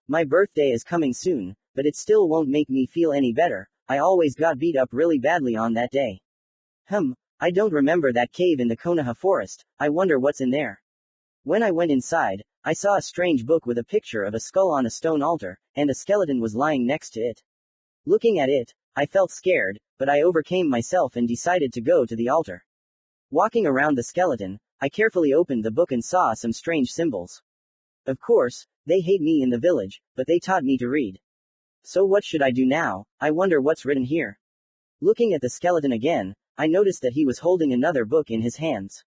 My birthday is coming soon, but it still won't make me feel any better. I always got beat up really badly on that day. I don't remember that cave in the Konoha forest. I wonder what's in there. When I went inside, I saw a strange book with a picture of a skull on a stone altar, and a skeleton was lying next to it. Looking at it, I felt scared, but I overcame myself and decided to go to the altar. Walking around the skeleton, I carefully opened the book and saw some strange symbols. Of course, they hate me in the village, but they taught me to read. So what should I do now? I wonder what's written here. Looking at the skeleton again, I noticed that he was holding another book in his hands.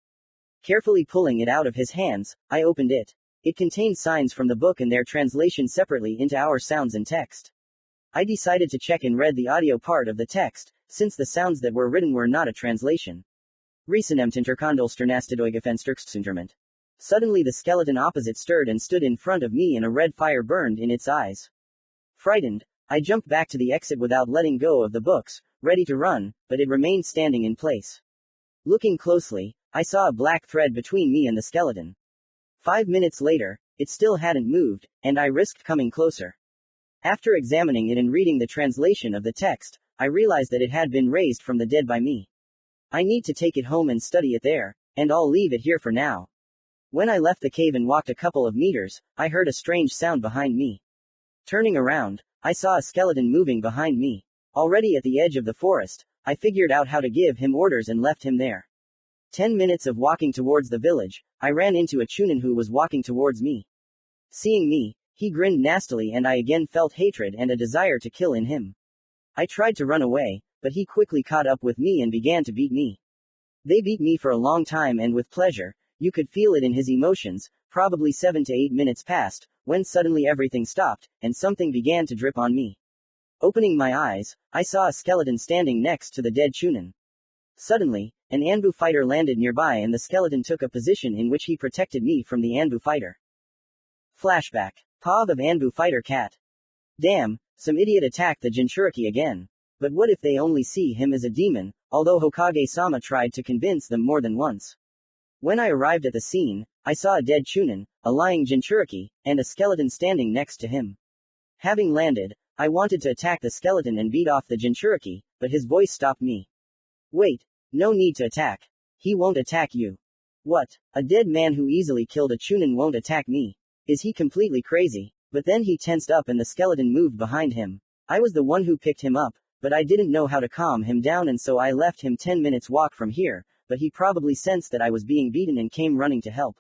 Carefully pulling it out of his hands, I opened it. It contained signs from the book and their translation separately into our sounds and text. I decided to check and read the audio part of the text, since the sounds that were written were not a translation. Resenemt interkandelssternastidoigefensterksunterment. Suddenly the skeleton opposite stirred and stood in front of me and a red fire burned in its eyes. Frightened, I jumped back to the exit without letting go of the books, ready to run, but it remained standing in place. Looking closely, I saw a black thread between me and the skeleton. 5 minutes later, it still hadn't moved, and I risked coming closer. After examining it and reading the translation of the text, I realized that it had been raised from the dead by me. I need to take it home and study it there, and I'll leave it here for now. When I left the cave and walked a couple of meters, I heard a strange sound behind me. Turning around, I saw a skeleton moving behind me. Already at the edge of the forest, I figured out how to give him orders and left him there. 10 minutes of walking towards the village, I ran into a chunin who was walking towards me. Seeing me, he grinned nastily and I again felt hatred and a desire to kill in him. I tried to run away, but he quickly caught up with me and began to beat me. They beat me for a long time and with pleasure. You could feel it in his emotions. Probably 7 to 8 minutes passed, when suddenly everything stopped, and something began to drip on me. Opening my eyes, I saw a skeleton standing next to the dead chunin. Suddenly, an Anbu fighter landed nearby and the skeleton took a position in which he protected me from the Anbu fighter. Flashback. Pav of Anbu fighter cat. Damn, some idiot attacked the Jinchuriki again. But what if they only see him as a demon, although Hokage-sama tried to convince them more than once. When I arrived at the scene, I saw a dead chunin, a lying Jinchuriki, and a skeleton standing next to him. Having landed, I wanted to attack the skeleton and beat off the Jinchuriki, but his voice stopped me. Wait, no need to attack. He won't attack you. What? A dead man who easily killed a chunin won't attack me? Is he completely crazy? But then he tensed up and the skeleton moved behind him. I was the one who picked him up, but I didn't know how to calm him down and so I left him 10 minutes walk from here, but he probably sensed that I was being beaten and came running to help.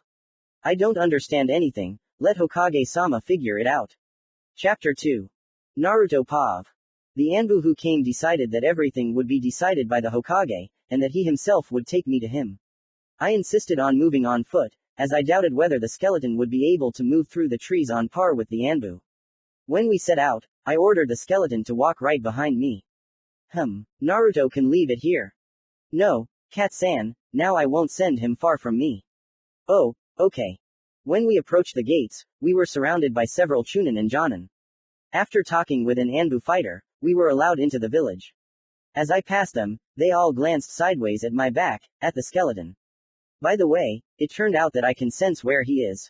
I don't understand anything, let Hokage-sama figure it out. Chapter 2. Naruto Pav. The Anbu who came decided that everything would be decided by the Hokage, and that he himself would take me to him. I insisted on moving on foot, as I doubted whether the skeleton would be able to move through the trees on par with the Anbu. When we set out, I ordered the skeleton to walk right behind me. Naruto can leave it here. No, Kat-san, now I won't send him far from me. Oh, okay. When we approached the gates, we were surrounded by several chunin and jonin. After talking with an Anbu fighter, we were allowed into the village. As I passed them, they all glanced sideways at my back, at the skeleton. By the way, it turned out that I can sense where he is.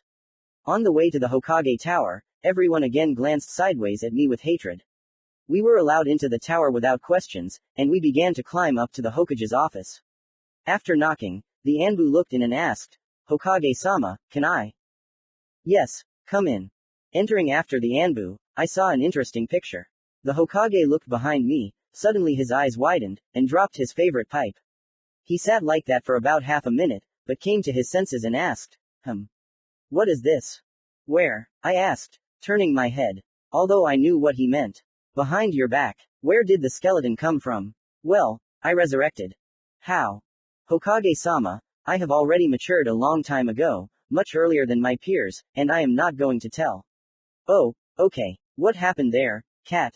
On the way to the Hokage Tower, everyone again glanced sideways at me with hatred. We were allowed into the tower without questions, and we began to climb up to the Hokage's office. After knocking, the Anbu looked in and asked, Hokage-sama, can I? Yes, come in. Entering after the Anbu, I saw an interesting picture. The Hokage looked behind me, suddenly his eyes widened, and dropped his favorite pipe. He sat like that for about half a minute, but came to his senses and asked, What is this? Where? I asked, turning my head. Although I knew what he meant. Behind your back. Where did the skeleton come from? Well, I resurrected. How? Hokage-sama, I have already matured a long time ago, much earlier than my peers, and I am not going to tell. Oh, okay. What happened there, cat?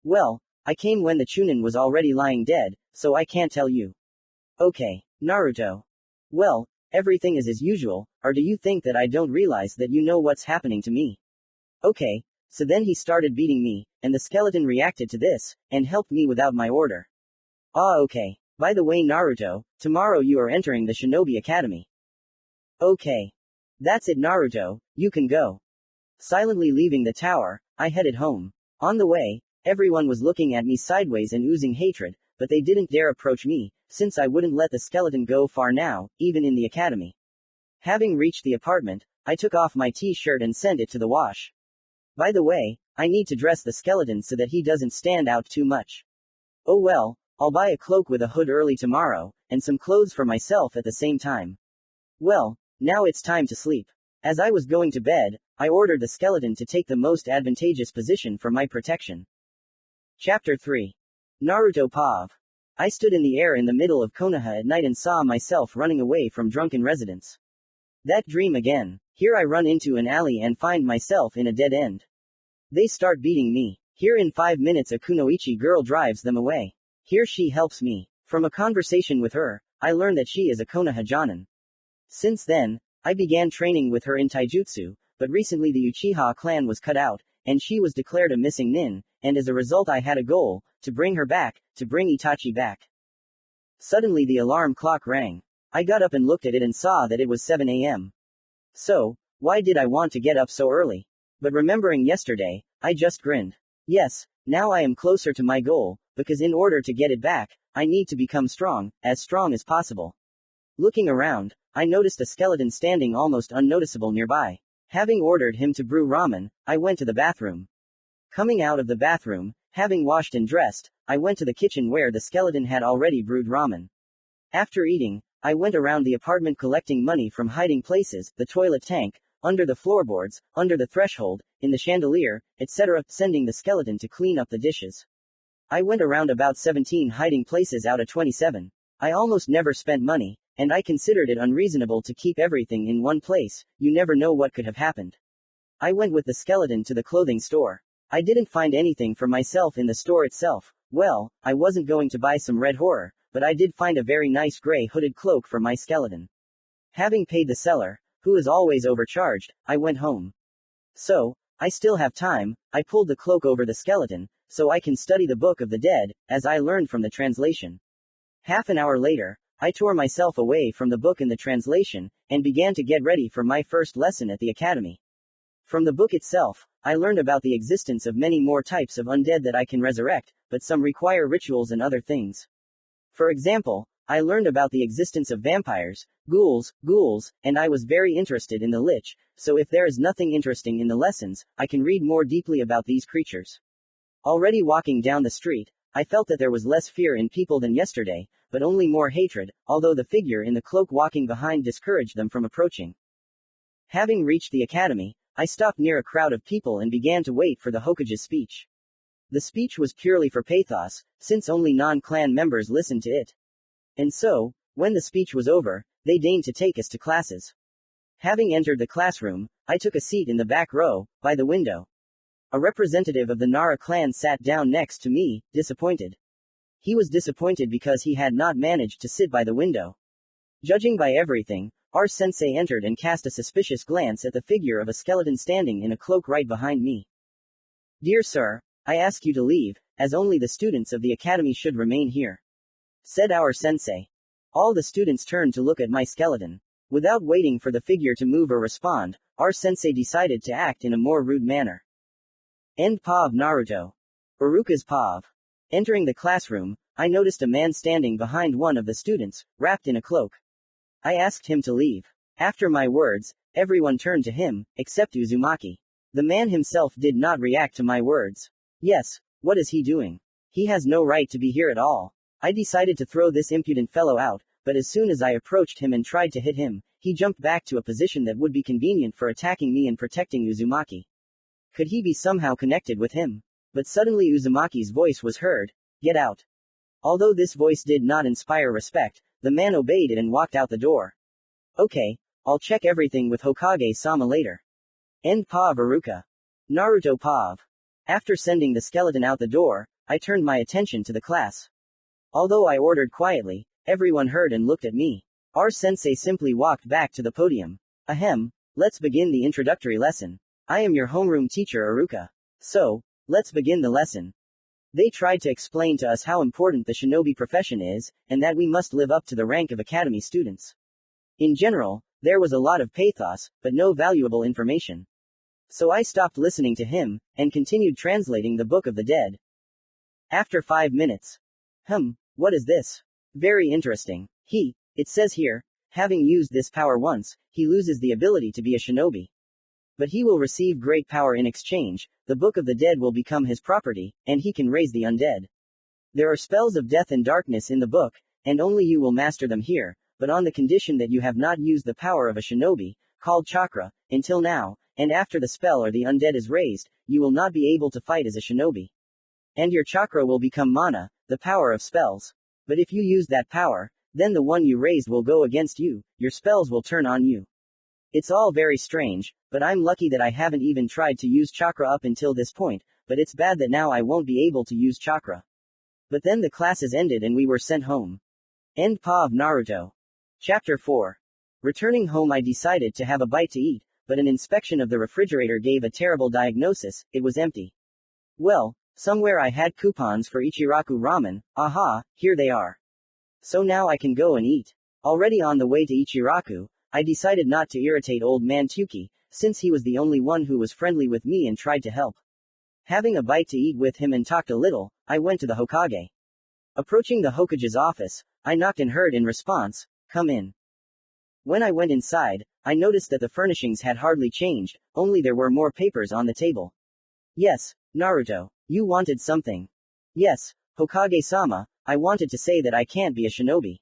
Well, I came when the chunin was already lying dead, so I can't tell you. Okay, Naruto. Well, everything is as usual, or do you think that I don't realize that you know what's happening to me? Okay, so then he started beating me, and the skeleton reacted to this, and helped me without my order. Ah, okay. By the way, Naruto, tomorrow you are entering the Shinobi Academy. Okay. That's it, Naruto, you can go. Silently leaving the tower, I headed home. On the way, everyone was looking at me sideways and oozing hatred, but they didn't dare approach me, since I wouldn't let the skeleton go far now, even in the academy. Having reached the apartment, I took off my t-shirt and sent it to the wash. By the way, I need to dress the skeleton so that he doesn't stand out too much. Oh well, I'll buy a cloak with a hood early tomorrow, and some clothes for myself at the same time. Well, now it's time to sleep. As I was going to bed, I ordered the skeleton to take the most advantageous position for my protection. Chapter 3. Naruto POV. I stood in the air in the middle of Konoha at night and saw myself running away from drunken residents. That dream again. Here I run into an alley and find myself in a dead end. They start beating me. Here in 5 minutes a kunoichi girl drives them away. Here she helps me. From a conversation with her, I learn that she is a Konoha Jonin. Since then, I began training with her in taijutsu, but recently the Uchiha clan was cut out, and she was declared a missing nin, and as a result I had a goal, to bring her back, to bring Itachi back. Suddenly the alarm clock rang. I got up and looked at it and saw that it was 7 a.m. So, why did I want to get up so early? But remembering yesterday, I just grinned. Yes, now I am closer to my goal, because in order to get it back, I need to become strong as possible. Looking around, I noticed a skeleton standing almost unnoticeable nearby. Having ordered him to brew ramen, I went to the bathroom. Coming out of the bathroom, having washed and dressed, I went to the kitchen where the skeleton had already brewed ramen. After eating, I went around the apartment collecting money from hiding places, the toilet tank, under the floorboards, under the threshold, in the chandelier, etc., sending the skeleton to clean up the dishes. I went around about 17 hiding places out of 27. I almost never spent money, and I considered it unreasonable to keep everything in one place. You never know what could have happened. I went with the skeleton to the clothing store. I didn't find anything for myself in the store itself. Well, I wasn't going to buy some red horror, but I did find a very nice gray hooded cloak for my skeleton. Having paid the seller, who is always overcharged, I went home. So, I still have time. I pulled the cloak over the skeleton, so I can study the Book of the Dead, as I learned from the translation. Half an hour later, I tore myself away from the book in the translation, and began to get ready for my first lesson at the academy. From the book itself, I learned about the existence of many more types of undead that I can resurrect, but some require rituals and other things. For example, I learned about the existence of vampires, ghouls, and I was very interested in the lich, so if there is nothing interesting in the lessons, I can read more deeply about these creatures. Already walking down the street, I felt that there was less fear in people than yesterday, but only more hatred, although the figure in the cloak walking behind discouraged them from approaching. Having reached the academy, I stopped near a crowd of people and began to wait for the Hokage's speech. The speech was purely for pathos, since only non-clan members listened to it. And so, when the speech was over, they deigned to take us to classes. Having entered the classroom, I took a seat in the back row, by the window. A representative of the Nara clan sat down next to me, disappointed. He was disappointed because he had not managed to sit by the window. Judging by everything, our sensei entered and cast a suspicious glance at the figure of a skeleton standing in a cloak right behind me. "Dear sir, I ask you to leave, as only the students of the academy should remain here," said our sensei. All the students turned to look at my skeleton. Without waiting for the figure to move or respond, our sensei decided to act in a more rude manner. End POV Naruto. Uruka's POV. Entering the classroom, I noticed a man standing behind one of the students, wrapped in a cloak. I asked him to leave. After my words, everyone turned to him, except Uzumaki. The man himself did not react to my words. Yes, what is he doing? He has no right to be here at all. I decided to throw this impudent fellow out, but as soon as I approached him and tried to hit him, he jumped back to a position that would be convenient for attacking me and protecting Uzumaki. Could he be somehow connected with him? But suddenly Uzumaki's voice was heard. "Get out." Although this voice did not inspire respect, the man obeyed it and walked out the door. Okay, I'll check everything with Hokage-sama later. End POV Uruka. Naruto POV. After sending the skeleton out the door, I turned my attention to the class. Although I ordered quietly, everyone heard and looked at me. Our sensei simply walked back to the podium. Ahem, let's begin the introductory lesson. I am your homeroom teacher Uruka. So, let's begin the lesson. They tried to explain to us how important the shinobi profession is, and that we must live up to the rank of academy students. In general, there was a lot of pathos, but no valuable information. So I stopped listening to him, and continued translating the Book of the Dead. After 5 minutes. What is this? Very interesting. It says here, having used this power once, he loses the ability to be a shinobi. But he will receive great power in exchange, the Book of the Dead will become his property, and he can raise the undead. There are spells of death and darkness in the book, and only you will master them here, but on the condition that you have not used the power of a shinobi, called chakra, until now, and after the spell or the undead is raised, you will not be able to fight as a shinobi. And your chakra will become mana, the power of spells. But if you use that power, then the one you raised will go against you, your spells will turn on you. It's all very strange, but I'm lucky that I haven't even tried to use chakra up until this point, but it's bad that now I won't be able to use chakra. But then the classes ended and we were sent home. End Pa of Naruto. Chapter 4. Returning home I decided to have a bite to eat, but an inspection of the refrigerator gave a terrible diagnosis, it was empty. Well, somewhere I had coupons for Ichiraku ramen, aha, here they are. So now I can go and eat. Already on the way to Ichiraku, I decided not to irritate old man Tuki, since he was the only one who was friendly with me and tried to help. Having a bite to eat with him and talked a little, I went to the Hokage. Approaching the Hokage's office, I knocked and heard in response, "Come in." When I went inside, I noticed that the furnishings had hardly changed, only there were more papers on the table. Yes, Naruto, you wanted something. Yes, Hokage-sama, I wanted to say that I can't be a shinobi.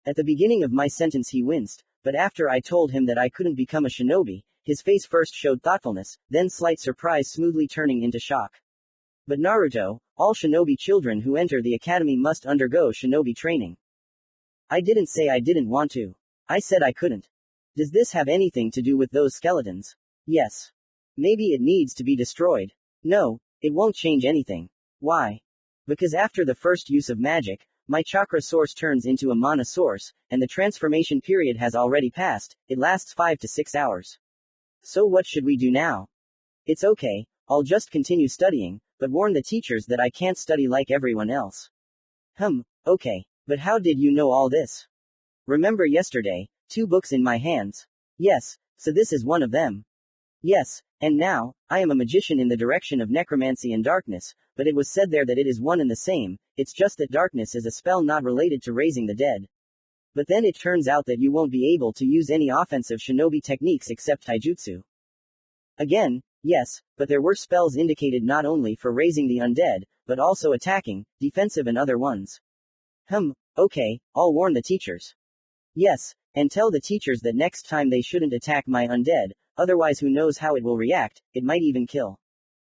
At the beginning of my sentence he winced, but after I told him that I couldn't become a shinobi, his face first showed thoughtfulness, then slight surprise smoothly turning into shock. But Naruto, all shinobi children who enter the academy must undergo shinobi training. I didn't say I didn't want to. I said I couldn't. Does this have anything to do with those skeletons? Yes. Maybe it needs to be destroyed. No, it won't change anything. Why? Because after the first use of magic, my chakra source turns into a mana source, and the transformation period has already passed, it lasts 5 to 6 hours. So what should we do now? It's okay, I'll just continue studying, but warn the teachers that I can't study like everyone else. Okay. But how did you know all this? Remember yesterday, 2 books in my hands? Yes, so this is one of them. Yes, and now, I am a magician in the direction of necromancy and darkness, but it was said there that it is one and the same, it's just that darkness is a spell not related to raising the dead. But then it turns out that you won't be able to use any offensive shinobi techniques except taijutsu. Again, yes, but there were spells indicated not only for raising the undead, but also attacking, defensive and other ones. Okay, I'll warn the teachers. Yes, and tell the teachers that next time they shouldn't attack my undead, otherwise who knows how it will react, it might even kill.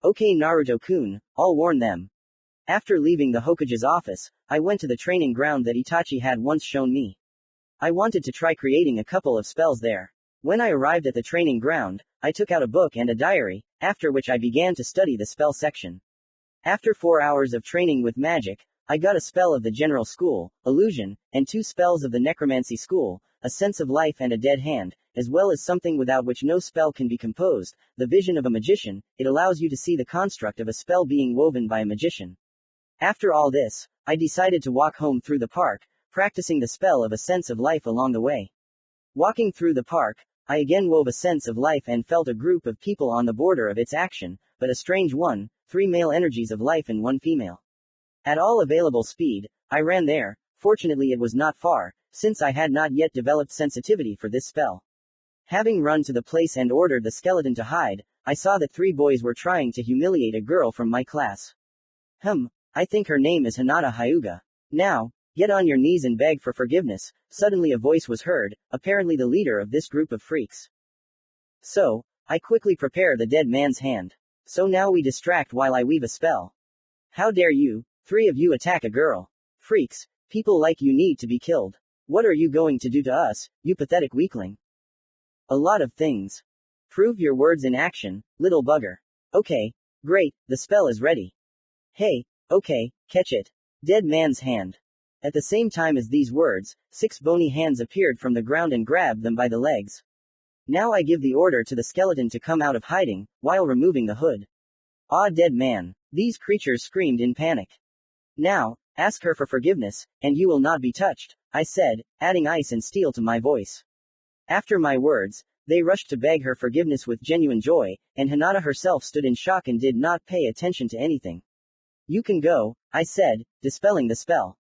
Okay Naruto-kun, I'll warn them. After leaving the Hokage's office, I went to the training ground that Itachi had once shown me. I wanted to try creating a couple of spells there. When I arrived at the training ground, I took out a book and a diary, after which I began to study the spell section. After 4 hours of training with magic, I got a spell of the general school, illusion, and 2 spells of the necromancy school, a sense of life and a dead hand, as well as something without which no spell can be composed, the vision of a magician. It allows you to see the construct of a spell being woven by a magician. After all this, I decided to walk home through the park, practicing the spell of a sense of life along the way. Walking through the park, I again wove a sense of life and felt a group of people on the border of its action, but a strange one, 3 male energies of life and 1 female. At all available speed, I ran there. Fortunately it was not far, since I had not yet developed sensitivity for this spell. Having run to the place and ordered the skeleton to hide, I saw that 3 boys were trying to humiliate a girl from my class. I think her name is Hinata Hyuga. Now, get on your knees and beg for forgiveness. Suddenly a voice was heard, apparently the leader of this group of freaks. So, I quickly prepare the dead man's hand. So now we distract while I weave a spell. How dare you, 3 of you attack a girl. Freaks, people like you need to be killed. What are you going to do to us, you pathetic weakling? A lot of things. Prove your words in action, little bugger. Okay, great, the spell is ready. Hey, okay, catch it. Dead man's hand. At the same time as these words, 6 bony hands appeared from the ground and grabbed them by the legs. Now I give the order to the skeleton to come out of hiding, while removing the hood. Ah, dead man. These creatures screamed in panic. Now, ask her for forgiveness, and you will not be touched, I said, adding ice and steel to my voice. After my words, They rushed to beg her forgiveness with genuine joy, and Hinata herself stood in shock and did not pay attention to anything. You can go, I said, dispelling the spell.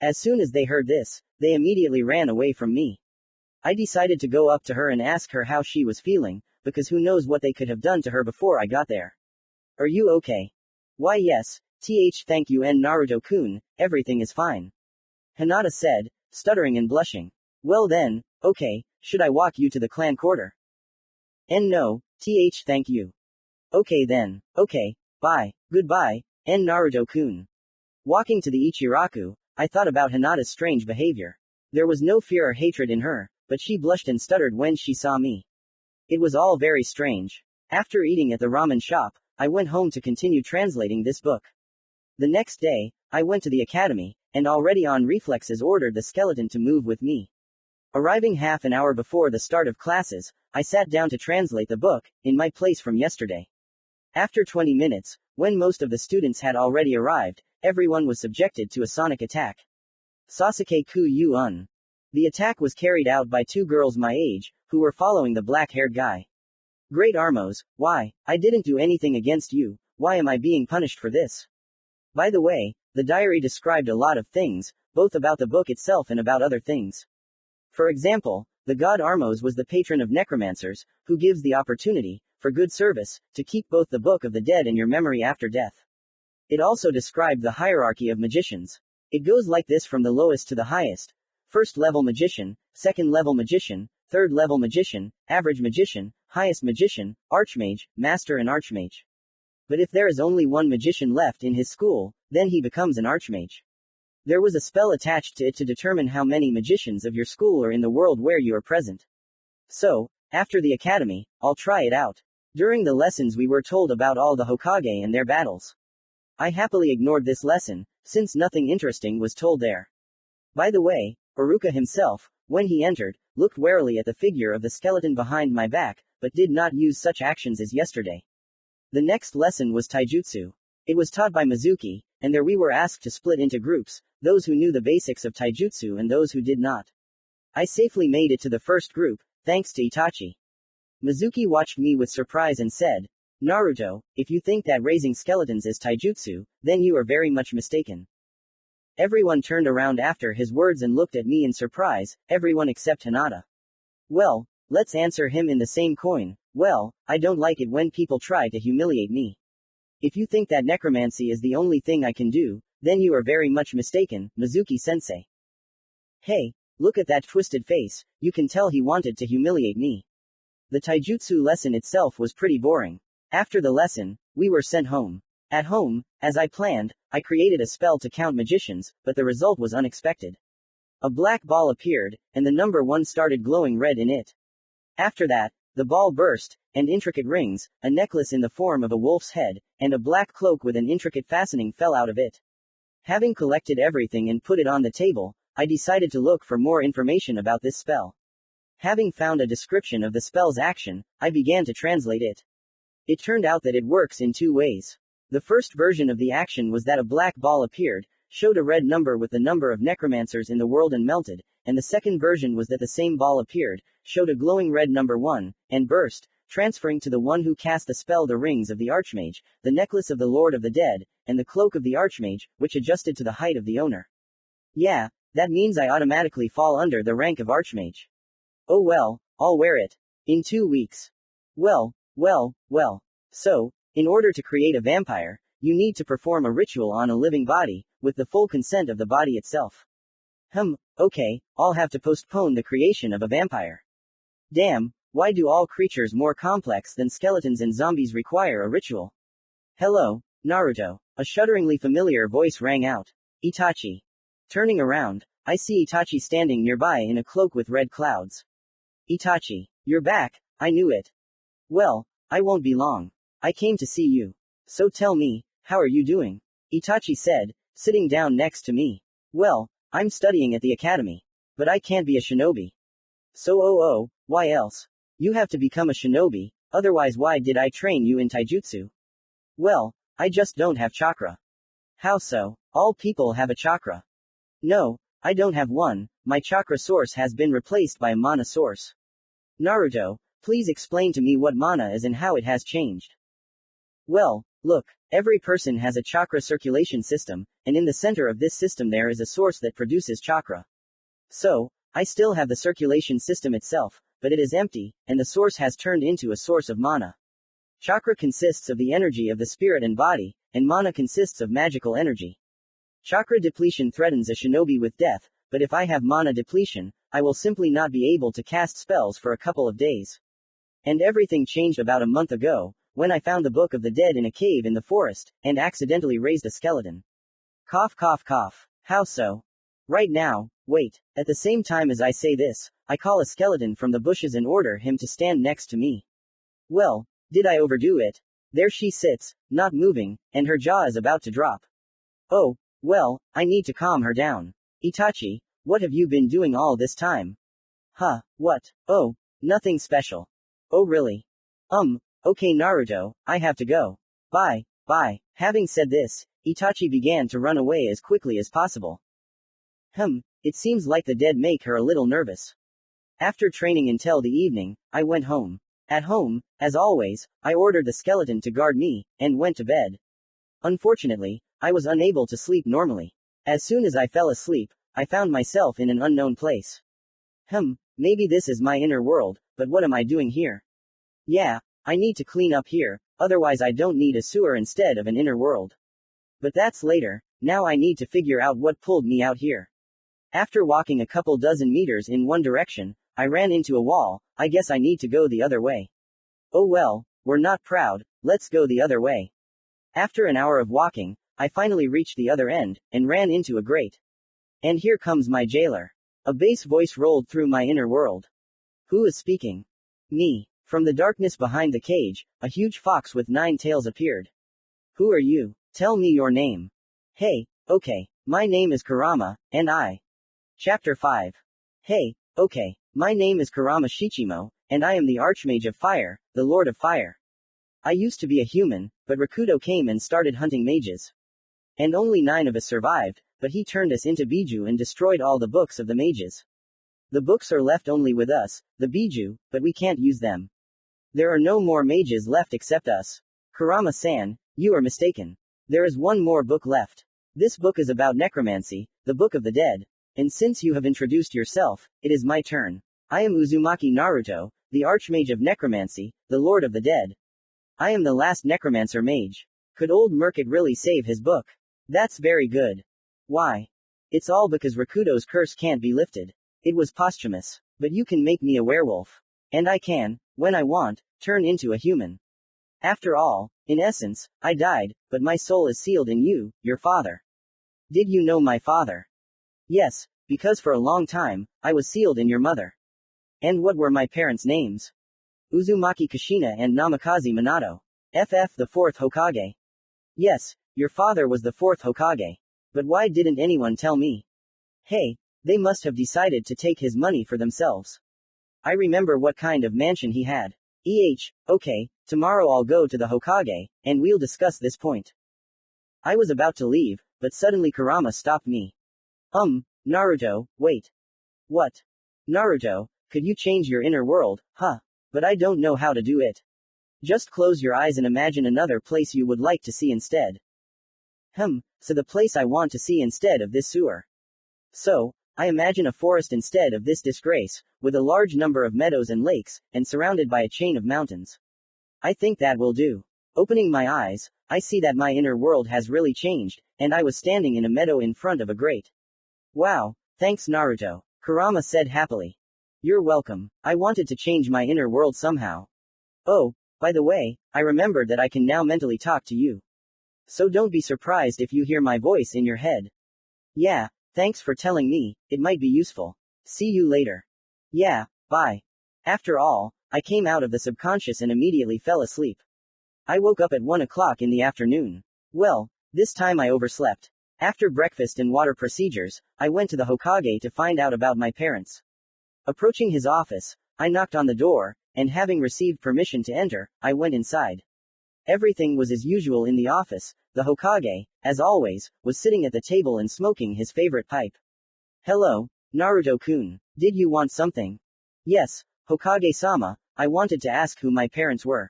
As soon as they heard this, they immediately ran away from me. I decided to go up to her and ask her how she was feeling, because who knows what they could have done to her before I got there. Are you okay? Why yes, thank you and Naruto-kun, everything is fine. Hinata said, stuttering and blushing. Well then, okay, should I walk you to the clan quarter? No, thank you. Okay then, okay, bye, goodbye, and Naruto-kun. Walking to the Ichiraku, I thought about Hinata's strange behavior. There was no fear or hatred in her, but she blushed and stuttered when she saw me. It was all very strange. After eating at the ramen shop, I went home to continue translating this book. The next day, I went to the academy, and already on reflexes ordered the skeleton to move with me. Arriving half an hour before the start of classes, I sat down to translate the book, in my place from yesterday. After 20 minutes, when most of the students had already arrived, everyone was subjected to a sonic attack. Sasuke ku-un. The attack was carried out by two girls my age, who were following the black-haired guy. Great Armos, why, I didn't do anything against you, why am I being punished for this? By the way, the diary described a lot of things, both about the book itself and about other things. For example, the god Armos was the patron of necromancers, who gives the opportunity, for good service, to keep both the Book of the Dead in your memory after death. It also described the hierarchy of magicians. It goes like this from the lowest to the highest. First level magician, second level magician, third level magician, average magician, highest magician, archmage, master and archmage. But if there is only one magician left in his school, then he becomes an archmage. There was a spell attached to it to determine how many magicians of your school are in the world where you are present. So, after the academy, I'll try it out. During the lessons we were told about all the Hokage and their battles. I happily ignored this lesson, since nothing interesting was told there. By the way, Iruka himself, when he entered, looked warily at the figure of the skeleton behind my back, but did not use such actions as yesterday. The next lesson was taijutsu. It was taught by Mizuki, and there we were asked to split into groups, those who knew the basics of taijutsu and those who did not. I safely made it to the first group, thanks to Itachi. Mizuki watched me with surprise and said, Naruto, if you think that raising skeletons is taijutsu, then you are very much mistaken. Everyone turned around after his words and looked at me in surprise, everyone except Hinata. Well, let's answer him in the same coin. Well, I don't like it when people try to humiliate me. If you think that necromancy is the only thing I can do, then you are very much mistaken, Mizuki-sensei. Hey, look at that twisted face, you can tell he wanted to humiliate me. The taijutsu lesson itself was pretty boring. After the lesson, we were sent home. At home, as I planned, I created a spell to count magicians, but the result was unexpected. A black ball appeared, and the number 1 started glowing red in it. After that, the ball burst, and intricate rings, a necklace in the form of a wolf's head, and a black cloak with an intricate fastening fell out of it. Having collected everything and put it on the table, I decided to look for more information about this spell. Having found a description of the spell's action, I began to translate it. It turned out that it works in 2 ways. The first version of the action was that a black ball appeared, showed a red number with the number of necromancers in the world and melted, and the second version was that the same ball appeared, showed a glowing red number 1, and burst, transferring to the one who cast the spell the rings of the Archmage, the necklace of the Lord of the Dead, and the cloak of the Archmage, which adjusted to the height of the owner. Yeah, that means I automatically fall under the rank of Archmage. Oh well, I'll wear it. In 2 weeks. Well. So, in order to create a vampire, you need to perform a ritual on a living body, with the full consent of the body itself. Okay, I'll have to postpone the creation of a vampire. Damn, why do all creatures more complex than skeletons and zombies require a ritual? Hello, Naruto. A shudderingly familiar voice rang out. Itachi. Turning around, I see Itachi standing nearby in a cloak with red clouds. Itachi, you're back, I knew it. Well, I won't be long. I came to see you. So tell me, how are you doing? Itachi said, sitting down next to me. Well, I'm studying at the academy. But I can't be a shinobi. So why else? You have to become a shinobi, otherwise why did I train you in taijutsu? Well, I just don't have chakra. How so? All people have a chakra. No, I don't have one, my chakra source has been replaced by a mana source. Naruto, Please explain to me what mana is and how it has changed. Well, look, every person has a chakra circulation system, and in the center of this system there is a source that produces chakra. So, I still have the circulation system itself, but it is empty, and the source has turned into a source of mana. Chakra consists of the energy of the spirit and body, and mana consists of magical energy. Chakra depletion threatens a shinobi with death, but if I have mana depletion, I will simply not be able to cast spells for a couple of days. And everything changed about a month ago, when I found the Book of the Dead in a cave in the forest, and accidentally raised a skeleton. Cough cough cough. How so? Right now, wait. At the same time as I say this, I call a skeleton from the bushes and order him to stand next to me. Well, did I overdo it? There she sits, not moving, and her jaw is about to drop. Oh, well, I need to calm her down. Itachi, what have you been doing all this time? Huh, what? Oh, nothing special. Oh really? Okay Naruto, I have to go. Bye, bye. Having said this, Itachi began to run away as quickly as possible. It seems like the dead make her a little nervous. After training until the evening, I went home. At home, as always, I ordered the skeleton to guard me, and went to bed. Unfortunately, I was unable to sleep normally. As soon as I fell asleep, I found myself in an unknown place. Maybe this is my inner world, but what am I doing here? Yeah, I need to clean up here, otherwise I don't need a sewer instead of an inner world. But that's later, now I need to figure out what pulled me out here. After walking a couple dozen meters in one direction, I ran into a wall. I guess I need to go the other way. Oh well, we're not proud, let's go the other way. After an hour of walking, I finally reached the other end, and ran into a grate. And here comes my jailer. A bass voice rolled through my inner world. Who is speaking? Me. From the darkness behind the cage, a huge fox with 9 tails appeared. Who are you? Tell me your name. Hey, okay, my name is Kurama, and I. Chapter 5. Hey, okay, my name is Kurama Shichimo, and I am the Archmage of Fire, the Lord of Fire. I used to be a human, but Rakudo came and started hunting mages. And only 9 of us survived, but he turned us into Biju and destroyed all the books of the mages. The books are left only with us, the Biju, but we can't use them. There are no more mages left except us. Kurama-san, you are mistaken. There is one more book left. This book is about necromancy, the Book of the Dead. And since you have introduced yourself, it is my turn. I am Uzumaki Naruto, the Archmage of Necromancy, the Lord of the Dead. I am the last necromancer mage. Could old Merkit really save his book? That's very good. Why? It's all because Rakudo's curse can't be lifted. It was posthumous. But you can make me a werewolf. And I can, when I want, turn into a human. After all, in essence, I died, but my soul is sealed in you, your father. Did you know my father? Yes, because for a long time, I was sealed in your mother. And what were my parents' names? Uzumaki Kushina and Namikaze Minato. FF the 4th Hokage. Yes, your father was the 4th Hokage. But why didn't anyone tell me? Hey, they must have decided to take his money for themselves. I remember what kind of mansion he had. Okay, tomorrow I'll go to the Hokage, and we'll discuss this point. I was about to leave, but suddenly Kurama stopped me. Naruto, wait. What? Naruto, could you change your inner world, huh? But I don't know how to do it. Just close your eyes and imagine another place you would like to see instead. So the place I want to see instead of this sewer. So, I imagine a forest instead of this disgrace, with a large number of meadows and lakes, and surrounded by a chain of mountains. I think that will do. Opening my eyes, I see that my inner world has really changed, and I was standing in a meadow in front of a grate. Wow, thanks Naruto, Kurama said happily. You're welcome. I wanted to change my inner world somehow. Oh, by the way, I remembered that I can now mentally talk to you. So don't be surprised if you hear my voice in your head. Yeah, thanks for telling me, it might be useful. See you later. Yeah, bye. After all, I came out of the subconscious and immediately fell asleep. I woke up at 1 o'clock in the afternoon. Well, this time I overslept. After breakfast and water procedures, I went to the Hokage to find out about my parents. Approaching his office, I knocked on the door, and having received permission to enter, I went inside. Everything was as usual in the office. The Hokage, as always, was sitting at the table and smoking his favorite pipe. Hello, Naruto-kun. Did you want something? Yes, Hokage-sama, I wanted to ask who my parents were.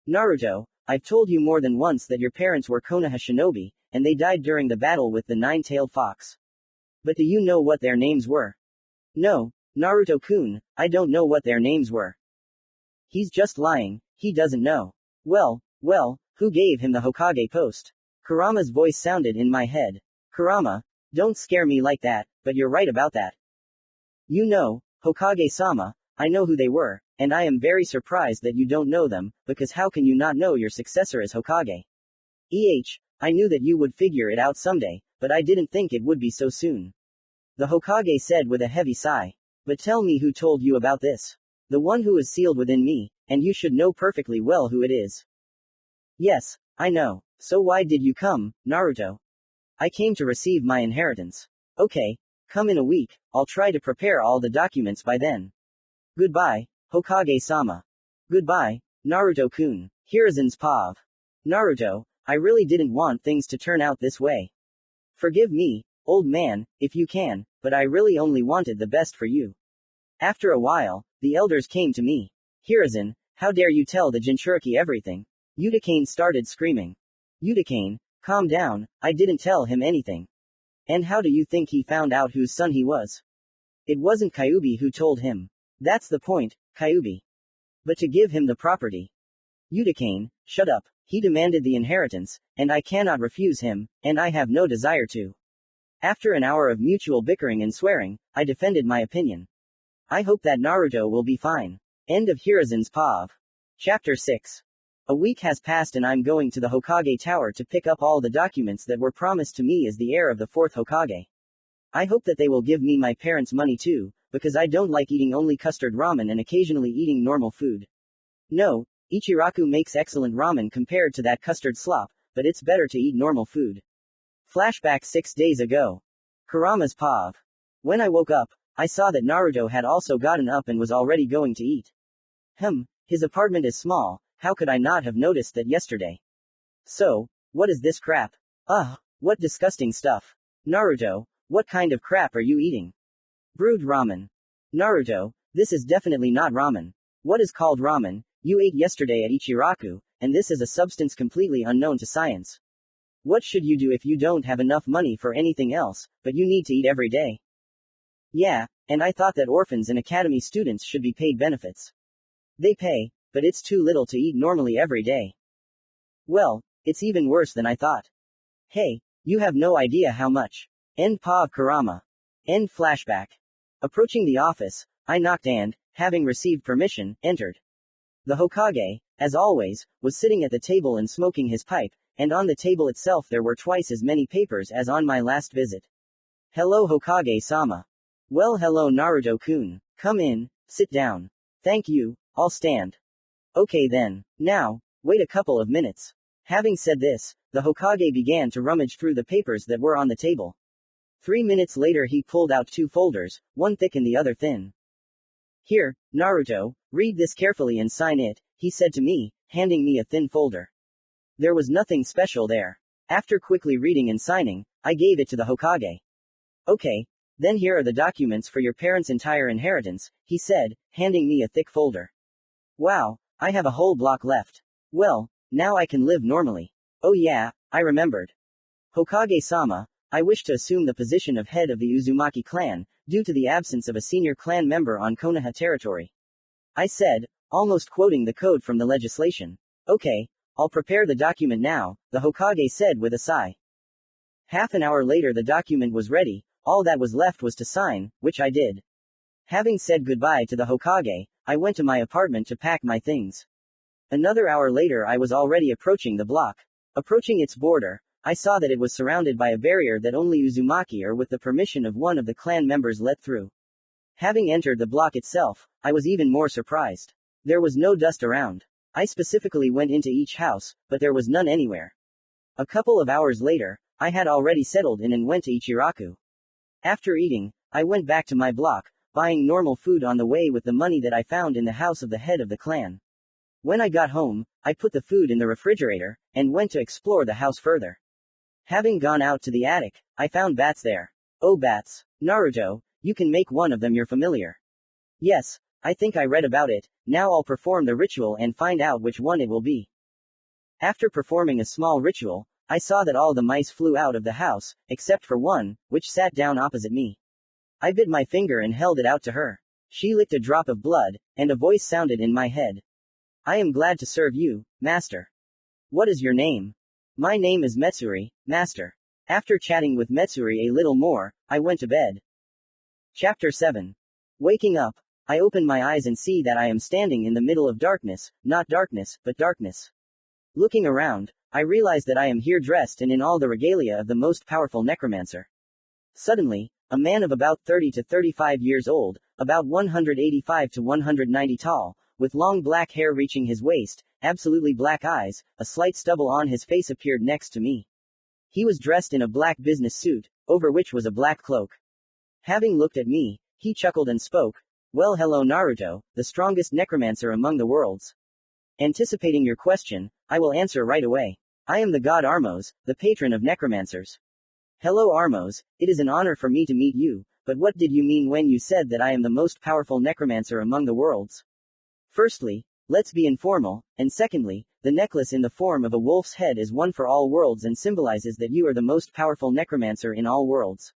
Naruto, I've told you more than once that your parents were Konoha shinobi, and they died during the battle with the nine-tailed fox. But do you know what their names were? No, Naruto-kun, I don't know what their names were. He's just lying, he doesn't know. Well, who gave him the Hokage post? Kurama's voice sounded in my head. Kurama, don't scare me like that, but you're right about that. You know, Hokage-sama, I know who they were, and I am very surprised that you don't know them, because how can you not know your successor as Hokage? I knew that you would figure it out someday, but I didn't think it would be so soon. The Hokage said with a heavy sigh. But tell me who told you about this. The one who is sealed within me, and you should know perfectly well who it is. Yes, I know. So why did you come, Naruto? I came to receive my inheritance. Okay, come in a week, I'll try to prepare all the documents by then. Goodbye, Hokage-sama. Goodbye, Naruto-kun. Hiruzen's Pav. Naruto, I really didn't want things to turn out this way. Forgive me, old man, if you can, but I really only wanted the best for you. After a while, the elders came to me. Hiruzen, how dare you tell the Jinchuriki everything? Udakane started screaming. Udakane, calm down, I didn't tell him anything. And how do you think he found out whose son he was? It wasn't Kyuubi who told him. That's the point, Kyuubi. But to give him the property. Udakane, shut up, he demanded the inheritance, and I cannot refuse him, and I have no desire to. After an hour of mutual bickering and swearing, I defended my opinion. I hope that Naruto will be fine. End of Hiruzen's Pav. Chapter 6. A week has passed and I'm going to the Hokage Tower to pick up all the documents that were promised to me as the heir of the fourth Hokage. I hope that they will give me my parents' money too, because I don't like eating only custard ramen and occasionally eating normal food. No, Ichiraku makes excellent ramen compared to that custard slop, but it's better to eat normal food. Flashback 6 days ago. Kurama's Pav. When I woke up, I saw that Naruto had also gotten up and was already going to eat. His apartment is small, how could I not have noticed that yesterday? So, what is this crap? Ugh, what disgusting stuff. Naruto, what kind of crap are you eating? Brewed ramen. Naruto, this is definitely not ramen. What is called ramen, you ate yesterday at Ichiraku, and this is a substance completely unknown to science. What should you do if you don't have enough money for anything else, but you need to eat every day? Yeah, and I thought that orphans and academy students should be paid benefits. They pay, but it's too little to eat normally every day. Well, it's even worse than I thought. Hey, you have no idea how much. End Pav Kurama. End flashback. Approaching the office, I knocked and, having received permission, entered. The Hokage, as always, was sitting at the table and smoking his pipe, and on the table itself there were twice as many papers as on my last visit. Hello Hokage-sama. Well hello Naruto-kun. Come in, sit down. Thank you, I'll stand. Okay then. Now, wait a couple of minutes. Having said this, the Hokage began to rummage through the papers that were on the table. 3 minutes later he pulled out 2 folders, one thick and the other thin. Here, Naruto, read this carefully and sign it, he said to me, handing me a thin folder. There was nothing special there. After quickly reading and signing, I gave it to the Hokage. Okay, then here are the documents for your parents' entire inheritance, he said, handing me a thick folder. Wow, I have a whole block left. Well, now I can live normally. Oh yeah, I remembered. Hokage-sama, I wish to assume the position of head of the Uzumaki clan, due to the absence of a senior clan member on Konoha territory. I said, almost quoting the code from the legislation. Okay, I'll prepare the document now, the Hokage said with a sigh. Half an hour later the document was ready, all that was left was to sign, which I did. Having said goodbye to the Hokage, I went to my apartment to pack my things. Another hour later I was already approaching the block. Approaching its border, I saw that it was surrounded by a barrier that only Uzumaki or with the permission of one of the clan members let through. Having entered the block itself, I was even more surprised. There was no dust around. I specifically went into each house, but there was none anywhere. A couple of hours later, I had already settled in and went to Ichiraku. After eating, I went back to my block, buying normal food on the way with the money that I found in the house of the head of the clan. When I got home, I put the food in the refrigerator, and went to explore the house further. Having gone out to the attic, I found bats there. Oh bats, Naruto, you can make one of them your familiar. Yes, I think I read about it, now I'll perform the ritual and find out which one it will be. After performing a small ritual, I saw that all the mice flew out of the house, except for one, which sat down opposite me. I bit my finger and held it out to her. She licked a drop of blood, and a voice sounded in my head. I am glad to serve you, master. What is your name? My name is Metsuri, master. After chatting with Metsuri a little more, I went to bed. Chapter 7. Waking up, I open my eyes and see that I am standing in the middle of darkness, not darkness, but darkness. Looking around, I realize that I am here dressed and in all the regalia of the most powerful necromancer. Suddenly, a man of about 30 to 35 years old, about 185 to 190 tall, with long black hair reaching his waist, absolutely black eyes, a slight stubble on his face appeared next to me. He was dressed in a black business suit, over which was a black cloak. Having looked at me, he chuckled and spoke, "Well, hello Naruto, the strongest necromancer among the worlds. Anticipating your question, I will answer right away. I am the god Armos, the patron of necromancers." "Hello Armos, it is an honor for me to meet you, but what did you mean when you said that I am the most powerful necromancer among the worlds?" "Firstly, let's be informal, and secondly, the necklace in the form of a wolf's head is one for all worlds and symbolizes that you are the most powerful necromancer in all worlds.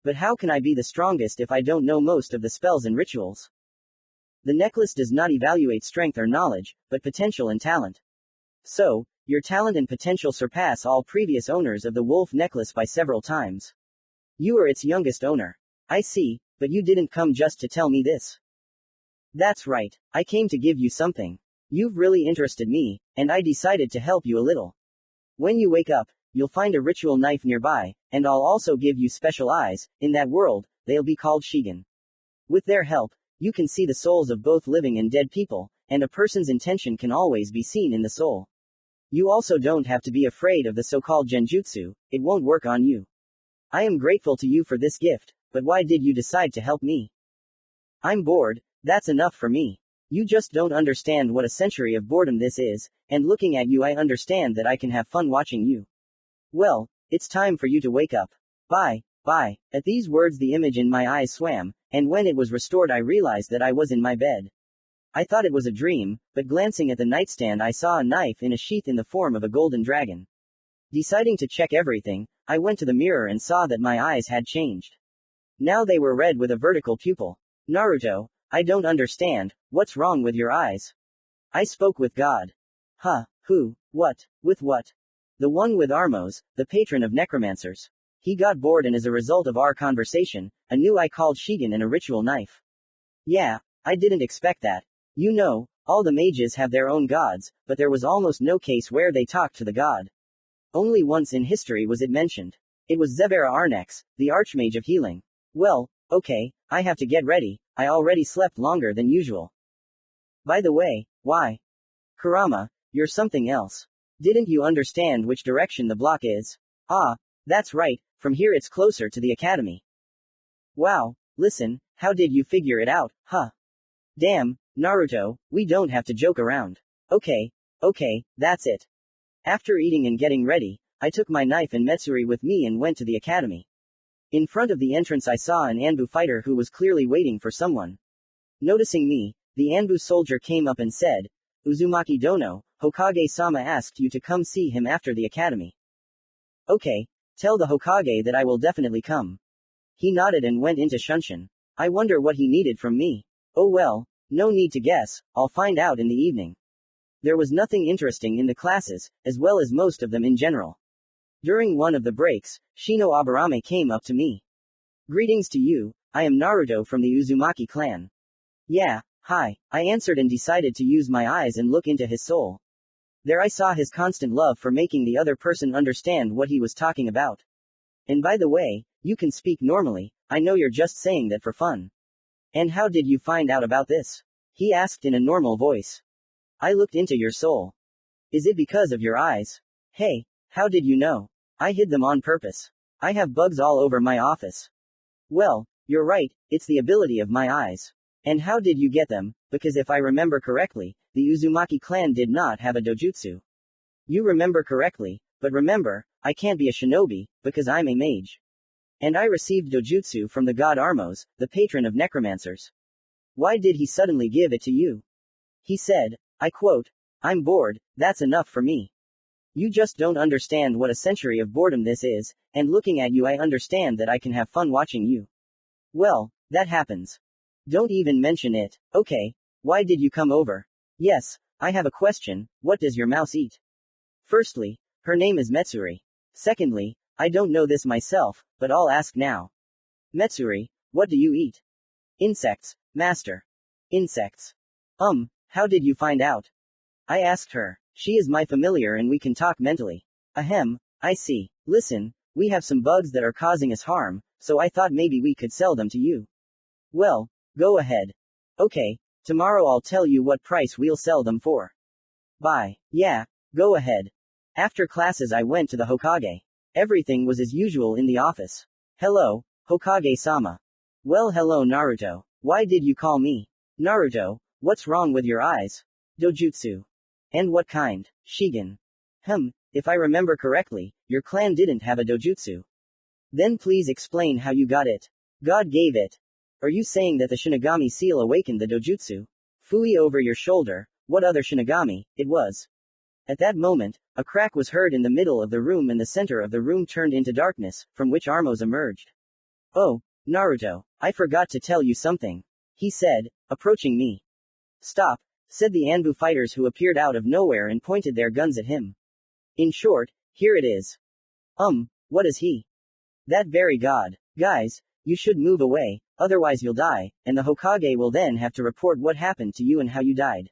But how can I be the strongest if I don't know most of the spells and rituals? The necklace does not evaluate strength or knowledge, but potential and talent. So, your talent and potential surpass all previous owners of the wolf necklace by several times. You are its youngest owner. I see, but you didn't come just to tell me this." "That's right, I came to give you something. You've really interested me, and I decided to help you a little. When you wake up, you'll find a ritual knife nearby, and I'll also give you special eyes. In that world, they'll be called Shigan. With their help, you can see the souls of both living and dead people, and a person's intention can always be seen in the soul. You also don't have to be afraid of the so-called genjutsu, it won't work on you. I am grateful to you for this gift, but why did you decide to help me?" "I'm bored, that's enough for me. You just don't understand what a century of boredom this is, and looking at you I understand that I can have fun watching you. Well, it's time for you to wake up. Bye, bye." At these words the image in my eyes swam, and when it was restored I realized that I was in my bed. I thought it was a dream, but glancing at the nightstand I saw a knife in a sheath in the form of a golden dragon. Deciding to check everything, I went to the mirror and saw that my eyes had changed. Now they were red with a vertical pupil. "Naruto, I don't understand, what's wrong with your eyes?" I spoke with God. "Huh, who, what, with what?" "The one with Armos, the patron of necromancers. He got bored and as a result of our conversation, a new eye called Shigan and a ritual knife." "Yeah, I didn't expect that. You know, all the mages have their own gods, but there was almost no case where they talked to the god. Only once in history was it mentioned. It was Zevera Arnex, the archmage of healing. Well, okay, I have to get ready, I already slept longer than usual. By the way, why? Kurama, you're something else. Didn't you understand which direction the block is?" "Ah, that's right, from here it's closer to the academy." "Wow, listen, how did you figure it out, huh? Damn, Naruto, we don't have to joke around. Okay, that's it." After eating and getting ready, I took my knife and Metsuri with me and went to the academy. In front of the entrance I saw an Anbu fighter who was clearly waiting for someone. Noticing me, the Anbu soldier came up and said, "Uzumaki Dono, Hokage-sama asked you to come see him after the academy." "Okay, tell the Hokage that I will definitely come." He nodded and went into Shunshin. I wonder what he needed from me. Oh well, no need to guess, I'll find out in the evening. There was nothing interesting in the classes, as well as most of them in general. During one of the breaks, Shino Aburame came up to me. "Greetings to you, I am Naruto from the Uzumaki clan." "Yeah, hi," I answered and decided to use my eyes and look into his soul. There I saw his constant love for making the other person understand what he was talking about. "And by the way, you can speak normally, I know you're just saying that for fun. And how did you find out about this?" he asked in a normal voice. "I looked into your soul." "Is it because of your eyes?" "Hey, how did you know?" "I hid them on purpose. I have bugs all over my office." "Well, you're right, it's the ability of my eyes." "And how did you get them? Because if I remember correctly, the Uzumaki clan did not have a dojutsu." "You remember correctly, but remember, I can't be a shinobi, because I'm a mage. And I received dojutsu from the god Armos, the patron of necromancers." Why did he suddenly give it to you? He said, I quote, I'm bored, that's enough for me. You just don't understand what a century of boredom this is, and looking at you I understand that I can have fun watching you. Well, that happens. Don't even mention it. Okay, why did you come over? Yes, I have a question, what does your mouse eat? Firstly, her name is Metsuri. Secondly, I don't know this myself, but I'll ask now. Metsuri, what do you eat? Insects, master. Insects. How did you find out? I asked her. She is my familiar and we can talk mentally. Ahem, I see. Listen, we have some bugs that are causing us harm, so I thought maybe we could sell them to you. Well, go ahead. Okay, tomorrow I'll tell you what price we'll sell them for. Bye. Yeah, go ahead. After classes I went to the Hokage. Everything was as usual in the office. Hello, Hokage-sama. Well, hello Naruto. Why did you call me? Naruto, what's wrong with your eyes? Dojutsu. And what kind? Shigen. If I remember correctly, your clan didn't have a dojutsu. Then please explain how you got it. God gave it. Are you saying that the Shinigami seal awakened the dojutsu? Fui over your shoulder, what other Shinigami, it was. At that moment, a crack was heard in the middle of the room and the center of the room turned into darkness, from which Armos emerged. Oh, Naruto, I forgot to tell you something. He said, approaching me. Stop, said the Anbu fighters who appeared out of nowhere and pointed their guns at him. In short, here it is. What is he? That very god. Guys, you should move away, otherwise you'll die, and the Hokage will then have to report what happened to you and how you died.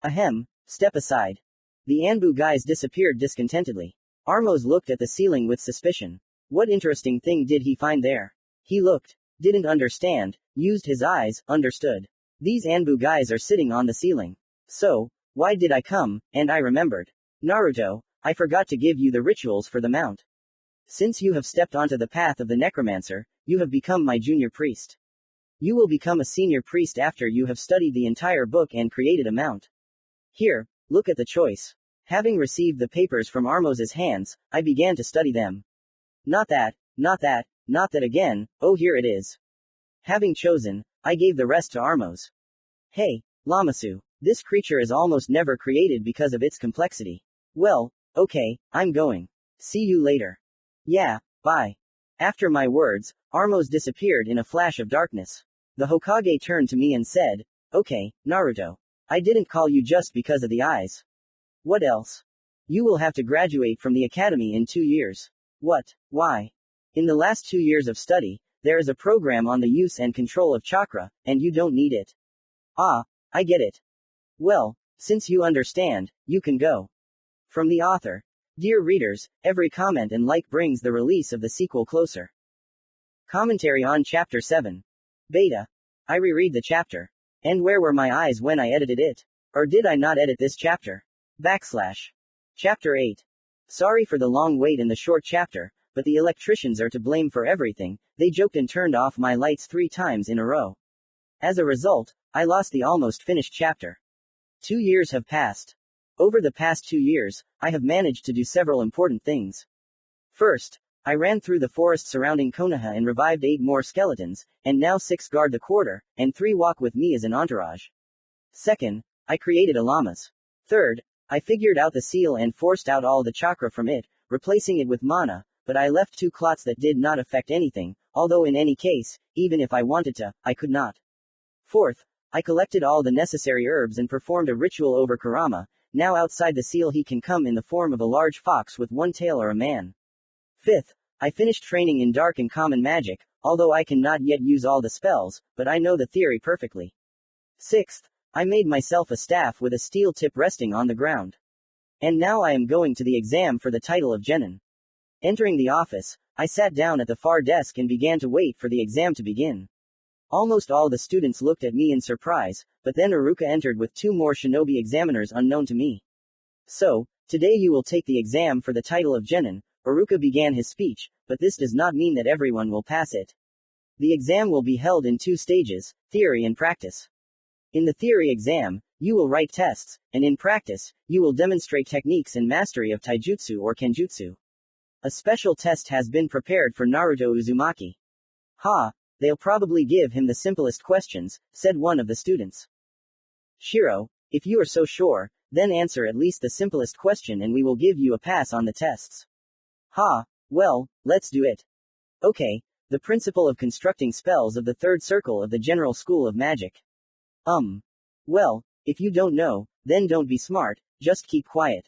Ahem, step aside. The Anbu guys disappeared discontentedly. Armos looked at the ceiling with suspicion. What interesting thing did he find there? He looked, didn't understand, used his eyes, understood. These Anbu guys are sitting on the ceiling. So, why did I come? And I remembered. Naruto, I forgot to give you the rituals for the mount. Since you have stepped onto the path of the Necromancer, you have become my junior priest. You will become a senior priest after you have studied the entire book and created a mount. Here, look at the choice. Having received the papers from Armos's hands, I began to study them. Not that again, oh here it is. Having chosen, I gave the rest to Armos. Hey, Lamasu, this creature is almost never created because of its complexity. Well, okay, I'm going. See you later. Yeah, bye. After my words, Armos disappeared in a flash of darkness. The Hokage turned to me and said, okay, Naruto. I didn't call you just because of the eyes. What else? You will have to graduate from the academy in 2 years. What? Why? In the last 2 years of study, there is a program on the use and control of chakra, and you don't need it. Ah, I get it. Well, since you understand, you can go. From the author. Dear readers, every comment and like brings the release of the sequel closer. Commentary on Chapter 7. Beta. I reread the chapter. And where were my eyes when I edited it? Or did I not edit this chapter? Chapter 8. Sorry for the long wait in the short chapter, but the electricians are to blame for everything. They joked and turned off my lights 3 times in a row. As a result, I lost the almost finished chapter. 2 years have passed. Over the past 2 years, I have managed to do several important things. First, I ran through the forest surrounding Konoha and revived 8 more skeletons, and now 6 guard the quarter, and 3 walk with me as an entourage. Second, I created a llamas. Third, I figured out the seal and forced out all the chakra from it, replacing it with mana, but I left 2 clots that did not affect anything, although in any case, even if I wanted to, I could not. Fourth, I collected all the necessary herbs and performed a ritual over Kurama. Now outside the seal he can come in the form of a large fox with 1 tail or a man. Fifth, I finished training in dark and common magic, although I cannot yet use all the spells, but I know the theory perfectly. Sixth, I made myself a staff with a steel tip resting on the ground. And now I am going to the exam for the title of genin. Entering the office, I sat down at the far desk and began to wait for the exam to begin. Almost all the students looked at me in surprise, but then Iruka entered with 2 more shinobi examiners unknown to me. So, today you will take the exam for the title of genin. Iruka began his speech, but this does not mean that everyone will pass it. The exam will be held in 2 stages, theory and practice. In the theory exam, you will write tests, and in practice, you will demonstrate techniques and mastery of taijutsu or kenjutsu. A special test has been prepared for Naruto Uzumaki. Ha! they'll probably give him the simplest questions, said one of the students. Shiro, if you are so sure, then answer at least the simplest question and we will give you a pass on the tests. Ha, well, let's do it. Okay, the principle of constructing spells of the third circle of the General School of Magic. Well, if you don't know, then don't be smart, just keep quiet.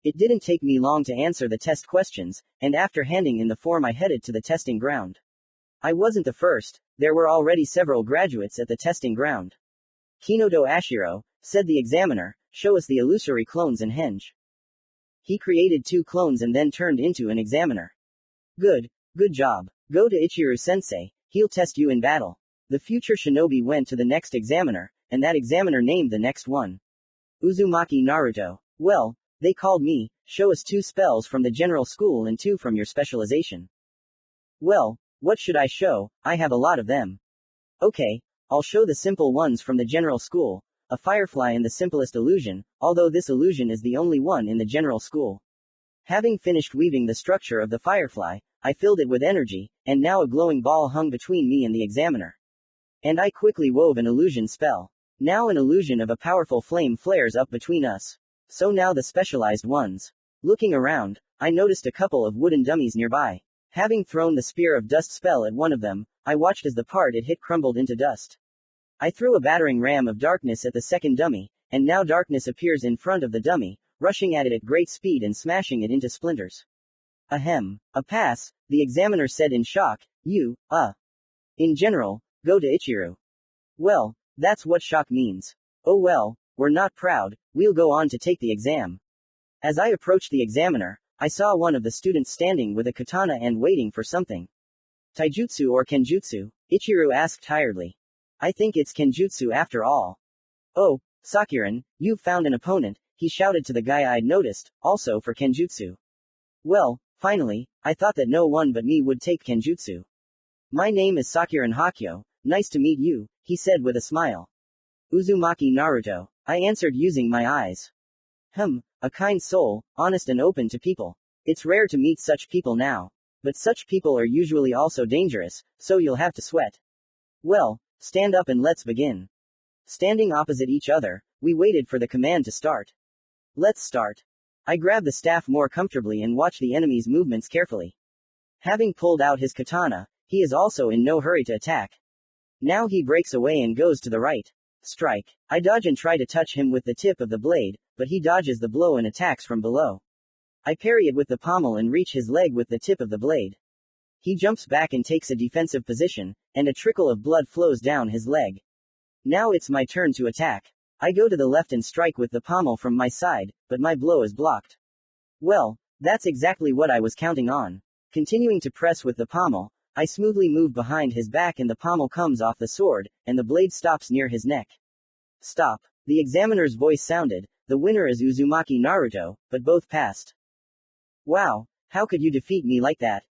It didn't take me long to answer the test questions, and after handing in the form I headed to the testing ground. I wasn't the first, there were already several graduates at the testing ground. Kinoto Ashiro, said the examiner, show us the illusory clones and henge. He created 2 clones and then turned into an examiner. Good job. Go to Ichiru-sensei, he'll test you in battle. The future shinobi went to the next examiner, and that examiner named the next one. Uzumaki Naruto. Well, they called me, show us 2 spells from the general school and 2 from your specialization. Well, what should I show? I have a lot of them. Okay, I'll show the simple ones from the general school, a firefly in the simplest illusion, although this illusion is the only one in the general school. Having finished weaving the structure of the firefly, I filled it with energy, and now a glowing ball hung between me and the examiner. And I quickly wove an illusion spell. Now an illusion of a powerful flame flares up between us. So now the specialized ones. Looking around, I noticed a couple of wooden dummies nearby. Having thrown the spear of dust spell at one of them, I watched as the part it hit crumbled into dust. I threw a battering ram of darkness at the second dummy, and now darkness appears in front of the dummy, rushing at it at great speed and smashing it into splinters. Ahem. A pass, the examiner said in shock. You, in general, go to Ichiru. Well, that's what shock means. Oh well, we're not proud, we'll go on to take the exam. As I approached the examiner, I saw one of the students standing with a katana and waiting for something. Taijutsu or kenjutsu? Ichiru asked tiredly. I think it's kenjutsu after all. Oh, Sakuran, you've found an opponent, he shouted to the guy I'd noticed, also for kenjutsu. Well, finally, I thought that no one but me would take kenjutsu. My name is Sakuran Hakyo, nice to meet you, he said with a smile. Uzumaki Naruto, I answered using my eyes. A kind soul, honest and open to people. It's rare to meet such people now. But such people are usually also dangerous, so you'll have to sweat. Well, stand up and let's begin. Standing opposite each other, we waited for the command to start. Let's start. I grabbed the staff more comfortably and watched the enemy's movements carefully. Having pulled out his katana, he is also in no hurry to attack. Now he breaks away and goes to the right. Strike. I dodge and try to touch him with the tip of the blade, but he dodges the blow and attacks from below. I parry it with the pommel and reach his leg with the tip of the blade. He jumps back and takes a defensive position, and a trickle of blood flows down his leg. Now it's my turn to attack. I go to the left and strike with the pommel from my side, but my blow is blocked. Well, that's exactly what I was counting on. Continuing to press with the pommel, I smoothly move behind his back and the pommel comes off the sword, and the blade stops near his neck. Stop. The examiner's voice sounded. The winner is Uzumaki Naruto, but both passed. Wow, how could you defeat me like that?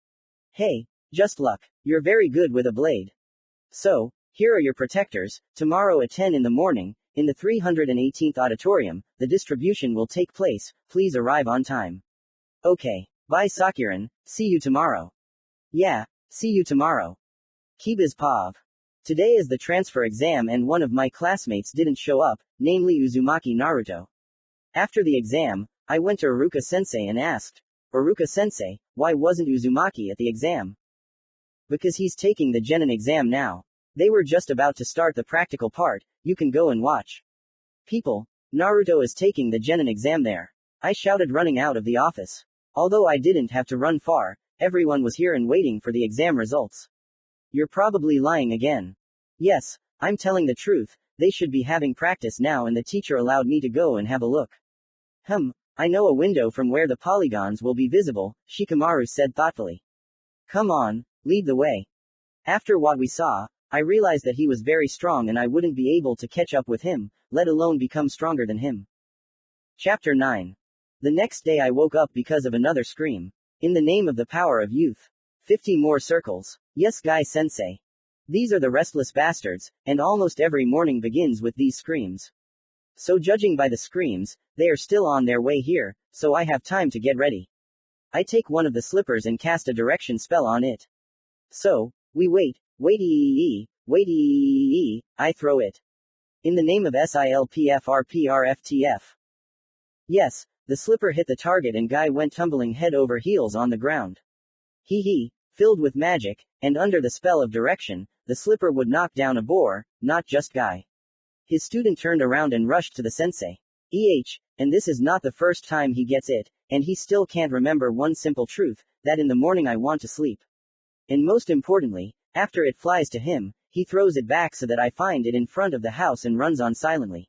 Hey, just luck. You're very good with a blade. So, here are your protectors. Tomorrow at 10 in the morning, in the 318th auditorium, the distribution will take place. Please arrive on time. Okay. Bye Sakuran, see you tomorrow. Yeah, see you tomorrow. Kiba's Pav. Today is the transfer exam and one of my classmates didn't show up, namely Uzumaki Naruto. After the exam, I went to Iruka-sensei and asked, Iruka-sensei, why wasn't Uzumaki at the exam? Because he's taking the genin exam now. They were just about to start the practical part, you can go and watch. People, Naruto is taking the genin exam there. I shouted running out of the office. Although I didn't have to run far, everyone was here and waiting for the exam results. You're probably lying again. Yes, I'm telling the truth, they should be having practice now and the teacher allowed me to go and have a look. I know a window from where the polygons will be visible, Shikamaru said thoughtfully. Come on, lead the way. After what we saw, I realized that he was very strong and I wouldn't be able to catch up with him, let alone become stronger than him. Chapter 9. The next day I woke up because of another scream. In the name of the power of youth. 50 more circles. Yes, Guy-sensei. These are the restless bastards, and almost every morning begins with these screams. So judging by the screams, they are still on their way here, so I have time to get ready. I take one of the slippers and cast a direction spell on it. So, we wait Wait, I throw it. In the name of SILPFRPRFTF. Yes, the slipper hit the target and guy went tumbling head over heels on the ground. Filled with magic, and under the spell of direction, the slipper would knock down a boar, not just guy. His student turned around and rushed to the sensei. And this is not the first time he gets it, and he still can't remember one simple truth, that in the morning I want to sleep. And most importantly, after it flies to him, he throws it back so that I find it in front of the house and runs on silently.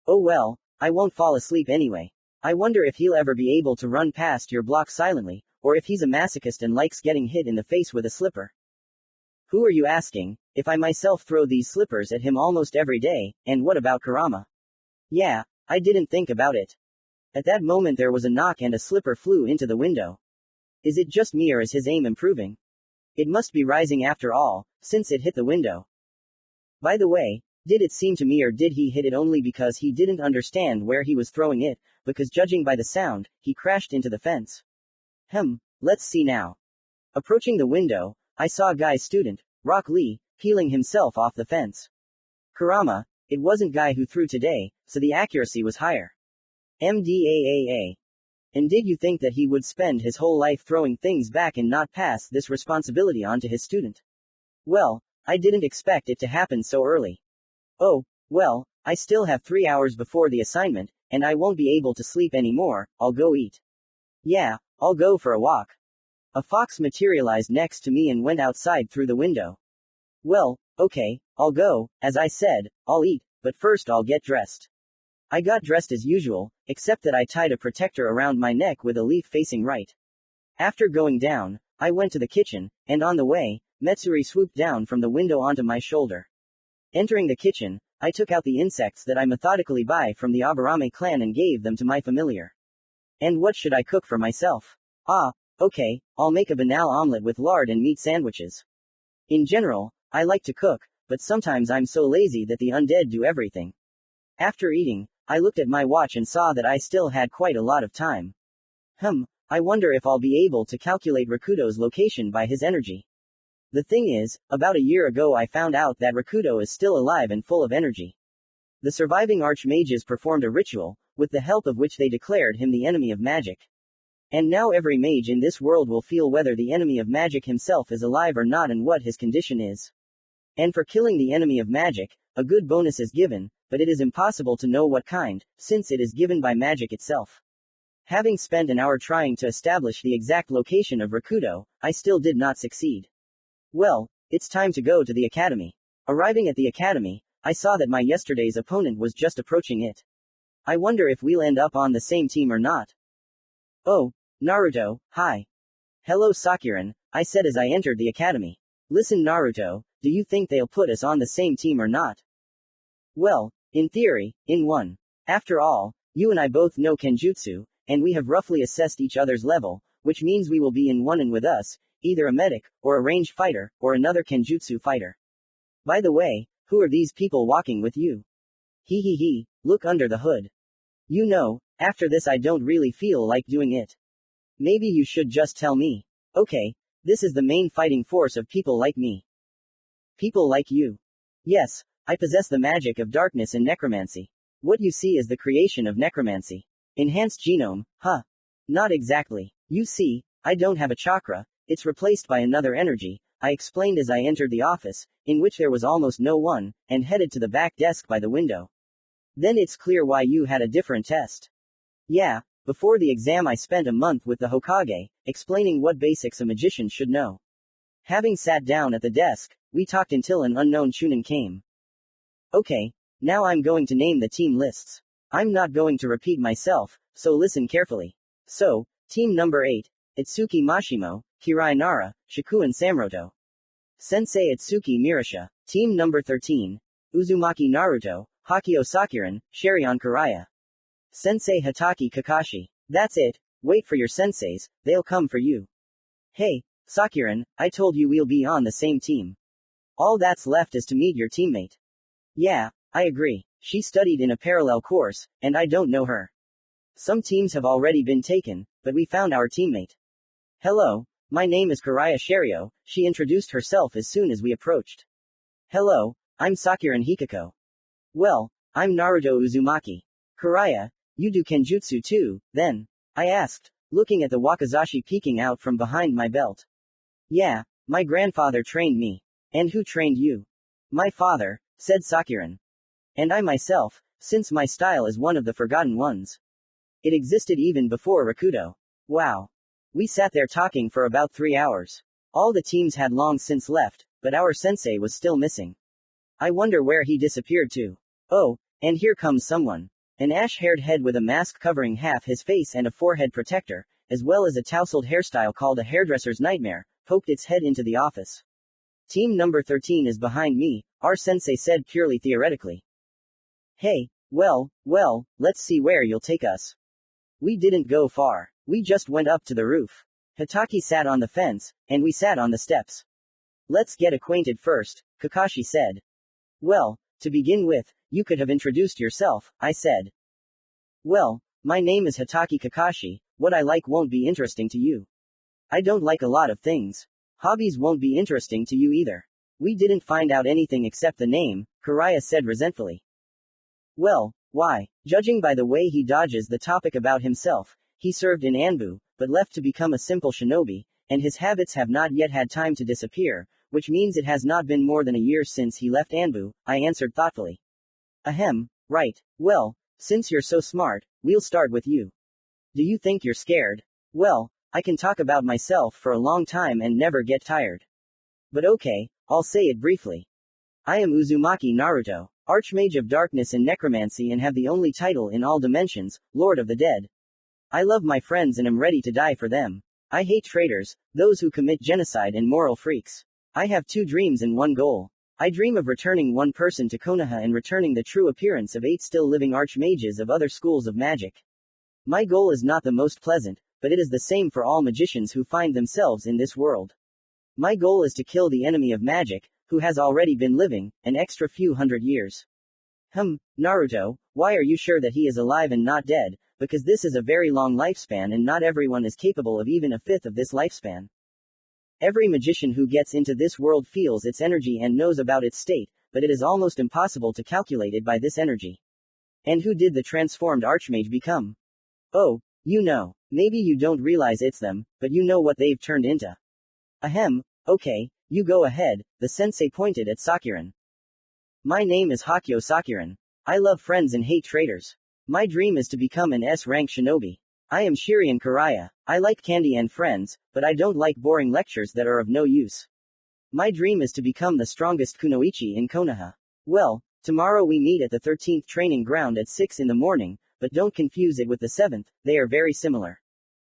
Oh well, I won't fall asleep anyway. I wonder if he'll ever be able to run past your block silently, or if he's a masochist and likes getting hit in the face with a slipper. Who are you asking? If I myself throw these slippers at him almost every day, and what about Kurama? Yeah, I didn't think about it. At that moment there was a knock and a slipper flew into the window. Is it just me or is his aim improving? It must be rising after all, since it hit the window. By the way, did it seem to me or did he hit it only because he didn't understand where he was throwing it, because judging by the sound, he crashed into the fence? Let's see now. Approaching the window, I saw Guy's student, Rock Lee, peeling himself off the fence. Kurama, it wasn't Guy who threw today, so the accuracy was higher. MDAAA. And did you think that he would spend his whole life throwing things back and not pass this responsibility on to his student? Well, I didn't expect it to happen so early. Oh, well, I still have 3 hours before the assignment, and I won't be able to sleep anymore. I'll go eat. Yeah, I'll go for a walk. A fox materialized next to me and went outside through the window. Well, okay, I'll go. As I said, I'll eat, but first I'll get dressed. I got dressed as usual, except that I tied a protector around my neck with a leaf facing right. After going down, I went to the kitchen, and on the way, Metsuri swooped down from the window onto my shoulder. Entering the kitchen, I took out the insects that I methodically buy from the Aburame clan and gave them to my familiar. And what should I cook for myself? Okay, I'll make a banal omelette with lard and meat sandwiches. In general, I like to cook, but sometimes I'm so lazy that the undead do everything. After eating, I looked at my watch and saw that I still had quite a lot of time. I wonder if I'll be able to calculate Rakudo's location by his energy. The thing is, about a year ago I found out that Rakudo is still alive and full of energy. The surviving archmages performed a ritual, with the help of which they declared him the enemy of magic. And now every mage in this world will feel whether the enemy of magic himself is alive or not and what his condition is. And for killing the enemy of magic, a good bonus is given, but it is impossible to know what kind, since it is given by magic itself. Having spent an hour trying to establish the exact location of Rakudo, I still did not succeed. Well, it's time to go to the academy. Arriving at the academy, I saw that my yesterday's opponent was just approaching it. I wonder if we'll end up on the same team or not. Oh, Naruto, hi. Hello Sakuran, I said as I entered the academy. Listen Naruto, do you think they'll put us on the same team or not? Well, in theory, in one. After all, you and I both know Kenjutsu, and we have roughly assessed each other's level, which means we will be in one and with us, either a medic, or a ranged fighter, or another Kenjutsu fighter. By the way, who are these people walking with you? Look under the hood. You know, after this I don't really feel like doing it. Maybe you should just tell me. Okay, this is the main fighting force of people like me. People like you. Yes, I possess the magic of darkness and necromancy. What you see is the creation of necromancy. Enhanced genome, Not exactly. You see, I don't have a chakra, it's replaced by another energy, I explained as I entered the office, in which there was almost no one, and headed to the back desk by the window. Then it's clear why you had a different test. Yeah, before the exam I spent a month with the Hokage, explaining what basics a magician should know. Having sat down at the desk, we talked until an unknown Chunin came. Okay, now I'm going to name the team lists. I'm not going to repeat myself, so listen carefully. So, team number 8, Itsuki Mashimo, Kirai Nara, Shikuan Samroto. Sensei Itsuki Mirasha. Team number 13, Uzumaki Naruto, Hakio Sakuran, Sharion Karaya. Sensei Hataki Kakashi. That's it, wait for your senseis, they'll come for you. Hey, Sakuran, I told you we'll be on the same team. All that's left is to meet your teammate. Yeah, I agree. She studied in a parallel course, and I don't know her. Some teams have already been taken, but we found our teammate. Hello, My name is Karaya Sherio, she introduced herself as soon as we approached. Hello, I'm Sakuran Hikako. Well, I'm Naruto Uzumaki. Karaya, you do kenjutsu too, then? I asked, looking at the wakizashi peeking out from behind my belt. Yeah, my grandfather trained me. And who trained you? My father, said Sakuran. And I myself, since my style is one of the forgotten ones. It existed even before Rakuto. Wow. We sat there talking for about 3 hours. All the teams had long since left, but our sensei was still missing. I wonder where he disappeared to. Oh, and here comes someone. An ash-haired head with a mask covering half his face and a forehead protector, as well as a tousled hairstyle called a hairdresser's nightmare, poked its head into the office. Team number 13 is behind me, our sensei said purely theoretically. Hey, well, let's see where you'll take us. We didn't go far. We just went up to the roof. Hitaki sat on the fence, and we sat on the steps. Let's get acquainted first, Kakashi said. Well, to begin with, you could have introduced yourself, I said. Well, my name is Hitaki Kakashi, what I like won't be interesting to you. I don't like a lot of things. Hobbies won't be interesting to you either. We didn't find out anything except the name, Karaya said resentfully. Well, why? Judging by the way he dodges the topic about himself, he served in Anbu, but left to become a simple shinobi, and his habits have not yet had time to disappear, which means it has not been more than a year since he left Anbu, I answered thoughtfully. Ahem, right. Well, since you're so smart, we'll start with you. Do you think you're scared? Well, I can talk about myself for a long time and never get tired. But okay, I'll say it briefly. I am Uzumaki Naruto, Archmage of Darkness and Necromancy and have the only title in all dimensions, Lord of the Dead. I love my friends and am ready to die for them. I hate traitors, those who commit genocide and moral freaks. I have 2 dreams and 1 goal. I dream of returning 1 person to Konoha and returning the true appearance of 8 still living archmages of other schools of magic. My goal is not the most pleasant, but it is the same for all magicians who find themselves in this world. My goal is to kill the enemy of magic, who has already been living an extra few hundred years. Naruto, why are you sure that he is alive and not dead? Because this is a very long lifespan and not everyone is capable of even a fifth of this lifespan. Every magician who gets into this world feels its energy and knows about its state, but it is almost impossible to calculate it by this energy. And who did the transformed archmage become? Oh, you know. Maybe you don't realize it's them, but you know what they've turned into. Ahem, okay, you go ahead, the sensei pointed at Sakuran. My name is Hakyo Sakuran. I love friends and hate traitors. My dream is to become an S-rank shinobi. I am Shirien Karaya. I like candy and friends, but I don't like boring lectures that are of no use. My dream is to become the strongest kunoichi in Konoha. Well, tomorrow we meet at the 13th training ground at 6 in the morning, but don't confuse it with the 7th, they are very similar.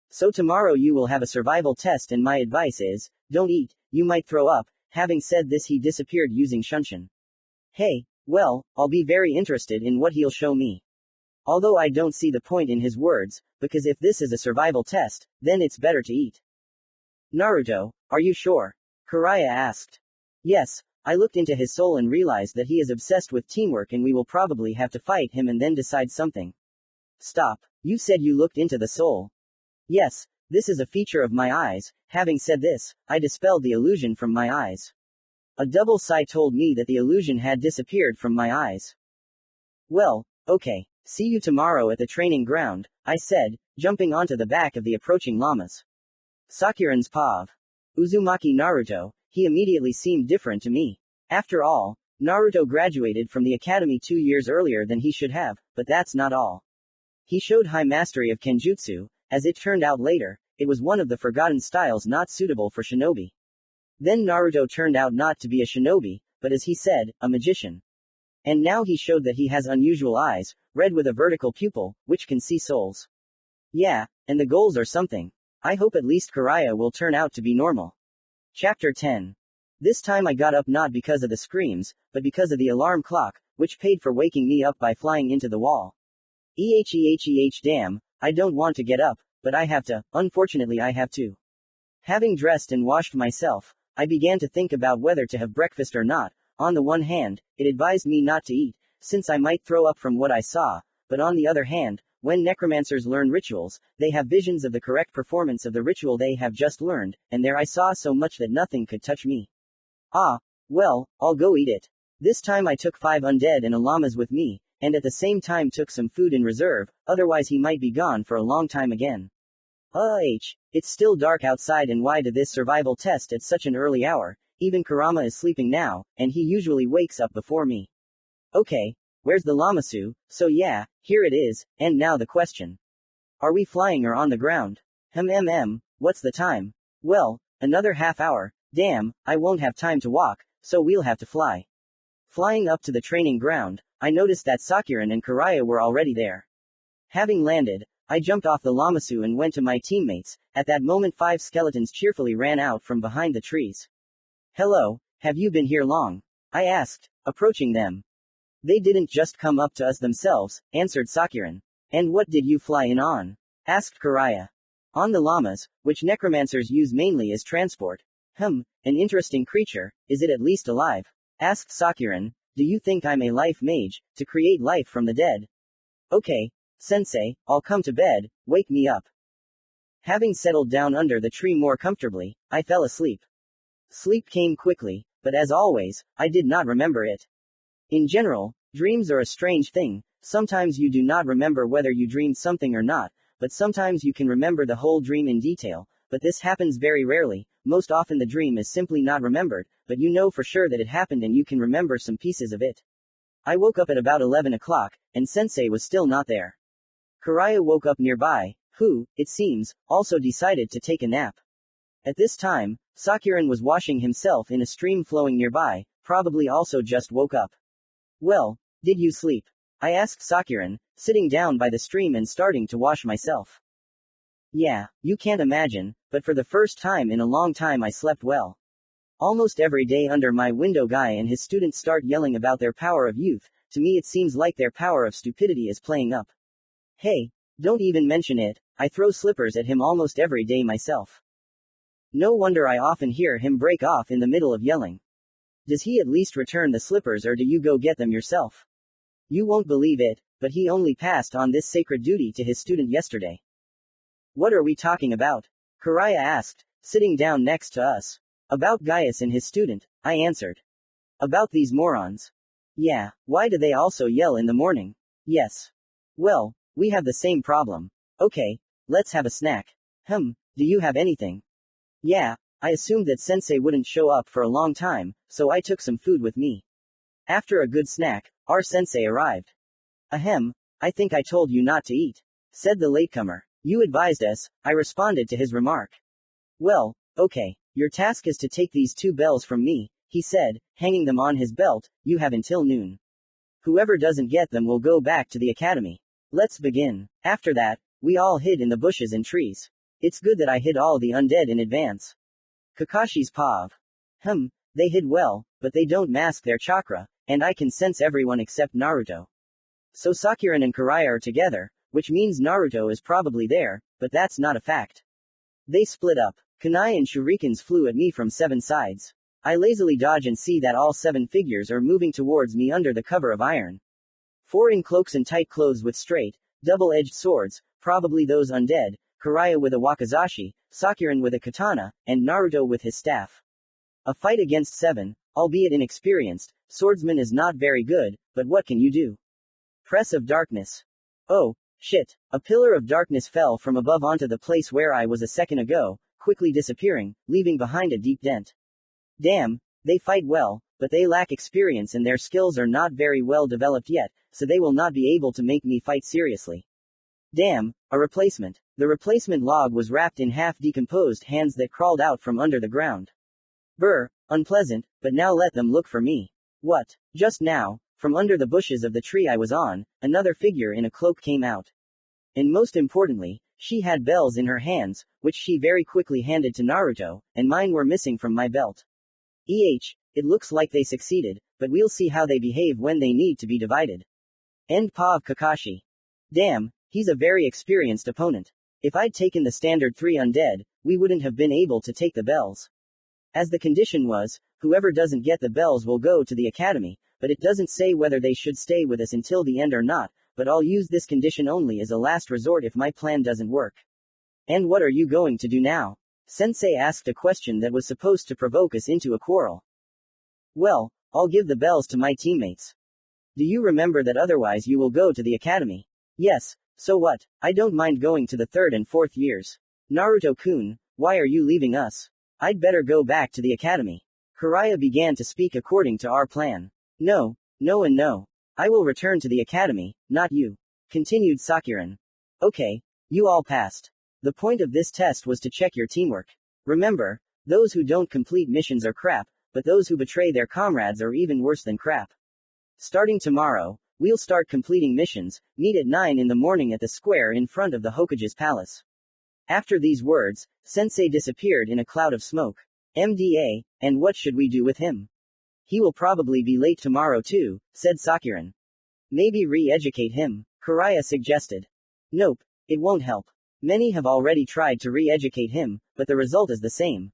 So tomorrow you will have a survival test and my advice is, don't eat, you might throw up. Having said this he disappeared using Shunshin. Hey, well, I'll be very interested in what he'll show me. Although I don't see the point in his words, because if this is a survival test, then it's better to eat. Naruto, are you sure? Karaya asked. Yes, I looked into his soul and realized that he is obsessed with teamwork and we will probably have to fight him and then decide something. Stop, you said you looked into the soul. Yes, this is a feature of my eyes. Having said this, I dispelled the illusion from my eyes. A double sigh told me that the illusion had disappeared from my eyes. Well, okay. See you tomorrow at the training ground, I said, jumping onto the back of the approaching llamas. Sakuran's pav. Uzumaki Naruto, he immediately seemed different to me. After all, Naruto graduated from the academy 2 years earlier than he should have, but that's not all. He showed high mastery of kenjutsu. As it turned out later, it was one of the forgotten styles not suitable for shinobi. Then Naruto turned out not to be a shinobi, but as he said, a magician. And now he showed that he has unusual eyes, red with a vertical pupil, which can see souls. Yeah, and the goals are something. I hope at least Karaya will turn out to be normal. Chapter 10. This time I got up not because of the screams, but because of the alarm clock, which paid for waking me up by flying into the wall. Damn, I don't want to get up, but I have to, unfortunately I have to. Having dressed and washed myself, I began to think about whether to have breakfast or not. On the one hand, it advised me not to eat, since I might throw up from what I saw, but on the other hand, when necromancers learn rituals, they have visions of the correct performance of the ritual they have just learned, and there I saw so much that nothing could touch me. Ah, well, I'll go eat it. This time I took 5 undead and a llamas with me, and at the same time took some food in reserve, otherwise he might be gone for a long time again. It's still dark outside, and why did this survival test at such an early hour? Even Kurama is sleeping now, and he usually wakes up before me. Okay, where's the Lamasu? So yeah, here it is, and now the question. Are we flying or on the ground? What's the time? Well, another half hour. Damn, I won't have time to walk, so we'll have to fly. Flying up to the training ground, I noticed that Sakuran and Karaya were already there. Having landed, I jumped off the Lamasu and went to my teammates. At that moment 5 skeletons cheerfully ran out from behind the trees. Hello, have you been here long? I asked, approaching them. They didn't just come up to us themselves, answered Sakuran. And what did you fly in on? Asked Karaya. On the llamas, which necromancers use mainly as transport. An interesting creature. Is it at least alive? Asked Sakuran. Do you think I'm a life mage, to create life from the dead? Okay, sensei, I'll come to bed, wake me up. Having settled down under the tree more comfortably, I fell asleep. Sleep came quickly, but as always, I did not remember it. In general, dreams are a strange thing. Sometimes you do not remember whether you dreamed something or not, but sometimes you can remember the whole dream in detail, but this happens very rarely. Most often the dream is simply not remembered, but you know for sure that it happened and you can remember some pieces of it. I woke up at about 11 o'clock, and sensei was still not there. Karaya woke up nearby, who, it seems, also decided to take a nap. At this time, Sakuran was washing himself in a stream flowing nearby, probably also just woke up. Well, did you sleep? I asked Sakuran, sitting down by the stream and starting to wash myself. Yeah, you can't imagine, but for the first time in a long time I slept well. Almost every day under my window Guy and his students start yelling about their power of youth. To me it seems like their power of stupidity is playing up. Hey, don't even mention it, I throw slippers at him almost every day myself. No wonder I often hear him break off in the middle of yelling. Does he at least return the slippers or do you go get them yourself? You won't believe it, but he only passed on this sacred duty to his student yesterday. What are we talking about? Karaya asked, sitting down next to us. About Gaius and his student, I answered. About these morons. Yeah, why do they also yell in the morning? Yes. Well, we have the same problem. Okay, let's have a snack. Do you have anything? Yeah, I assumed that sensei wouldn't show up for a long time, so I took some food with me. After a good snack, our sensei arrived. I think I told you not to eat, said the latecomer. You advised us, I responded to his remark. Well, okay, your task is to take these 2 bells from me, he said, hanging them on his belt. You have until noon. Whoever doesn't get them will go back to the academy. Let's begin. After that, we all hid in the bushes and trees. It's good that I hid all the undead in advance. Kakashi's pav. They hid well, but they don't mask their chakra, and I can sense everyone except Naruto. So Sakuran and Karaya are together, which means Naruto is probably there, but that's not a fact. They split up. Kunai and shurikens flew at me from 7 sides. I lazily dodge and see that all 7 figures are moving towards me under the cover of iron. 4 in cloaks and tight clothes with straight, double-edged swords, probably those undead, Karaya with a wakizashi, Sakuran with a katana, and Naruto with his staff. A fight against 7, albeit inexperienced, swordsman is not very good, but what can you do? Press of darkness. Oh, shit. A pillar of darkness fell from above onto the place where I was a second ago, quickly disappearing, leaving behind a deep dent. Damn, they fight well, but they lack experience and their skills are not very well developed yet, so they will not be able to make me fight seriously. Damn, a replacement. The replacement log was wrapped in half-decomposed hands that crawled out from under the ground. Brr, unpleasant, but now let them look for me. What? Just now, from under the bushes of the tree I was on, another figure in a cloak came out. And most importantly, she had bells in her hands, which she very quickly handed to Naruto, and mine were missing from my belt. It looks like they succeeded, but we'll see how they behave when they need to be divided. End paw of Kakashi. Damn, he's a very experienced opponent. If I'd taken the standard 3 undead, we wouldn't have been able to take the bells. As the condition was, whoever doesn't get the bells will go to the academy, but it doesn't say whether they should stay with us until the end or not, but I'll use this condition only as a last resort if my plan doesn't work. And what are you going to do now? Sensei asked a question that was supposed to provoke us into a quarrel. Well, I'll give the bells to my teammates. Do you remember that otherwise you will go to the academy? Yes, so what? I don't mind going to the 3rd and 4th years. Naruto-kun, why are you leaving us? I'd better go back to the academy. Jiraiya began to speak according to our plan. No, no and no. I will return to the academy, not you. Continued Sakuran. Okay, you all passed. The point of this test was to check your teamwork. Remember, those who don't complete missions are crap, but those who betray their comrades are even worse than crap. Starting tomorrow, we'll start completing missions, meet at 9 in the morning at the square in front of the Hokage's palace. After these words, Sensei disappeared in a cloud of smoke. MDA, and what should we do with him? He will probably be late tomorrow too, said Sakuran. Maybe re-educate him, Jiraiya suggested. Nope, it won't help. Many have already tried to re-educate him, but the result is the same.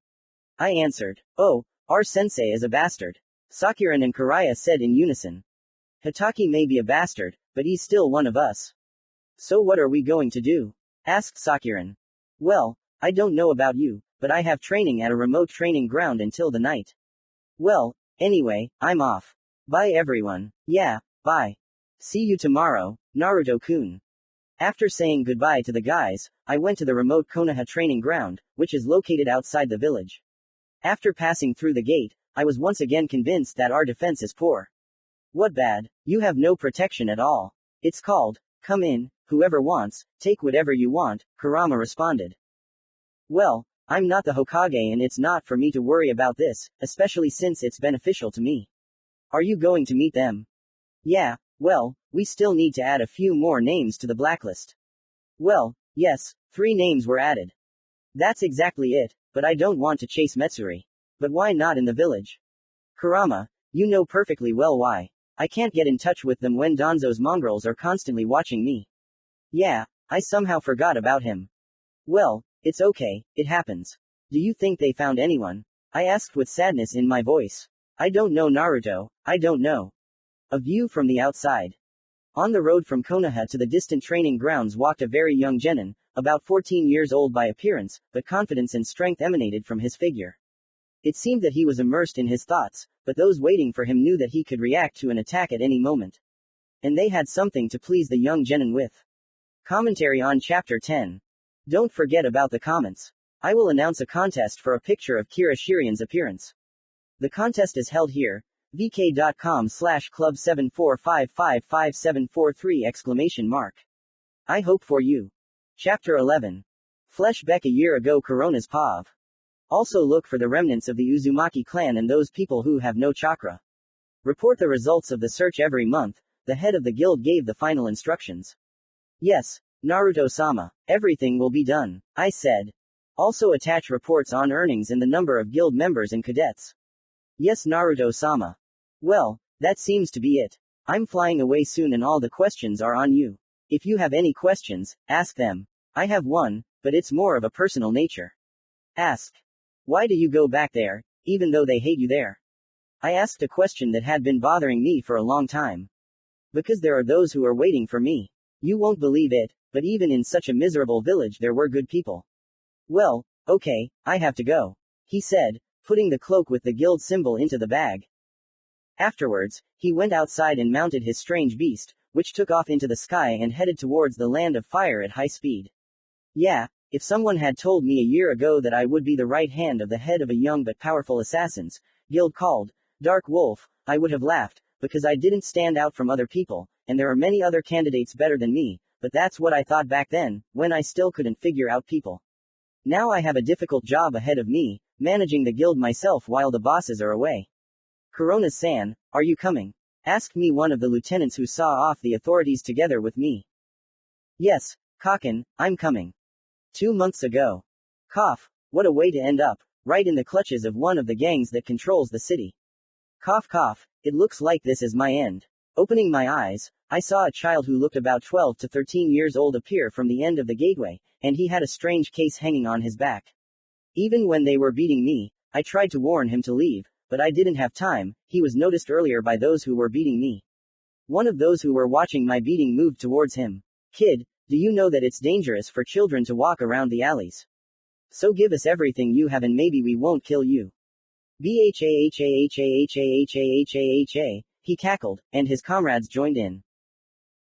I answered. Oh, our sensei is a bastard. Sakuran and Jiraiya said in unison. Hitaki may be a bastard, but he's still one of us. So what are we going to do? Asked Sakuran. Well, I don't know about you, but I have training at a remote training ground until the night. Well, anyway, I'm off. Bye everyone. Yeah, bye. See you tomorrow, Naruto-kun. After saying goodbye to the guys, I went to the remote Konoha training ground, which is located outside the village. After passing through the gate, I was once again convinced that our defense is poor. What bad? You have no protection at all. It's called, come in, whoever wants, take whatever you want, Kurama responded. Well, I'm not the Hokage and it's not for me to worry about this, especially since it's beneficial to me. Are you going to meet them? Yeah, well, we still need to add a few more names to the blacklist. Well, yes, 3 names were added. That's exactly it, but I don't want to chase Metsuri. But why not in the village? Kurama, you know perfectly well why. I can't get in touch with them when Danzo's mongrels are constantly watching me. Yeah, I somehow forgot about him. Well, it's okay, it happens. Do you think they found anyone? I asked with sadness in my voice. I don't know Naruto, I don't know. A view from the outside. On the road from Konoha to the distant training grounds walked a very young genin, about 14 years old by appearance, but confidence and strength emanated from his figure. It seemed that he was immersed in his thoughts, but those waiting for him knew that he could react to an attack at any moment. And they had something to please the young genin with. Commentary on Chapter 10. Don't forget about the comments. I will announce a contest for a picture of Kira Shirian's appearance. The contest is held here, vk.com/club74555743! I hope for you. Chapter 11. Flashback a year ago Corona's POV. Also look for the remnants of the Uzumaki clan and those people who have no chakra. Report the results of the search every month, the head of the guild gave the final instructions. Yes, Naruto-sama, everything will be done, I said. Also attach reports on earnings and the number of guild members and cadets. Yes Naruto-sama. Well, that seems to be it. I'm flying away soon and all the questions are on you. If you have any questions, ask them. I have one, but it's more of a personal nature. Ask. Why do you go back there, even though they hate you there? I asked a question that had been bothering me for a long time. Because there are those who are waiting for me. You won't believe it, but even in such a miserable village there were good people. Well, okay, I have to go, he said, putting the cloak with the guild symbol into the bag. Afterwards, he went outside and mounted his strange beast, which took off into the sky and headed towards the land of fire at high speed. Yeah, if someone had told me a year ago that I would be the right hand of the head of a young but powerful assassins guild called Dark Wolf, I would have laughed, because I didn't stand out from other people, and there are many other candidates better than me, but that's what I thought back then, when I still couldn't figure out people. Now I have a difficult job ahead of me, managing the guild myself while the bosses are away. Corona-san, are you coming? Asked me one of the lieutenants who saw off the authorities together with me. Yes, Kaken, I'm coming. 2 months ago. Cough, what a way to end up, right in the clutches of one of the gangs that controls the city. Cough cough, it looks like this is my end. Opening my eyes, I saw a child who looked about 12 to 13 years old appear from the end of the gateway, and he had a strange case hanging on his back. Even when they were beating me, I tried to warn him to leave, but I didn't have time, he was noticed earlier by those who were beating me. One of those who were watching my beating moved towards him. Kid, do you know that it's dangerous for children to walk around the alleys? So give us everything you have and maybe we won't kill you. Bhahahahahahahahaha, he cackled, and his comrades joined in.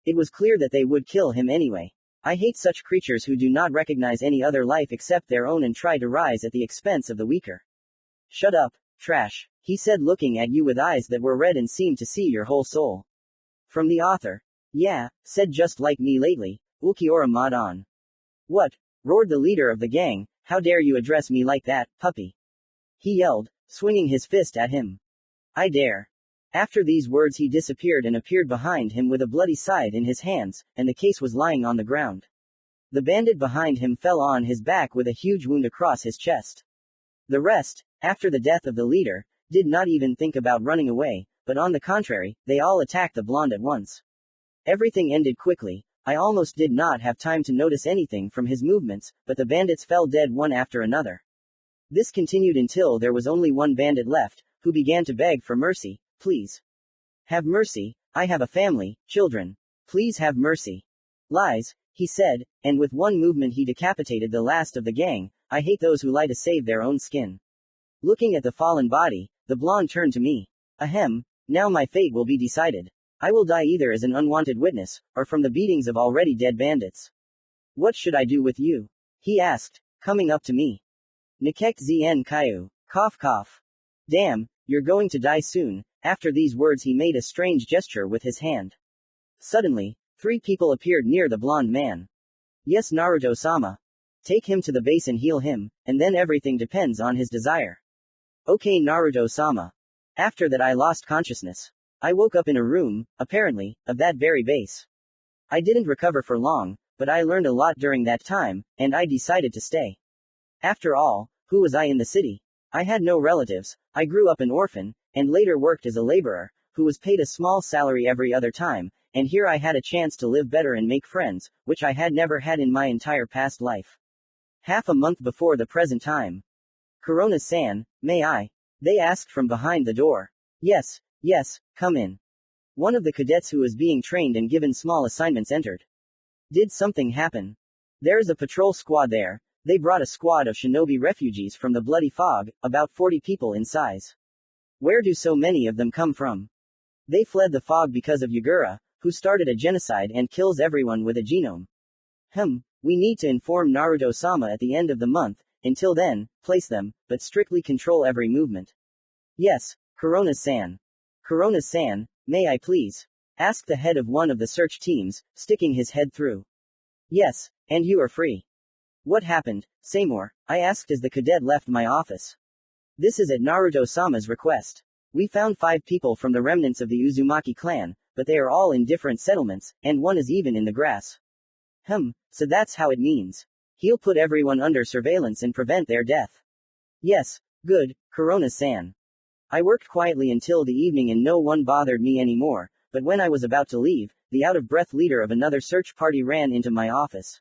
It was clear that they would kill him anyway. I hate such creatures who do not recognize any other life except their own and try to rise at the expense of the weaker. Shut up, trash, he said, looking at you with eyes that were red and seemed to see your whole soul. From the author. Yeah, said just like me lately, Ulquiorra mod on. What? Roared the leader of the gang, how dare you address me like that, puppy? He yelled, swinging his fist at him. I dare. After these words he disappeared and appeared behind him with a bloody scythe in his hands, and the case was lying on the ground. The bandit behind him fell on his back with a huge wound across his chest. The rest, after the death of the leader, did not even think about running away, but on the contrary, they all attacked the blonde at once. Everything ended quickly. I almost did not have time to notice anything from his movements, but the bandits fell dead one after another. This continued until there was only one bandit left, who began to beg for mercy. Please. Have mercy, I have a family, children. Please have mercy. Lies, he said, and with one movement he decapitated the last of the gang. I hate those who lie to save their own skin. Looking at the fallen body, the blonde turned to me. Ahem, now my fate will be decided. I will die either as an unwanted witness, or from the beatings of already dead bandits. What should I do with you? He asked, coming up to me. Nikek Zn Kayu. Cough cough. Damn, you're going to die soon. After these words he made a strange gesture with his hand. Suddenly, 3 people appeared near the blonde man. Yes, Naruto-sama. Take him to the base and heal him, and then everything depends on his desire. Okay, Naruto-sama. After that I lost consciousness. I woke up in a room, apparently, of that very base. I didn't recover for long, but I learned a lot during that time, and I decided to stay. After all, who was I in the city? I had no relatives, I grew up an orphan, and later worked as a laborer, who was paid a small salary every other time, and here I had a chance to live better and make friends, which I had never had in my entire past life. Half a month before the present time. Corona-san, may I? They asked from behind the door. Yes, come in. One of the cadets who was being trained and given small assignments entered. Did something happen? There's a patrol squad there. They brought a squad of shinobi refugees from the bloody fog, about 40 people in size. Where do so many of them come from? They fled the fog because of Yagura, who started a genocide and kills everyone with a genome. We need to inform Naruto-sama at the end of the month. Until then, place them, but strictly control every movement. Yes, Corona-san. Corona-san, may I please? Asked the head of one of the search teams, sticking his head through. Yes, and you are free. What happened, Seymour? I asked as the cadet left my office. This is at Naruto-sama's request. We found 5 people from the remnants of the Uzumaki clan, but they are all in different settlements, and one is even in the grass. So that's how it means. He'll put everyone under surveillance and prevent their death. Yes, good, Corona-san. I worked quietly until the evening and no one bothered me anymore, but when I was about to leave, the out-of-breath leader of another search party ran into my office.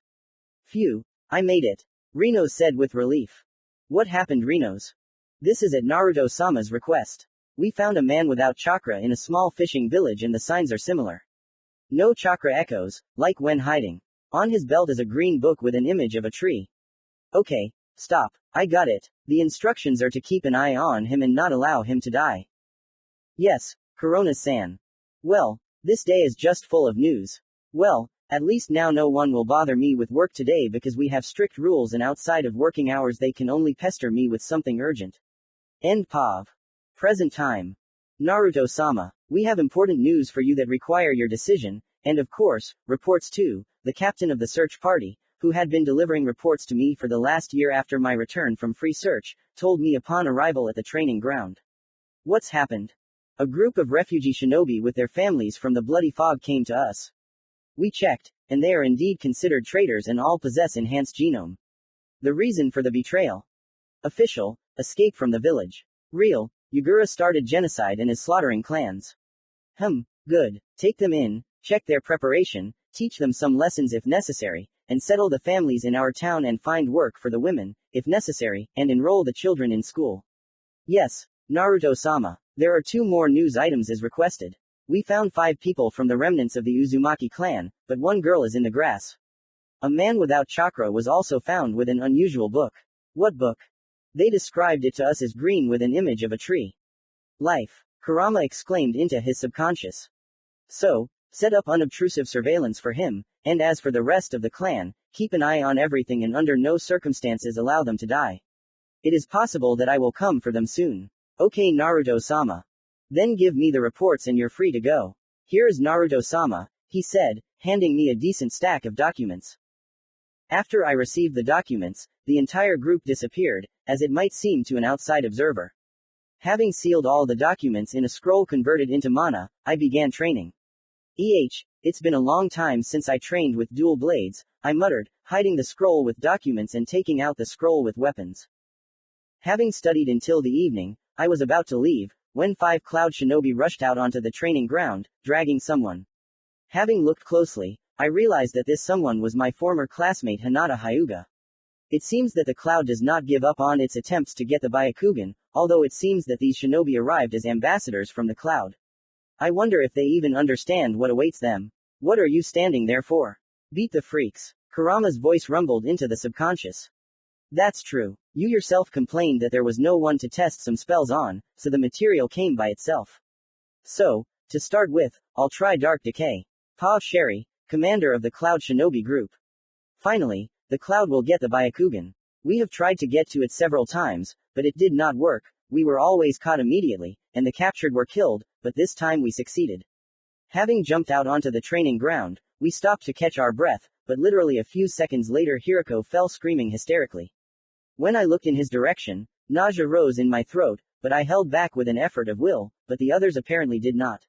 Phew, I made it. Reno said with relief. What happened, Renos? This is at Naruto-sama's request. We found a man without chakra in a small fishing village and the signs are similar. No chakra echoes, like when hiding. On his belt is a green book with an image of a tree. Okay, stop, I got it. The instructions are to keep an eye on him and not allow him to die. Yes, Corona-san. Well, this day is just full of news. Well, at least now no one will bother me with work today because we have strict rules and outside of working hours they can only pester me with something urgent. End POV. Present time. Naruto-sama, we have important news for you that require your decision, and of course, reports too. The captain of the search party, who had been delivering reports to me for the last year after my return from free search, told me upon arrival at the training ground. What's happened? A group of refugee shinobi with their families from the bloody fog came to us. We checked, and they are indeed considered traitors and all possess enhanced genome. The reason for the betrayal. Official, escape from the village. Real, Yagura started genocide and is slaughtering clans. Good. Take them in, check their preparation, teach them some lessons if necessary, and settle the families in our town and find work for the women, if necessary, and enroll the children in school. Yes, Naruto-sama. There are 2 more news items as requested. We found 5 people from the remnants of the Uzumaki clan, but 1 girl is in the grass. A man without chakra was also found with an unusual book. What book? They described it to us as green with an image of a tree. Life, Kurama exclaimed into his subconscious. So, set up unobtrusive surveillance for him, and as for the rest of the clan, keep an eye on everything and under no circumstances allow them to die. It is possible that I will come for them soon. Okay, Naruto-sama. Then give me the reports and you're free to go. Here is Naruto-sama, he said, handing me a decent stack of documents. After I received the documents, the entire group disappeared, as it might seem to an outside observer. Having sealed all the documents in a scroll converted into mana, I began training. It's been a long time since I trained with dual blades, I muttered, hiding the scroll with documents and taking out the scroll with weapons. Having studied until the evening, I was about to leave, when 5 cloud shinobi rushed out onto the training ground, dragging someone. Having looked closely, I realized that this someone was my former classmate Hinata Hyuga. It seems that the cloud does not give up on its attempts to get the Byakugan, although it seems that these shinobi arrived as ambassadors from the cloud. I wonder if they even understand what awaits them. What are you standing there for? Beat the freaks. Kurama's voice rumbled into the subconscious. That's true. You yourself complained that there was no one to test some spells on, so the material came by itself. So, to start with, I'll try Dark Decay. Pa Sherry, commander of the Cloud Shinobi group. Finally, the Cloud will get the Byakugan. We have tried to get to it several times, but it did not work. We were always caught immediately, and the captured were killed, but this time we succeeded. Having jumped out onto the training ground, we stopped to catch our breath, but literally a few seconds later Hiroko fell screaming hysterically. When I looked in his direction, nausea rose in my throat, but I held back with an effort of will, but the others apparently did not.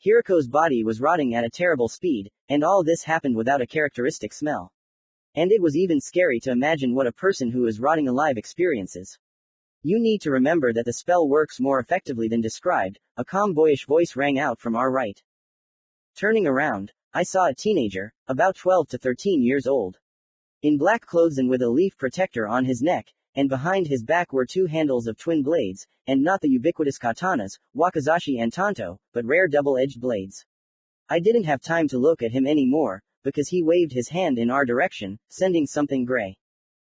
Hiroko's body was rotting at a terrible speed, and all this happened without a characteristic smell. And it was even scary to imagine what a person who is rotting alive experiences. You need to remember that the spell works more effectively than described, a calm boyish voice rang out from our right. Turning around, I saw a teenager, about 12 to 13 years old. In black clothes and with a leaf protector on his neck, and behind his back were 2 handles of twin blades, and not the ubiquitous katanas, wakizashi and tanto, but rare double-edged blades. I didn't have time to look at him anymore, because he waved his hand in our direction, sending something gray.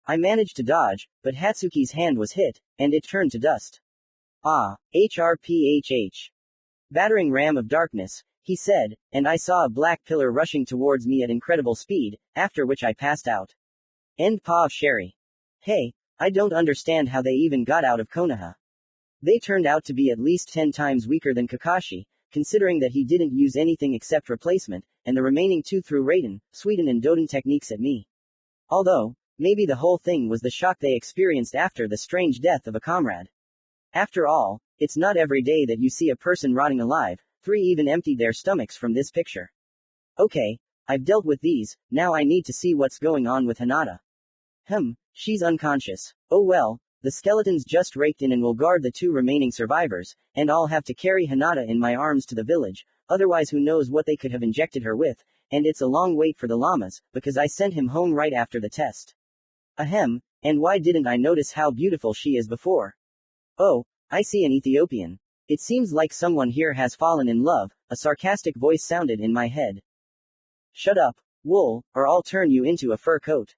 I managed to dodge, but Hatsuki's hand was hit, and it turned to dust. Ah, HRPHH. Battering ram of darkness, he said, and I saw a black pillar rushing towards me at incredible speed, after which I passed out. End Pa of Sherry. Hey, I don't understand how they even got out of Konoha. They turned out to be at least 10 times weaker than Kakashi, considering that he didn't use anything except replacement, and the remaining 2 threw Raiden, Suiden and Doden techniques at me. Although, maybe the whole thing was the shock they experienced after the strange death of a comrade. After all, it's not every day that you see a person rotting alive. 3 even emptied their stomachs from this picture. Okay, I've dealt with these, now I need to see what's going on with Hinata. She's unconscious. Oh well, the skeletons just raked in and will guard the 2 remaining survivors, and I'll have to carry Hinata in my arms to the village, otherwise who knows what they could have injected her with, and it's a long wait for the llamas, because I sent him home right after the test. And why didn't I notice how beautiful she is before? Oh, I see an Ethiopian. It seems like someone here has fallen in love, a sarcastic voice sounded in my head. Shut up, wool, or I'll turn you into a fur coat.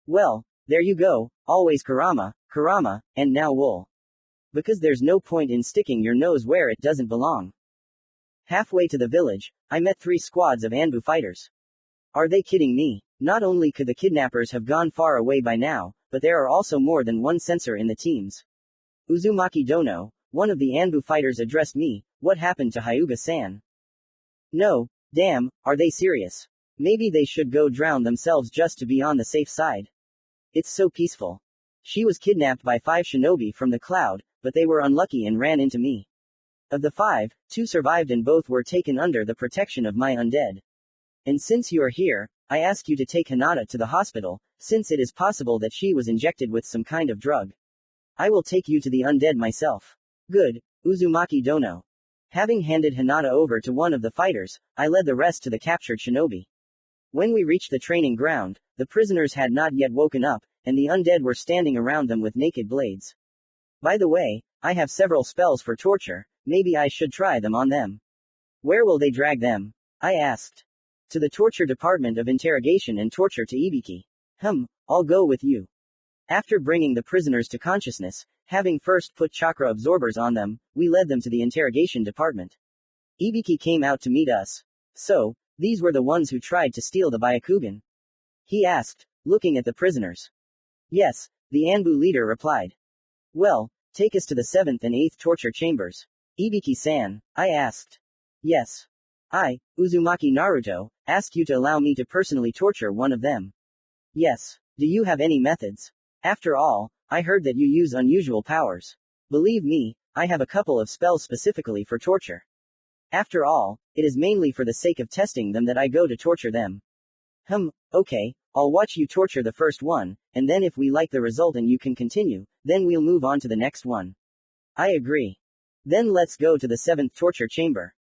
Well, there you go, always Kurama, and now wool. Because there's no point in sticking your nose where it doesn't belong. Halfway to the village, I met 3 squads of Anbu fighters. Are they kidding me? Not only could the kidnappers have gone far away by now, but there are also more than 1 censor in the teams. Uzumaki Dono, one of the Anbu fighters addressed me, what happened to Hyuga-san? No, damn, are they serious? Maybe they should go drown themselves just to be on the safe side. It's so peaceful. She was kidnapped by 5 shinobi from the cloud, but they were unlucky and ran into me. Of the 5, 2 survived and both were taken under the protection of my undead. And since you are here, I ask you to take Hinata to the hospital, since it is possible that she was injected with some kind of drug. I will take you to the undead myself. Good, Uzumaki Dono. Having handed Hinata over to one of the fighters, I led the rest to the captured shinobi. When we reached the training ground, the prisoners had not yet woken up, and the undead were standing around them with naked blades. By the way, I have several spells for torture, maybe I should try them on them. Where will they drag them? I asked. To the torture department of interrogation and torture to Ibiki. I'll go with you. After bringing the prisoners to consciousness, having first put chakra absorbers on them, we led them to the interrogation department. Ibiki came out to meet us. So, these were the ones who tried to steal the Byakugan? He asked, looking at the prisoners. Yes, the Anbu leader replied. Well, take us to the 7th and 8th torture chambers. Ibiki-san, I asked. Yes. I, Uzumaki Naruto, ask you to allow me to personally torture one of them. Yes. Do you have any methods? After all, I heard that you use unusual powers. Believe me, I have a couple of spells specifically for torture. After all, it is mainly for the sake of testing them that I go to torture them. Okay, I'll watch you torture the first one, and then if we like the result and you can continue, then we'll move on to the next one. I agree. Then let's go to the 7th torture chamber.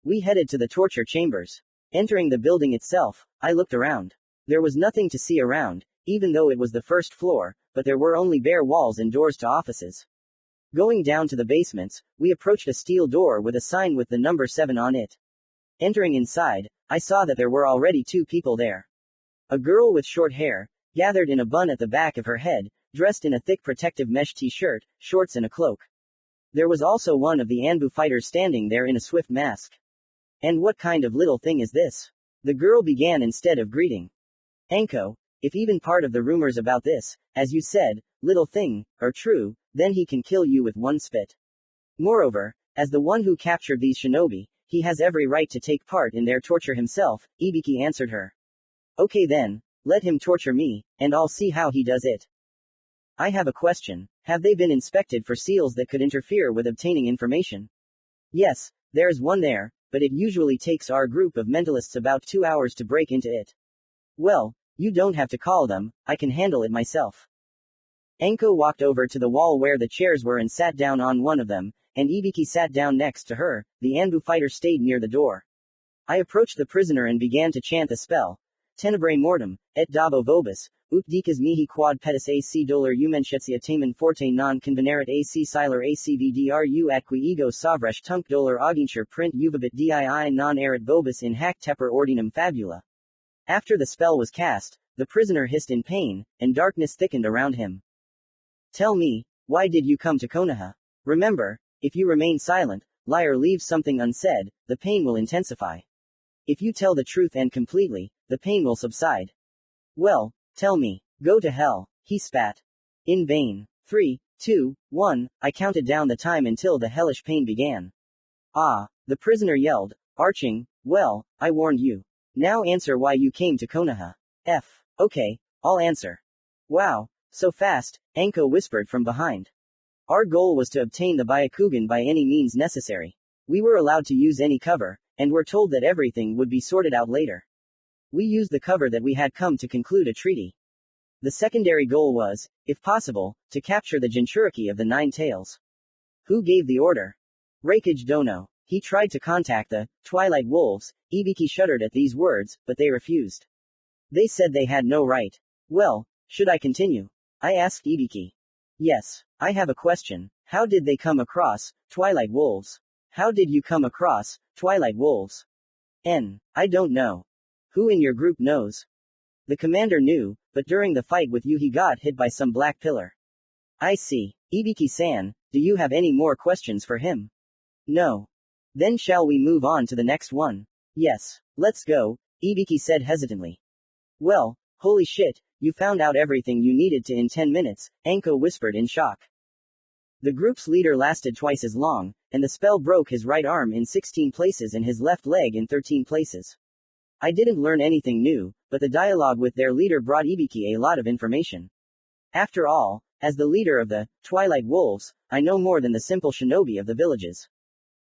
We headed to the torture chambers. Entering the building itself, I looked around. There was nothing to see around, even though it was the first floor, but there were only bare walls and doors to offices. Going down to the basements, we approached a steel door with a sign with the number 7 on it. Entering inside, I saw that there were already 2 people there. A girl with short hair, gathered in a bun at the back of her head, dressed in a thick protective mesh t-shirt, shorts and a cloak. There was also one of the Anbu fighters standing there in a swift mask. And what kind of little thing is this? The girl began instead of greeting. Anko, if even part of the rumors about this, as you said, little thing, are true, then he can kill you with one spit. Moreover, as the one who captured these shinobi, he has every right to take part in their torture himself, Ibiki answered her. Okay then, let him torture me, and I'll see how he does it. I have a question. Have they been inspected for seals that could interfere with obtaining information? Yes, there's one there, but it usually takes our group of mentalists about 2 hours to break into it. Well, you don't have to call them, I can handle it myself. Anko walked over to the wall where the chairs were and sat down on one of them, and Ibiki sat down next to her. The Anbu fighter stayed near the door. I approached the prisoner and began to chant the spell. Tenebrae mortem, et dabo vobis, ut dicas mihi quad pedis ac dolor umenschetsia tamen forte non convenerit ac siler acvdru atqui ego sovresh tunc dolor auginture print uvabit dii non erit vobis in hac tepper ordinum fabula. After the spell was cast, the prisoner hissed in pain, and darkness thickened around him. Tell me, why did you come to Konoha? Remember, if you remain silent, lie or leave something unsaid, the pain will intensify. If you tell the truth and completely, the pain will subside. Well, tell me. Go to hell, he spat. In vain. 3, 2, 1, I counted down the time until the hellish pain began. Ah, the prisoner yelled, arching, well, I warned you. Now answer why you came to Konoha. Okay, I'll answer. Wow, so fast, Anko whispered from behind. Our goal was to obtain the Byakugan by any means necessary. We were allowed to use any cover, and were told that everything would be sorted out later. We used the cover that we had come to conclude a treaty. The secondary goal was, if possible, to capture the Jinchuriki of the 9 tails. Who gave the order? Raikage Dono. He tried to contact the Twilight Wolves. Ibiki shuddered at these words, but they refused. They said they had no right. Well, should I continue? I asked Ibiki. Yes, I have a question. How did they come across Twilight Wolves? How did you come across Twilight Wolves? I don't know. Who in your group knows? The commander knew, but during the fight with you he got hit by some black pillar. I see. Ibiki-san, do you have any more questions for him? No. Then shall we move on to the next one? Yes. Let's go, Ibiki said hesitantly. Well, holy shit, you found out everything you needed to in 10 minutes, Anko whispered in shock. The group's leader lasted twice as long, and the spell broke his right arm in 16 places and his left leg in 13 places. I didn't learn anything new, but the dialogue with their leader brought Ibiki a lot of information. After all, as the leader of the Twilight Wolves, I know more than the simple shinobi of the villages.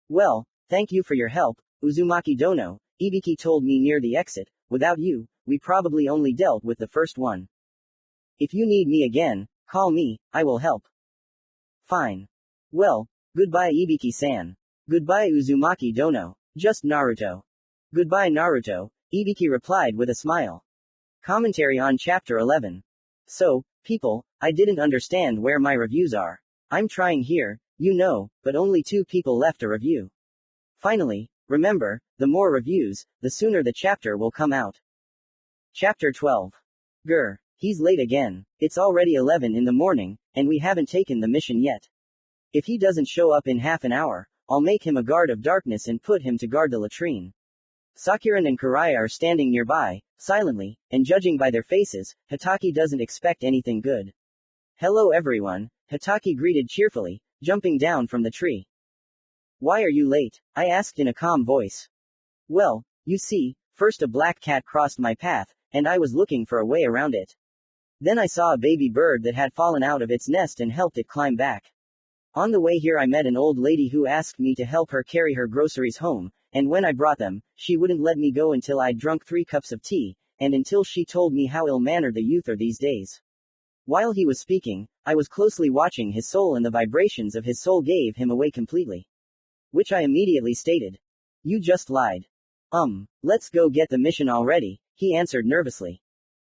Well, thank you for your help, Uzumaki Dono, Ibiki told me near the exit. Without you, we probably only dealt with the first one. If you need me again, call me, I will help. Fine. Well, goodbye Ibiki-san. Goodbye Uzumaki Dono. Just Naruto. Goodbye Naruto, Ibiki replied with a smile. Commentary on Chapter 11. So, people, I didn't understand where my reviews are. I'm trying here, but only 2 people left a review. Finally, Remember, the more reviews, the sooner the chapter will come out. Chapter 12. Grr. He's late again. It's already 11 in the morning, and we haven't taken the mission yet. If he doesn't show up in half an hour, I'll make him a guard of darkness and put him to guard the latrine. Sakuran and Karaya are standing nearby, silently, and judging by their faces, Hitaki doesn't expect anything good. Hello everyone, Hitaki greeted cheerfully, jumping down from the tree. Why are you late? I asked in a calm voice. Well, you see, first a black cat crossed my path, and I was looking for a way around it. Then I saw a baby bird that had fallen out of its nest and helped it climb back. On the way here I met an old lady who asked me to help her carry her groceries home, and when I brought them, she wouldn't let me go until I'd drunk 3 cups of tea, and until she told me how ill-mannered the youth are these days. While he was speaking, I was closely watching his soul and the vibrations of his soul gave him away completely. Which I immediately stated. You just lied. Let's go get the mission already, he answered nervously.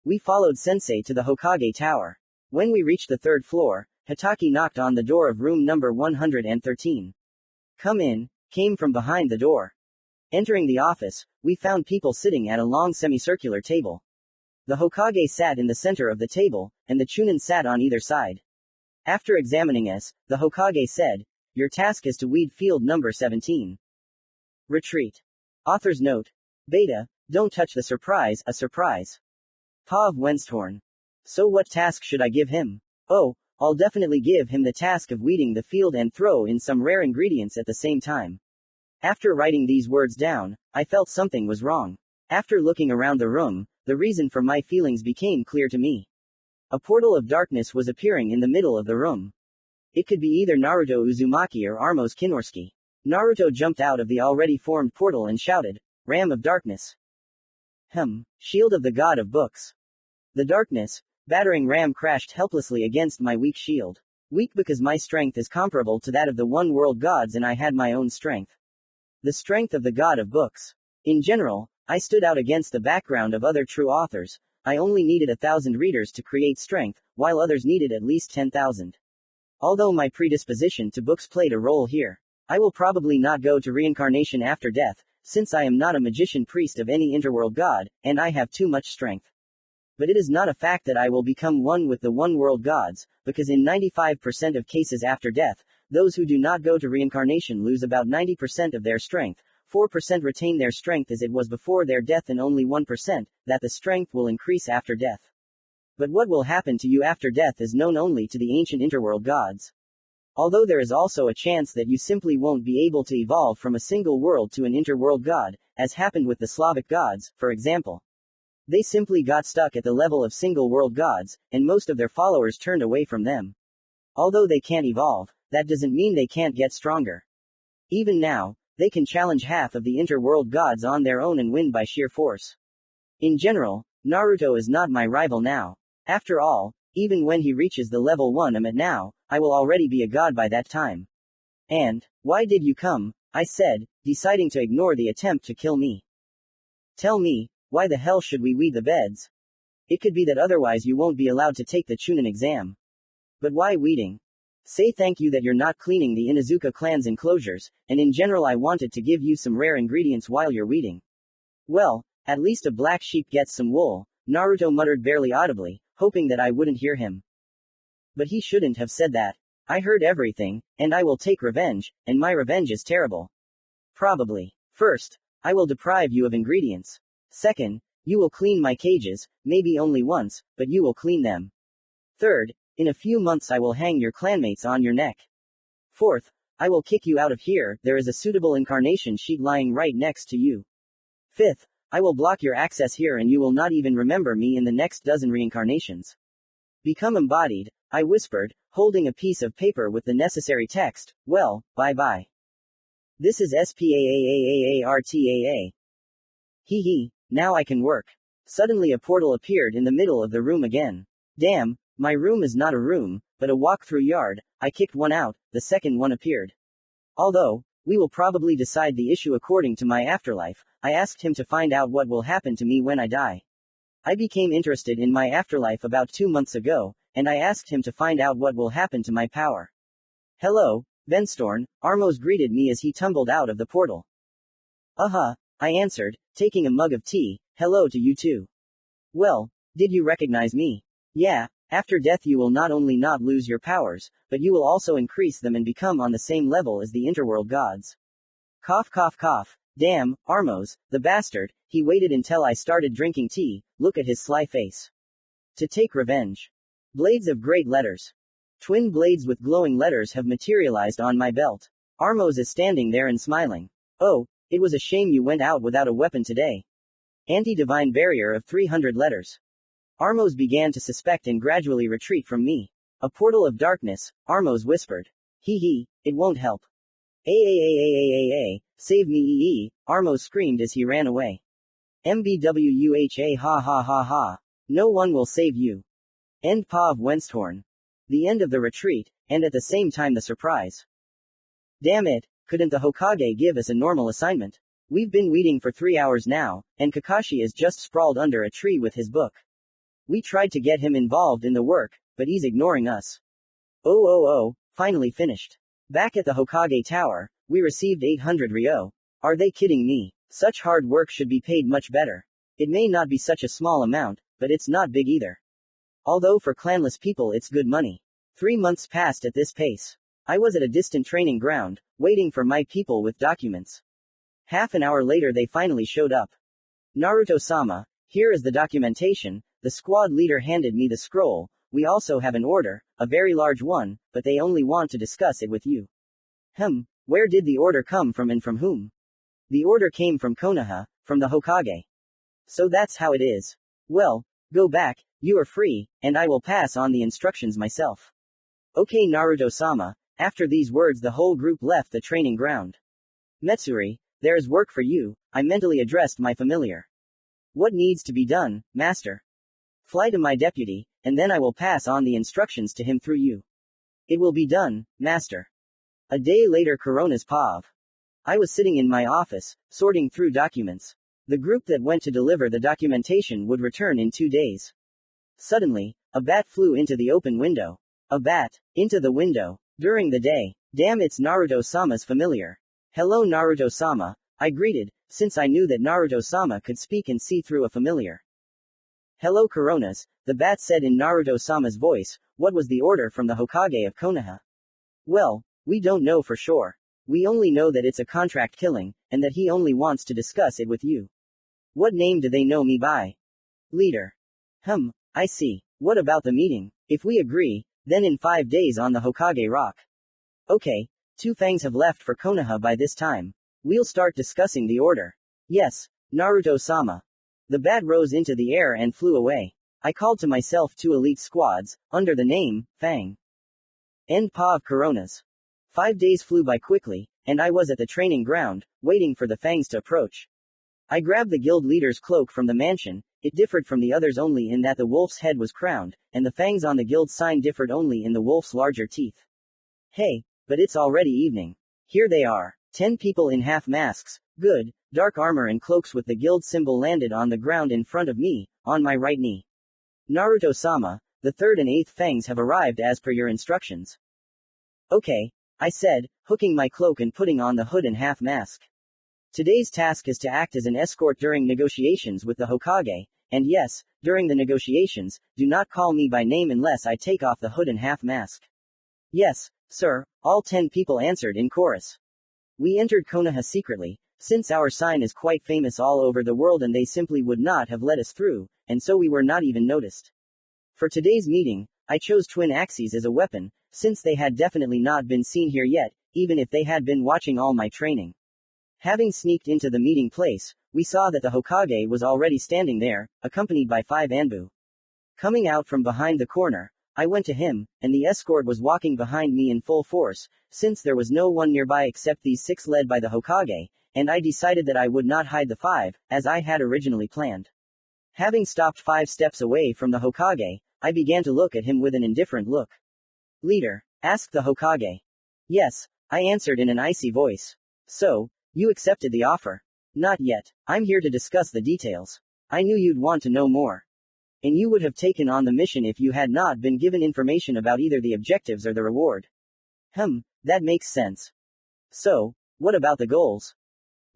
We followed Sensei to the Hokage Tower. When we reached the 3rd floor, Hitaki knocked on the door of room number 113. Come in, came from behind the door. Entering the office, we found people sitting at a long semicircular table. The Hokage sat in the center of the table, and the Chunin sat on either side. After examining us, the Hokage said, your task is to weed field number 17. Retreat. Author's note. Beta, don't touch the surprise, a surprise. Pav Wensthorn. So what task should I give him? Oh, I'll definitely give him the task of weeding the field and throw in some rare ingredients at the same time. After writing these words down, I felt something was wrong. After looking around the room, the reason for my feelings became clear to me. A portal of darkness was appearing in the middle of the room. It could be either Naruto Uzumaki or Armos Kinorsuke. Naruto jumped out of the already formed portal and shouted, Ram of Darkness. Shield of the God of Books. The darkness, battering ram crashed helplessly against my weak shield. Weak because my strength is comparable to that of the one-world gods and I had my own strength. The strength of the God of Books. In general, I stood out against the background of other true authors. I only needed 1,000 readers to create strength, while others needed at least 10,000. Although my predisposition to books played a role here. I will probably not go to reincarnation after death, since I am not a magician priest of any interworld god, and I have too much strength. But it is not a fact that I will become one with the one-world gods, because in 95% of cases after death, those who do not go to reincarnation lose about 90% of their strength, 4% retain their strength as it was before their death and only 1%, that the strength will increase after death. But what will happen to you after death is known only to the ancient interworld gods. Although there is also a chance that you simply won't be able to evolve from a single world to an interworld god, as happened with the Slavic gods, for example. They simply got stuck at the level of single world gods, and most of their followers turned away from them. Although they can't evolve, that doesn't mean they can't get stronger. Even now, they can challenge half of the interworld gods on their own and win by sheer force. In general, Naruto is not my rival now. After all, even when he reaches the level 1 I'm at now, I will already be a god by that time. And, why did you come? I said, deciding to ignore the attempt to kill me. Tell me, why the hell should we weed the beds? It could be that otherwise you won't be allowed to take the Chunin exam. But why weeding? Say thank you that you're not cleaning the Inuzuka clan's enclosures, and in general I wanted to give you some rare ingredients while you're weeding. Well, at least a black sheep gets some wool, Naruto muttered barely audibly, hoping that I wouldn't hear him. But he shouldn't have said that. I heard everything, and I will take revenge, and my revenge is terrible. Probably. First, I will deprive you of ingredients. Second, you will clean my cages, maybe only once, but you will clean them. Third, in a few months I will hang your clanmates on your neck. Fourth, I will kick you out of here, there is a suitable incarnation sheet lying right next to you. Fifth, I will block your access here and you will not even remember me in the next dozen reincarnations. Become embodied, I whispered, holding a piece of paper with the necessary text. Well, bye-bye. This is SPAAAAARTAA. Hee, now I can work. Suddenly a portal appeared in the middle of the room again. Damn, my room is not a room, but a walk-through yard. I kicked one out, the second one appeared. Although, we will probably decide the issue according to my afterlife, I asked him to find out what will happen to me when I die. I became interested in my afterlife about 2 months ago, and I asked him to find out what will happen to my power. Hello, Venstorn, Armos greeted me as he tumbled out of the portal. I answered, taking a mug of tea. Hello to you too. Well, did you recognize me? Yeah, after death you will not only not lose your powers, but you will also increase them and become on the same level as the interworld gods. Cough cough cough. Damn, Armos, the bastard, he waited until I started drinking tea, look at his sly face. To take revenge. Blades of great letters. Twin blades with glowing letters have materialized on my belt. Armos is standing there and smiling. Oh, it was a shame you went out without a weapon today. Anti-divine barrier of 300 letters. Armos began to suspect and gradually retreat from me. A portal of darkness, Armos whispered. Hee, it won't help. Save me Armos screamed as he ran away. MBWUHA ha ha ha ha. No one will save you. End Pa of Wensthorn. The end of the retreat, and at the same time the surprise. Damn it, couldn't the Hokage give us a normal assignment? We've been waiting for 3 hours now, and Kakashi is just sprawled under a tree with his book. We tried to get him involved in the work, but he's ignoring us. Finally finished. Back at the Hokage Tower, we received 800 ryo. Are they kidding me? Such hard work should be paid much better. It may not be such a small amount, but it's not big either. Although for clanless people it's good money. 3 months passed at this pace. I was at a distant training ground, waiting for my people with documents. Half an hour later they finally showed up. Naruto-sama, here is the documentation. The squad leader handed me the scroll. We also have an order, a very large one, but they only want to discuss it with you. Where did the order come from and from whom? The order came from Konoha, from the Hokage. So that's how it is. Well, go back, you are free, and I will pass on the instructions myself. Okay Naruto-sama. After these words the whole group left the training ground. Metsuri, there is work for you, I mentally addressed my familiar. What needs to be done, master? Fly to my deputy, and then I will pass on the instructions to him through you. It will be done, master. A day later Corona's POV. I was sitting in my office, sorting through documents. The group that went to deliver the documentation would return in 2 days. Suddenly, a bat flew into the open window. A bat, into the window. During the day. Damn, it's Naruto-sama's familiar. Hello Naruto-sama, I greeted, since I knew that Naruto-sama could speak and see through a familiar. Hello Coronas, the bat said in Naruto-sama's voice. What was the order from the Hokage of Konoha? Well, we don't know for sure. We only know that it's a contract killing, and that he only wants to discuss it with you. What name do they know me by? Leader. I see. What about the meeting? If we agree, then in 5 days on the Hokage Rock. Okay, 2 fangs have left for Konoha by this time. We'll start discussing the order. Yes, Naruto-sama. The bat rose into the air and flew away. I called to myself 2 elite squads, under the name, Fang. End Pa of Coronas. 5 days flew by quickly, and I was at the training ground, waiting for the Fangs to approach. I grabbed the guild leader's cloak from the mansion. It differed from the others only in that the wolf's head was crowned, and the fangs on the guild sign differed only in the wolf's larger teeth. Hey, but it's already evening. Here they are. 10 people in half masks, good, dark armor and cloaks with the guild symbol landed on the ground in front of me, on my right knee. Naruto-sama, the 3rd and 8th fangs have arrived as per your instructions. Okay, I said, hooking my cloak and putting on the hood and half mask. Today's task is to act as an escort during negotiations with the Hokage, and yes, during the negotiations, do not call me by name unless I take off the hood and half mask. Yes, sir, all 10 people answered in chorus. We entered Konoha secretly, since our sign is quite famous all over the world and they simply would not have let us through, and so we were not even noticed. For today's meeting, I chose twin axes as a weapon, since they had definitely not been seen here yet, even if they had been watching all my training. Having sneaked into the meeting place, we saw that the Hokage was already standing there, accompanied by 5 Anbu. Coming out from behind the corner, I went to him, and the escort was walking behind me in full force, since there was no one nearby except these 6 led by the Hokage, and I decided that I would not hide the 5, as I had originally planned. Having stopped 5 steps away from the Hokage, I began to look at him with an indifferent look. Leader, asked the Hokage. Yes, I answered in an icy voice. So, you accepted the offer? Not yet. I'm here to discuss the details. I knew you'd want to know more. And you would have taken on the mission if you had not been given information about either the objectives or the reward. That makes sense. So, what about the goals?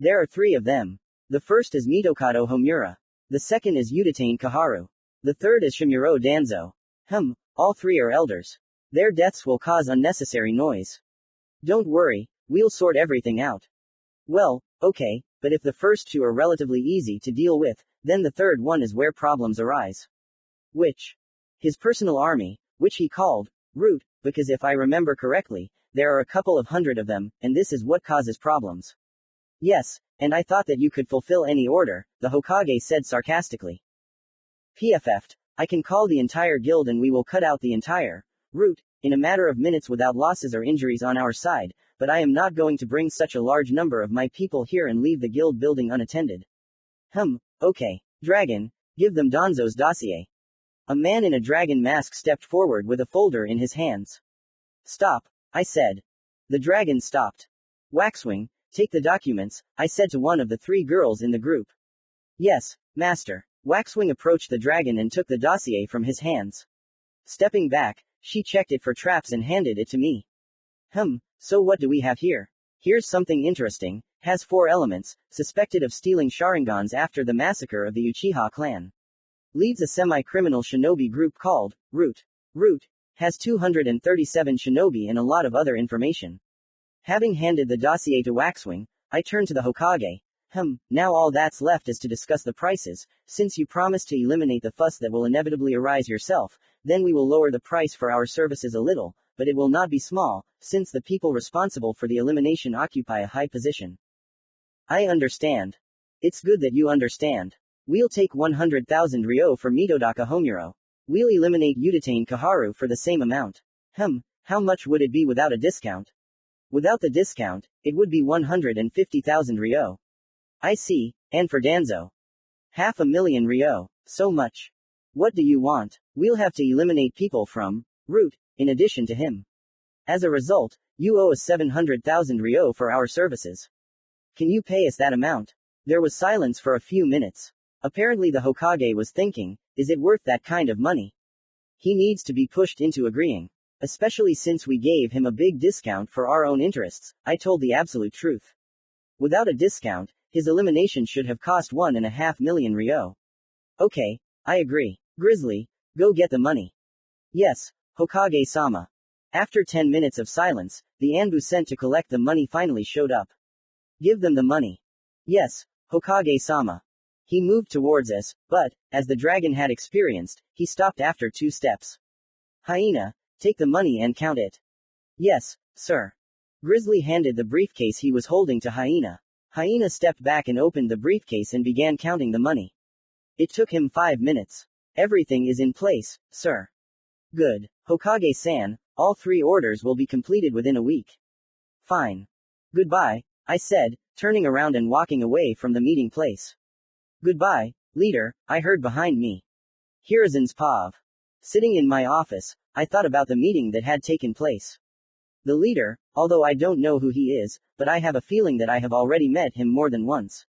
There are 3 of them. The first is Mitokado Homura. The second is Udatane Kaharu. The third is Shimuro Danzo. All 3 are elders. Their deaths will cause unnecessary noise. Don't worry, we'll sort everything out. Well, okay, but if the first 2 are relatively easy to deal with, then the third one is where problems arise. Which? His personal army, which he called Root, because if I remember correctly, there are a couple of hundred of them, and this is what causes problems. Yes, and I thought that you could fulfill any order, the Hokage said sarcastically. PFF'd, I can call the entire guild and we will cut out the entire Root in a matter of minutes without losses or injuries on our side, but I am not going to bring such a large number of my people here and leave the guild building unattended. Okay. Dragon, give them Danzo's dossier. A man in a dragon mask stepped forward with a folder in his hands. Stop, I said. The dragon stopped. Waxwing, take the documents, I said to one of the 3 girls in the group. Yes, master. Waxwing approached the dragon and took the dossier from his hands. Stepping back, she checked it for traps and handed it to me. So what do we have here? Here's something interesting. Has 4 elements, suspected of stealing Sharingans after the massacre of the Uchiha clan. Leads a semi-criminal shinobi group called Root. Root has 237 shinobi and a lot of other information. Having handed the dossier to Waxwing, I turned to the Hokage. Now all that's left is to discuss the prices. Since you promised to eliminate the fuss that will inevitably arise yourself, then we will lower the price for our services a little, but it will not be small, since the people responsible for the elimination occupy a high position. I understand. It's good that you understand. We'll take 100,000 ryo for Mitodaka Homuro. We'll eliminate Udatane Kaharu for the same amount. How much would it be without a discount? Without the discount, it would be 150,000 ryo. I see, and for Danzo? 500,000 ryo. So much. What do you want? We'll have to eliminate people from Root, in addition to him. As a result, you owe us 700,000 ryo for our services. Can you pay us that amount? There was silence for a few minutes. Apparently the Hokage was thinking, is it worth that kind of money? He needs to be pushed into agreeing. Especially since we gave him a big discount for our own interests. I told the absolute truth. Without a discount, his elimination should have cost 1.5 million ryo. Okay, I agree. Grizzly, go get the money. Yes, Hokage-sama. After 10 minutes of silence, the Anbu sent to collect the money finally showed up. Give them the money. Yes, Hokage-sama. He moved towards us, but, as the dragon had experienced, he stopped after 2 steps. Hyena, take the money and count it. Yes, sir. Grizzly handed the briefcase he was holding to Hyena. Hyena stepped back and opened the briefcase and began counting the money. It took him 5 minutes. Everything is in place, sir. Good. Hokage-san, all 3 orders will be completed within a week. Fine. Goodbye, I said, turning around and walking away from the meeting place. Goodbye, leader, I heard behind me. Hiruzen's Pav. Sitting in my office, I thought about the meeting that had taken place. The leader, although I don't know who he is, but I have a feeling that I have already met him more than once.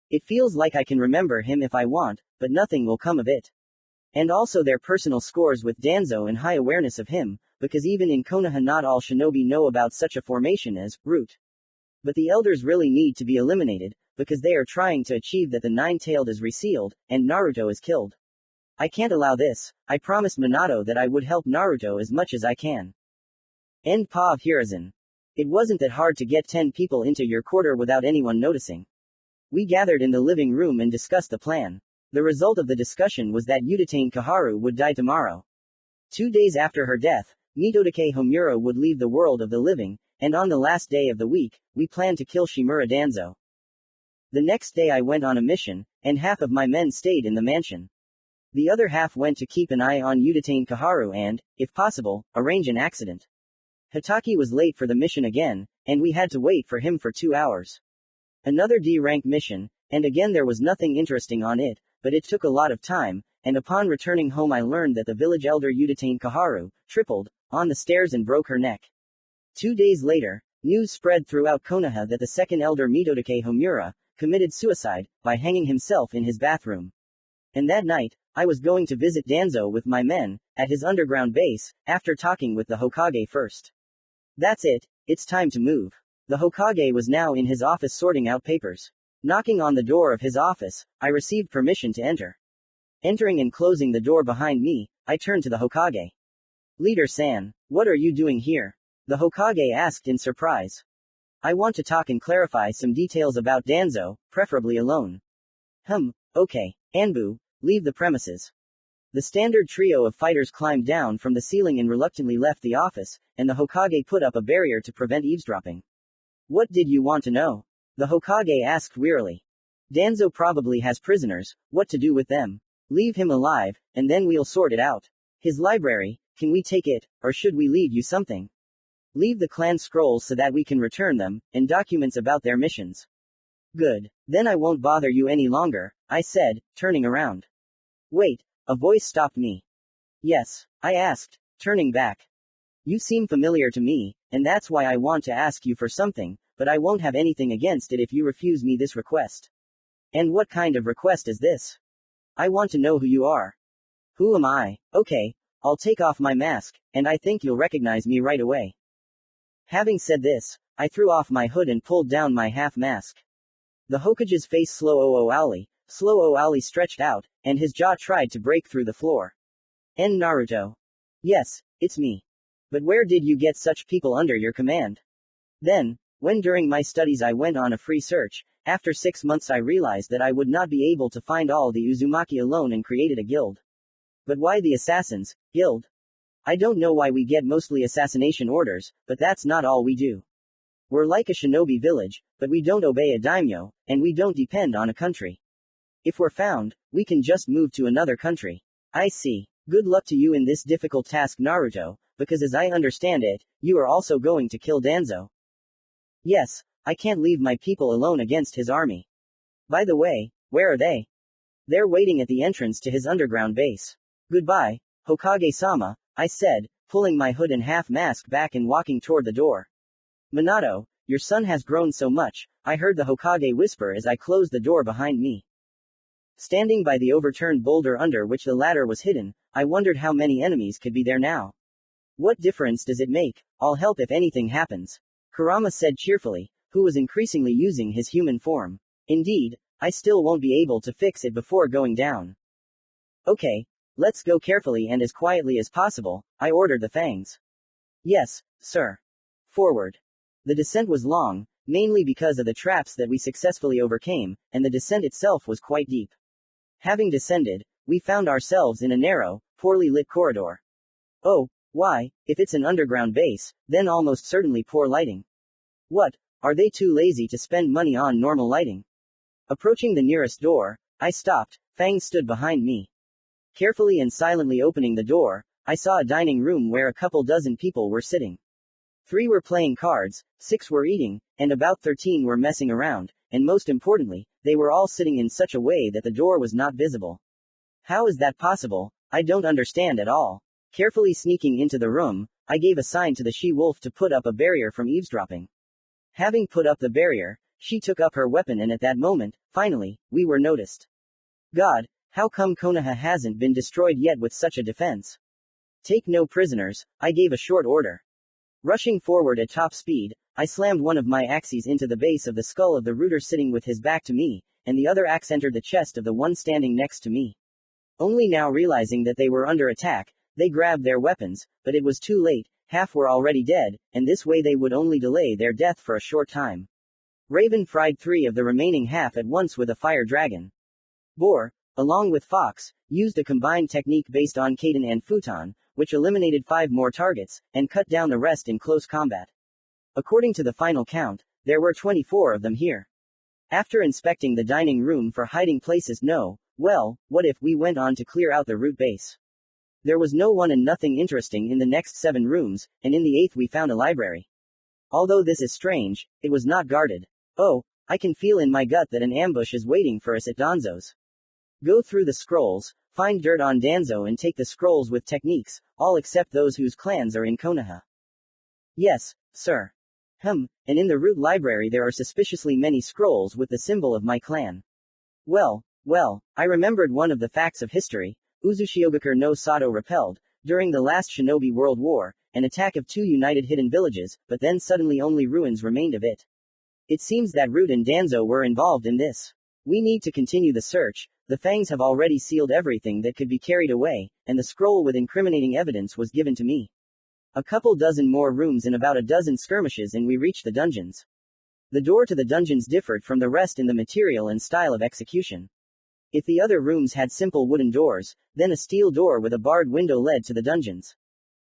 It feels like I can remember him if I want, but nothing will come of it. And also their personal scores with Danzo and high awareness of him, because even in Konoha not all shinobi know about such a formation as Root. But the elders really need to be eliminated, because they are trying to achieve that the nine-tailed is resealed, and Naruto is killed. I can't allow this. I promised Minato that I would help Naruto as much as I can. End Pav Hiruzen. It wasn't that hard to get 10 people into your quarter without anyone noticing. We gathered in the living room and discussed the plan. The result of the discussion was that Udatane Kaharu would die tomorrow. 2 days after her death, Mitodake Homura would leave the world of the living, and on the last day of the week, we planned to kill Shimura Danzo. The next day I went on a mission, and half of my men stayed in the mansion. The other half went to keep an eye on Udatane Kaharu and, if possible, arrange an accident. Hitaki was late for the mission again, and we had to wait for him for 2 hours. Another D-rank mission, and again there was nothing interesting on it, but it took a lot of time, and upon returning home I learned that the village elder Udatane Kaharu tripled on the stairs and broke her neck. 2 days later, news spread throughout Konoha that the second elder Mitodake Homura committed suicide by hanging himself in his bathroom. And that night, I was going to visit Danzo with my men at his underground base, after talking with the Hokage first. That's it, it's time to move. The Hokage was now in his office sorting out papers. Knocking on the door of his office, I received permission to enter. Entering and closing the door behind me, I turned to the Hokage. Leader-san, what are you doing here? The Hokage asked in surprise. I want to talk and clarify some details about Danzo, preferably alone. Okay. Anbu, leave the premises. The standard trio of fighters climbed down from the ceiling and reluctantly left the office, and the Hokage put up a barrier to prevent eavesdropping. What did you want to know? The Hokage asked wearily. Danzo probably has prisoners, what to do with them? Leave him alive, and then we'll sort it out. His library, can we take it, or should we leave you something? Leave the clan scrolls so that we can return them, and documents about their missions. Good. Then I won't bother you any longer, I said, turning around. Wait, a voice stopped me. Yes, I asked, turning back. You seem familiar to me, and that's why I want to ask you for something, but I won't have anything against it if you refuse me this request. And what kind of request is this? I want to know who you are. Who am I? Okay, I'll take off my mask, and I think you'll recognize me right away. Having said this, I threw off my hood and pulled down my half mask. The Hokage's face slowly stretched out, and his jaw tried to break through the floor. Naruto. Yes, it's me. But where did you get such people under your command? Then, when during my studies I went on a free search, after 6 months I realized that I would not be able to find all the Uzumaki alone and created a guild. But why the Assassins Guild? I don't know why we get mostly assassination orders, but that's not all we do. We're like a shinobi village, but we don't obey a daimyo, and we don't depend on a country. If we're found, we can just move to another country. I see. Good luck to you in this difficult task, Naruto, because as I understand it, you are also going to kill Danzo. Yes, I can't leave my people alone against his army. By the way, where are they? They're waiting at the entrance to his underground base. Goodbye, Hokage-sama, I said, pulling my hood and half mask back and walking toward the door. Minato, your son has grown so much, I heard the Hokage whisper as I closed the door behind me. Standing by the overturned boulder under which the ladder was hidden, I wondered how many enemies could be there now. What difference does it make? I'll help if anything happens. Kurama said cheerfully, who was increasingly using his human form. Indeed, I still won't be able to fix it before going down. Okay, let's go carefully and as quietly as possible, I ordered the fangs. Yes, sir. Forward. The descent was long, mainly because of the traps that we successfully overcame, and the descent itself was quite deep. Having descended, we found ourselves in a narrow, poorly lit corridor. Oh, why, if it's an underground base, then almost certainly poor lighting. What, are they too lazy to spend money on normal lighting? Approaching the nearest door, I stopped. Fang stood behind me. Carefully and silently opening the door, I saw a dining room where a couple dozen people were sitting. 3 were playing cards, 6 were eating, and about 13 were messing around, and most importantly, they were all sitting in such a way that the door was not visible. How is that possible? I don't understand at all. Carefully sneaking into the room, I gave a sign to the she-wolf to put up a barrier from eavesdropping. Having put up the barrier, she took up her weapon and at that moment, finally, we were noticed. God, how come Konoha hasn't been destroyed yet with such a defense? Take no prisoners, I gave a short order. Rushing forward at top speed, I slammed one of my axes into the base of the skull of the rooter sitting with his back to me, and the other axe entered the chest of the one standing next to me. Only now realizing that they were under attack, they grabbed their weapons, but it was too late, half were already dead, and this way they would only delay their death for a short time. Raven fried 3 of the remaining half at once with a fire dragon. Boar, along with Fox, used a combined technique based on Kaden and Futon, which eliminated 5 more targets, and cut down the rest in close combat. According to the final count, there were 24 of them here. After inspecting the dining room for hiding places, what if we went on to clear out the root base? There was no one and nothing interesting in the next 7 rooms, and in the 8th we found a library. Although this is strange, it was not guarded. Oh, I can feel in my gut that an ambush is waiting for us at Danzo's. Go through the scrolls, find dirt on Danzo and take the scrolls with techniques, all except those whose clans are in Konoha. Yes, sir. And in the root library there are suspiciously many scrolls with the symbol of my clan. Well, I remembered one of the facts of history. Uzushiogakure no Sato repelled, during the last Shinobi World War, an attack of 2 united hidden villages, but then suddenly only ruins remained of it. It seems that Root and Danzo were involved in this. We need to continue the search. The Fangs have already sealed everything that could be carried away, and the scroll with incriminating evidence was given to me. A couple dozen more rooms and about a dozen skirmishes and we reached the dungeons. The door to the dungeons differed from the rest in the material and style of execution. If the other rooms had simple wooden doors, then a steel door with a barred window led to the dungeons.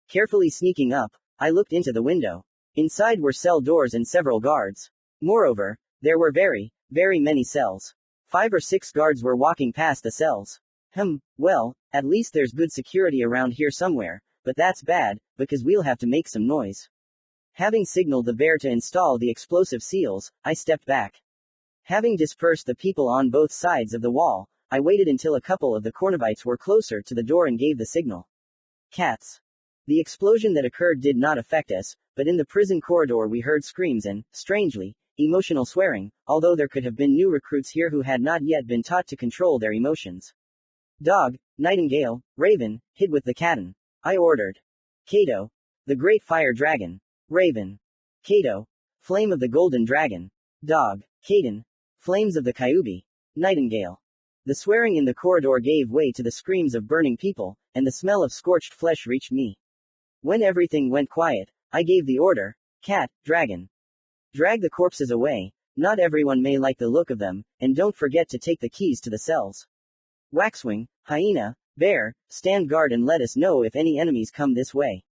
Carefully sneaking up, I looked into the window. Inside were cell doors and several guards. Moreover, there were very, very many cells. 5 or 6 guards were walking past the cells. Well, at least there's good security around here somewhere, but that's bad, because we'll have to make some noise. Having signaled the bear to install the explosive seals, I stepped back. Having dispersed the people on both sides of the wall, I waited until a couple of the Cornovites were closer to the door and gave the signal. Cats. The explosion that occurred did not affect us, but in the prison corridor we heard screams and, strangely, emotional swearing, although there could have been new recruits here who had not yet been taught to control their emotions. Dog, Nightingale, Raven, hit with the Katan. I ordered. Kato. The Great Fire Dragon. Raven. Kato. Flame of the Golden Dragon. Dog. Kaden. Flames of the Kyubi. Nightingale. The swearing in the corridor gave way to the screams of burning people, and the smell of scorched flesh reached me. When everything went quiet, I gave the order, cat, dragon. Drag the corpses away, not everyone may like the look of them, and don't forget to take the keys to the cells. Waxwing, hyena, bear, stand guard and let us know if any enemies come this way.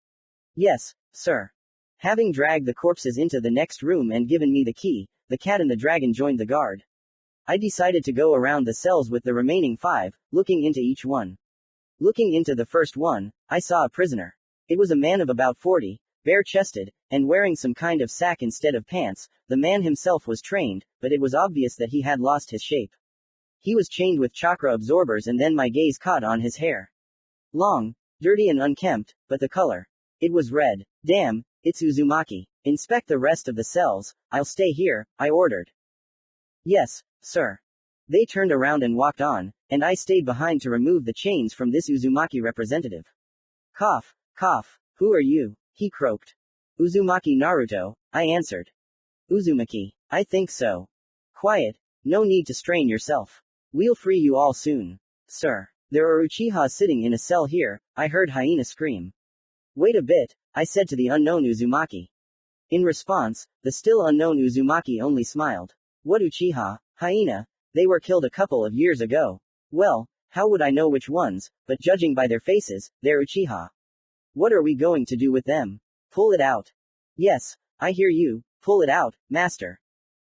Yes, sir. Having dragged the corpses into the next room and given me the key, the cat and the dragon joined the guard. I decided to go around the cells with the remaining 5, looking into each one. Looking into the first one, I saw a prisoner. It was a man of about 40, bare-chested, and wearing some kind of sack instead of pants. The man himself was trained, but it was obvious that he had lost his shape. He was chained with chakra absorbers and then my gaze caught on his hair. Long, dirty and unkempt, but the color. It was red. Damn, it's Uzumaki. Inspect the rest of the cells, I'll stay here, I ordered. Yes, sir. They turned around and walked on, and I stayed behind to remove the chains from this Uzumaki representative. Cough, cough, who are you? He croaked. Uzumaki Naruto, I answered. Uzumaki, I think so. Quiet, no need to strain yourself. We'll free you all soon. Sir, there are Uchihas sitting in a cell here, I heard Hyena scream. Wait a bit, I said to the unknown Uzumaki. In response, the still unknown Uzumaki only smiled. What Uchiha, Hyena? They were killed a couple of years ago. Well, how would I know which ones, but judging by their faces, they're Uchiha. What are we going to do with them? Pull it out. Yes, I hear you, pull it out, master.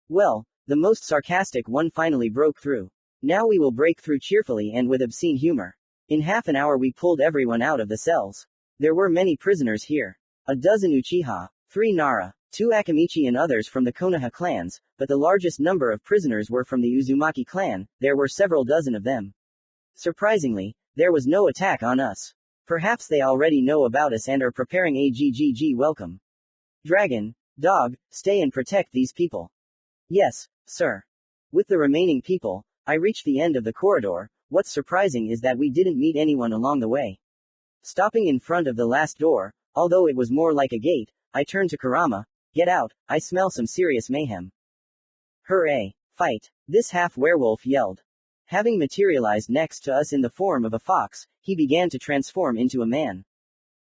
Well, the most sarcastic one finally broke through. Now we will break through cheerfully and with obscene humor. In half an hour we pulled everyone out of the cells. There were many prisoners here. A dozen Uchiha, 3 Nara, 2 Akamichi and others from the Konoha clans, but the largest number of prisoners were from the Uzumaki clan. There were several dozen of them. Surprisingly, there was no attack on us. Perhaps they already know about us and are preparing a GGG welcome. Dragon, dog, stay and protect these people. Yes, sir. With the remaining people, I reached the end of the corridor. What's surprising is that we didn't meet anyone along the way. Stopping in front of the last door, although it was more like a gate, I turned to Kurama. Get out, I smell some serious mayhem. Hooray! Fight! This half-werewolf yelled. Having materialized next to us in the form of a fox, he began to transform into a man.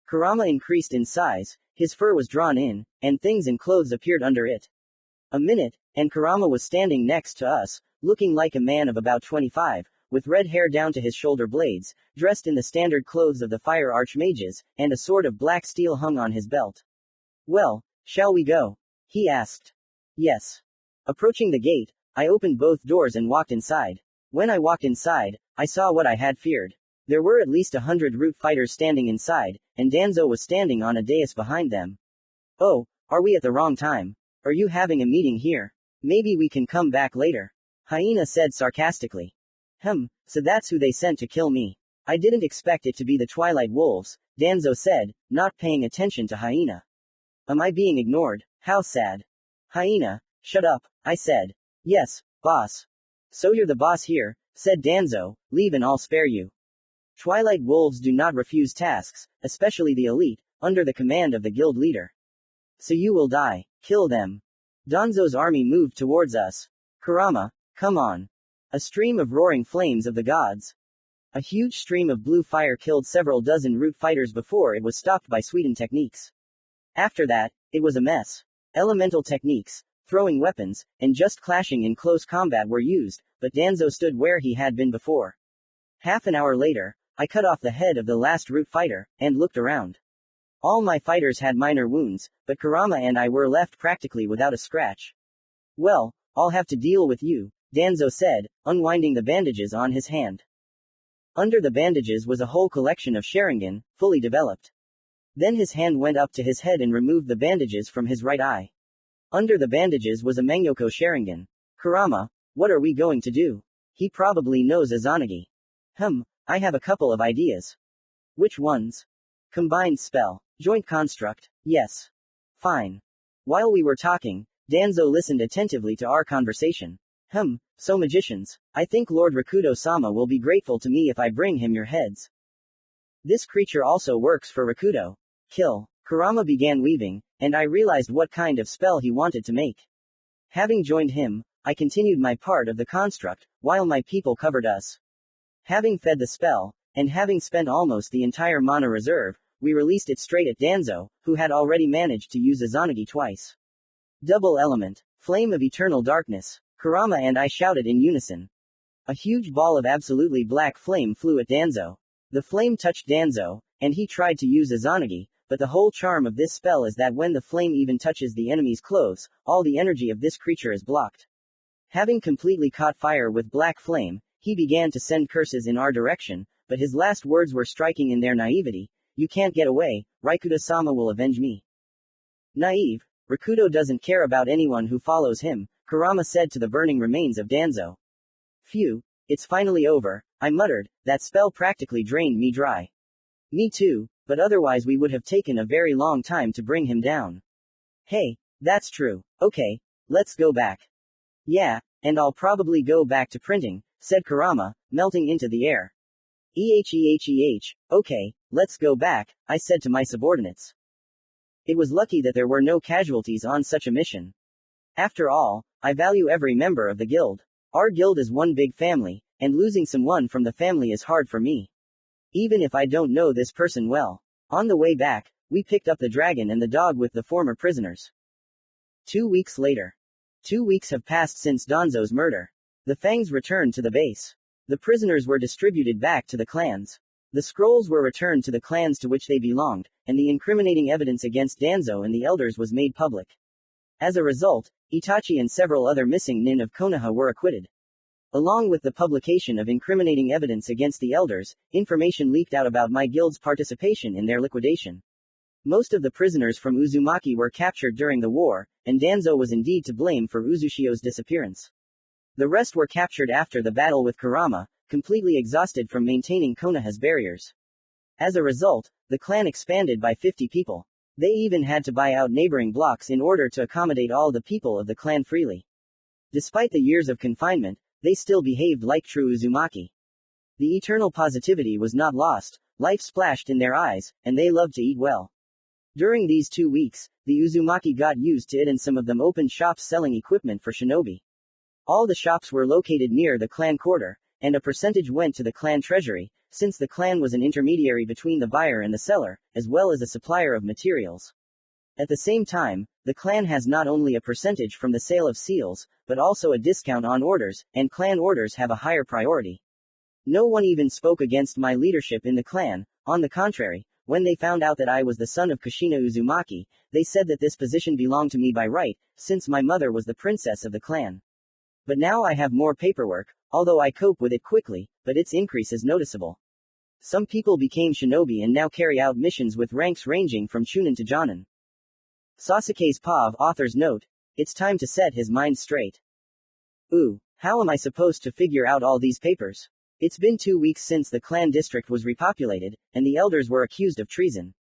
Kurama increased in size, his fur was drawn in, and things and clothes appeared under it. A minute, and Kurama was standing next to us, looking like a man of about 25, with red hair down to his shoulder blades, dressed in the standard clothes of the fire archmages, and a sword of black steel hung on his belt. Well, shall we go? He asked. Yes. Approaching the gate, I opened both doors and walked inside. When I walked inside, I saw what I had feared. There were at least 100 root fighters standing inside, and Danzo was standing on a dais behind them. Oh, are we at the wrong time? Are you having a meeting here? Maybe we can come back later. Hyena said sarcastically. So that's who they sent to kill me. I didn't expect it to be the Twilight Wolves, Danzo said, not paying attention to Hyena. Am I being ignored? How sad. Hyena, shut up, I said. Yes, boss. So you're the boss here, said Danzo, leave and I'll spare you. Twilight Wolves do not refuse tasks, especially the elite, under the command of the guild leader. So you will die, kill them. Danzo's army moved towards us. Kurama, come on. A stream of roaring flames of the gods. A huge stream of blue fire killed several dozen root fighters before it was stopped by Sweden techniques. After that, it was a mess. Elemental techniques, throwing weapons, and just clashing in close combat were used, but Danzo stood where he had been before. Half an hour later, I cut off the head of the last root fighter, and looked around. All my fighters had minor wounds, but Kurama and I were left practically without a scratch. Well, I'll have to deal with you, Danzo said, unwinding the bandages on his hand. Under the bandages was a whole collection of sharingan, fully developed. Then his hand went up to his head and removed the bandages from his right eye. Under the bandages was a Mangyoku sharingan. Kurama, what are we going to do? He probably knows Izanagi. I have a couple of ideas. Which ones? Combined spell. Joint construct. Yes. Fine. While we were talking, Danzo listened attentively to our conversation. So magicians, I think Lord Rakudo-sama will be grateful to me if I bring him your heads. This creature also works for Rakudo. Kill. Kurama began weaving, and I realized what kind of spell he wanted to make. Having joined him, I continued my part of the construct, while my people covered us. Having fed the spell, and having spent almost the entire mana reserve, we released it straight at Danzo, who had already managed to use Izanagi twice. Double element. Flame of eternal darkness. Kurama and I shouted in unison. A huge ball of absolutely black flame flew at Danzo. The flame touched Danzo, and he tried to use Izanagi, but the whole charm of this spell is that when the flame even touches the enemy's clothes, all the energy of this creature is blocked. Having completely caught fire with black flame, he began to send curses in our direction, but his last words were striking in their naivety. You can't get away, Rakudo-sama will avenge me. Naive, Rakudo doesn't care about anyone who follows him, Kurama said to the burning remains of Danzo. Phew, it's finally over, I muttered, that spell practically drained me dry. Me too, but otherwise we would have taken a very long time to bring him down. Hey, that's true, okay, let's go back. Yeah, and I'll probably go back to printing, said Kurama, melting into the air. Okay, let's go back, I said to my subordinates. It was lucky that there were no casualties on such a mission. After all, I value every member of the guild. Our guild is one big family, and losing someone from the family is hard for me. Even if I don't know this person well. On the way back, we picked up the dragon and the dog with the former prisoners. 2 weeks later. 2 weeks have passed since Danzo's murder. The Fangs returned to the base. The prisoners were distributed back to the clans. The scrolls were returned to the clans to which they belonged, and the incriminating evidence against Danzo and the elders was made public. As a result, Itachi and several other missing nin of Konoha were acquitted. Along with the publication of incriminating evidence against the elders, information leaked out about my guild's participation in their liquidation. Most of the prisoners from Uzumaki were captured during the war, and Danzo was indeed to blame for Uzushio's disappearance. The rest were captured after the battle with Kurama, completely exhausted from maintaining Konoha's barriers. As a result, the clan expanded by 50 people. They even had to buy out neighboring blocks in order to accommodate all the people of the clan freely. Despite the years of confinement, they still behaved like true Uzumaki. The eternal positivity was not lost, life splashed in their eyes, and they loved to eat well. During these 2 weeks, the Uzumaki got used to it and some of them opened shops selling equipment for shinobi. All the shops were located near the clan quarter, and a percentage went to the clan treasury, since the clan was an intermediary between the buyer and the seller, as well as a supplier of materials. At the same time, the clan has not only a percentage from the sale of seals, but also a discount on orders, and clan orders have a higher priority. No one even spoke against my leadership in the clan. On the contrary, when they found out that I was the son of Kushina Uzumaki, they said that this position belonged to me by right, since my mother was the princess of the clan. But now I have more paperwork, although I cope with it quickly, but its increase is noticeable. Some people became shinobi and now carry out missions with ranks ranging from Chunin to Jonin. Sasuke's POV author's note, it's time to set his mind straight. Ooh, how am I supposed to figure out all these papers? It's been 2 weeks since the clan district was repopulated, and the elders were accused of treason.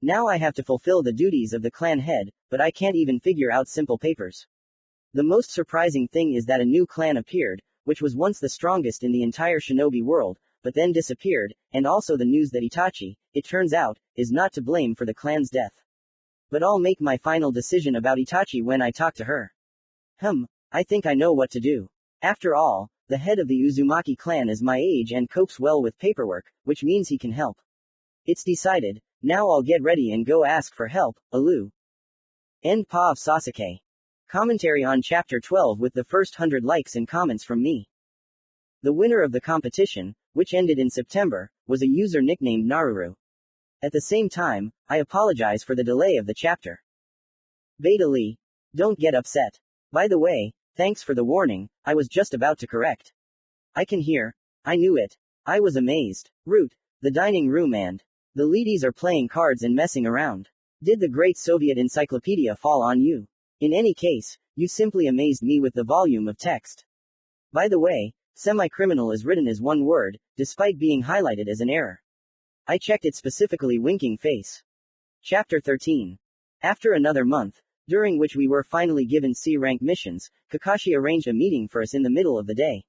Now I have to fulfill the duties of the clan head, but I can't even figure out simple papers. The most surprising thing is that a new clan appeared, which was once the strongest in the entire shinobi world, but then disappeared, and also the news that Itachi, it turns out, is not to blame for the clan's death. But I'll make my final decision about Itachi when I talk to her. I think I know what to do. After all, the head of the Uzumaki clan is my age and copes well with paperwork, which means he can help. It's decided. Now I'll get ready and go ask for help, Alu. End Pa of Sasuke. Commentary on Chapter 12 with the first 100 likes and comments from me. The winner of the competition, which ended in September, was a user nicknamed Naruto. At the same time, I apologize for the delay of the chapter. Beta Lee. Don't get upset. By the way, thanks for the warning, I was just about to correct. I can hear. I knew it. I was amazed. Root. The dining room and the ladies are playing cards and messing around. Did the great Soviet encyclopedia fall on you? In any case, you simply amazed me with the volume of text. By the way, semi-criminal is written as one word, despite being highlighted as an error. I checked it specifically winking face. Chapter 13. After another month, during which we were finally given C-rank missions, Kakashi arranged a meeting for us in the middle of the day.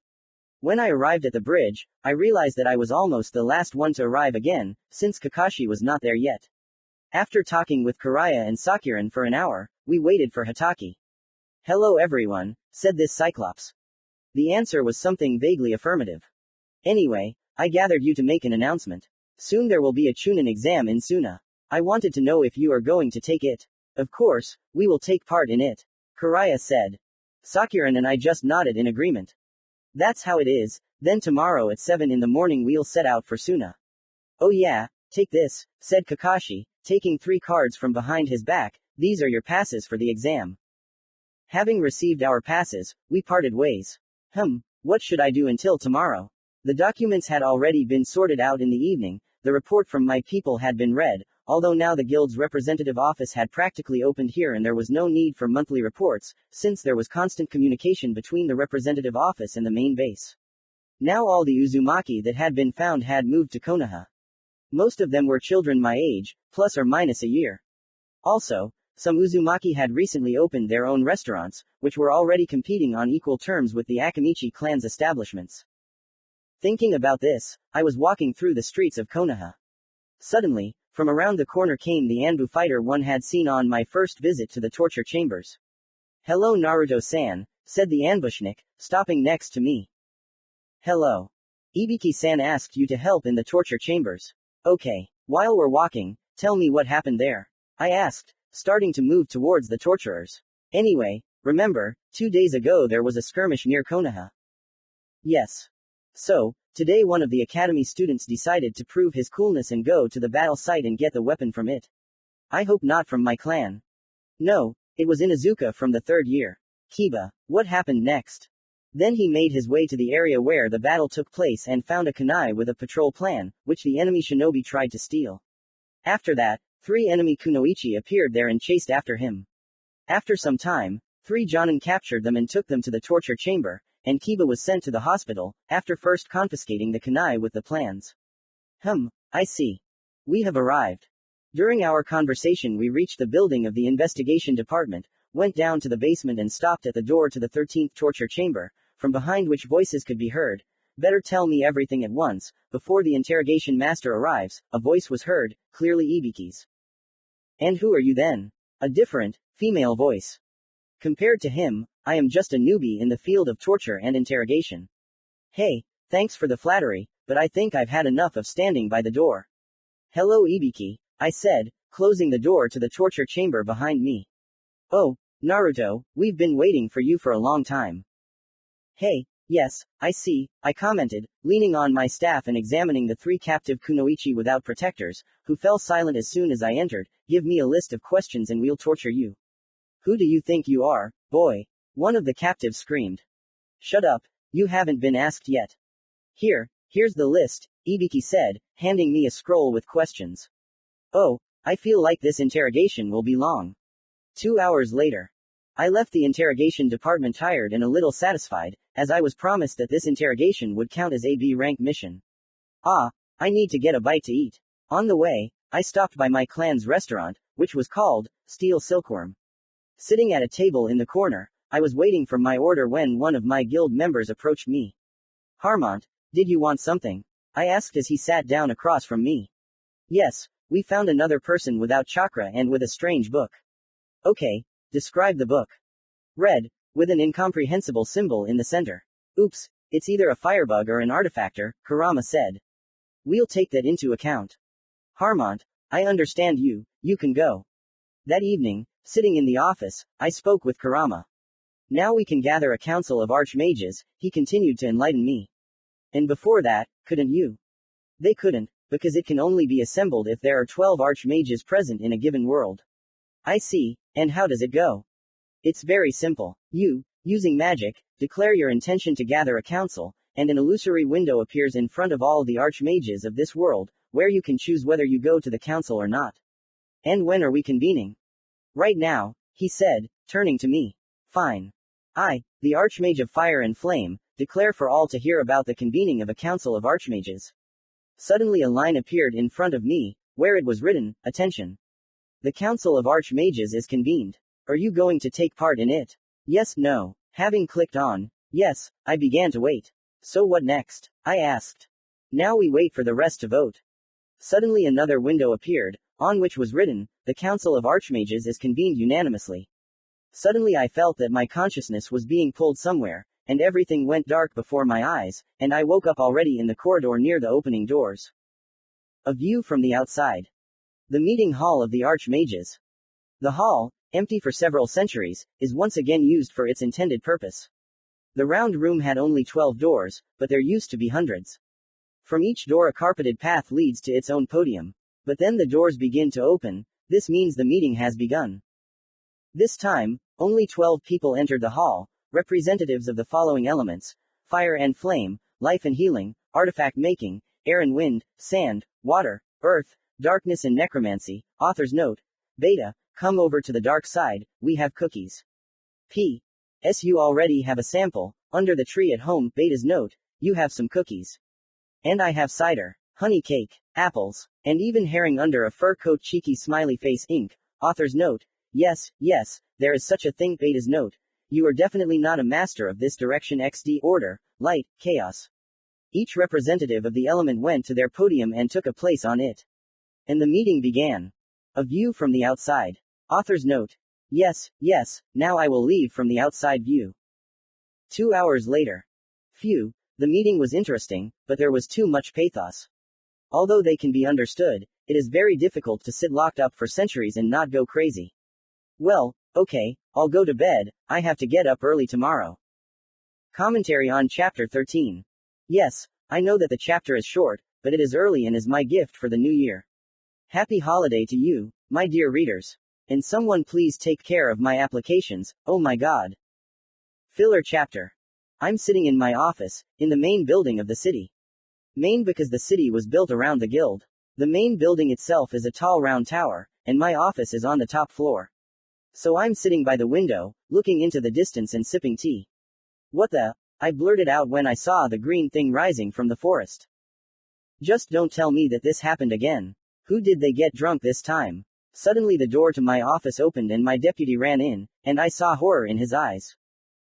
When I arrived at the bridge, I realized that I was almost the last one to arrive again, since Kakashi was not there yet. After talking with Karaya and Sakuran for an hour, we waited for Hataki. Hello everyone, said this Cyclops. The answer was something vaguely affirmative. Anyway, I gathered you to make an announcement. Soon there will be a Chunin exam in Suna. I wanted to know if you are going to take it. Of course, we will take part in it. Karaya said. Sakuran and I just nodded in agreement. That's how it is, then tomorrow at 7 in the morning we'll set out for Suna. Oh yeah, take this, said Kakashi, taking 3 cards from behind his back. These are your passes for the exam. Having received our passes, we parted ways. What should I do until tomorrow? The documents had already been sorted out in the evening, the report from my people had been read, although now the guild's representative office had practically opened here and there was no need for monthly reports, since there was constant communication between the representative office and the main base. Now all the Uzumaki that had been found had moved to Konoha. Most of them were children my age, plus or minus a year. Also, some Uzumaki had recently opened their own restaurants, which were already competing on equal terms with the Akamichi clan's establishments. Thinking about this, I was walking through the streets of Konoha. Suddenly, from around the corner came the Anbu fighter one had seen on my first visit to the torture chambers. Hello Naruto-san, said the ambushnik, stopping next to me. Hello. Ibiki-san asked you to help in the torture chambers. Okay. While we're walking, tell me what happened there. I asked, starting to move towards the torturers. Anyway, remember, 2 days ago there was a skirmish near Konoha. Yes. So, today one of the academy students decided to prove his coolness and go to the battle site and get the weapon from it. I hope not from my clan. No, it was Inuzuka from the 3rd year. Kiba, what happened next? Then he made his way to the area where the battle took place and found a kunai with a patrol plan, which the enemy shinobi tried to steal. After that, 3 enemy kunoichi appeared there and chased after him. After some time, 3 jonin captured them and took them to the torture chamber, and Kiba was sent to the hospital, after first confiscating the kunai with the plans. I see. We have arrived. During our conversation we reached the building of the investigation department, went down to the basement and stopped at the door to the 13th torture chamber, from behind which voices could be heard. Better tell me everything at once, before the interrogation master arrives. A voice was heard, clearly Ibiki's. And who are you then? A different, female voice. Compared to him, I am just a newbie in the field of torture and interrogation. Hey, thanks for the flattery, but I think I've had enough of standing by the door. Hello Ibiki, I said, closing the door to the torture chamber behind me. Oh, Naruto, we've been waiting for you for a long time. Hey, yes, I see, I commented, leaning on my staff and examining the 3 captive kunoichi without protectors, who fell silent as soon as I entered. Give me a list of questions and we'll torture you. Who do you think you are, boy? One of the captives screamed. Shut up, you haven't been asked yet. Here's the list, Ibiki said, handing me a scroll with questions. Oh, I feel like this interrogation will be long. 2 hours later. I left the interrogation department tired and a little satisfied, as I was promised that this interrogation would count as a B-rank mission. I need to get a bite to eat. On the way, I stopped by my clan's restaurant, which was called Steel Silkworm. Sitting at a table in the corner, I was waiting for my order when one of my guild members approached me. Harmont, did you want something? I asked as he sat down across from me. Yes, we found another person without chakra and with a strange book. Okay, describe the book. Read, with an incomprehensible symbol in the center. Oops, it's either a firebug or an artifactor, Kurama said. We'll take that into account. Harmont, I understand you, you can go. That evening, sitting in the office, I spoke with Kurama. Now we can gather a council of archmages, he continued to enlighten me. And before that, couldn't you? They couldn't, because it can only be assembled if there are 12 archmages present in a given world. I see, and how does it go? It's very simple. You, using magic, declare your intention to gather a council, and an illusory window appears in front of all the archmages of this world, where you can choose whether you go to the council or not. And when are we convening? Right now, he said, turning to me. Fine. I, the Archmage of Fire and Flame, declare for all to hear about the convening of a council of archmages. Suddenly a line appeared in front of me, where it was written, Attention. The Council of Archmages is convened. Are you going to take part in it? Yes, no. Having clicked on, yes, I began to wait. So what next? I asked. Now we wait for the rest to vote. Suddenly another window appeared, on which was written, The Council of Archmages is convened unanimously. Suddenly I felt that my consciousness was being pulled somewhere, and everything went dark before my eyes, and I woke up already in the corridor near the opening doors. A view from the outside. The meeting hall of the Archmages. The hall, empty for several centuries, is once again used for its intended purpose. The round room had only 12 doors, but there used to be hundreds. From each door a carpeted path leads to its own podium. But then the doors begin to open, this means the meeting has begun. This time, only 12 people entered the hall, representatives of the following elements: fire and flame, life and healing, artifact making, air and wind, sand, water, earth, darkness and necromancy. Author's note: Beta, come over to the dark side, we have cookies. P.S. You already have a sample, under the tree at home. Beta's note: you have some cookies. And I have cider, honey cake, apples, and even herring under a fur coat. Cheeky smiley face ink. Author's note: yes, yes, there is such a thing. Beta's note: you are definitely not a master of this direction. XD order, light, chaos. Each representative of the element went to their podium and took a place on it. And the meeting began. A view from the outside. Author's note: yes, yes, now I will leave from the outside view. 2 hours later. Phew, the meeting was interesting, but there was too much pathos. Although they can be understood, it is very difficult to sit locked up for centuries and not go crazy. Well, okay, I'll go to bed, I have to get up early tomorrow. Commentary on Chapter 13. Yes, I know that the chapter is short, but it is early and is my gift for the new year. Happy holiday to you, my dear readers. And someone please take care of my applications, oh my god. Filler chapter. I'm sitting in my office, in the main building of the city. Main because the city was built around the guild. The main building itself is a tall round tower, and my office is on the top floor. So I'm sitting by the window, looking into the distance and sipping tea. What the? I blurted out when I saw the green thing rising from the forest. Just don't tell me that this happened again. Who did they get drunk this time? Suddenly the door to my office opened and my deputy ran in, and I saw horror in his eyes.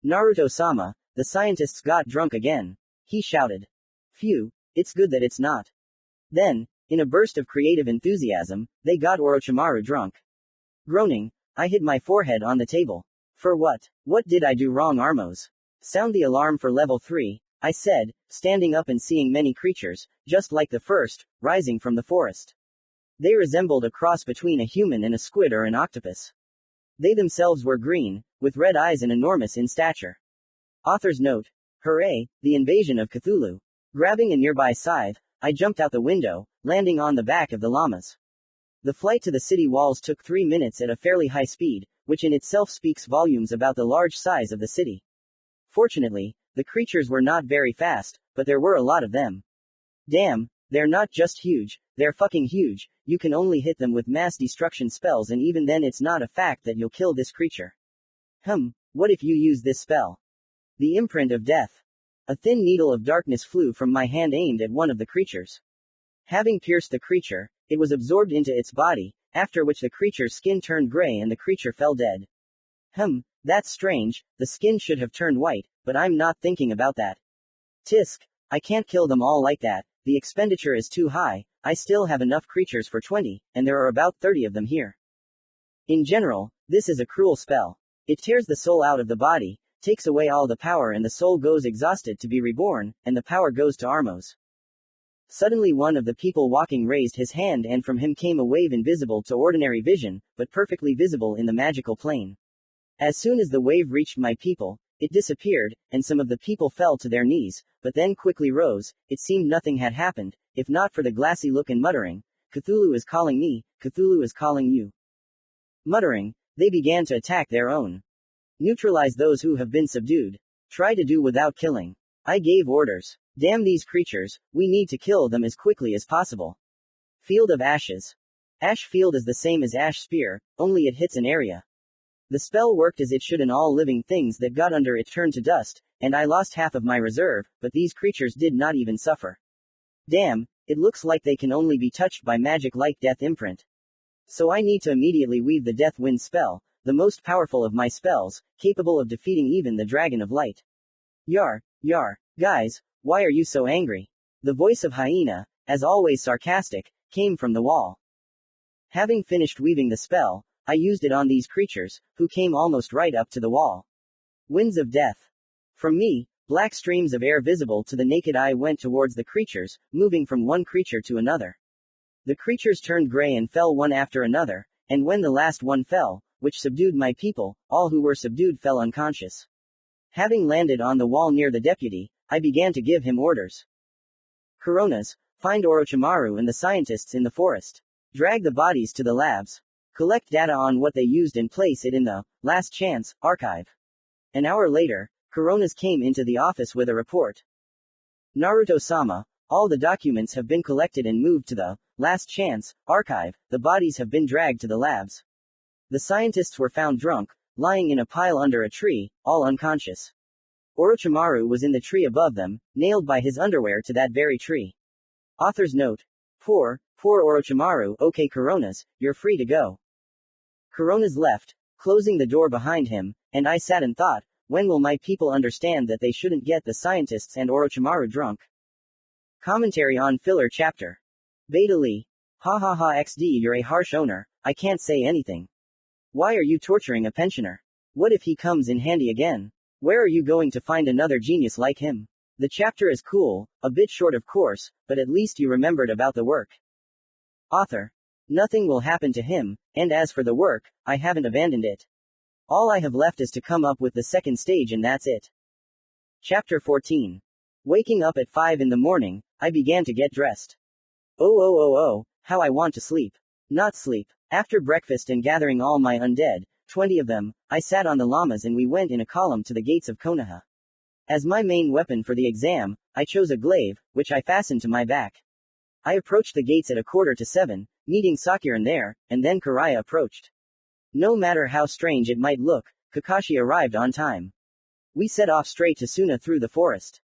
Naruto-sama, the scientists got drunk again. He shouted. Phew, it's good that it's not. Then, in a burst of creative enthusiasm, they got Orochimaru drunk. Groaning, I hit my forehead on the table. For what? What did I do wrong, Armos? Sound the alarm for level 3, I said, standing up and seeing many creatures, just like the first, rising from the forest. They resembled a cross between a human and a squid or an octopus. They themselves were green, with red eyes and enormous in stature. Author's note: hooray, the invasion of Cthulhu. Grabbing a nearby scythe, I jumped out the window, landing on the back of the llamas. The flight to the city walls took 3 minutes at a fairly high speed, which in itself speaks volumes about the large size of the city. Fortunately, the creatures were not very fast, but there were a lot of them. Damn, they're not just huge, they're fucking huge. You can only hit them with mass destruction spells, and even then it's not a fact that you'll kill this creature. What if you use this spell? The imprint of death. A thin needle of darkness flew from my hand aimed at one of the creatures. Having pierced the creature, it was absorbed into its body, after which the creature's skin turned gray and the creature fell dead. That's strange, the skin should have turned white, but I'm not thinking about that. Tisk, I can't kill them all like that, the expenditure is too high. I still have enough creatures for 20, and there are about 30 of them here. In general, this is a cruel spell. It tears the soul out of the body, takes away all the power and the soul goes exhausted to be reborn, and the power goes to Armos. Suddenly one of the people walking raised his hand and from him came a wave invisible to ordinary vision, but perfectly visible in the magical plane. As soon as the wave reached my people, it disappeared, and some of the people fell to their knees, but then quickly rose. It seemed nothing had happened, if not for the glassy look and muttering, "Cthulhu is calling me, Cthulhu is calling you." Muttering, they began to attack their own. Neutralize those who have been subdued. Try to do without killing. I gave orders. Damn these creatures, we need to kill them as quickly as possible. Field of Ashes. Ash field is the same as ash spear, only it hits an area. The spell worked as it should and all living things that got under it turned to dust, and I lost half of my reserve, but these creatures did not even suffer. Damn, it looks like they can only be touched by magic like Death Imprint. So I need to immediately weave the Death Wind spell, the most powerful of my spells, capable of defeating even the Dragon of Light. Yar, guys, why are you so angry? The voice of hyena, as always sarcastic, came from the wall. Having finished weaving the spell, I used it on these creatures, who came almost right up to the wall. Winds of death. From me, black streams of air visible to the naked eye went towards the creatures, moving from one creature to another. The creatures turned gray and fell one after another, and when the last one fell, which subdued my people, all who were subdued fell unconscious. Having landed on the wall near the deputy, I began to give him orders. Coronas, find Orochimaru and the scientists in the forest. Drag the bodies to the labs. Collect data on what they used and place it in the Last Chance archive. An hour later, Coronas came into the office with a report. Naruto-sama, all the documents have been collected and moved to the Last Chance archive. The bodies have been dragged to the labs. The scientists were found drunk, lying in a pile under a tree, all unconscious. Orochimaru was in the tree above them, nailed by his underwear to that very tree. Author's note. Poor Orochimaru. Okay Coronas, you're free to go. Coronas left, closing the door behind him, and I sat and thought, when will my people understand that they shouldn't get the scientists and Orochimaru drunk? Commentary on filler chapter. Beta Lee. Ha ha ha XD, you're a harsh owner, I can't say anything. Why are you torturing a pensioner? What if he comes in handy again? Where are you going to find another genius like him? The chapter is cool, a bit short of course, but at least you remembered about the work. Author. Nothing will happen to him, and as for the work, I haven't abandoned it. All I have left is to come up with the second stage and that's it. Chapter 14. Waking up at 5 in the morning, I began to get dressed. Oh, how I want to sleep. Not sleep. After breakfast and gathering all my undead, 20 of them, I sat on the llamas and we went in a column to the gates of Konoha. As my main weapon for the exam, I chose a glaive, which I fastened to my back. I approached the gates at 6:45, meeting Sakuran there, and then Karaya approached. No matter how strange it might look, Kakashi arrived on time. We set off straight to Suna through the forest.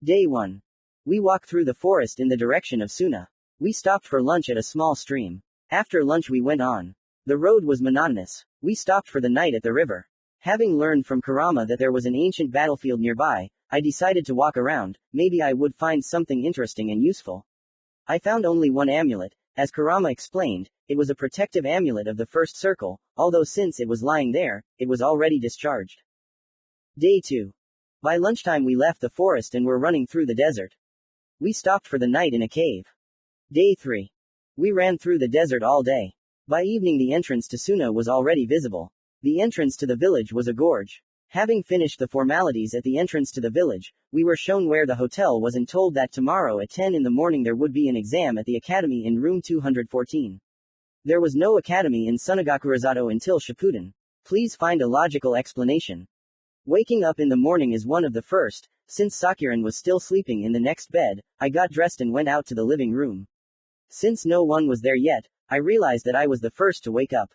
Day 1. We walked through the forest in the direction of Suna. We stopped for lunch at a small stream. After lunch we went on. The road was monotonous. We stopped for the night at the river. Having learned from Kurama that there was an ancient battlefield nearby, I decided to walk around, maybe I would find something interesting and useful. I found only one amulet. As Kurama explained, it was a protective amulet of the first circle, although since it was lying there, it was already discharged. Day 2. By lunchtime we left the forest and were running through the desert. We stopped for the night in a cave. Day 3. We ran through the desert all day. By evening the entrance to Suna was already visible. The entrance to the village was a gorge. Having finished the formalities at the entrance to the village, we were shown where the hotel was and told that tomorrow at 10 in the morning there would be an exam at the academy in room 214. There was no academy in Sunagakurazado until Shippuden. Please find a logical explanation. Waking up in the morning is one of the first. Since Sakuran was still sleeping in the next bed, I got dressed and went out to the living room. Since no one was there yet, I realized that I was the first to wake up.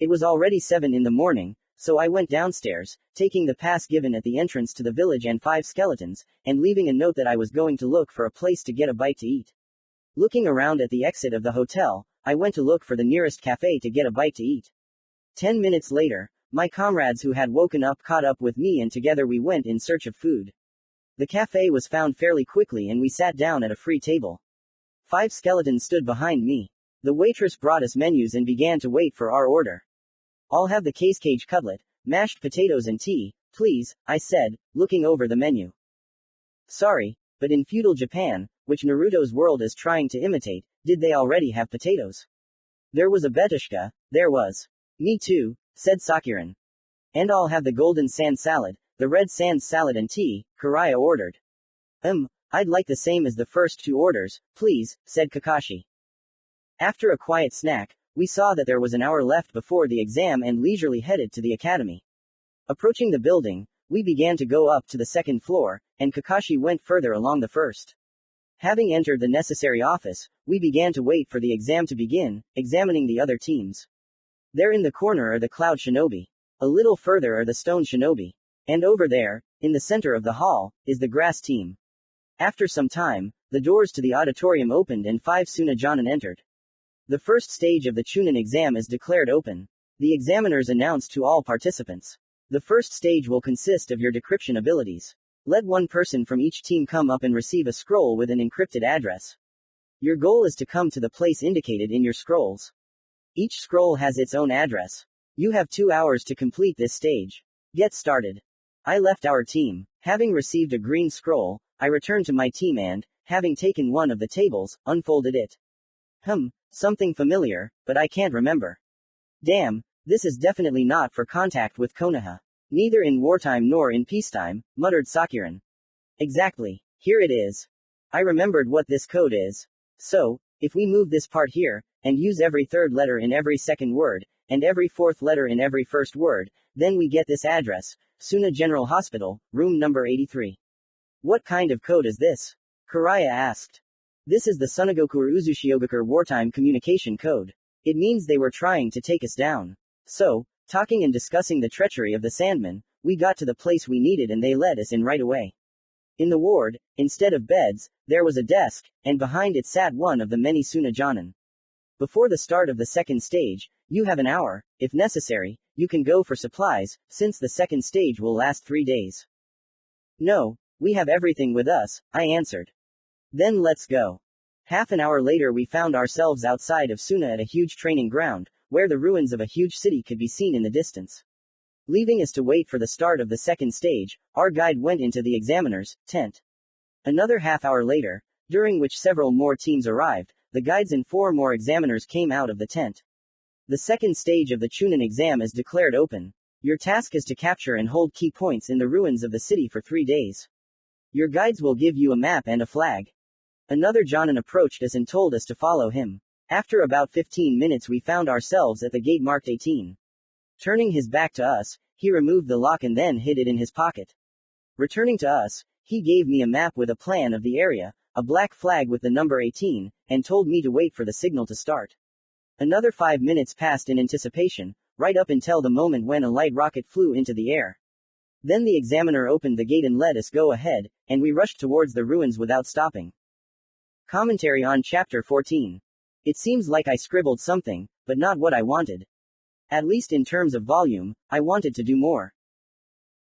It was already 7 in the morning, so I went downstairs, taking the pass given at the entrance to the village and 5 skeletons, and leaving a note that I was going to look for a place to get a bite to eat. Looking around at the exit of the hotel, I went to look for the nearest cafe to get a bite to eat. 10 minutes later, my comrades who had woken up caught up with me and together we went in search of food. The cafe was found fairly quickly and we sat down at a free table. 5 skeletons stood behind me. The waitress brought us menus and began to wait for our order. I'll have the case cage cutlet, mashed potatoes and tea, Please, I said, looking over the menu. Sorry, but in feudal Japan, which Naruto's world is trying to imitate, did they already have potatoes? There was a betushka, there was. Me too, said Sakuran. And I'll have the golden sand salad, the red sand salad and tea, Karaya ordered. I'd like the same as the first two orders, please, said Kakashi. After a quiet snack, we saw that there was an hour left before the exam and leisurely headed to the academy. Approaching the building, we began to go up to the second floor, and Kakashi went further along the first. Having entered the necessary office, we began to wait for the exam to begin, examining the other teams. There in the corner are the Cloud Shinobi. A little further are the Stone Shinobi. And over there, in the center of the hall, is the Grass team. After some time, the doors to the auditorium opened and 5 Tsunajonin entered. The first stage of the Chunin exam is declared open. The examiners announced to all participants. The first stage will consist of your decryption abilities. Let one person from each team come up and receive a scroll with an encrypted address. Your goal is to come to the place indicated in your scrolls. Each scroll has its own address. You have 2 hours to complete this stage. Get started. I left our team. Having received a green scroll, I returned to my team and, having taken one of the tables, unfolded it. Something familiar, but I can't remember. Damn, this is definitely not for contact with Konoha. Neither in wartime nor in peacetime, muttered Sakuran. Exactly. Here it is. I remembered what this code is. So, if we move this part here, and use every third letter in every second word, and every fourth letter in every first word, then we get this address, Suna General Hospital, room number 83. What kind of code is this? Karaya asked. This is the Sunagoku Uzushiogakure wartime communication code. It means they were trying to take us down. So, talking and discussing the treachery of the Sandmen, we got to the place we needed and they let us in right away. In the ward, instead of beds, there was a desk, and behind it sat one of the many Tsunajonin. Before the start of the second stage, you have an hour. If necessary, you can go for supplies, since the second stage will last 3 days. No, we have everything with us, I answered. Then let's go. Half an hour later we found ourselves outside of Suna at a huge training ground, where the ruins of a huge city could be seen in the distance. Leaving us to wait for the start of the second stage, our guide went into the examiner's tent. Another half hour later, during which several more teams arrived, the guides and 4 more examiners came out of the tent. The second stage of the Chunin exam is declared open. Your task is to capture and hold key points in the ruins of the city for 3 days. Your guides will give you a map and a flag. Another Jonin approached us and told us to follow him. After about 15 minutes we found ourselves at the gate marked 18. Turning his back to us, he removed the lock and then hid it in his pocket. Returning to us, he gave me a map with a plan of the area, a black flag with the number 18, and told me to wait for the signal to start. Another 5 minutes passed in anticipation, right up until the moment when a light rocket flew into the air. Then the examiner opened the gate and let us go ahead, and we rushed towards the ruins without stopping. Commentary on Chapter 14. It seems like I scribbled something, but not what I wanted. At least in terms of volume, I wanted to do more.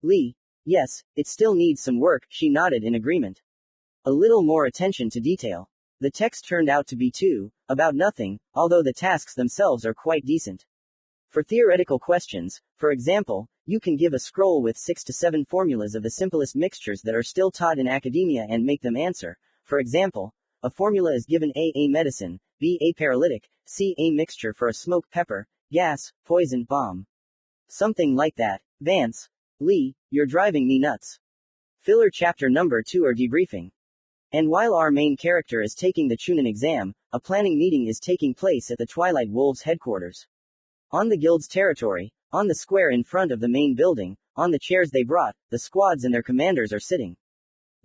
Lee. Yes, it still needs some work, she nodded in agreement. A little more attention to detail. The text turned out to be about nothing, although the tasks themselves are quite decent. For theoretical questions, for example, you can give a scroll with 6 to 7 formulas of the simplest mixtures that are still taught in academia and make them answer. For example, a formula is given A medicine, B a paralytic, C a mixture for a smoke pepper, gas, poison, bomb. Something like that. Vance. Lee, you're driving me nuts. Filler chapter number 2 or debriefing. And while our main character is taking the Chunin exam, a planning meeting is taking place at the Twilight Wolves headquarters. On the guild's territory, on the square in front of the main building, on the chairs they brought, the squads and their commanders are sitting.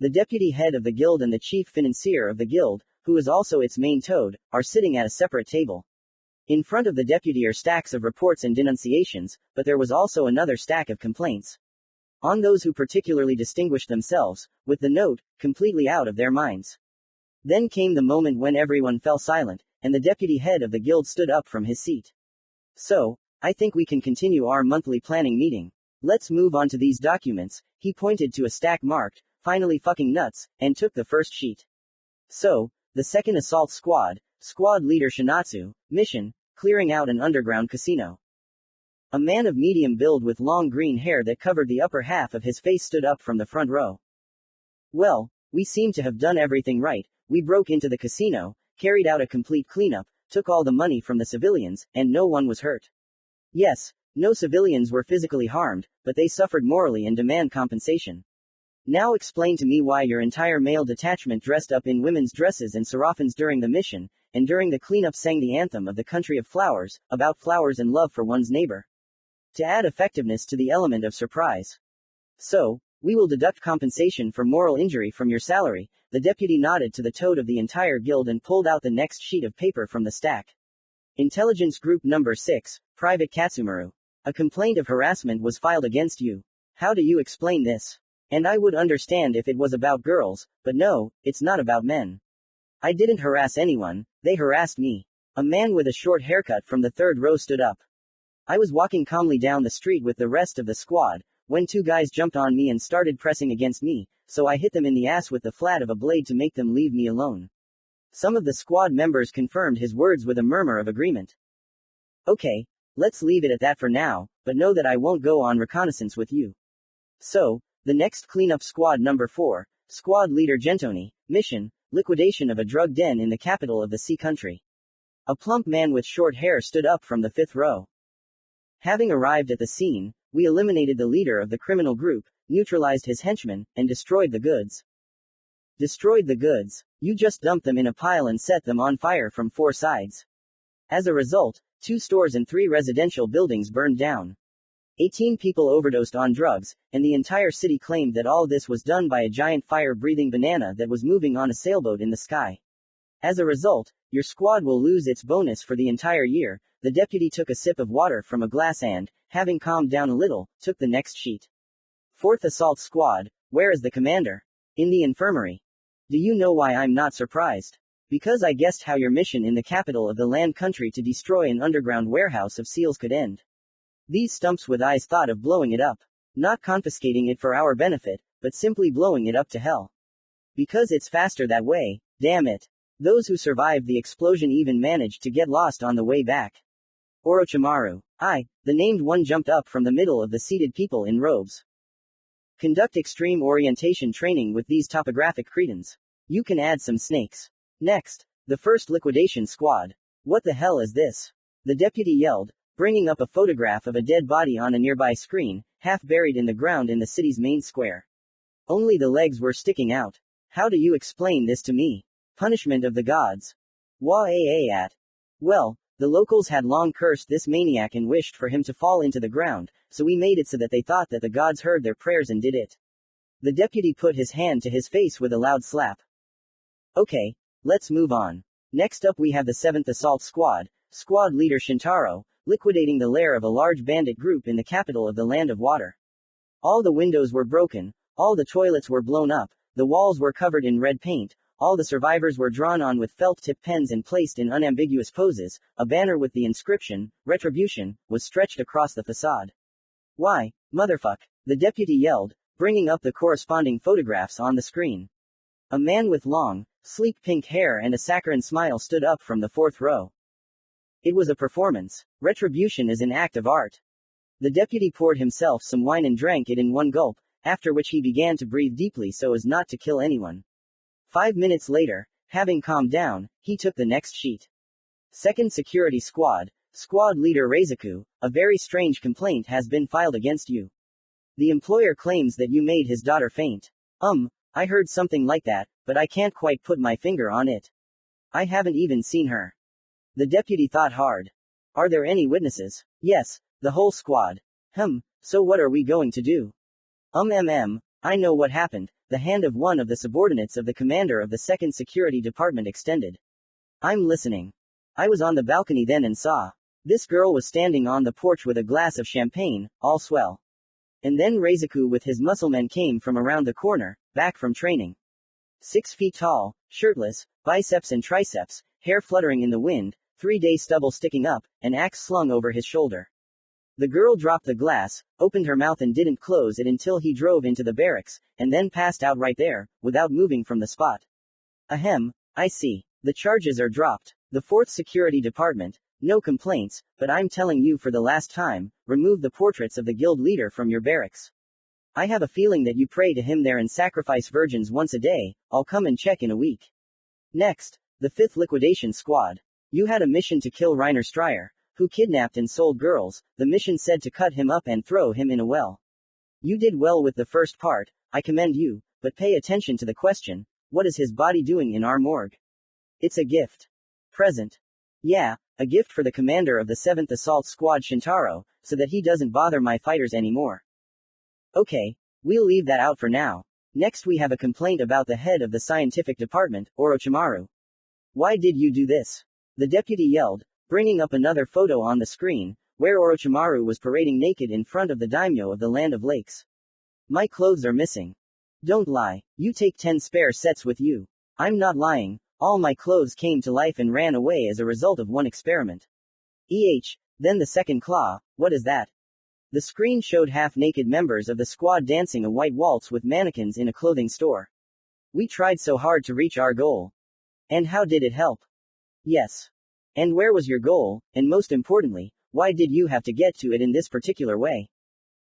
The deputy head of the guild and the chief financier of the guild, who is also its main toad, are sitting at a separate table. In front of the deputy are stacks of reports and denunciations, but there was also another stack of complaints. On those who particularly distinguished themselves, with the note, completely out of their minds. Then came the moment when everyone fell silent, and the deputy head of the guild stood up from his seat. So, I think we can continue our monthly planning meeting. Let's move on to these documents. He pointed to a stack marked, finally fucking nuts, and took the first sheet. So, the second assault squad, squad leader Shinatsu, mission, clearing out an underground casino. A man of medium build with long green hair that covered the upper half of his face stood up from the front row. Well, we seem to have done everything right. We broke into the casino, carried out a complete cleanup, took all the money from the civilians, and no one was hurt. Yes, no civilians were physically harmed, but they suffered morally and demand compensation. Now explain to me why your entire male detachment dressed up in women's dresses and sarafans during the mission, and during the cleanup sang the anthem of the country of flowers, about flowers and love for one's neighbor. To add effectiveness to the element of surprise. So, we will deduct compensation for moral injury from your salary. The deputy nodded to the toad of the entire guild and pulled out the next sheet of paper from the stack. Intelligence Group Number 6, Private Katsumaru. A complaint of harassment was filed against you. How do you explain this? And I would understand if it was about girls, but no, it's not about men. I didn't harass anyone, they harassed me. A man with a short haircut from the third row stood up. I was walking calmly down the street with the rest of the squad, when two guys jumped on me and started pressing against me, so I hit them in the ass with the flat of a blade to make them leave me alone. Some of the squad members confirmed his words with a murmur of agreement. Okay, let's leave it at that for now, but know that I won't go on reconnaissance with you. So, the next cleanup squad number 4, squad leader Gentoni, mission, liquidation of a drug den in the capital of the sea country. A plump man with short hair stood up from the 5th row. Having arrived at the scene, we eliminated the leader of the criminal group, neutralized his henchmen, and destroyed the goods. Destroyed the goods. You just dumped them in a pile and set them on fire from 4 sides. As a result, 2 stores and 3 residential buildings burned down. 18 people overdosed on drugs, and the entire city claimed that all this was done by a giant fire-breathing banana that was moving on a sailboat in the sky. As a result, your squad will lose its bonus for the entire year. The deputy took a sip of water from a glass and, having calmed down a little, took the next sheet. 4th Assault Squad, where is the commander? In the infirmary. Do you know why I'm not surprised? Because I guessed how your mission in the capital of the land country to destroy an underground warehouse of seals could end. These stumps with eyes thought of blowing it up. Not confiscating it for our benefit, but simply blowing it up to hell. Because it's faster that way, damn it. Those who survived the explosion even managed to get lost on the way back. Orochimaru. The named one jumped up from the middle of the seated people in robes. Conduct extreme orientation training with these topographic cretins. You can add some snakes. Next, the first liquidation squad. What the hell is this? The deputy yelled, bringing up a photograph of a dead body on a nearby screen, half buried in the ground in the city's main square. Only the legs were sticking out. How do you explain this to me? Punishment of the gods. Wah-at. Well, the locals had long cursed this maniac and wished for him to fall into the ground, so we made it so that they thought that the gods heard their prayers and did it. The deputy put his hand to his face with a loud slap. Okay, let's move on. Next up we have the 7th Assault Squad, squad leader Shintaro, liquidating the lair of a large bandit group in the capital of the Land of Water. All the windows were broken, all the toilets were blown up, the walls were covered in red paint, all the survivors were drawn on with felt-tip pens and placed in unambiguous poses. A banner with the inscription, Retribution, was stretched across the facade. Why, motherfuck, the deputy yelled, bringing up the corresponding photographs on the screen. A man with long, sleek pink hair and a saccharine smile stood up from the 4th row. It was a performance. Retribution is an act of art. The deputy poured himself some wine and drank it in one gulp, after which he began to breathe deeply so as not to kill anyone. 5 minutes later, having calmed down, he took the next sheet. 2nd Security Squad, squad leader Reizaku, a very strange complaint has been filed against you. The employer claims that you made his daughter faint. I heard something like that, but I can't quite put my finger on it. I haven't even seen her. The deputy thought hard. Are there any witnesses? Yes, the whole squad. So what are we going to do? I know what happened. The hand of one of the subordinates of the commander of the 2nd Security Department extended. I'm listening. I was on the balcony then and saw. This girl was standing on the porch with a glass of champagne, all swell. And then Reizaku with his musclemen came from around the corner, back from training. 6 feet tall, shirtless, biceps and triceps, hair fluttering in the wind, 3-day stubble sticking up, an axe slung over his shoulder. The girl dropped the glass, opened her mouth and didn't close it until he drove into the barracks, and then passed out right there, without moving from the spot. I see. The charges are dropped. The 4th Security Department, No complaints, but I'm telling you for the last time, remove the portraits of the guild leader from your barracks. I have a feeling that you pray to him there and sacrifice virgins once a day. I'll come and check in a week. Next, the 5th Liquidation Squad. You had a mission to kill Reiner Stryer, who kidnapped and sold girls. The mission said to cut him up and throw him in a well. You did well with the first part, I commend you, but pay attention to the question, what is his body doing in our morgue? It's a gift. Present. Yeah, a gift for the commander of the 7th Assault Squad Shintaro, so that he doesn't bother my fighters anymore. Okay, we'll leave that out for now. Next we have a complaint about the head of the scientific department, Orochimaru. Why did you do this? The deputy yelled, bringing up another photo on the screen, where Orochimaru was parading naked in front of the daimyo of the Land of Lakes. My clothes are missing. Don't lie, you take 10 spare sets with you. I'm not lying, all my clothes came to life and ran away as a result of one experiment. Then the second claw, what is that? The screen showed half-naked members of the squad dancing a white waltz with mannequins in a clothing store. We tried so hard to reach our goal. And how did it help? Yes. And where was your goal, and most importantly, why did you have to get to it in this particular way?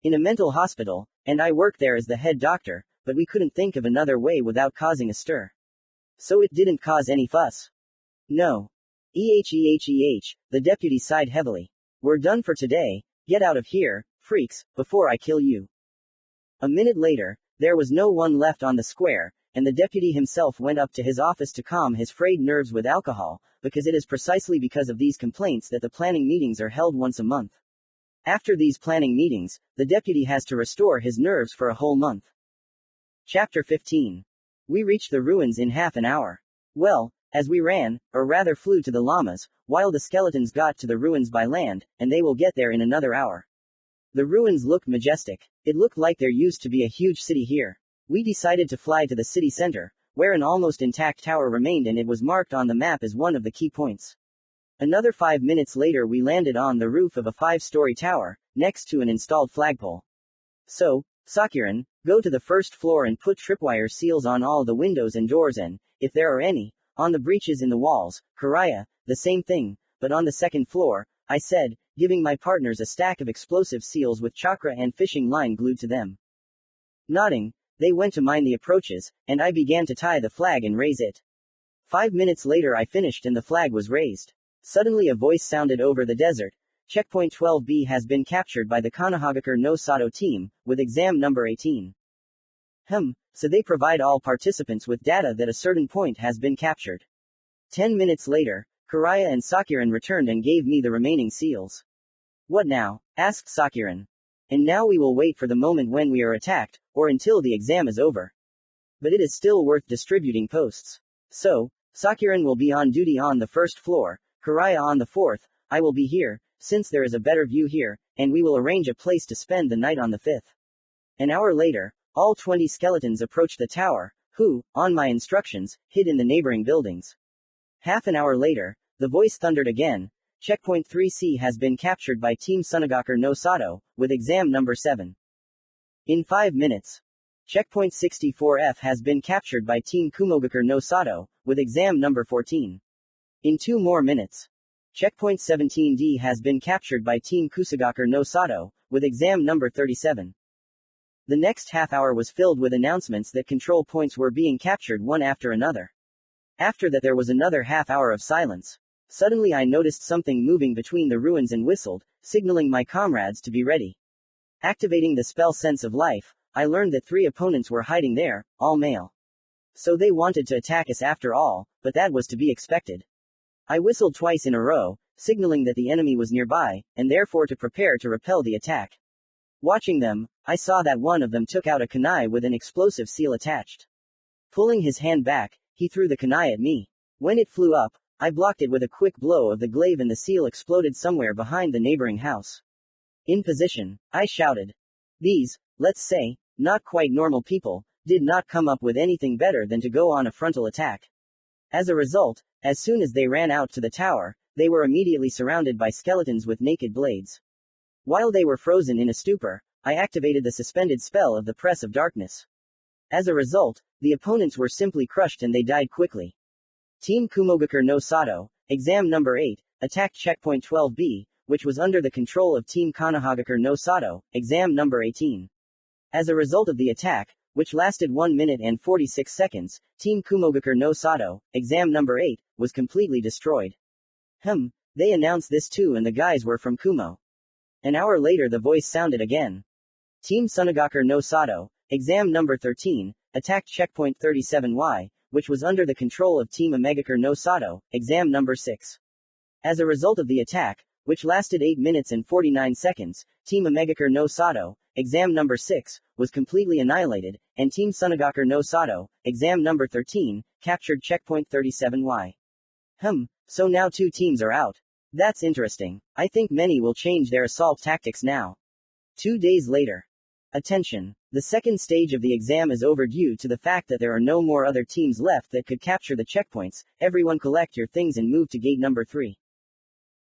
In a mental hospital, and I worked there as the head doctor, but we couldn't think of another way without causing a stir. So it didn't cause any fuss. No. The deputy sighed heavily. We're done for today, get out of here, freaks, before I kill you. A minute later, there was no one left on the square, and the deputy himself went up to his office to calm his frayed nerves with alcohol, because it is precisely because of these complaints that the planning meetings are held once a month. After these planning meetings, the deputy has to restore his nerves for a whole month. Chapter 15. We reached the ruins in half an hour. Well, as we ran, or rather flew to the llamas, while the skeletons got to the ruins by land, and they will get there in another hour. The ruins looked majestic. It looked like there used to be a huge city here. We decided to fly to the city center, where an almost intact tower remained and it was marked on the map as one of the key points. Another 5 minutes later we landed on the roof of a 5-story tower, next to an installed flagpole. So, Sakuran, go to the first floor and put tripwire seals on all the windows and doors and, if there are any, on the breaches in the walls. Karaya, the same thing, but on the second floor, I said, giving my partners a stack of explosive seals with chakra and fishing line glued to them. Nodding, they went to mine the approaches, and I began to tie the flag and raise it. 5 minutes later I finished and the flag was raised. Suddenly a voice sounded over the desert. Checkpoint 12B has been captured by the Konohagakure no Sato team, with exam number 18. So they provide all participants with data that a certain point has been captured. 10 minutes later, Karaya and Sakuran returned and gave me the remaining seals. What now? Asked Sakuran. And now we will wait for the moment when we are attacked, or until the exam is over. But it is still worth distributing posts. So, Sakuran will be on duty on the first floor, Karaya on the fourth, I will be here, since there is a better view here, and we will arrange a place to spend the night on the fifth. An hour later, all 20 skeletons approached the tower, who, on my instructions, hid in the neighboring buildings. Half an hour later, the voice thundered again. Checkpoint 3C has been captured by Team Sunagakure no Sato, with exam number 7. In 5 minutes. Checkpoint 64F has been captured by Team Kumogakure no Sato, with exam number 14. In 2 more minutes. Checkpoint 17D has been captured by Team Kusagakure no Sato, with exam number 37. The next half hour was filled with announcements that control points were being captured one after another. After that there was another half hour of silence. Suddenly I noticed something moving between the ruins and whistled, signaling my comrades to be ready. Activating the spell Sense of Life, I learned that 3 opponents were hiding there, all male. So they wanted to attack us after all, but that was to be expected. I whistled twice in a row, signaling that the enemy was nearby, and therefore to prepare to repel the attack. Watching them, I saw that one of them took out a kunai with an explosive seal attached. Pulling his hand back, he threw the kunai at me. When it flew up, I blocked it with a quick blow of the glaive and the seal exploded somewhere behind the neighboring house. In position, I shouted. These, let's say, not quite normal people, did not come up with anything better than to go on a frontal attack. As a result, as soon as they ran out to the tower, they were immediately surrounded by skeletons with naked blades. While they were frozen in a stupor, I activated the suspended spell of the Press of Darkness. As a result, the opponents were simply crushed and they died quickly. Team Kumogakure no Sato, exam number 8, attacked checkpoint 12B, which was under the control of Team Konohagakure no Sato, exam number 18. As a result of the attack, which lasted 1 minute and 46 seconds, Team Kumogakure no Sato, exam number 8, was completely destroyed. They announced this too, and the guys were from Kumo. An hour later the voice sounded again. Team Sunagakure no Sato, exam number 13, attacked checkpoint 37Y, which was under the control of Team Omegakure no Sato, exam number 6. As a result of the attack, which lasted 8 minutes and 49 seconds, Team Omegakure no Sato, exam number 6, was completely annihilated, and Team Sunagakure no Sato, exam number 13, captured checkpoint 37Y. So now 2 teams are out. That's interesting. I think many will change their assault tactics now. 2 days later. Attention. The second stage of the exam is over due to the fact that there are no more other teams left that could capture the checkpoints. Everyone collect your things and move to gate number 3.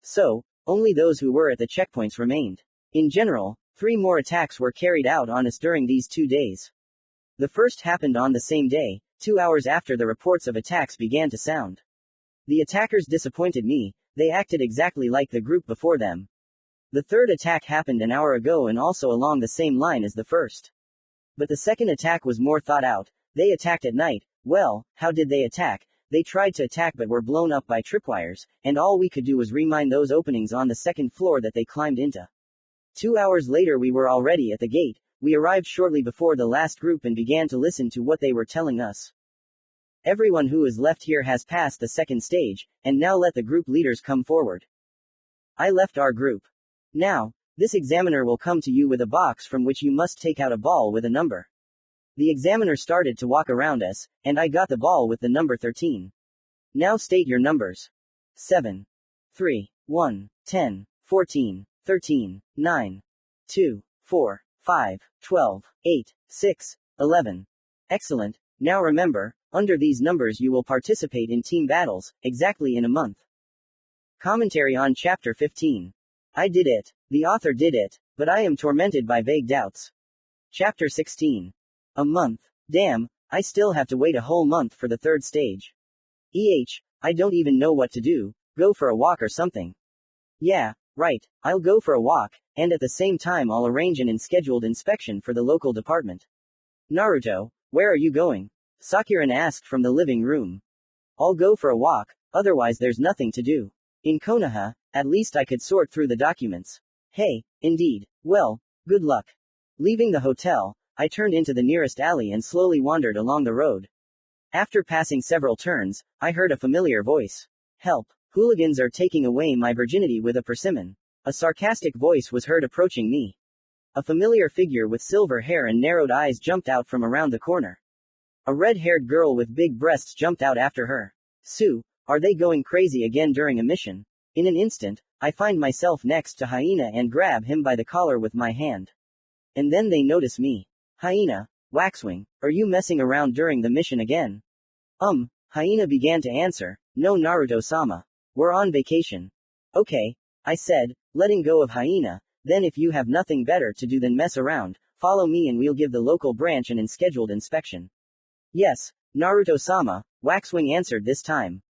So, only those who were at the checkpoints remained. In general, 3 more attacks were carried out on us during these 2 days. The first happened on the same day, 2 hours after the reports of attacks began to sound. The attackers disappointed me, they acted exactly like the group before them. The third attack happened an hour ago and also along the same line as the first. But the second attack was more thought out. They attacked at night. Well, how did they attack? They tried to attack but were blown up by tripwires, and all we could do was remine those openings on the second floor that they climbed into. 2 hours later we were already at the gate. We arrived shortly before the last group and began to listen to what they were telling us. Everyone who is left here has passed the second stage, and now let the group leaders come forward. I left our group. Now, this examiner will come to you with a box from which you must take out a ball with a number. The examiner started to walk around us, and I got the ball with the number 13. Now state your numbers. 7, 3, 1, 10, 14, 13, 9, 2, 4, 5, 12, 8, 6, 11. Excellent. Now remember, under these numbers you will participate in team battles, exactly in a month. Commentary on Chapter 15. I did it. The author did it, but I am tormented by vague doubts. Chapter 16. A month. Damn, I still have to wait a whole month for the third stage. I don't even know what to do, go for a walk or something. Yeah, right, I'll go for a walk, and at the same time I'll arrange an unscheduled inspection for the local department. Naruto, where are you going? Sakuran asked from the living room. I'll go for a walk, otherwise there's nothing to do. In Konoha, at least I could sort through the documents. Hey, indeed. Well, good luck. Leaving the hotel, I turned into the nearest alley and slowly wandered along the road. After passing several turns, I heard a familiar voice. Help, hooligans are taking away my virginity with a persimmon. A sarcastic voice was heard approaching me. A familiar figure with silver hair and narrowed eyes jumped out from around the corner. A red-haired girl with big breasts jumped out after her. Sue, are they going crazy again during a mission? In an instant, I find myself next to Hyena and grab him by the collar with my hand. And then they notice me. Hyena, Waxwing, are you messing around during the mission again? Hyena began to answer, no Naruto-sama. We're on vacation. Okay, I said, letting go of Hyena, then if you have nothing better to do than mess around, follow me and we'll give the local branch an unscheduled inspection. Yes, Naruto-sama, Waxwing answered this time.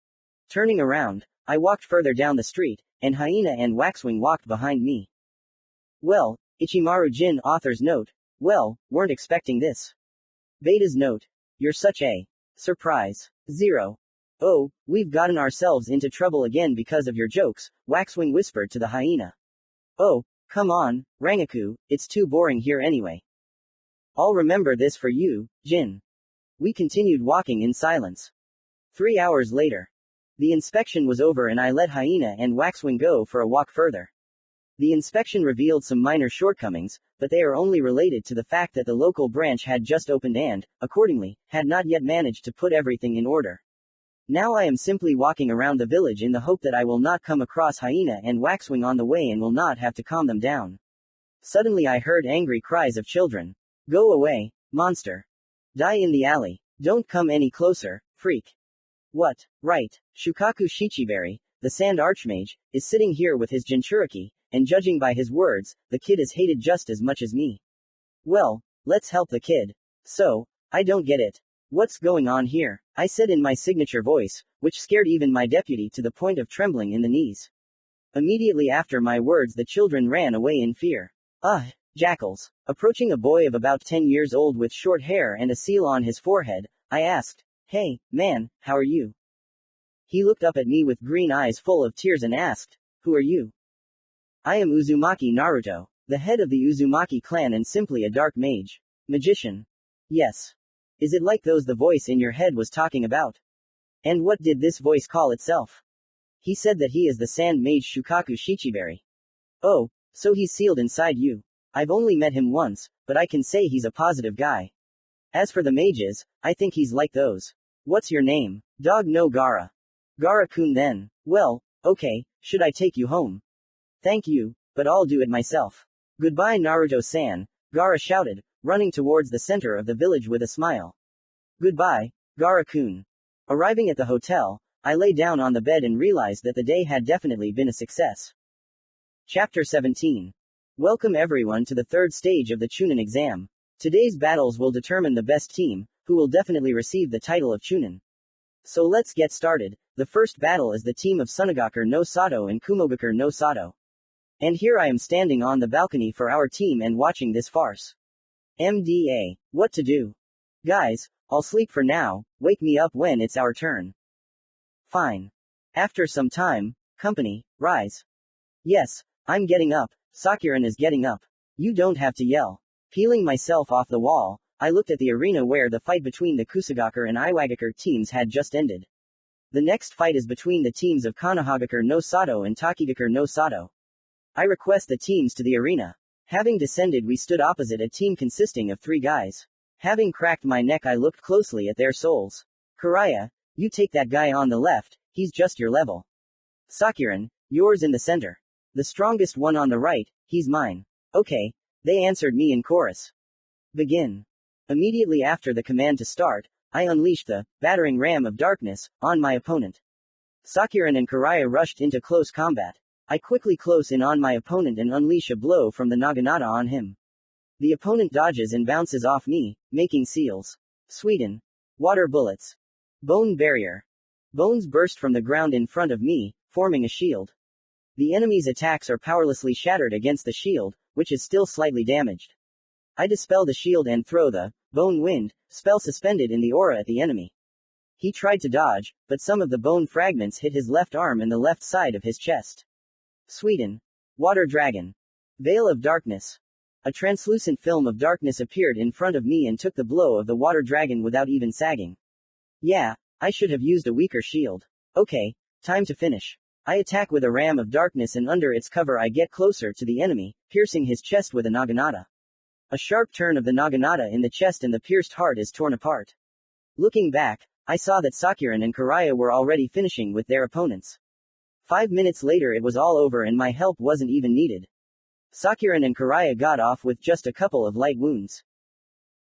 Turning around, I walked further down the street, and Hyena and Waxwing walked behind me. Well, Ichimaru Jin author's note. Well, weren't expecting this. Beta's note. You're such a surprise. 0. Oh, we've gotten ourselves into trouble again because of your jokes, Waxwing whispered to the Hyena. Oh, come on, Rangaku, it's too boring here anyway. I'll remember this for you, Jin. We continued walking in silence. 3 hours later. The inspection was over and I let Hyena and Waxwing go for a walk further. The inspection revealed some minor shortcomings, but they are only related to the fact that the local branch had just opened and, accordingly, had not yet managed to put everything in order. Now I am simply walking around the village in the hope that I will not come across Hyena and Waxwing on the way and will not have to calm them down. Suddenly I heard angry cries of children. Go away, monster. Die in the alley. Don't come any closer, freak. What? Right. Shukaku Shichibari, the Sand Archmage, is sitting here with his Jinchuriki, and judging by his words, the kid is hated just as much as me. Well, let's help the kid. So, I don't get it. What's going on here? I said in my signature voice, which scared even my deputy to the point of trembling in the knees. Immediately after my words, the children ran away in fear. Ugh, jackals. Approaching a boy of about 10 years old with short hair and a seal on his forehead, I asked, "Hey, man, how are you?" He looked up at me with green eyes full of tears and asked, "Who are you?" "I am Uzumaki Naruto, the head of the Uzumaki clan and simply a dark mage. Magician." "Yes. Is it like those the voice in your head was talking about?" "And what did this voice call itself?" "He said that he is the sand mage Shukaku Shichibari." "Oh, so he's sealed inside you." "I've only met him once, but I can say he's a positive guy. As for the mages, I think he's like those." "What's your name?" "Dog no Gara." "Gara-kun then. Well, okay, should I take you home?" "Thank you, but I'll do it myself." "Goodbye Naruto-san," Gara shouted, running towards the center of the village with a smile. "Goodbye, Gara-kun." Arriving at the hotel, I lay down on the bed and realized that the day had definitely been a success. Chapter 17. Welcome everyone to the third stage of the Chunin exam. Today's battles will determine the best team, who will definitely receive the title of Chunin. So let's get started. The first battle is the team of Sunagakur no Sato and Kumogakur no Sato. And here I am standing on the balcony for our team and watching this farce. MDA. What to do? Guys, I'll sleep for now, wake me up when it's our turn. Fine. After some time, company, rise. Yes, I'm getting up, Sakuran is getting up. You don't have to yell. Peeling myself off the wall, I looked at the arena where the fight between the Kusagakur and Iwagakure teams had just ended. The next fight is between the teams of Konohagakure no Sato and Takigakure no Sato. I request the teams to the arena. Having descended, we stood opposite a team consisting of 3 guys. Having cracked my neck, I looked closely at their souls. Karaya, you take that guy on the left, he's just your level. Sakuran, yours in the center. The strongest one on the right, he's mine. Okay, they answered me in chorus. Begin. Immediately after the command to start, I unleashed the battering ram of darkness on my opponent. Sakuran and Karaya rushed into close combat. I quickly close in on my opponent and unleash a blow from the naginata on him. The opponent dodges and bounces off me, making seals. Sweden. Water bullets. Bone barrier. Bones burst from the ground in front of me, forming a shield. The enemy's attacks are powerlessly shattered against the shield, which is still slightly damaged. I dispel the shield and throw the bone wind spell suspended in the aura at the enemy. He tried to dodge, but some of the bone fragments hit his left arm and the left side of his chest. Sweden. Water dragon. Veil of darkness. A translucent film of darkness appeared in front of me and took the blow of the water dragon without even sagging. Yeah, I should have used a weaker shield. Okay, time to finish. I attack with a ram of darkness and under its cover I get closer to the enemy, piercing his chest with a naginata. A sharp turn of the naginata in the chest and the pierced heart is torn apart. Looking back, I saw that Sakuran and Karaya were already finishing with their opponents. 5 minutes later it was all over and my help wasn't even needed. Sakuran and Karaya got off with just a couple of light wounds.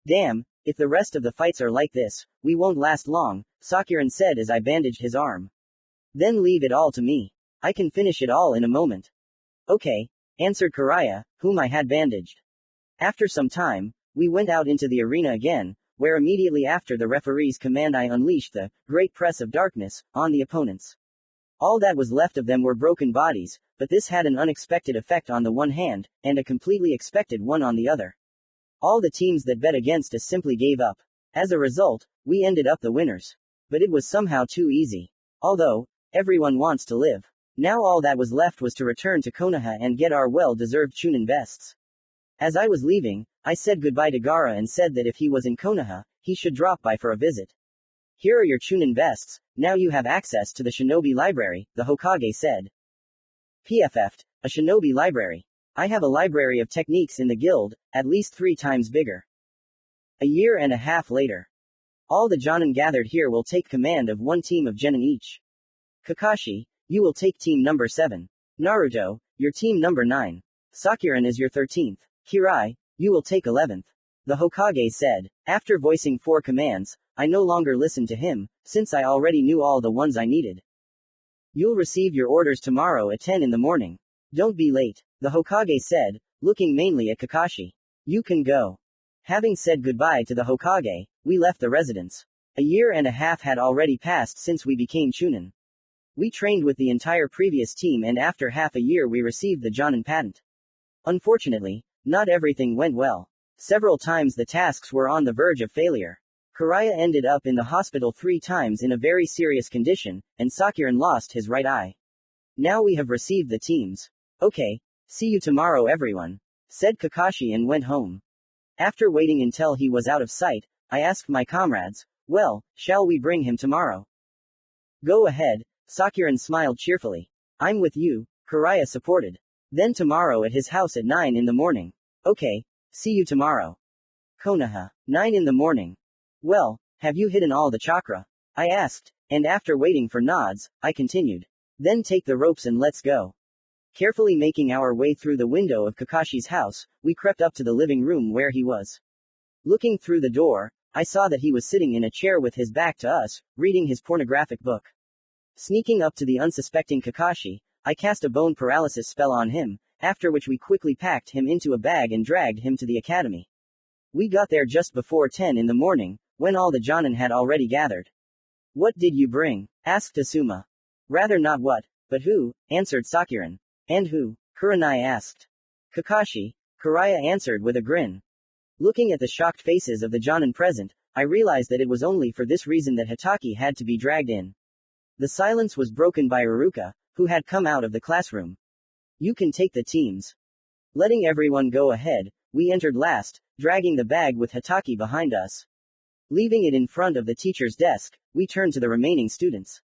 Damn, if the rest of the fights are like this, we won't last long, Sakuran said as I bandaged his arm. Then leave it all to me. I can finish it all in a moment. Okay, answered Karaya, whom I had bandaged. After some time, we went out into the arena again, where immediately after the referee's command I unleashed the great press of darkness on the opponents. All that was left of them were broken bodies, but this had an unexpected effect on the one hand, and a completely expected one on the other. All the teams that bet against us simply gave up. As a result, we ended up the winners. But it was somehow too easy. Although, everyone wants to live. Now all that was left was to return to Konoha and get our well-deserved Chunin vests. As I was leaving, I said goodbye to Gara and said that if he was in Konoha, he should drop by for a visit. Here are your Chunin vests, now you have access to the shinobi library, the Hokage said. PFF'd, a shinobi library. I have a library of techniques in the guild, at least 3 times bigger. A year and a half later. All the Jonin gathered here will take command of 1 team of genin each. Kakashi, you will take team number 7. Naruto, your team number 9. Sakuran is your 13th. Kirai, you will take 11th. The Hokage said. After voicing 4 commands, I no longer listened to him, since I already knew all the ones I needed. You'll receive your orders tomorrow at 10 in the morning. Don't be late, the Hokage said, looking mainly at Kakashi. You can go. Having said goodbye to the Hokage, we left the residence. A year and a half had already passed since we became Chunin. We trained with the entire previous team and after half a year we received the Jonin patent. Unfortunately, not everything went well. Several times the tasks were on the verge of failure. Karaya ended up in the hospital 3 times in a very serious condition, and Sakuran lost his right eye. Now we have received the teams. Okay, see you tomorrow everyone, said Kakashi and went home. After waiting until he was out of sight, I asked my comrades, well, shall we bring him tomorrow? Go ahead, Sakuran smiled cheerfully. I'm with you, Karaya supported. Then tomorrow at his house at 9 in the morning. Okay, see you tomorrow. Konoha, 9 in the morning. Well, have you hidden all the chakra? I asked, and after waiting for nods, I continued. Then take the ropes and let's go. Carefully making our way through the window of Kakashi's house, we crept up to the living room where he was. Looking through the door, I saw that he was sitting in a chair with his back to us, reading his pornographic book. Sneaking up to the unsuspecting Kakashi, I cast a bone paralysis spell on him, after which we quickly packed him into a bag and dragged him to the academy. We got there just before 10 in the morning, when all the Jonin had already gathered. What did you bring? Asked Asuma. Rather not what, but who, answered Sakuran. And who? Kurenai asked. Kakashi, Karaya answered with a grin. Looking at the shocked faces of the Jonin present, I realized that it was only for this reason that Hitaki had to be dragged in. The silence was broken by Iruka, who had come out of the classroom. You can take the teams. Letting everyone go ahead, we entered last, dragging the bag with Hitaki behind us. Leaving it in front of the teacher's desk, we turned to the remaining students.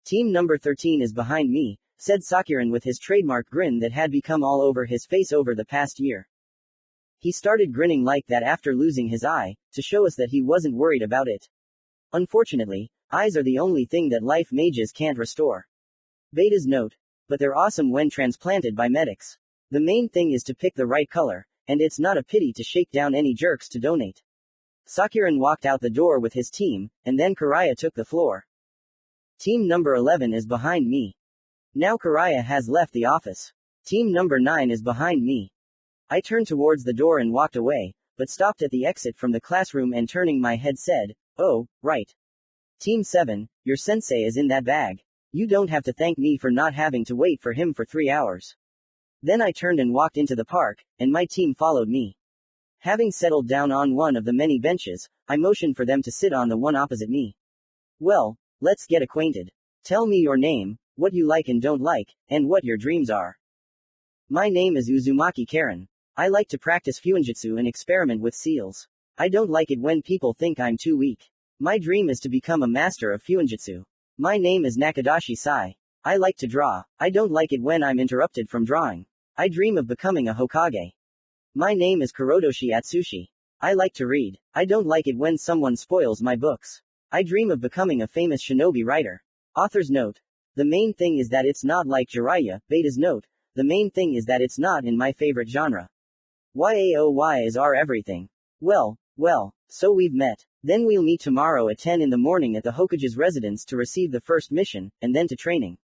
Team number 13 is behind me, said Sakuran with his trademark grin that had become all over his face over the past year. He started grinning like that after losing his eye, to show us that he wasn't worried about it. Unfortunately, eyes are the only thing that life mages can't restore. Beta's note. But they're awesome when transplanted by medics. The main thing is to pick the right color, and it's not a pity to shake down any jerks to donate. Sakuran walked out the door with his team, and then Karaya took the floor. Team number 11 is behind me. Now Karaya has left the office. Team number 9 is behind me. I turned towards the door and walked away, but stopped at the exit from the classroom and turning my head said, oh, right. Team 7, your sensei is in that bag. You don't have to thank me for not having to wait for him for 3 hours. Then I turned and walked into the park, and my team followed me. Having settled down on one of the many benches, I motioned for them to sit on the one opposite me. Well, let's get acquainted. Tell me your name, what you like and don't like, and what your dreams are. My name is Uzumaki Karen. I like to practice fuinjutsu and experiment with seals. I don't like it when people think I'm too weak. My dream is to become a master of fuinjutsu. My name is Nakadashi Sai. I like to draw. I don't like it when I'm interrupted from drawing. I dream of becoming a Hokage. My name is Kurotoshi Atsushi. I like to read. I don't like it when someone spoils my books. I dream of becoming a famous shinobi writer. Author's note. The main thing is that it's not like Jiraiya. Beta's note. The main thing is that it's not in my favorite genre. Yaoy is our everything. Well, so we've met. Then we'll meet tomorrow at 10 in the morning at the Hokage's residence to receive the first mission, and then to training.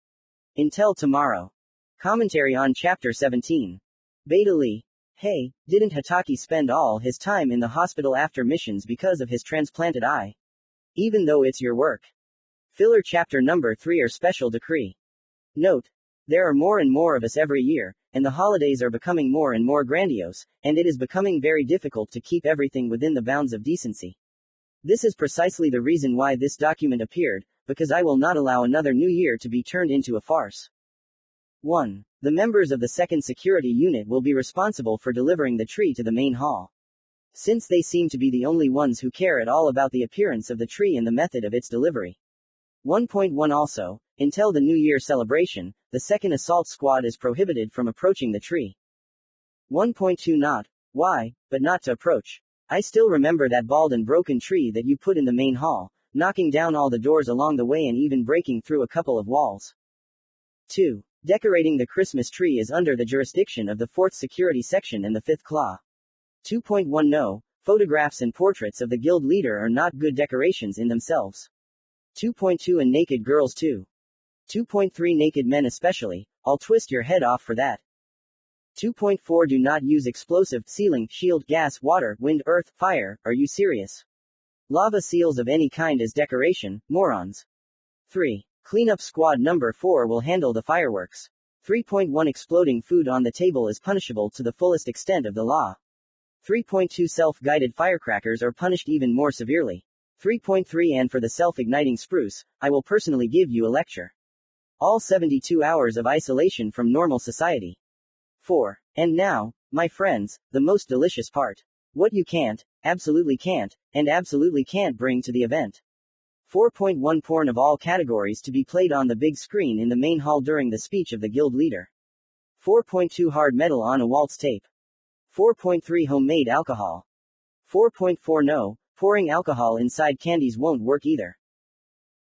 Until tomorrow. Commentary on Chapter 17. Beta Lee. Hey, didn't Hitaki spend all his time in the hospital after missions because of his transplanted eye? Even though it's your work. Filler Chapter number 3 or Special Decree. Note. There are more and more of us every year, and the holidays are becoming more and more grandiose, and it is becoming very difficult to keep everything within the bounds of decency. This is precisely the reason why this document appeared, because I will not allow another new year to be turned into a farce. 1. The members of the 2nd Security Unit will be responsible for delivering the tree to the main hall. Since they seem to be the only ones who care at all about the appearance of the tree and the method of its delivery. 1.1 Also, until the New Year celebration, the 2nd Assault Squad is prohibited from approaching the tree. 1.2 Not why, but not to approach. I still remember that bald and broken tree that you put in the main hall, knocking down all the doors along the way and even breaking through a couple of walls. 2. Decorating the Christmas tree is under the jurisdiction of the 4th Security Section and the 5th Claw. 2.1 No, photographs and portraits of the guild leader are not good decorations in themselves. 2.2 And naked girls too. 2.3 Naked men especially, I'll twist your head off for that. 2.4 Do not use explosive, ceiling, shield, gas, water, wind, earth, fire, are you serious? Lava seals of any kind as decoration, morons. 3. Cleanup squad number 4 will handle the fireworks. 3.1 Exploding food on the table is punishable to the fullest extent of the law. 3.2 Self-guided firecrackers are punished even more severely. 3.3 And for the self-igniting spruce, I will personally give you a lecture. All 72 hours of isolation from normal society. 4. And now, my friends, the most delicious part. What you can't, absolutely can't, and absolutely can't bring to the event. 4.1 Porn of all categories to be played on the big screen in the main hall during the speech of the guild leader. 4.2 Hard metal on a waltz tape. 4.3 Homemade alcohol. 4.4 No, pouring alcohol inside candies won't work either.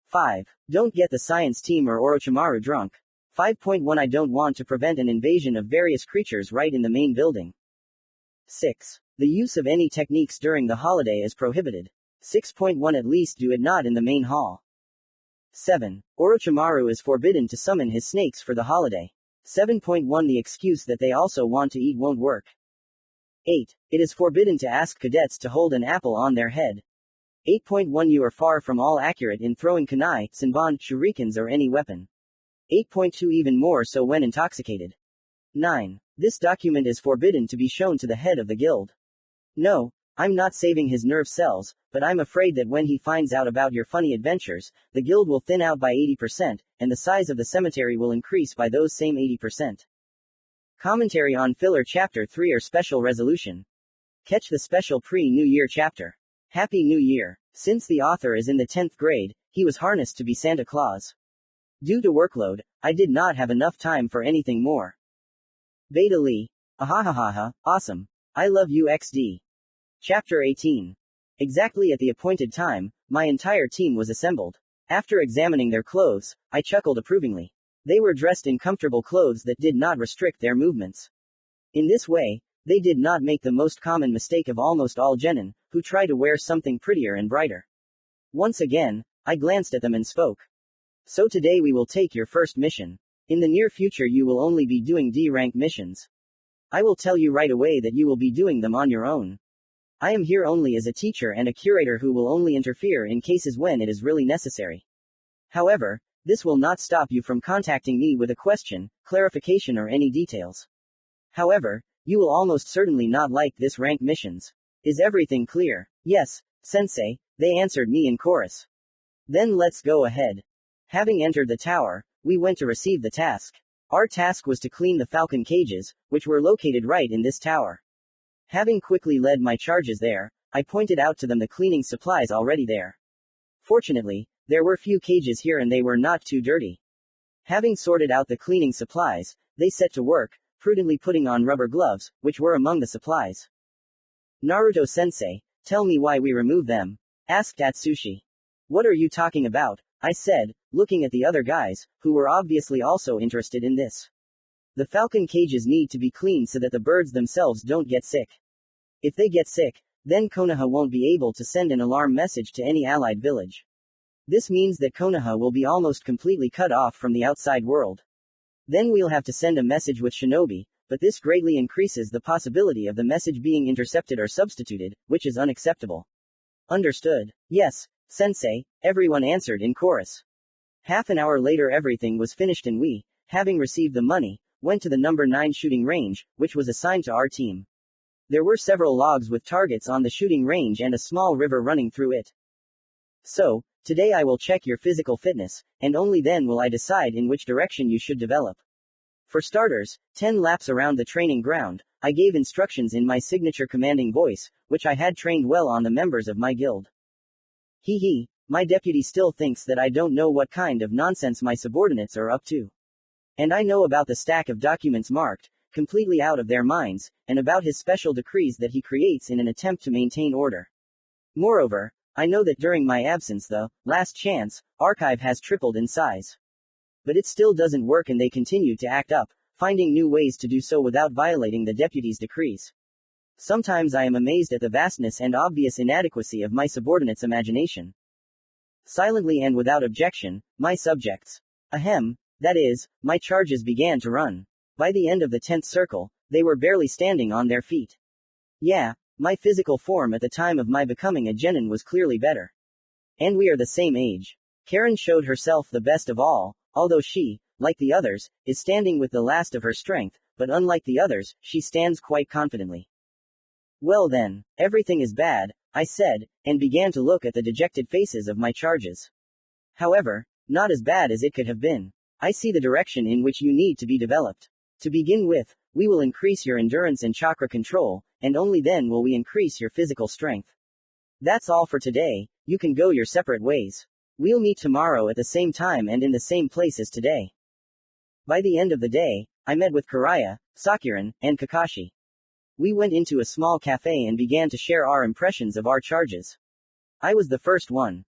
5. Don't get the science team or Orochimaru drunk. 5.1 I don't want to prevent an invasion of various creatures right in the main building. 6. The use of any techniques during the holiday is prohibited. 6.1 At least do it not in the main hall. 7. Orochimaru is forbidden to summon his snakes for the holiday. 7.1 The excuse that they also want to eat won't work. 8. It is forbidden to ask cadets to hold an apple on their head. 8.1 You are far from all accurate in throwing kunai, senbon, shurikens or any weapon. 8.2 Even more so when intoxicated. 9. This document is forbidden to be shown to the head of the guild. No, I'm not saving his nerve cells, but I'm afraid that when he finds out about your funny adventures, the guild will thin out by 80%, and the size of the cemetery will increase by those same 80%. Commentary on Filler Chapter 3 or Special Resolution. Catch the special pre-New Year chapter. Happy New Year. Since the author is in the 10th grade, he was harnessed to be Santa Claus. Due to workload, I did not have enough time for anything more. Beta Lee. Ahahaha, awesome. I love you XD. Chapter 18. Exactly at the appointed time, my entire team was assembled. After examining their clothes, I chuckled approvingly. They were dressed in comfortable clothes that did not restrict their movements. In this way, they did not make the most common mistake of almost all genin, who try to wear something prettier and brighter. Once again, I glanced at them and spoke. So today we will take your first mission. In the near future you will only be doing D-rank missions. I will tell you right away that you will be doing them on your own. I am here only as a teacher and a curator who will only interfere in cases when it is really necessary. However, this will not stop you from contacting me with a question, clarification or any details. However, you will almost certainly not like this rank missions. Is everything clear? Yes, sensei, they answered me in chorus. Then let's go ahead. Having entered the tower, we went to receive the task. Our task was to clean the falcon cages, which were located right in this tower. Having quickly led my charges there, I pointed out to them the cleaning supplies already there. Fortunately, there were few cages here and they were not too dirty. Having sorted out the cleaning supplies, they set to work, prudently putting on rubber gloves, which were among the supplies. Naruto-sensei, tell me why we remove them, asked Atsushi. What are you talking about? I said, looking at the other guys, who were obviously also interested in this. The falcon cages need to be cleaned so that the birds themselves don't get sick. If they get sick, then Konoha won't be able to send an alarm message to any allied village. This means that Konoha will be almost completely cut off from the outside world. Then we'll have to send a message with shinobi, but this greatly increases the possibility of the message being intercepted or substituted, which is unacceptable. Understood. Yes, sensei, everyone answered in chorus. Half an hour later everything was finished and we, having received the money, went to the number 9 shooting range, which was assigned to our team. There were several logs with targets on the shooting range and a small river running through it. So, today I will check your physical fitness, and only then will I decide in which direction you should develop. For starters, 10 laps around the training ground, I gave instructions in my signature commanding voice, which I had trained well on the members of my guild. Hee, my deputy still thinks that I don't know what kind of nonsense my subordinates are up to. And I know about the stack of documents marked, completely out of their minds, and about his special decrees that he creates in an attempt to maintain order. Moreover, I know that during my absence the last chance archive has tripled in size. But it still doesn't work and they continue to act up, finding new ways to do so without violating the deputy's decrees. Sometimes I am amazed at the vastness and obvious inadequacy of my subordinates' imagination. Silently and without objection, my subjects. That is, my charges began to run. By the end of the 10th circle, they were barely standing on their feet. Yeah, my physical form at the time of my becoming a genin was clearly better. And we are the same age. Karen showed herself the best of all, although she, like the others, is standing with the last of her strength, but unlike the others, she stands quite confidently. Well then, everything is bad, I said, and began to look at the dejected faces of my charges. However, not as bad as it could have been. I see the direction in which you need to be developed. To begin with, we will increase your endurance and chakra control, and only then will we increase your physical strength. That's all for today, you can go your separate ways. We'll meet tomorrow at the same time and in the same place as today. By the end of the day, I met with Karaya, Sakuran, and Kakashi. We went into a small cafe and began to share our impressions of our charges. I was the first one.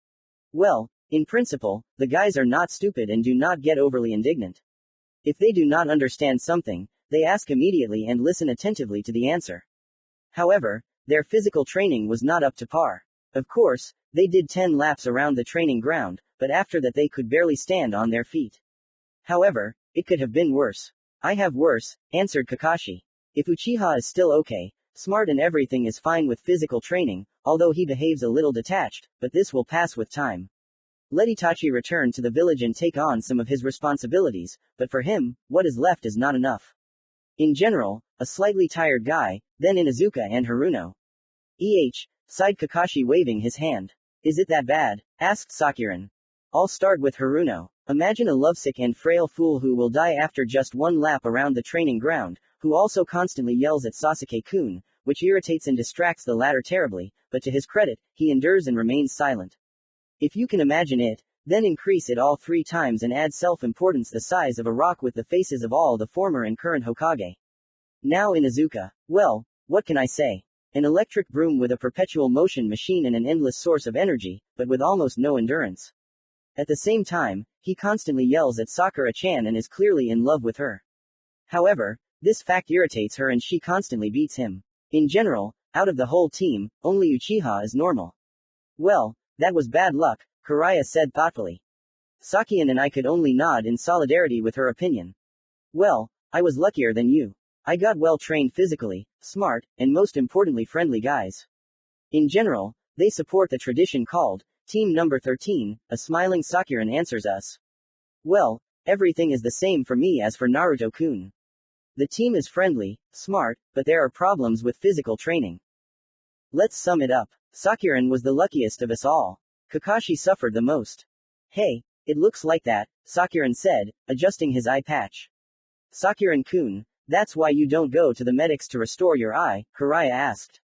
Well, in principle, the guys are not stupid and do not get overly indignant. If they do not understand something, they ask immediately and listen attentively to the answer. However, their physical training was not up to par. Of course, they did 10 laps around the training ground, but after that they could barely stand on their feet. However, it could have been worse. I have worse, answered Kakashi. If Uchiha is still okay, smart and everything is fine with physical training, although he behaves a little detached, but this will pass with time. Let Itachi return to the village and take on some of his responsibilities, but for him, what is left is not enough. In general, a slightly tired guy, then Inuzuka and Haruno. Sighed Kakashi waving his hand. Is it that bad? Asked Sakuran. I'll start with Haruno. Imagine a lovesick and frail fool who will die after just one lap around the training ground, who also constantly yells at Sasuke-kun, which irritates and distracts the latter terribly, but to his credit, he endures and remains silent. If you can imagine it, then increase it all 3 times and add self-importance the size of a rock with the faces of all the former and current Hokage. Now Inuzuka. Well, what can I say? An electric broom with a perpetual motion machine and an endless source of energy, but with almost no endurance. At the same time, he constantly yells at Sakura-chan and is clearly in love with her. However, this fact irritates her and she constantly beats him. In general, out of the whole team, only Uchiha is normal. Well, that was bad luck, Karaya said thoughtfully. Sakian and I could only nod in solidarity with her opinion. Well, I was luckier than you. I got well trained physically, smart, and most importantly friendly guys. In general, they support the tradition called Team Number 13, a smiling Sakuran answers us. Well, everything is the same for me as for Naruto-kun. The team is friendly, smart, but there are problems with physical training. Let's sum it up. Sakuran was the luckiest of us all. Kakashi suffered the most. Hey, it looks like that, Sakuran said, adjusting his eye patch. Sakuran-kun, that's why you don't go to the medics to restore your eye, Karaya asked.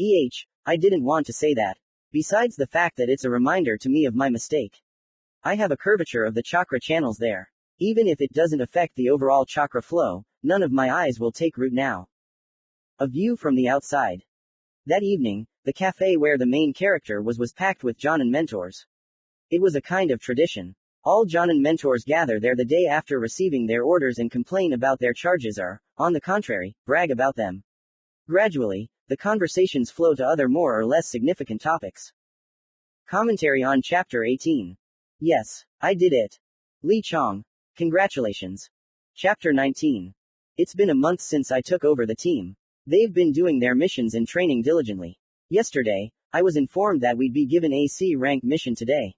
I didn't want to say that. Besides the fact that it's a reminder to me of my mistake. I have a curvature of the chakra channels there. Even if it doesn't affect the overall chakra flow, none of my eyes will take root now. A view from the outside. That evening, the cafe where the main character was packed with Jonin mentors. It was a kind of tradition. All Jonin mentors gather there the day after receiving their orders and complain about their charges or, on the contrary, brag about them. Gradually, the conversations flow to other more or less significant topics. Commentary on Chapter 18. Yes, I did it. Li Chong. Congratulations. Chapter 19. It's been a month since I took over the team. They've been doing their missions and training diligently. Yesterday, I was informed that we'd be given a C rank mission today.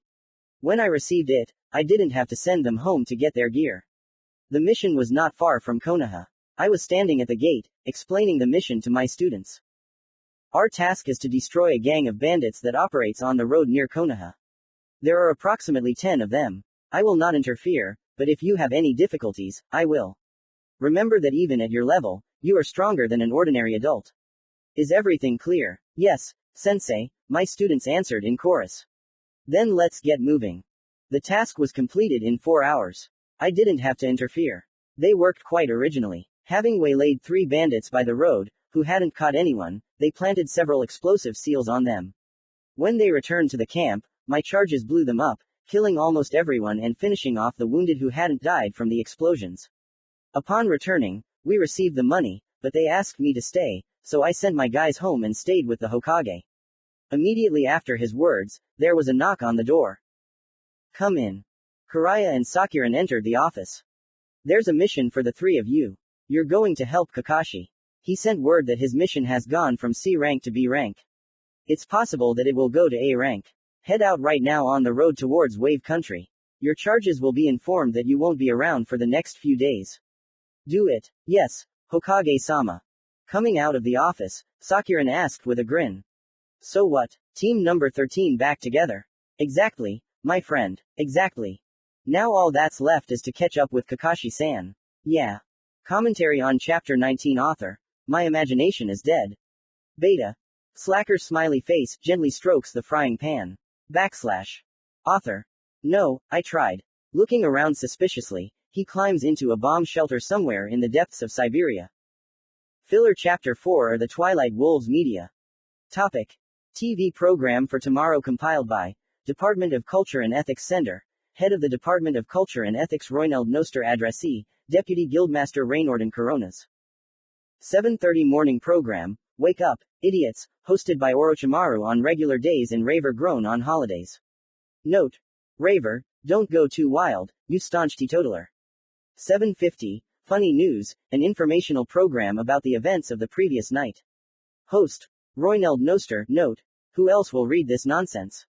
When I received it, I didn't have to send them home to get their gear. The mission was not far from Konoha. I was standing at the gate, explaining the mission to my students. Our task is to destroy a gang of bandits that operates on the road near Konoha. There are approximately 10 of them. I will not interfere, but if you have any difficulties, I will. Remember that even at your level, you are stronger than an ordinary adult. Is everything clear? Yes, Sensei, my students answered in chorus. Then let's get moving. The task was completed in 4 hours. I didn't have to interfere. They worked quite originally. Having waylaid 3 bandits by the road, who hadn't caught anyone, they planted several explosive seals on them. When they returned to the camp, my charges blew them up, killing almost everyone and finishing off the wounded who hadn't died from the explosions. Upon returning, we received the money, but they asked me to stay, so I sent my guys home and stayed with the Hokage. Immediately after his words, there was a knock on the door. Come in. Karaya and Sakuran entered the office. There's a mission for the 3 of you. You're going to help Kakashi. He sent word that his mission has gone from C rank to B rank. It's possible that it will go to A rank. Head out right now on the road towards Wave Country. Your charges will be informed that you won't be around for the next few days. Do it. Yes, Hokage-sama. Coming out of the office, Sakuran asked with a grin. So what? Team number 13 back together. Exactly, my friend. Exactly. Now all that's left is to catch up with Kakashi-san. Yeah. Commentary on Chapter 19. Author. My imagination is dead. Beta. Slacker's smiley face gently strokes the frying pan. Author. No, I tried. Looking around suspiciously, he climbs into a bomb shelter somewhere in the depths of Siberia. Filler Chapter 4 are the Twilight Wolves Media. Topic. TV program for tomorrow compiled by Department of Culture and Ethics Center. Head of the Department of Culture and Ethics Royneld Noster Addressee, Deputy Guildmaster Raynorden Coronas. 7:30 morning program, Wake Up, Idiots, hosted by Orochimaru on regular days and Raver Grown on holidays. Note. Raver, don't go too wild, you staunch teetotaler. 7:50, Funny News, an informational program about the events of the previous night. Host. Royneld Noster, note. Who else will read this nonsense?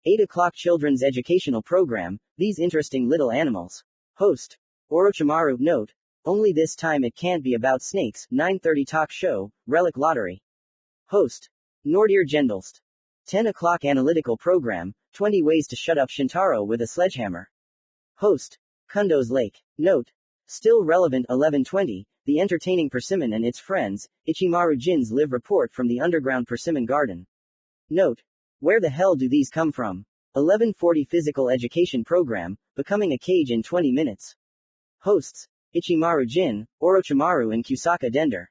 8 o'clock Children's Educational Program, These Interesting Little Animals. Host. Orochimaru, note. Only this time it can't be about snakes. 9:30 Talk Show, Relic Lottery. Host. Nordir Gendelst. 10 o'clock Analytical Program, 20 Ways to Shut Up Shintaro with a Sledgehammer. Host. Kundo's Lake. Note. Still relevant 11:20, The Entertaining Persimmon and Its Friends, Ichimaru Jin's live report from the underground persimmon garden. Note. Where the hell do these come from? 11:40 Physical Education Program, Becoming a Cage in 20 Minutes. Hosts. Ichimaru Jin, Orochimaru and Kusaka Dender.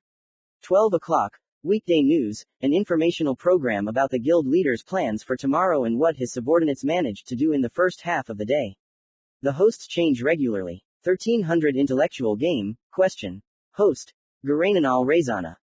12 o'clock, Weekday News, an informational program about the guild leader's plans for tomorrow and what his subordinates managed to do in the first half of the day. The hosts change regularly. 1300 Intellectual Game, question. Host. Garananal Rezana.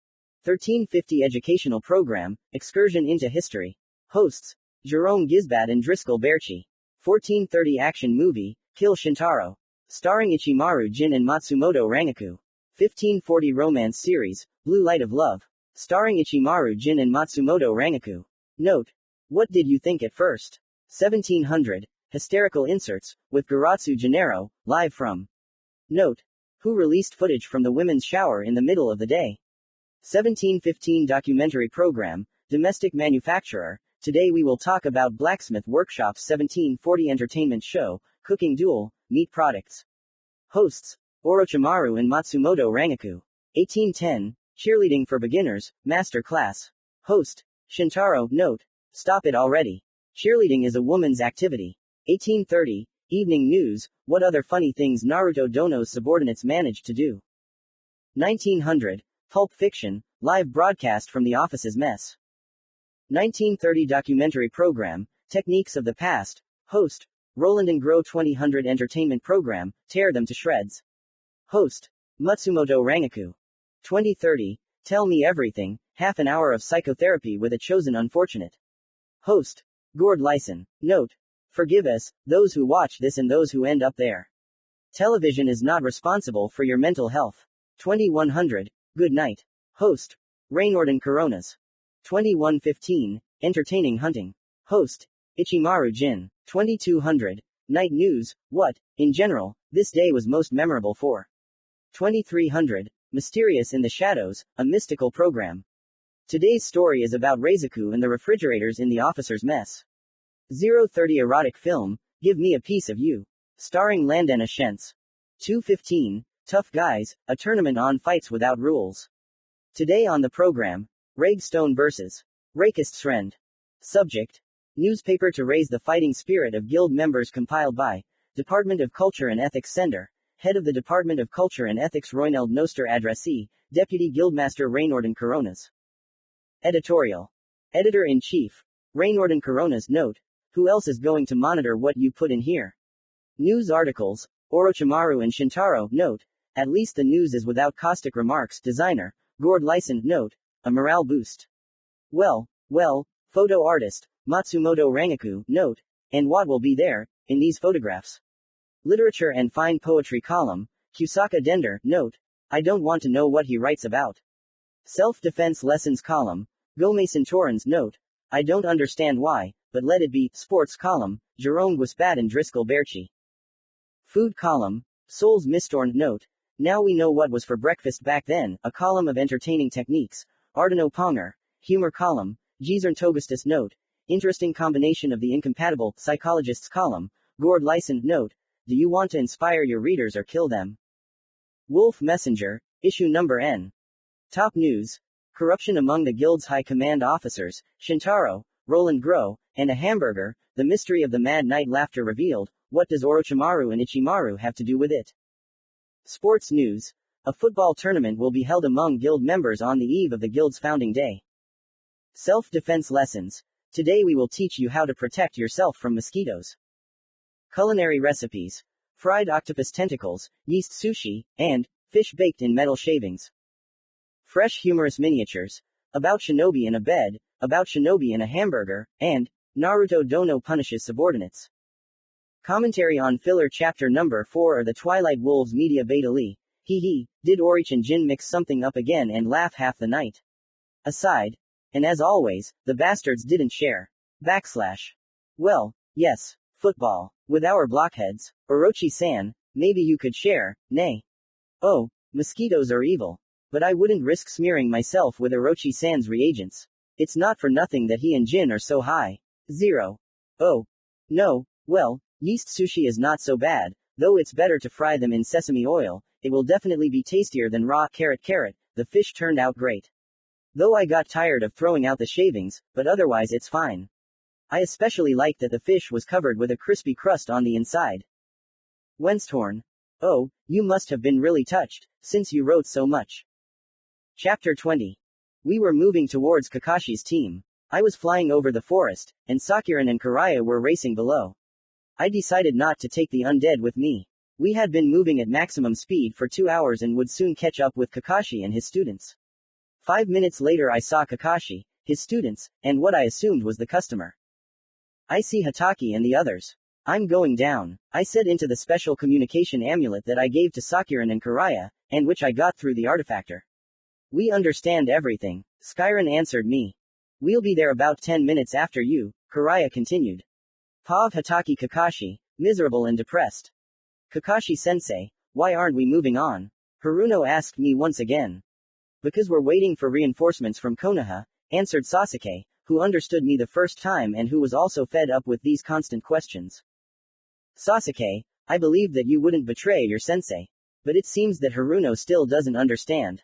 1350 Educational Program, Excursion into History. Hosts. Jerome Gisbat and Driscoll Berchi. 1430 Action Movie, Kill Shintaro. Starring Ichimaru Jin and Matsumoto Rangaku. 1540 Romance Series, Blue Light of Love. Starring Ichimaru Jin and Matsumoto Rangaku. Note. What did you think at first? 1700. Hysterical Inserts, with Garatsu Gennaro, live from. Note. Who released footage from the women's shower in the middle of the day? 1715 Documentary Program, Domestic Manufacturer. Today we will talk about Blacksmith Workshop's 1740 Entertainment Show, Cooking Duel, Meat Products. Hosts. Orochimaru and Matsumoto Rangaku. 1810, Cheerleading for Beginners, Master Class. Host. Shintaro, note. Stop it already. Cheerleading is a woman's activity. 1830, Evening News, what other funny things Naruto Dono's subordinates managed to do. 1900, Pulp Fiction, live broadcast from the office's mess. 1930 Documentary Program, Techniques of the Past. Host. Roland and Grow 2000 Entertainment Program, Tear Them to Shreds. Host. Matsumoto Rangaku. 2030, Tell Me Everything, half an hour of psychotherapy with a chosen unfortunate. Host. Gord Lyson. Note. Forgive us, those who watch this and those who end up there. Television is not responsible for your mental health. 2100, Good Night. Host. Raynorden Coronas. 2115, Entertaining Hunting. Host. Ichimaru Jin. 2200, Night News, what, in general, this day was most memorable for. 2300, Mysterious in the Shadows, a mystical program. Today's story is about Reizaku and the refrigerators in the officer's mess. 030 Erotic Film, Give Me a Piece of You. Starring Landena Shentz. 215, Tough Guys, a tournament on fights without rules. Today on the program, Reg Stone vs. Rakist Srend. Subject. Newspaper to raise the fighting spirit of guild members compiled by Department of Culture and Ethics Center. Head of the Department of Culture and Ethics Royneld Noster Addressee, Deputy Guildmaster Raynorden Coronas. Editorial. Editor-in-Chief. Raynorden Coronas, note. Who else is going to monitor what you put in here? News articles. Orochimaru and Shintaro, note. At least the news is without caustic remarks. Designer. Gord Lyson, note. A morale boost. Well, photo artist. Matsumoto Rangaku, note. And what will be there, in these photographs? Literature and Fine Poetry column. Kusaka Dender, note. I don't want to know what he writes about. Self-defense lessons column. Gome Centauran's, note. I don't understand why, but let it be. Sports column, Jerome Guispat and Driscoll Berchi. Food column, Souls Mistorn. Note, now we know what was for breakfast back then. A column of entertaining techniques, Ardeno Ponger. Humor column, Gizern Togustus. Note, interesting combination of the incompatible. Psychologists column, Gord Lyson. Note, do you want to inspire your readers or kill them? Wolf Messenger, issue number N. Top news, corruption among the guild's high command officers, Shintaro, Roland Groh, and a hamburger, the mystery of the Mad Knight laughter revealed. What does Orochimaru and Ichimaru have to do with it? Sports news, a football tournament will be held among guild members on the eve of the guild's founding day. Self-defense lessons, today we will teach you how to protect yourself from mosquitoes. Culinary recipes, fried octopus tentacles, yeast sushi, and fish baked in metal shavings. Fresh humorous miniatures, about shinobi in a bed, about shinobi in a hamburger, and Naruto Dono punishes subordinates. Commentary on filler chapter number 4 or the Twilight Wolves media beta Lee. Hee, did Orich and Jin mix something up again and laugh half the night? Aside. And as always, the bastards didn't share. Well, yes, football. With our blockheads, Orochi-san, maybe you could share, nay. Oh, mosquitoes are evil. But I wouldn't risk smearing myself with Orochi-san's reagents. It's not for nothing that he and Jin are so high. 0. Oh. No, well, yeast sushi is not so bad, though it's better to fry them in sesame oil. It will definitely be tastier than raw. The fish turned out great. Though I got tired of throwing out the shavings, but otherwise it's fine. I especially liked that the fish was covered with a crispy crust on the inside. Wenstorn. Oh, you must have been really touched, since you wrote so much. Chapter 20. We were moving towards Kakashi's team. I was flying over the forest, and Sakuran and Karaya were racing below. I decided not to take the undead with me. We had been moving at maximum speed for 2 hours and would soon catch up with Kakashi and his students. 5 minutes later I saw Kakashi, his students, and what I assumed was the customer. I see Hataki and the others. I'm going down, I said into the special communication amulet that I gave to Sakuran and Karaya, and which I got through the artifactor. We understand everything, Skyren answered me. We'll be there about 10 minutes after you, Karaya continued. Pav Hataki Kakashi, miserable and depressed. Kakashi-sensei, why aren't we moving on? Haruno asked me once again. Because we're waiting for reinforcements from Konoha, answered Sasuke, who understood me the first time and who was also fed up with these constant questions. Sasuke, I believed that you wouldn't betray your sensei. But it seems that Haruno still doesn't understand.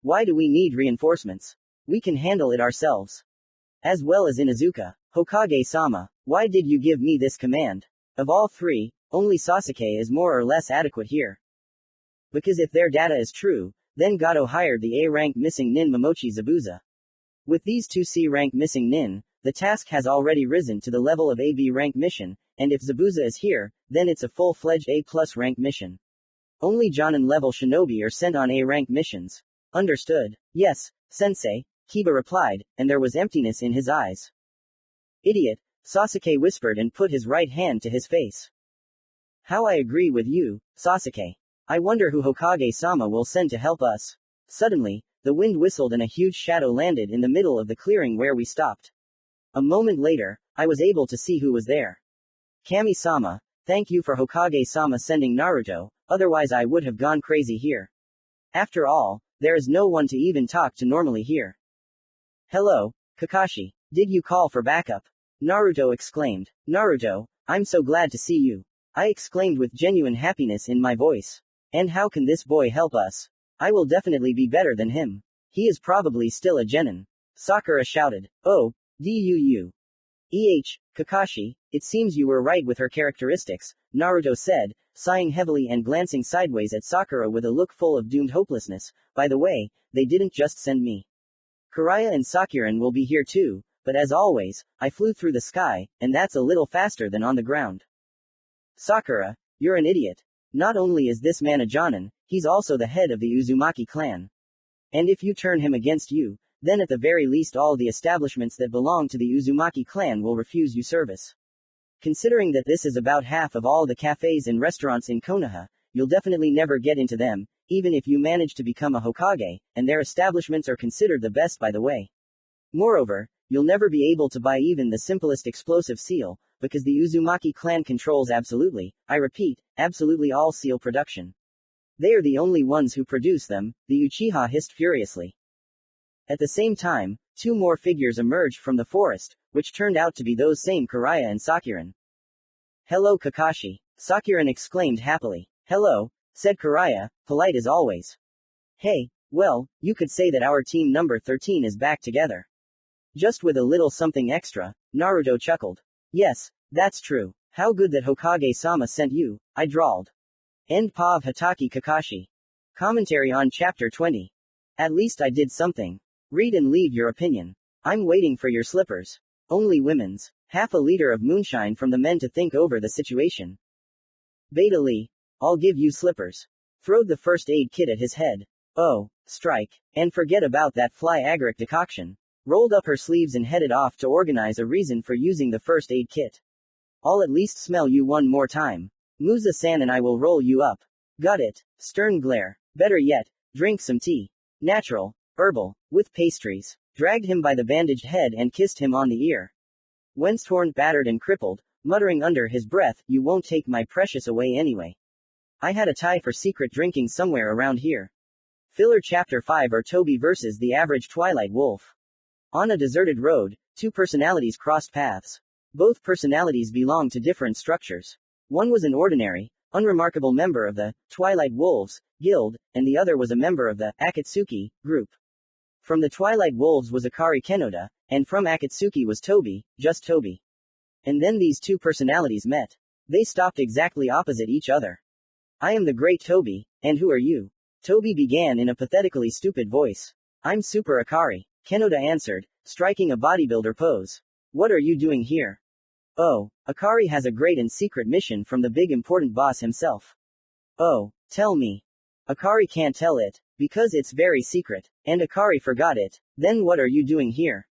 Why do we need reinforcements? We can handle it ourselves. As well as Inuzuka. Hokage-sama, why did you give me this command? Of all three, only Sasuke is more or less adequate here. Because if their data is true, then Gato hired the A-rank missing nin Momochi Zabuza. With these two C-rank missing nin, the task has already risen to the level of AB rank mission, and if Zabuza is here, then it's a full-fledged A+ rank mission. Only Jonin level shinobi are sent on A-rank missions. Understood. Yes, sensei, Kiba replied, and there was emptiness in his eyes. Idiot, Sasuke whispered and put his right hand to his face. How I agree with you, Sasuke. I wonder who Hokage-sama will send to help us. Suddenly, the wind whistled and a huge shadow landed in the middle of the clearing where we stopped. A moment later, I was able to see who was there. Kami-sama, thank you for Hokage-sama sending Naruto, otherwise I would have gone crazy here. After all, there is no one to even talk to normally here. Hello, Kakashi, did you call for backup? Naruto exclaimed. Naruto, I'm so glad to see you. I exclaimed with genuine happiness in my voice. And how can this boy help us? I will definitely be better than him. He is probably still a genin. Sakura shouted. Oh, Duu. Kakashi, it seems you were right with her characteristics, Naruto said, sighing heavily and glancing sideways at Sakura with a look full of doomed hopelessness. By the way, they didn't just send me. Karaya and Sakuran will be here too, but as always, I flew through the sky, and that's a little faster than on the ground. Sakura, you're an idiot. Not only is this man a Jonin, he's also the head of the Uzumaki clan. And if you turn him against you, then at the very least all the establishments that belong to the Uzumaki clan will refuse you service. Considering that this is about half of all the cafes and restaurants in Konoha, you'll definitely never get into them, even if you manage to become a Hokage, and their establishments are considered the best by the way. Moreover, you'll never be able to buy even the simplest explosive seal, because the Uzumaki clan controls absolutely, I repeat, absolutely all seal production. They are the only ones who produce them, the Uchiha hissed furiously. At the same time, two more figures emerged from the forest, which turned out to be those same Karaya and Sakuran. Hello Kakashi, Sakuran exclaimed happily. Hello, said Karaya, polite as always. Hey, well, you could say that our team number 13 is back together. Just with a little something extra, Naruto chuckled. Yes, that's true. How good that Hokage-sama sent you, I drawled. End Pa of Hitaki Kakashi. Commentary on Chapter 20. At least I did something. Read and leave your opinion. I'm waiting for your slippers. Only women's. Half a liter of moonshine from the men to think over the situation. Beta Lee. I'll give you slippers. Throwed the first aid kit at his head. Oh, strike. And forget about that fly agaric decoction. Rolled up her sleeves and headed off to organize a reason for using the first aid kit. I'll at least smell you one more time. Musa-san and I will roll you up. Got it. Stern glare. Better yet, drink some tea. Natural, herbal, with pastries. Dragged him by the bandaged head and kissed him on the ear. Wenstorn battered and crippled, muttering under his breath, you won't take my precious away anyway. I had a tie for secret drinking somewhere around here. Filler Chapter 5 or Toby versus the average Twilight Wolf. On a deserted road, two personalities crossed paths. Both personalities belonged to different structures. One was an ordinary, unremarkable member of the Twilight Wolves Guild, and the other was a member of the Akatsuki group. From the Twilight Wolves was Akari Kenoda, and from Akatsuki was Toby, just Toby. And then these two personalities met. They stopped exactly opposite each other. I am the great Toby, and who are you? Toby began in a pathetically stupid voice. I'm Super Akari, Kenoda answered, striking a bodybuilder pose. What are you doing here? Oh, Akari has a great and secret mission from the big important boss himself. Oh, tell me. Akari can't tell it, because it's very secret, and Akari forgot it. Then what are you doing here?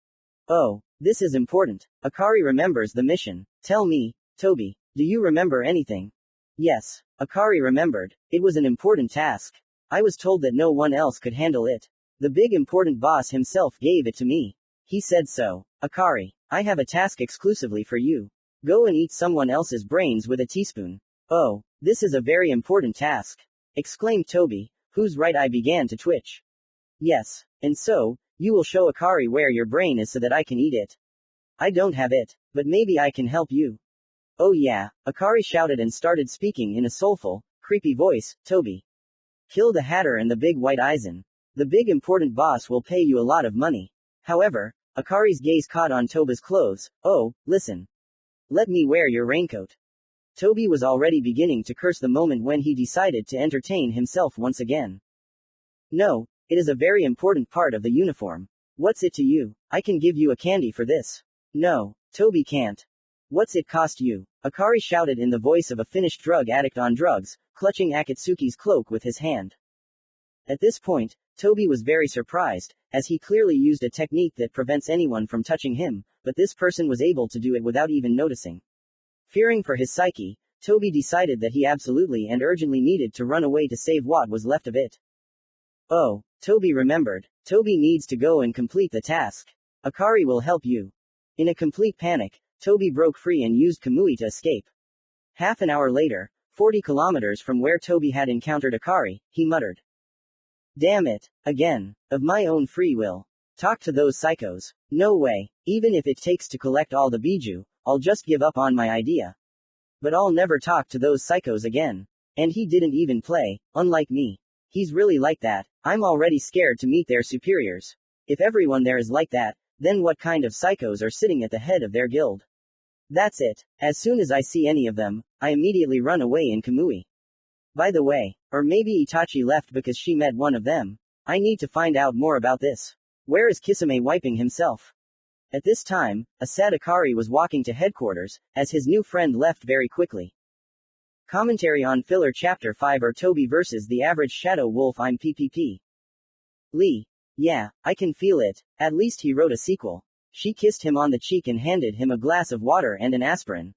Oh, this is important. Akari remembers the mission. Tell me, Toby, do you remember anything? Yes, Akari remembered. It was an important task. I was told that no one else could handle it. The big important boss himself gave it to me. He said so. Akari, I have a task exclusively for you. Go and eat someone else's brains with a teaspoon. Oh, this is a very important task. Exclaimed Toby, whose right eye began to twitch. Yes, and so, you will show Akari where your brain is so that I can eat it. I don't have it, but maybe I can help you. Oh yeah, Akari shouted and started speaking in a soulful, creepy voice, Toby. Kill the Hatter and the big white Aizen. The big important boss will pay you a lot of money. However, Akari's gaze caught on Toba's clothes. Oh, listen. Let me wear your raincoat. Toby was already beginning to curse the moment when he decided to entertain himself once again. No, it is a very important part of the uniform. What's it to you? I can give you a candy for this. No, Toby can't. What's it cost you? Akari shouted in the voice of a finished drug addict on drugs, clutching Akatsuki's cloak with his hand. At this point, Toby was very surprised, as he clearly used a technique that prevents anyone from touching him, but this person was able to do it without even noticing. Fearing for his psyche, Toby decided that he absolutely and urgently needed to run away to save what was left of it. Oh, Toby remembered. Toby needs to go and complete the task. Akari will help you. In a complete panic, Toby broke free and used Kamui to escape. Half an hour later, 40 kilometers from where Toby had encountered Akari, he muttered. Damn it, again, of my own free will. Talk to those psychos. No way, even if it takes to collect all the Biju, I'll just give up on my idea. But I'll never talk to those psychos again. And he didn't even play, unlike me. He's really like that. I'm already scared to meet their superiors. If everyone there is like that, then what kind of psychos are sitting at the head of their guild? That's it. As soon as I see any of them, I immediately run away in Kamui. By the way, or maybe Itachi left because she met one of them. I need to find out more about this. Where is Kisame wiping himself? At this time, a sad Akari was walking to headquarters, as his new friend left very quickly. Commentary on Filler Chapter 5 or Toby versus the average Shadow Wolf. I'm PPP. Lee. Yeah, I can feel it. At least he wrote a sequel. She kissed him on the cheek and handed him a glass of water and an aspirin.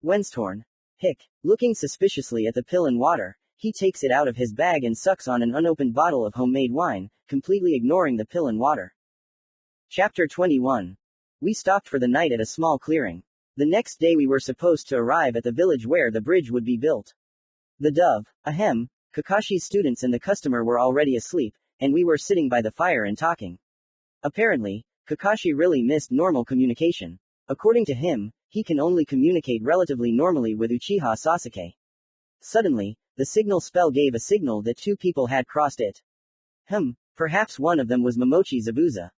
Wenstorn. Hick. Looking suspiciously at the pill and water, he takes it out of his bag and sucks on an unopened bottle of homemade wine, completely ignoring the pill and water. Chapter 21. We stopped for the night at a small clearing. The next day we were supposed to arrive at the village where the bridge would be built. The dove, ahem, Kakashi's students and the customer were already asleep, and we were sitting by the fire and talking. Apparently, Kakashi really missed normal communication. According to him, he can only communicate relatively normally with Uchiha Sasuke. Suddenly, the signal spell gave a signal that two people had crossed it. Perhaps one of them was Momochi Zabuza.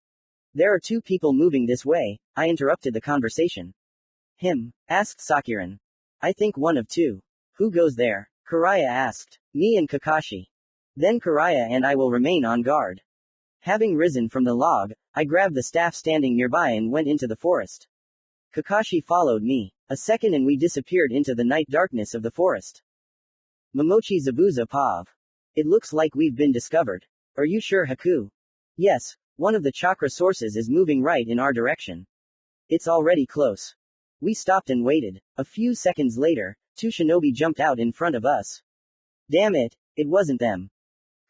There are two people moving this way, I interrupted the conversation. Asked Sakuran. I think one of two. Who goes there? Karaya asked. Me and Kakashi. Then Karaya and I will remain on guard. Having risen from the log, I grabbed the staff standing nearby and went into the forest. Kakashi followed me. A second and we disappeared into the night darkness of the forest. Momochi Zabuza Pav. It looks like we've been discovered. Are you sure, Haku? Yes, one of the chakra sources is moving right in our direction. It's already close. We stopped and waited. A few seconds later, two shinobi jumped out in front of us. Damn it, it wasn't them.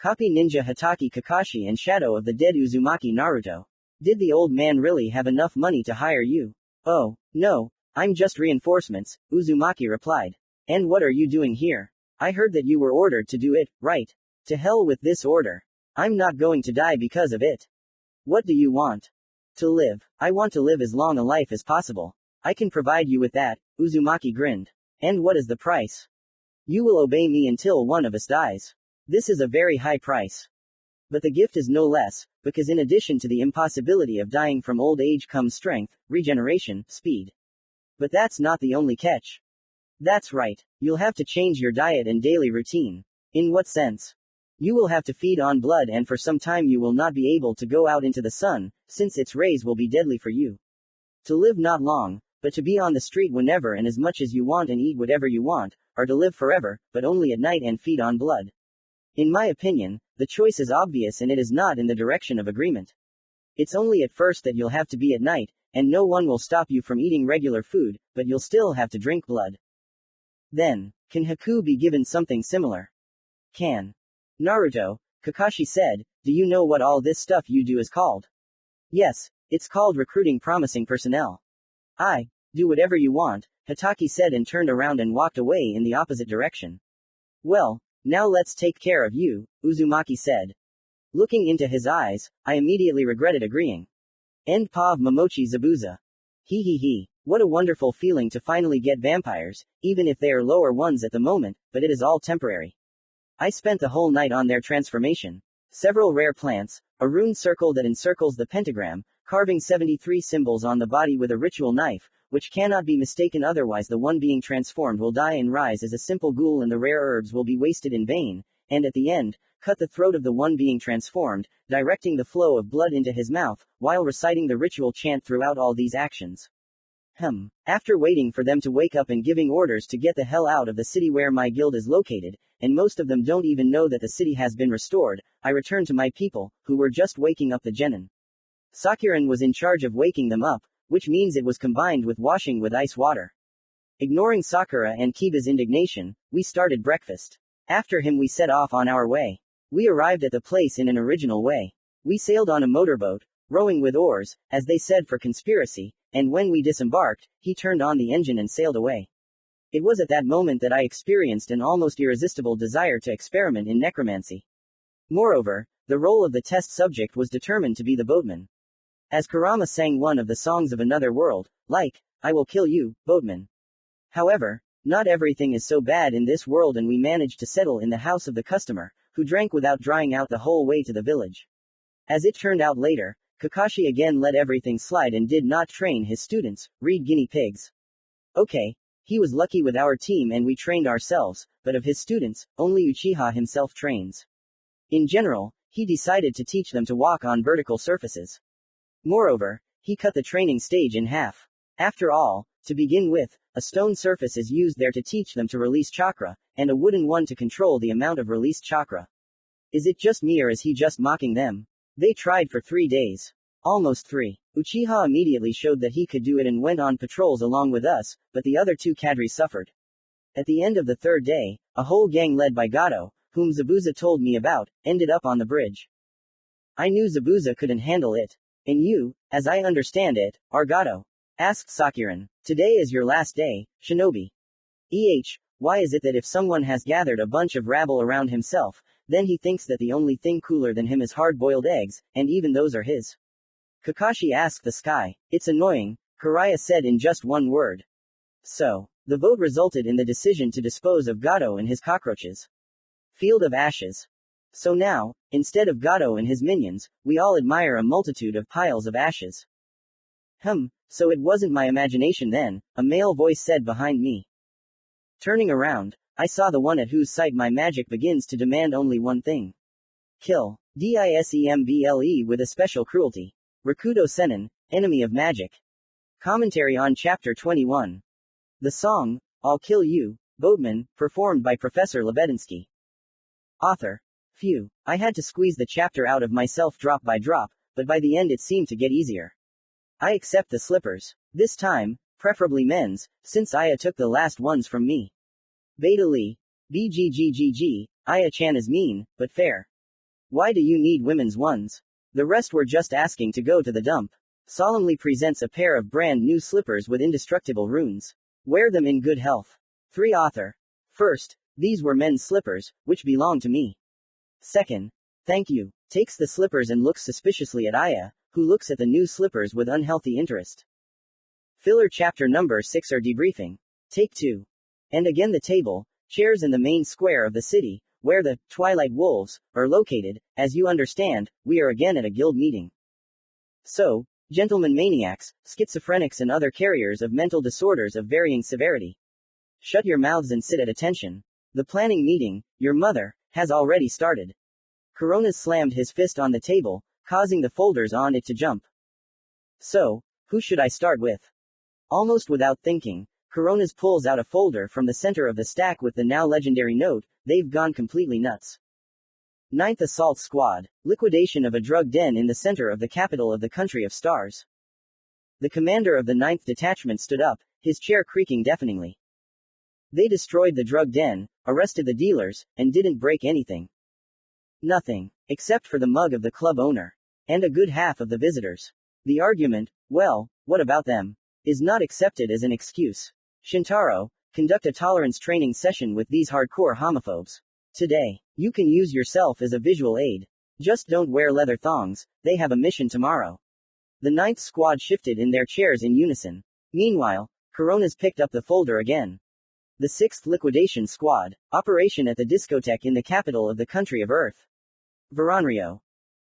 Copy Ninja Hatake Kakashi and Shadow of the Dead Uzumaki Naruto. Did the old man really have enough money to hire you? Oh, no, I'm just reinforcements, Uzumaki replied. And what are you doing here? I heard that you were ordered to do it, right? To hell with this order. I'm not going to die because of it. What do you want? To live. I want to live as long a life as possible. I can provide you with that, Uzumaki grinned. And what is the price? You will obey me until one of us dies. This is a very high price. But the gift is no less, because in addition to the impossibility of dying from old age comes strength, regeneration, speed. But that's not the only catch. That's right, you'll have to change your diet and daily routine. In what sense? You will have to feed on blood and for some time you will not be able to go out into the sun, since its rays will be deadly for you. To live not long, but to be on the street whenever and as much as you want and eat whatever you want, or to live forever, but only at night and feed on blood. In my opinion, the choice is obvious and it is not in the direction of agreement. It's only at first that you'll have to be at night, and no one will stop you from eating regular food, but you'll still have to drink blood. Then, can Haku be given something similar? Can. Naruto, Kakashi said, do you know what all this stuff you do is called? Yes, it's called recruiting promising personnel. Do whatever you want, Hatake said and turned around and walked away in the opposite direction. Well, now let's take care of you, Uzumaki said. Looking into his eyes, I immediately regretted agreeing. End Pav Momochi Zabuza. He. What a wonderful feeling to finally get vampires, even if they are lower ones at the moment, but it is all temporary. I spent the whole night on their transformation. Several rare plants, a rune circle that encircles the pentagram, carving 73 symbols on the body with a ritual knife, which cannot be mistaken otherwise the one being transformed will die and rise as a simple ghoul and the rare herbs will be wasted in vain, and at the end, cut the throat of the one being transformed, directing the flow of blood into his mouth, while reciting the ritual chant throughout all these actions. After waiting for them to wake up and giving orders to get the hell out of the city where my guild is located, and most of them don't even know that the city has been restored, I returned to my people, who were just waking up the genin. Sakuran was in charge of waking them up, which means it was combined with washing with ice water. Ignoring Sakura and Kiba's indignation, we started breakfast. After him we set off on our way. We arrived at the place in an original way. We sailed on a motorboat, rowing with oars, as they said for conspiracy, and when we disembarked, he turned on the engine and sailed away. It was at that moment that I experienced an almost irresistible desire to experiment in necromancy. Moreover, the role of the test subject was determined to be the boatman. As Kurama sang one of the songs of another world, like, I will kill you, boatman. However, not everything is so bad in this world and we managed to settle in the house of the customer, who drank without drying out the whole way to the village. As it turned out later, Kakashi again let everything slide and did not train his students, read guinea pigs. Okay, he was lucky with our team and we trained ourselves, but of his students, only Uchiha himself trains. In general, he decided to teach them to walk on vertical surfaces. Moreover, he cut the training stage in half. After all, to begin with, a stone surface is used there to teach them to release chakra, and a wooden one to control the amount of released chakra. Is it just me or is he just mocking them? They tried for 3 days. Almost 3. Uchiha immediately showed that he could do it and went on patrols along with us, but the other 2 cadres suffered. At the end of the 3rd day, a whole gang led by Gato, whom Zabuza told me about, ended up on the bridge. I knew Zabuza couldn't handle it. And you, as I understand it, are Gato? Asked Sakuran. Today is your last day, shinobi. Why is it that if someone has gathered a bunch of rabble around himself, then he thinks that the only thing cooler than him is hard-boiled eggs, and even those are his? Kakashi asked the sky. It's annoying, Hiraya said in just one word. So, the vote resulted in the decision to dispose of Gato and his cockroaches. Field of Ashes. So now, instead of Gato and his minions, we all admire a multitude of piles of ashes. So it wasn't my imagination then, a male voice said behind me. Turning around, I saw the one at whose sight my magic begins to demand only one thing. Kill. Dissemble with a special cruelty. Rakudo Senin, enemy of magic. Commentary on Chapter 21. The song, I'll Kill You, Boatman, performed by Professor Lebedinsky. Author. Phew, I had to squeeze the chapter out of myself drop by drop, but by the end it seemed to get easier. I accept the slippers. This time, preferably men's, since Aya took the last ones from me. Beta Lee. BGGGG, Aya-chan is mean, but fair. Why do you need women's ones? The rest were just asking to go to the dump. Solemnly presents a pair of brand new slippers with indestructible runes. Wear them in good health. 3 Author. First, these were men's slippers, which belong to me. Second, thank you. Takes the slippers and looks suspiciously at Aya, who looks at the new slippers with unhealthy interest. Filler chapter number 6 or debriefing. Take 2. And again the table, chairs in the main square of the city, where the Twilight Wolves are located. As you understand, we are again at a guild meeting. So, gentlemen maniacs, schizophrenics and other carriers of mental disorders of varying severity. Shut your mouths and sit at attention. The planning meeting, your mother, has already started. Coronas slammed his fist on the table, causing the folders on it to jump. So, who should I start with? Almost without thinking, Coronas pulls out a folder from the center of the stack with the now legendary note, they've gone completely nuts. 9th Assault Squad. Liquidation of a drug den in the center of the capital of the Country of Stars. The commander of the 9th Detachment stood up, his chair creaking deafeningly. They destroyed the drug den, arrested the dealers, and didn't break anything. Nothing. Except for the mug of the club owner. And a good half of the visitors. The argument, well, what about them? Is not accepted as an excuse. Shintaro, conduct a tolerance training session with these hardcore homophobes. Today, you can use yourself as a visual aid. Just don't wear leather thongs, they have a mission tomorrow. The 9th squad shifted in their chairs in unison. Meanwhile, Coronas picked up the folder again. The 6th Liquidation Squad, operation at the discotheque in the capital of the country of Earth. Veranrio.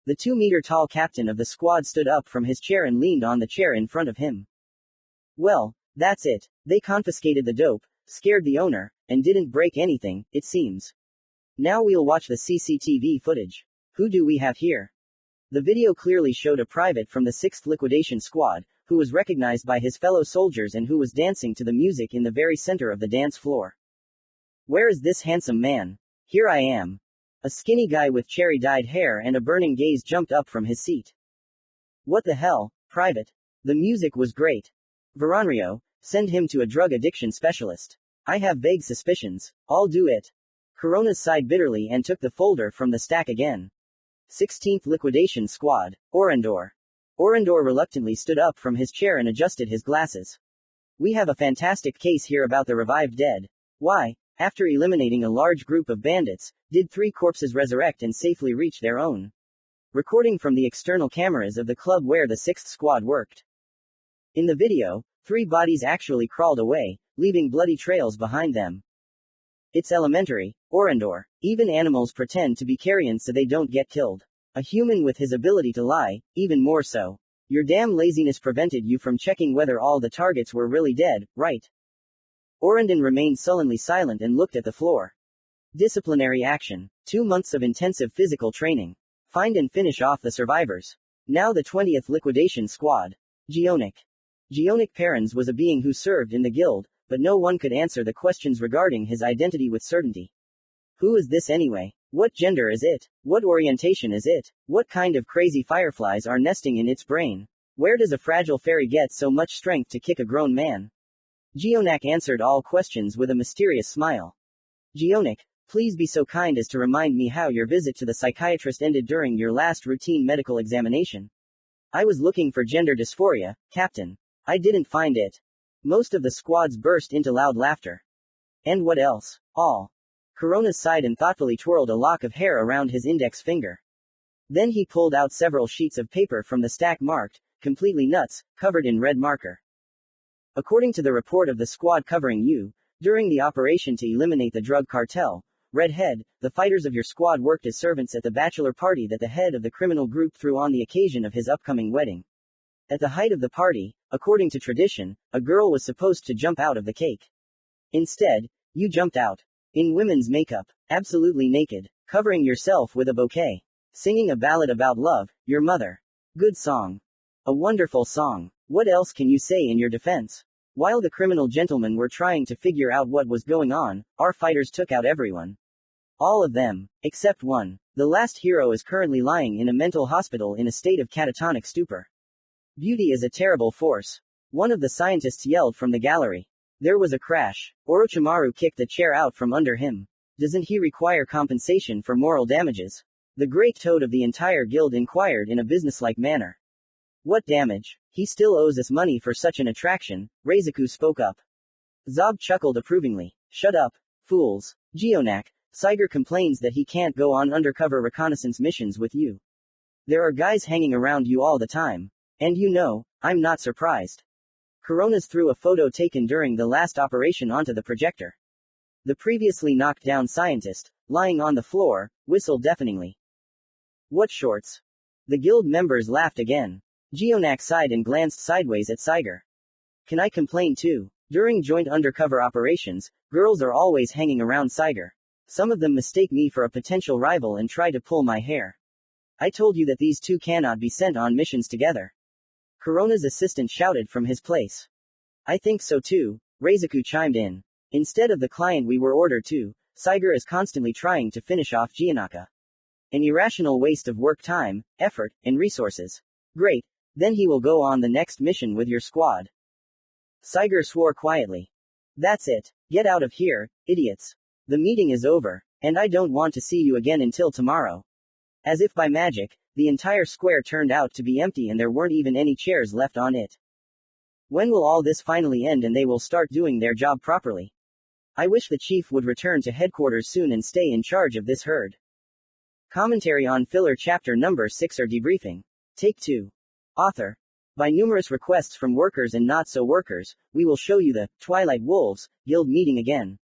The 2-meter-tall captain of the squad stood up from his chair and leaned on the chair in front of him. Well, that's it. They confiscated the dope, scared the owner, and didn't break anything, it seems. Now we'll watch the CCTV footage. Who do we have here? The video clearly showed a private from the 6th Liquidation Squad, who was recognized by his fellow soldiers and who was dancing to the music in the very center of the dance floor. Where is this handsome man? Here I am. A skinny guy with cherry-dyed hair and a burning gaze jumped up from his seat. What the hell, private? The music was great. Veranrio, send him to a drug addiction specialist. I have vague suspicions. I'll do it. Coronas sighed bitterly and took the folder from the stack again. 16th Liquidation Squad, Orendor. Orendor reluctantly stood up from his chair and adjusted his glasses. We have a fantastic case here about the revived dead. Why, after eliminating a large group of bandits, did 3 corpses resurrect and safely reach their own? Recording from the external cameras of the club where the 6th squad worked. In the video, 3 bodies actually crawled away, leaving bloody trails behind them. It's elementary, Orendor. Even animals pretend to be carrion so they don't get killed. A human with his ability to lie, even more so. Your damn laziness prevented you from checking whether all the targets were really dead, right? Orendon remained sullenly silent and looked at the floor. Disciplinary action. 2 months of intensive physical training. Find and finish off the survivors. Now the 20th Liquidation Squad. Geonic. Geonic Perrins was a being who served in the guild, but no one could answer the questions regarding his identity with certainty. Who is this anyway? What gender is it? What orientation is it? What kind of crazy fireflies are nesting in its brain? Where does a fragile fairy get so much strength to kick a grown man? Geonac answered all questions with a mysterious smile. Geonic, please be so kind as to remind me how your visit to the psychiatrist ended during your last routine medical examination. I was looking for gender dysphoria, Captain. I didn't find it. Most of the squads burst into loud laughter. And what else? All. Coronas sighed and thoughtfully twirled a lock of hair around his index finger. Then he pulled out several sheets of paper from the stack marked, completely nuts, covered in red marker. According to the report of the squad covering you, during the operation to eliminate the drug cartel, Redhead, the fighters of your squad worked as servants at the bachelor party that the head of the criminal group threw on the occasion of his upcoming wedding. At the height of the party, according to tradition, a girl was supposed to jump out of the cake. Instead, you jumped out. In women's makeup, absolutely naked, covering yourself with a bouquet. Singing a ballad about love, your mother. Good song. A wonderful song. What else can you say in your defense? While the criminal gentlemen were trying to figure out what was going on, our fighters took out everyone. All of them, except one. The last hero is currently lying in a mental hospital in a state of catatonic stupor. Beauty is a terrible force. One of the scientists yelled from the gallery. There was a crash. Orochimaru kicked the chair out from under him. Doesn't he require compensation for moral damages? The great toad of the entire guild inquired in a businesslike manner. What damage? He still owes us money for such an attraction, Reizaku spoke up. Zob chuckled approvingly. Shut up, fools. Geonak, Saiger complains that he can't go on undercover reconnaissance missions with you. There are guys hanging around you all the time. And you know, I'm not surprised. Coronas threw a photo taken during the last operation onto the projector. The previously knocked down scientist, lying on the floor, whistled deafeningly. What shorts? The guild members laughed again. Geonak sighed and glanced sideways at Saiger. Can I complain too? During joint undercover operations, girls are always hanging around Saiger. Some of them mistake me for a potential rival and try to pull my hair. I told you that these two cannot be sent on missions together. Corona's assistant shouted from his place. I think so too, Reizaku chimed in. Instead of the client we were ordered to, Saiger is constantly trying to finish off Gianaka. An irrational waste of work time, effort, and resources. Great. Then he will go on the next mission with your squad. Saiger swore quietly. That's it. Get out of here, idiots. The meeting is over, and I don't want to see you again until tomorrow. As if by magic, the entire square turned out to be empty and there weren't even any chairs left on it. When will all this finally end and they will start doing their job properly? I wish the chief would return to headquarters soon and stay in charge of this herd. Commentary on filler chapter number 6 or debriefing. Take 2. Author. By numerous requests from workers and not-so-workers, we will show you the Twilight Wolves guild meeting again.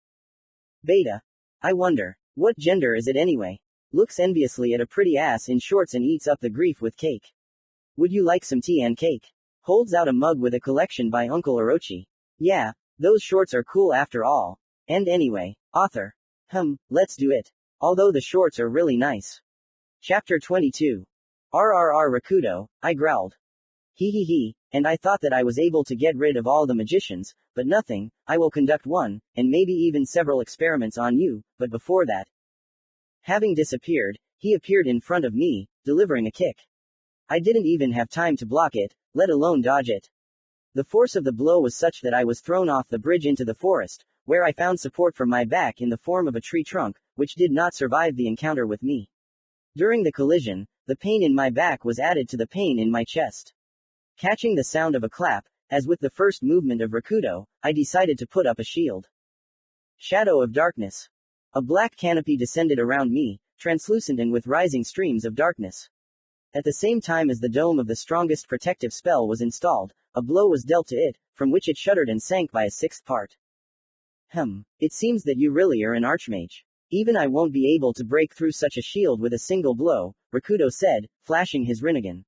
Beta. I wonder, what gender is it anyway? Looks enviously at a pretty ass in shorts and eats up the grief with cake. Would you like some tea and cake? Holds out a mug with a collection by Uncle Orochi. Yeah, those shorts are cool after all. And anyway, author. Let's do it. Although the shorts are really nice. Chapter 22. RRR Rakudo, I growled. He, and I thought that I was able to get rid of all the magicians, but nothing. I will conduct one, and maybe even several experiments on you, but before that. Having disappeared, he appeared in front of me, delivering a kick. I didn't even have time to block it, let alone dodge it. The force of the blow was such that I was thrown off the bridge into the forest, where I found support for my back in the form of a tree trunk, which did not survive the encounter with me. During the collision, the pain in my back was added to the pain in my chest. Catching the sound of a clap, as with the first movement of Rakudo, I decided to put up a shield. Shadow of darkness. A black canopy descended around me, translucent and with rising streams of darkness. At the same time as the dome of the strongest protective spell was installed, a blow was dealt to it, from which it shuddered and sank by a sixth part. It seems that you really are an archmage. Even I won't be able to break through such a shield with a single blow, Rakudo said, flashing his Rinnegan.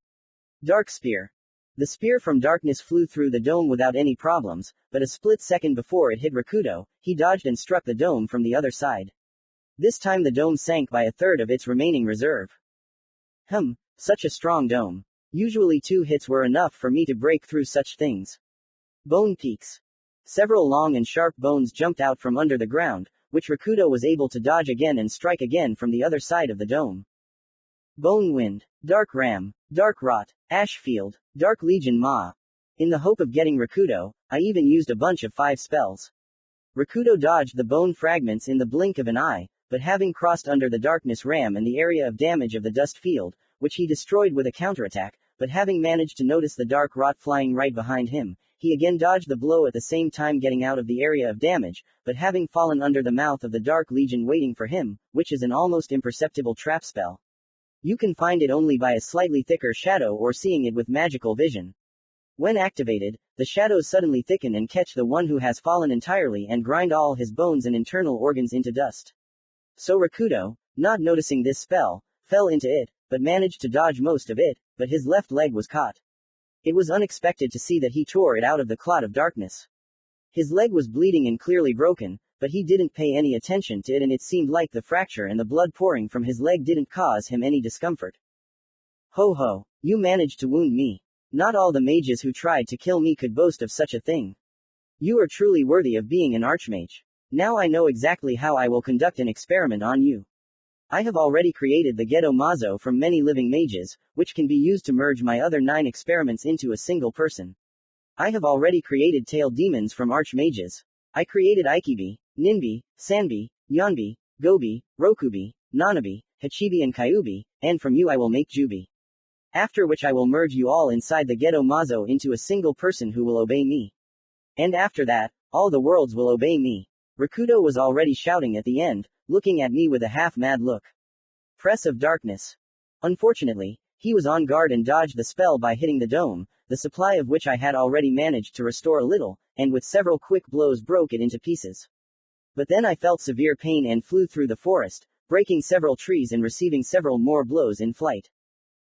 Dark Spear. The spear from darkness flew through the dome without any problems, but a split second before it hit Rakudo, he dodged and struck the dome from the other side. This time the dome sank by a third of its remaining reserve. Such a strong dome. Usually 2 hits were enough for me to break through such things. Bone peaks. Several long and sharp bones jumped out from under the ground, which Rakudo was able to dodge again and strike again from the other side of the dome. Bone Wind, Dark Ram, Dark Rot, Ash Field, Dark Legion Ma. In the hope of getting Rakudo, I even used a bunch of 5 spells. Rakudo dodged the bone fragments in the blink of an eye, but having crossed under the darkness ram and the area of damage of the dust field, which he destroyed with a counterattack, but having managed to notice the dark rot flying right behind him, he again dodged the blow at the same time getting out of the area of damage, but having fallen under the mouth of the Dark Legion waiting for him, which is an almost imperceptible trap spell. You can find it only by a slightly thicker shadow or seeing it with magical vision. When activated, the shadows suddenly thicken and catch the one who has fallen entirely and grind all his bones and internal organs into dust. So Rakudo, not noticing this spell, fell into it, but managed to dodge most of it, but his left leg was caught. It was unexpected to see that he tore it out of the clot of darkness. His leg was bleeding and clearly broken, but he didn't pay any attention to it and it seemed like the fracture and the blood pouring from his leg didn't cause him any discomfort. Ho ho, you managed to wound me. Not all the mages who tried to kill me could boast of such a thing. You are truly worthy of being an archmage. Now I know exactly how I will conduct an experiment on you. I have already created the Gedo Mazo from many living mages, which can be used to merge my other 9 experiments into a single person. I have already created tailed demons from archmages. I created Ikibi, Ninbi, Sanbi, Yanbi, Gobi, Rokubi, Nanabi, Hachibi and Kyubi, and from you I will make Jubi. After which I will merge you all inside the Gedo Mazo into a single person who will obey me. And after that, all the worlds will obey me. Rakudo was already shouting at the end, looking at me with a half-mad look. Press of darkness. Unfortunately, he was on guard and dodged the spell by hitting the dome, the supply of which I had already managed to restore a little, and with several quick blows broke it into pieces. But then I felt severe pain and flew through the forest, breaking several trees and receiving several more blows in flight.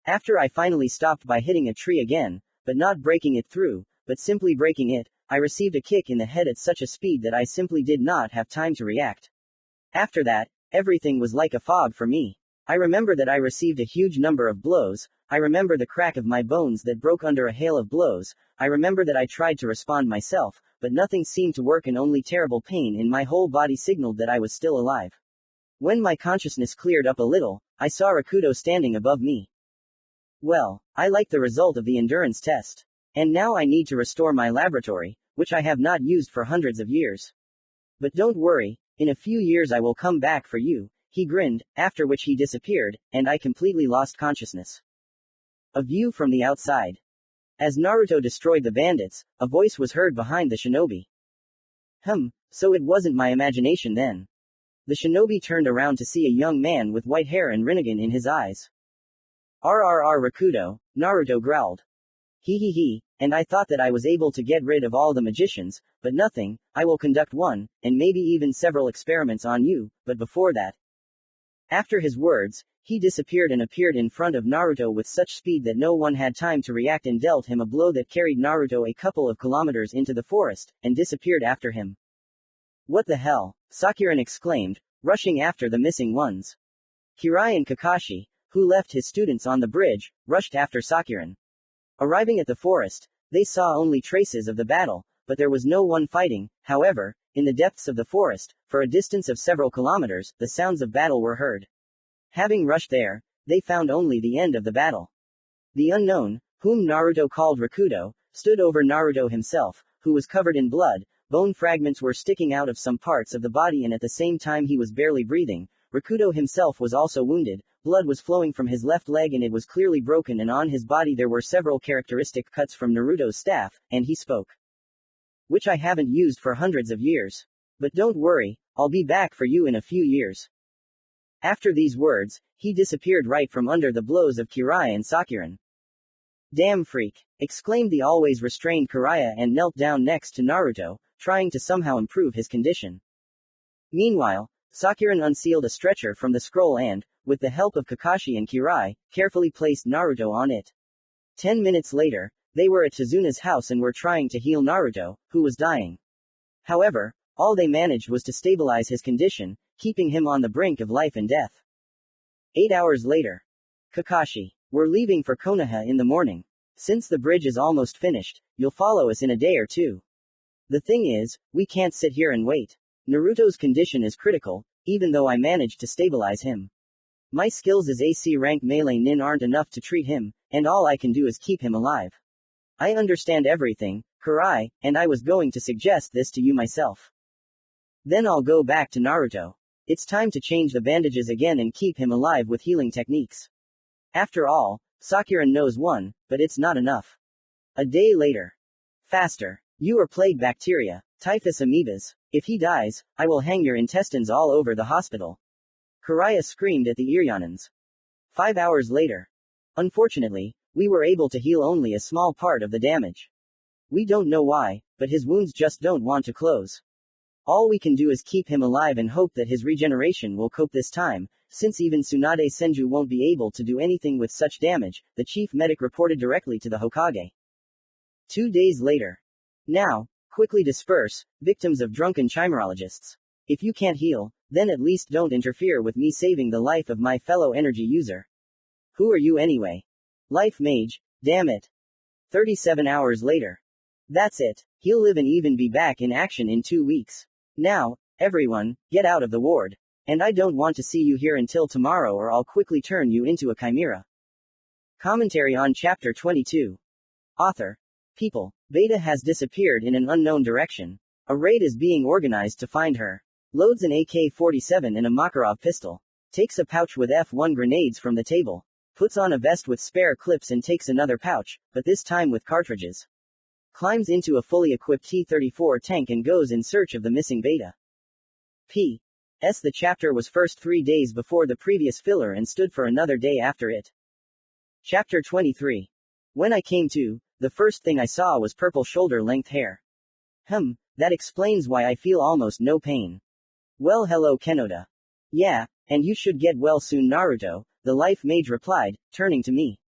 After I finally stopped by hitting a tree again, but not breaking it through, but simply breaking it, I received a kick in the head at such a speed that I simply did not have time to react. After that, everything was like a fog for me. I remember that I received a huge number of blows, I remember the crack of my bones that broke under a hail of blows, I remember that I tried to respond myself, but nothing seemed to work and only terrible pain in my whole body signaled that I was still alive. When my consciousness cleared up a little, I saw Rakudo standing above me. Well, I like the result of the endurance test. And now I need to restore my laboratory, which I have not used for hundreds of years. But don't worry, in a few years I will come back for you, he grinned, after which he disappeared, and I completely lost consciousness. A view from the outside. As Naruto destroyed the bandits, a voice was heard behind the shinobi. So it wasn't my imagination then. The shinobi turned around to see a young man with white hair and Rinnegan in his eyes. RRR Rakudo, Naruto growled. He, and I thought that I was able to get rid of all the magicians, but nothing, I will conduct one, and maybe even several experiments on you, but before that. After his words, he disappeared and appeared in front of Naruto with such speed that no one had time to react and dealt him a blow that carried Naruto a couple of kilometers into the forest, and disappeared after him. What the hell? Sakuran exclaimed, rushing after the missing ones. Kirai and Kakashi, who left his students on the bridge, rushed after Sakuran. Arriving at the forest, they saw only traces of the battle, but there was no one fighting. However, in the depths of the forest, for a distance of several kilometers, the sounds of battle were heard. Having rushed there, they found only the end of the battle. The unknown, whom Naruto called Rakudo, stood over Naruto himself, who was covered in blood, bone fragments were sticking out of some parts of the body and at the same time he was barely breathing. Rakudo himself was also wounded, blood was flowing from his left leg and it was clearly broken and on his body there were several characteristic cuts from Naruto's staff, and he spoke. Which I haven't used for hundreds of years. But don't worry, I'll be back for you in a few years. After these words, he disappeared right from under the blows of Kiraya and Sakuran. Damn freak, exclaimed the always restrained Kiraya and knelt down next to Naruto, trying to somehow improve his condition. Meanwhile, Sakuran unsealed a stretcher from the scroll and, with the help of Kakashi and Kirai, carefully placed Naruto on it. 10 minutes later, they were at Chizuna's house and were trying to heal Naruto, who was dying. However, all they managed was to stabilize his condition, keeping him on the brink of life and death. 8 hours later. Kakashi, we're leaving for Konoha in the morning. Since the bridge is almost finished, you'll follow us in a day or two. The thing is, we can't sit here and wait. Naruto's condition is critical, even though I managed to stabilize him. My skills as AC rank melee nin aren't enough to treat him, and all I can do is keep him alive. I understand everything, Kirai, and I was going to suggest this to you myself. Then I'll go back to Naruto. It's time to change the bandages again and keep him alive with healing techniques. After all, Sakuran knows one, but it's not enough. A day later. Faster. You are plague bacteria, typhus amoebas. If he dies, I will hang your intestines all over the hospital. Karaya screamed at the Iryanans. 5 hours later. Unfortunately, we were able to heal only a small part of the damage. We don't know why, but his wounds just don't want to close. All we can do is keep him alive and hope that his regeneration will cope this time, since even Tsunade Senju won't be able to do anything with such damage, the chief medic reported directly to the Hokage. 2 days later. Now, quickly disperse, victims of drunken chimerologists. If you can't heal, then at least don't interfere with me saving the life of my fellow energy user. Who are you anyway? Life mage, damn it. 37 hours later. That's it, he'll live and even be back in action in 2 weeks. Now, everyone, get out of the ward. And I don't want to see you here until tomorrow or I'll quickly turn you into a chimera. Commentary on Chapter 22. Author. People. Beta has disappeared in an unknown direction. A raid is being organized to find her. Loads an AK-47 and a Makarov pistol. Takes a pouch with F1 grenades from the table. Puts on a vest with spare clips and takes another pouch, but this time with cartridges. Climbs into a fully equipped T-34 tank and goes in search of the missing Beta. P.S. The chapter was first 3 days before the previous filler and stood for another day after it. Chapter 23. When I came to, the first thing I saw was purple shoulder-length hair. That explains why I feel almost no pain. Well, hello Kenoda. Yeah, and you should get well soon Naruto, the life mage replied, turning to me.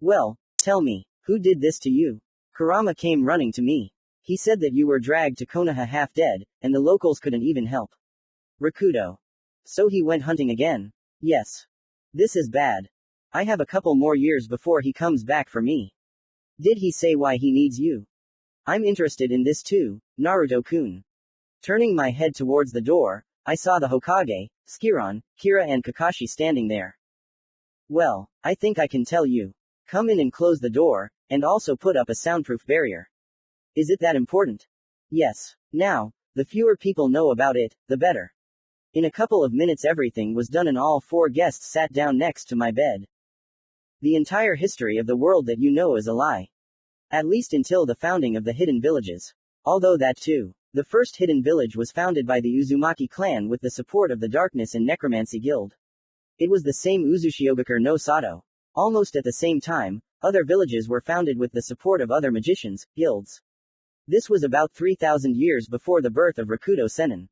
Well, tell me, who did this to you? Kurama came running to me. He said that you were dragged to Konoha half dead, and the locals couldn't even help. Rakudo. So he went hunting again? Yes. This is bad. I have a couple more years before he comes back for me. Did he say why he needs you? I'm interested in this too, Naruto-kun. Turning my head towards the door, I saw the Hokage, Skiron, Kira and Kakashi standing there. Well, I think I can tell you. Come in and close the door, and also put up a soundproof barrier. Is it that important? Yes. Now, the fewer people know about it, the better. In a couple of minutes everything was done and all 4 guests sat down next to my bed. The entire history of the world that you know is a lie. At least until the founding of the hidden villages. Although that too. The first hidden village was founded by the Uzumaki clan with the support of the Darkness and Necromancy Guild. It was the same Uzushiogakure no Sato. Almost at the same time, other villages were founded with the support of other magicians, guilds. This was about 3,000 years before the birth of Rakudo Sennin.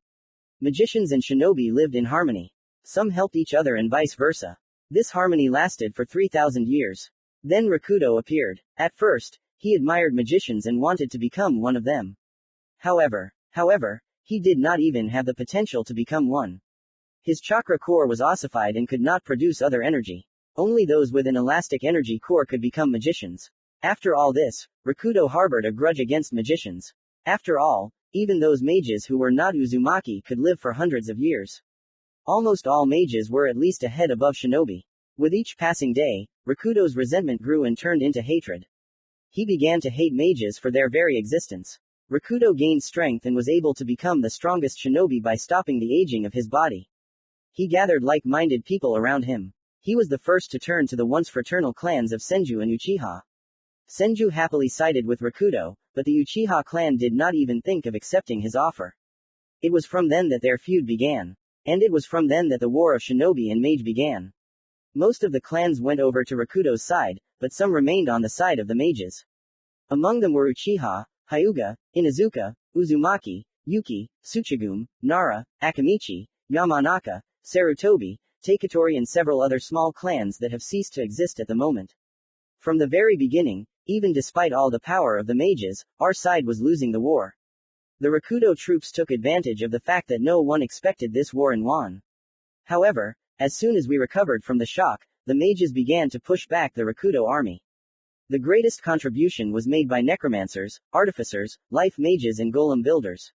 Magicians and shinobi lived in harmony. Some helped each other and vice versa. This harmony lasted for 3,000 years. Then Rakudo appeared. At first, he admired magicians and wanted to become one of them. However, he did not even have the potential to become one. His chakra core was ossified and could not produce other energy. Only those with an elastic energy core could become magicians. After all this, Rakudo harbored a grudge against magicians. After all, even those mages who were not Uzumaki could live for hundreds of years. Almost all mages were at least a head above shinobi. With each passing day, Rakudo's resentment grew and turned into hatred. He began to hate mages for their very existence. Rakudo gained strength and was able to become the strongest shinobi by stopping the aging of his body. He gathered like-minded people around him. He was the first to turn to the once fraternal clans of Senju and Uchiha. Senju happily sided with Rakudo, but the Uchiha clan did not even think of accepting his offer. It was from then that their feud began. And it was from then that the war of shinobi and mage began. Most of the clans went over to Rakudo's side, but some remained on the side of the mages. Among them were Uchiha, Hyuga, Inuzuka, Uzumaki, Yuki, Tsuchigume, Nara, Akamichi, Yamanaka, Sarutobi, Taketori and several other small clans that have ceased to exist at the moment. From the very beginning, even despite all the power of the mages, our side was losing the war. The Rakudo troops took advantage of the fact that no one expected this war and won. However, as soon as we recovered from the shock, the mages began to push back the Rakudo army. The greatest contribution was made by necromancers, artificers, life mages and golem builders.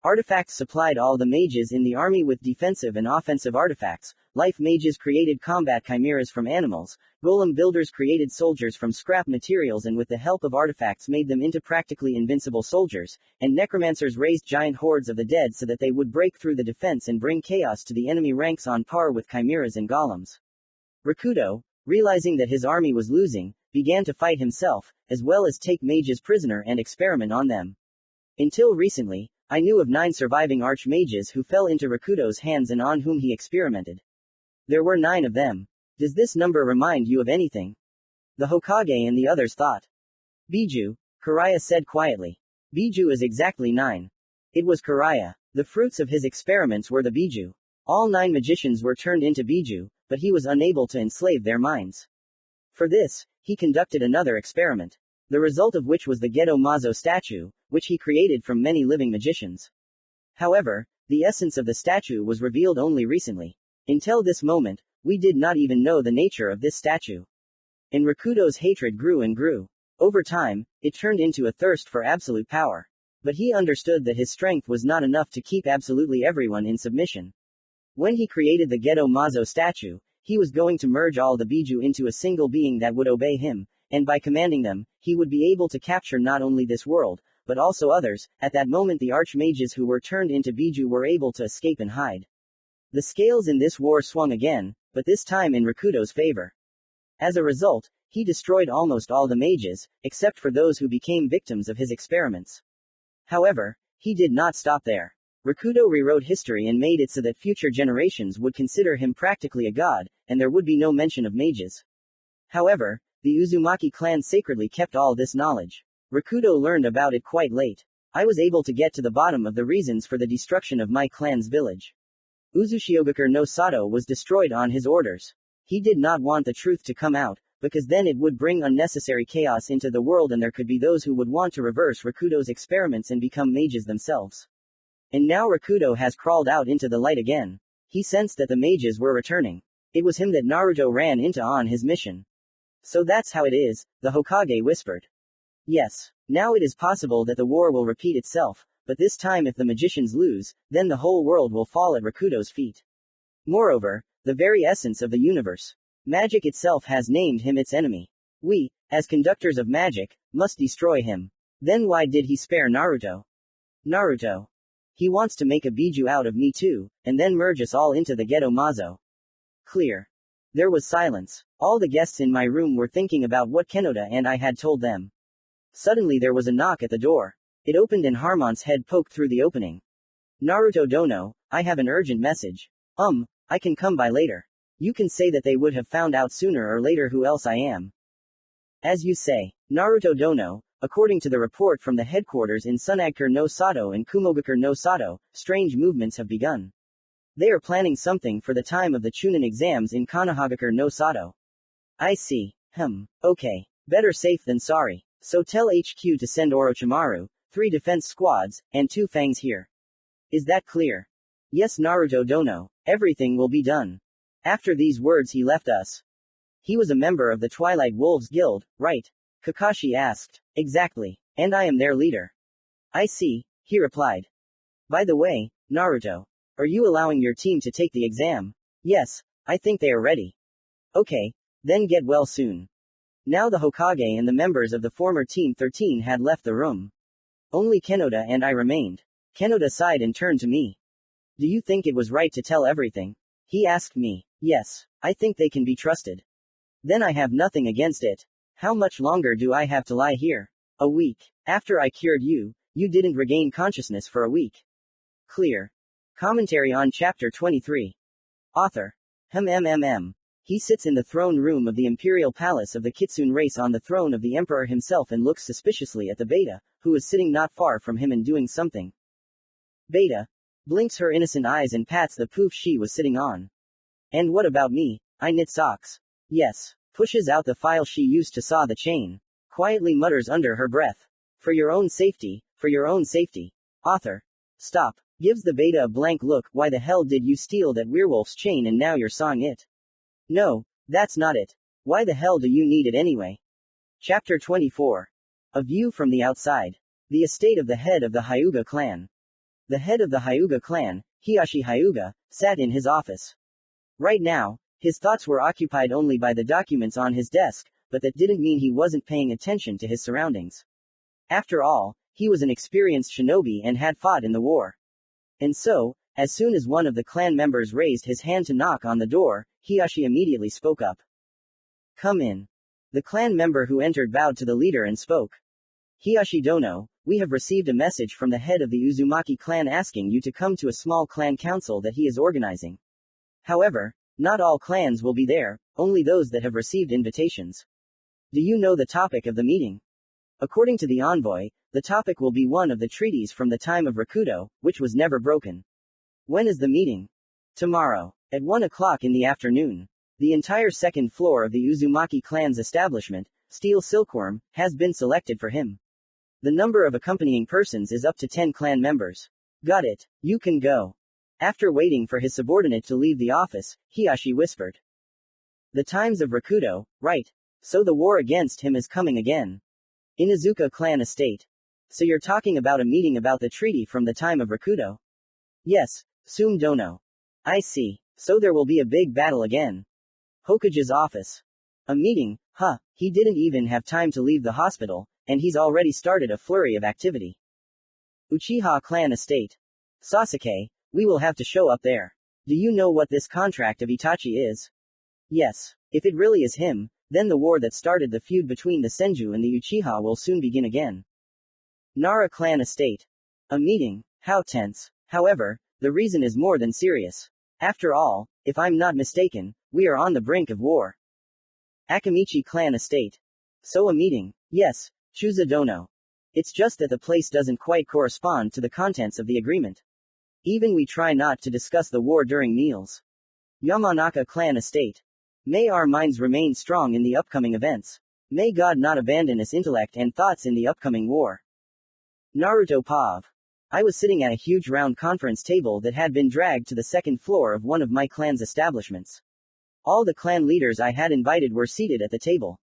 Artifacts supplied all the mages in the army with defensive and offensive artifacts, life mages created combat chimeras from animals, golem builders created soldiers from scrap materials and with the help of artifacts made them into practically invincible soldiers, and necromancers raised giant hordes of the dead so that they would break through the defense and bring chaos to the enemy ranks on par with chimeras and golems. Rakudo, realizing that his army was losing, began to fight himself, as well as take mages prisoner and experiment on them. Until recently, I knew of 9 surviving archmages who fell into Rakuto's hands and on whom he experimented. There were 9 of them. Does this number remind you of anything? The Hokage and the others thought. Biju, Karaya said quietly. Biju is exactly 9. It was Karaya. The fruits of his experiments were the Biju. All 9 magicians were turned into Biju, but he was unable to enslave their minds. For this, he conducted another experiment. The result of which was the Gedo Mazo statue, which he created from many living magicians. However, the essence of the statue was revealed only recently. Until this moment, we did not even know the nature of this statue. And Rakuto's hatred grew and grew. Over time, it turned into a thirst for absolute power. But he understood that his strength was not enough to keep absolutely everyone in submission. When he created the Gedo Mazo statue, he was going to merge all the Biju into a single being that would obey him, and by commanding them, he would be able to capture not only this world, but also others. At that moment the archmages who were turned into Biju were able to escape and hide. The scales in this war swung again, but this time in Rakuto's favor. As a result, he destroyed almost all the mages, except for those who became victims of his experiments. However, he did not stop there. Rakuto rewrote history and made it so that future generations would consider him practically a god, and there would be no mention of mages. However, the Uzumaki clan sacredly kept all this knowledge. Rakuto learned about it quite late. I was able to get to the bottom of the reasons for the destruction of my clan's village. Uzushiogakure no Sato was destroyed on his orders. He did not want the truth to come out, because then it would bring unnecessary chaos into the world and there could be those who would want to reverse Rakuto's experiments and become mages themselves. And now Rakuto has crawled out into the light again. He sensed that the mages were returning. It was him that Naruto ran into on his mission. So that's how it is, the Hokage whispered. Yes. Now it is possible that the war will repeat itself, but this time if the magicians lose, then the whole world will fall at Rakuto's feet. Moreover, the very essence of the universe, magic itself, has named him its enemy. We, as conductors of magic, must destroy him. Then why did he spare Naruto? Naruto. He wants to make a Biju out of me too, and then merge us all into the Gedo Mazo. Clear. There was silence. All the guests in my room were thinking about what Kenoda and I had told them. Suddenly there was a knock at the door. It opened and Harmon's head poked through the opening. Naruto Dono, I have an urgent message. I can come by later. You can say that they would have found out sooner or later who else I am. As you say, Naruto Dono, according to the report from the headquarters in Sunagakure no Sato and Kumogakure no Sato, strange movements have begun. They are planning something for the time of the Chunin exams in Konohagakure no Sato. I see. Okay. Better safe than sorry. So tell HQ to send Orochimaru, 3 defense squads, and 2 fangs here. Is that clear? Yes, Naruto Dono. Everything will be done. After these words he left us. He was a member of the Twilight Wolves Guild, right? Kakashi asked. Exactly. And I am their leader. I see, he replied. By the way, Naruto, are you allowing your team to take the exam? Yes, I think they are ready. Okay, then get well soon. Now the Hokage and the members of the former Team 13 had left the room. Only Kenoda and I remained. Kenoda sighed and turned to me. Do you think it was right to tell everything? He asked me. Yes, I think they can be trusted. Then I have nothing against it. How much longer do I have to lie here? A week. After I cured you, you didn't regain consciousness for a week. Clear. Commentary on Chapter 23. Author. He sits in the throne room of the imperial palace of the Kitsune race on the throne of the emperor himself and looks suspiciously at the beta, who is sitting not far from him and doing something. Beta blinks her innocent eyes and pats the poof she was sitting on. And what about me? I knit socks. Yes. Pushes out the file she used to saw the chain. Quietly mutters under her breath. For your own safety, for your own safety. Author. Stop. Gives the beta a blank look. Why the hell did you steal that werewolf's chain and now you're sawing it? No, that's not it. Why the hell do you need it anyway? Chapter 24. A view from the outside. The estate of the head of the Hyuga clan. The head of the Hyuga clan, Hiyashi Hyuga, sat in his office. Right now, his thoughts were occupied only by the documents on his desk, but that didn't mean he wasn't paying attention to his surroundings. After all, he was an experienced shinobi and had fought in the war. And so, as soon as one of the clan members raised his hand to knock on the door, Hiyashi immediately spoke up. Come in. The clan member who entered bowed to the leader and spoke. Hiyashi Dono, we have received a message from the head of the Uzumaki clan asking you to come to a small clan council that he is organizing. However, not all clans will be there, only those that have received invitations. Do you know the topic of the meeting? According to the envoy, the topic will be one of the treaties from the time of Rakudo, which was never broken. When is the meeting? Tomorrow, at 1 o'clock in the afternoon. The entire second floor of the Uzumaki clan's establishment, Steel Silkworm, has been selected for him. The number of accompanying persons is up to 10 clan members. Got it, you can go. After waiting for his subordinate to leave the office, Hiyashi whispered. The times of Rakudo, right? So the war against him is coming again. Inuzuka clan estate. So you're talking about a meeting about the treaty from the time of Rakudo? Yes, Sum Dono. I see. So there will be a big battle again. Hokage's office. A meeting, huh? He didn't even have time to leave the hospital, and he's already started a flurry of activity. Uchiha clan estate. Sasuke, we will have to show up there. Do you know what this contract of Itachi is? Yes. If it really is him, then the war that started the feud between the Senju and the Uchiha will soon begin again. Nara clan estate. A meeting, how tense. However, the reason is more than serious. After all, if I'm not mistaken, we are on the brink of war. Akamichi clan estate. So a meeting, yes, Chusa Dono. It's just that the place doesn't quite correspond to the contents of the agreement. Even we try not to discuss the war during meals. Yamanaka clan estate. May our minds remain strong in the upcoming events. May God not abandon us intellect and thoughts in the upcoming war. Naruto Pav. I was sitting at a huge round conference table that had been dragged to the second floor of one of my clan's establishments. All the clan leaders I had invited were seated at the table.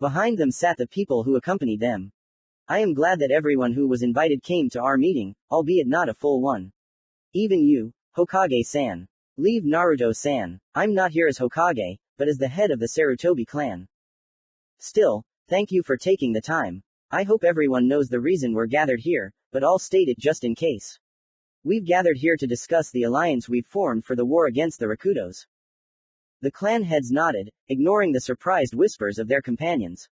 Behind them sat the people who accompanied them. I am glad that everyone who was invited came to our meeting, albeit not a full one. Even you, Hokage-san. Leave Naruto-san. I'm not here as Hokage, but as the head of the Sarutobi clan. Still, thank you for taking the time. I hope everyone knows the reason we're gathered here, but I'll state it just in case. We've gathered here to discuss the alliance we've formed for the war against the Rakudos. The clan heads nodded, ignoring the surprised whispers of their companions.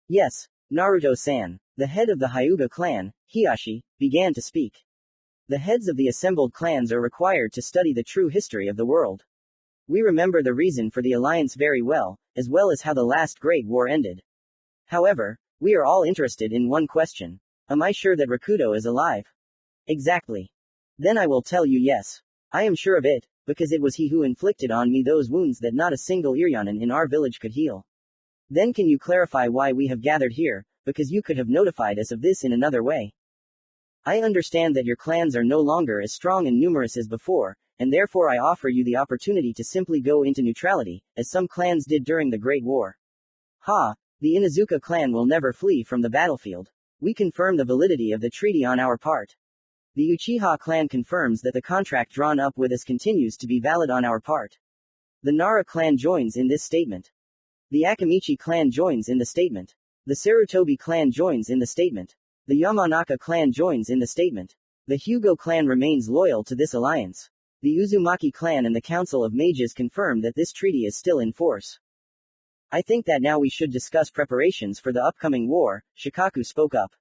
Yes, Naruto-san, the head of the Hyuga clan, Hiyashi, began to speak. The heads of the assembled clans are required to study the true history of the world. We remember the reason for the alliance very well as how the last Great War ended. However, we are all interested in one question. Am I sure that Rakudo is alive? Exactly. Then I will tell you yes. I am sure of it, because it was he who inflicted on me those wounds that not a single Iryanin in our village could heal. Then can you clarify why we have gathered here, because you could have notified us of this in another way. I understand that your clans are no longer as strong and numerous as before, and therefore I offer you the opportunity to simply go into neutrality, as some clans did during the Great War. Ha! The Inuzuka clan will never flee from the battlefield. We confirm the validity of the treaty on our part. The Uchiha clan confirms that the contract drawn up with us continues to be valid on our part. The Nara clan joins in this statement. The Akamichi clan joins in the statement. The Sarutobi clan joins in the statement. The Yamanaka clan joins in the statement. The Hyugo clan remains loyal to this alliance. The Uzumaki clan and the Council of Mages confirm that this treaty is still in force. I think that now we should discuss preparations for the upcoming war, Shikaku spoke up.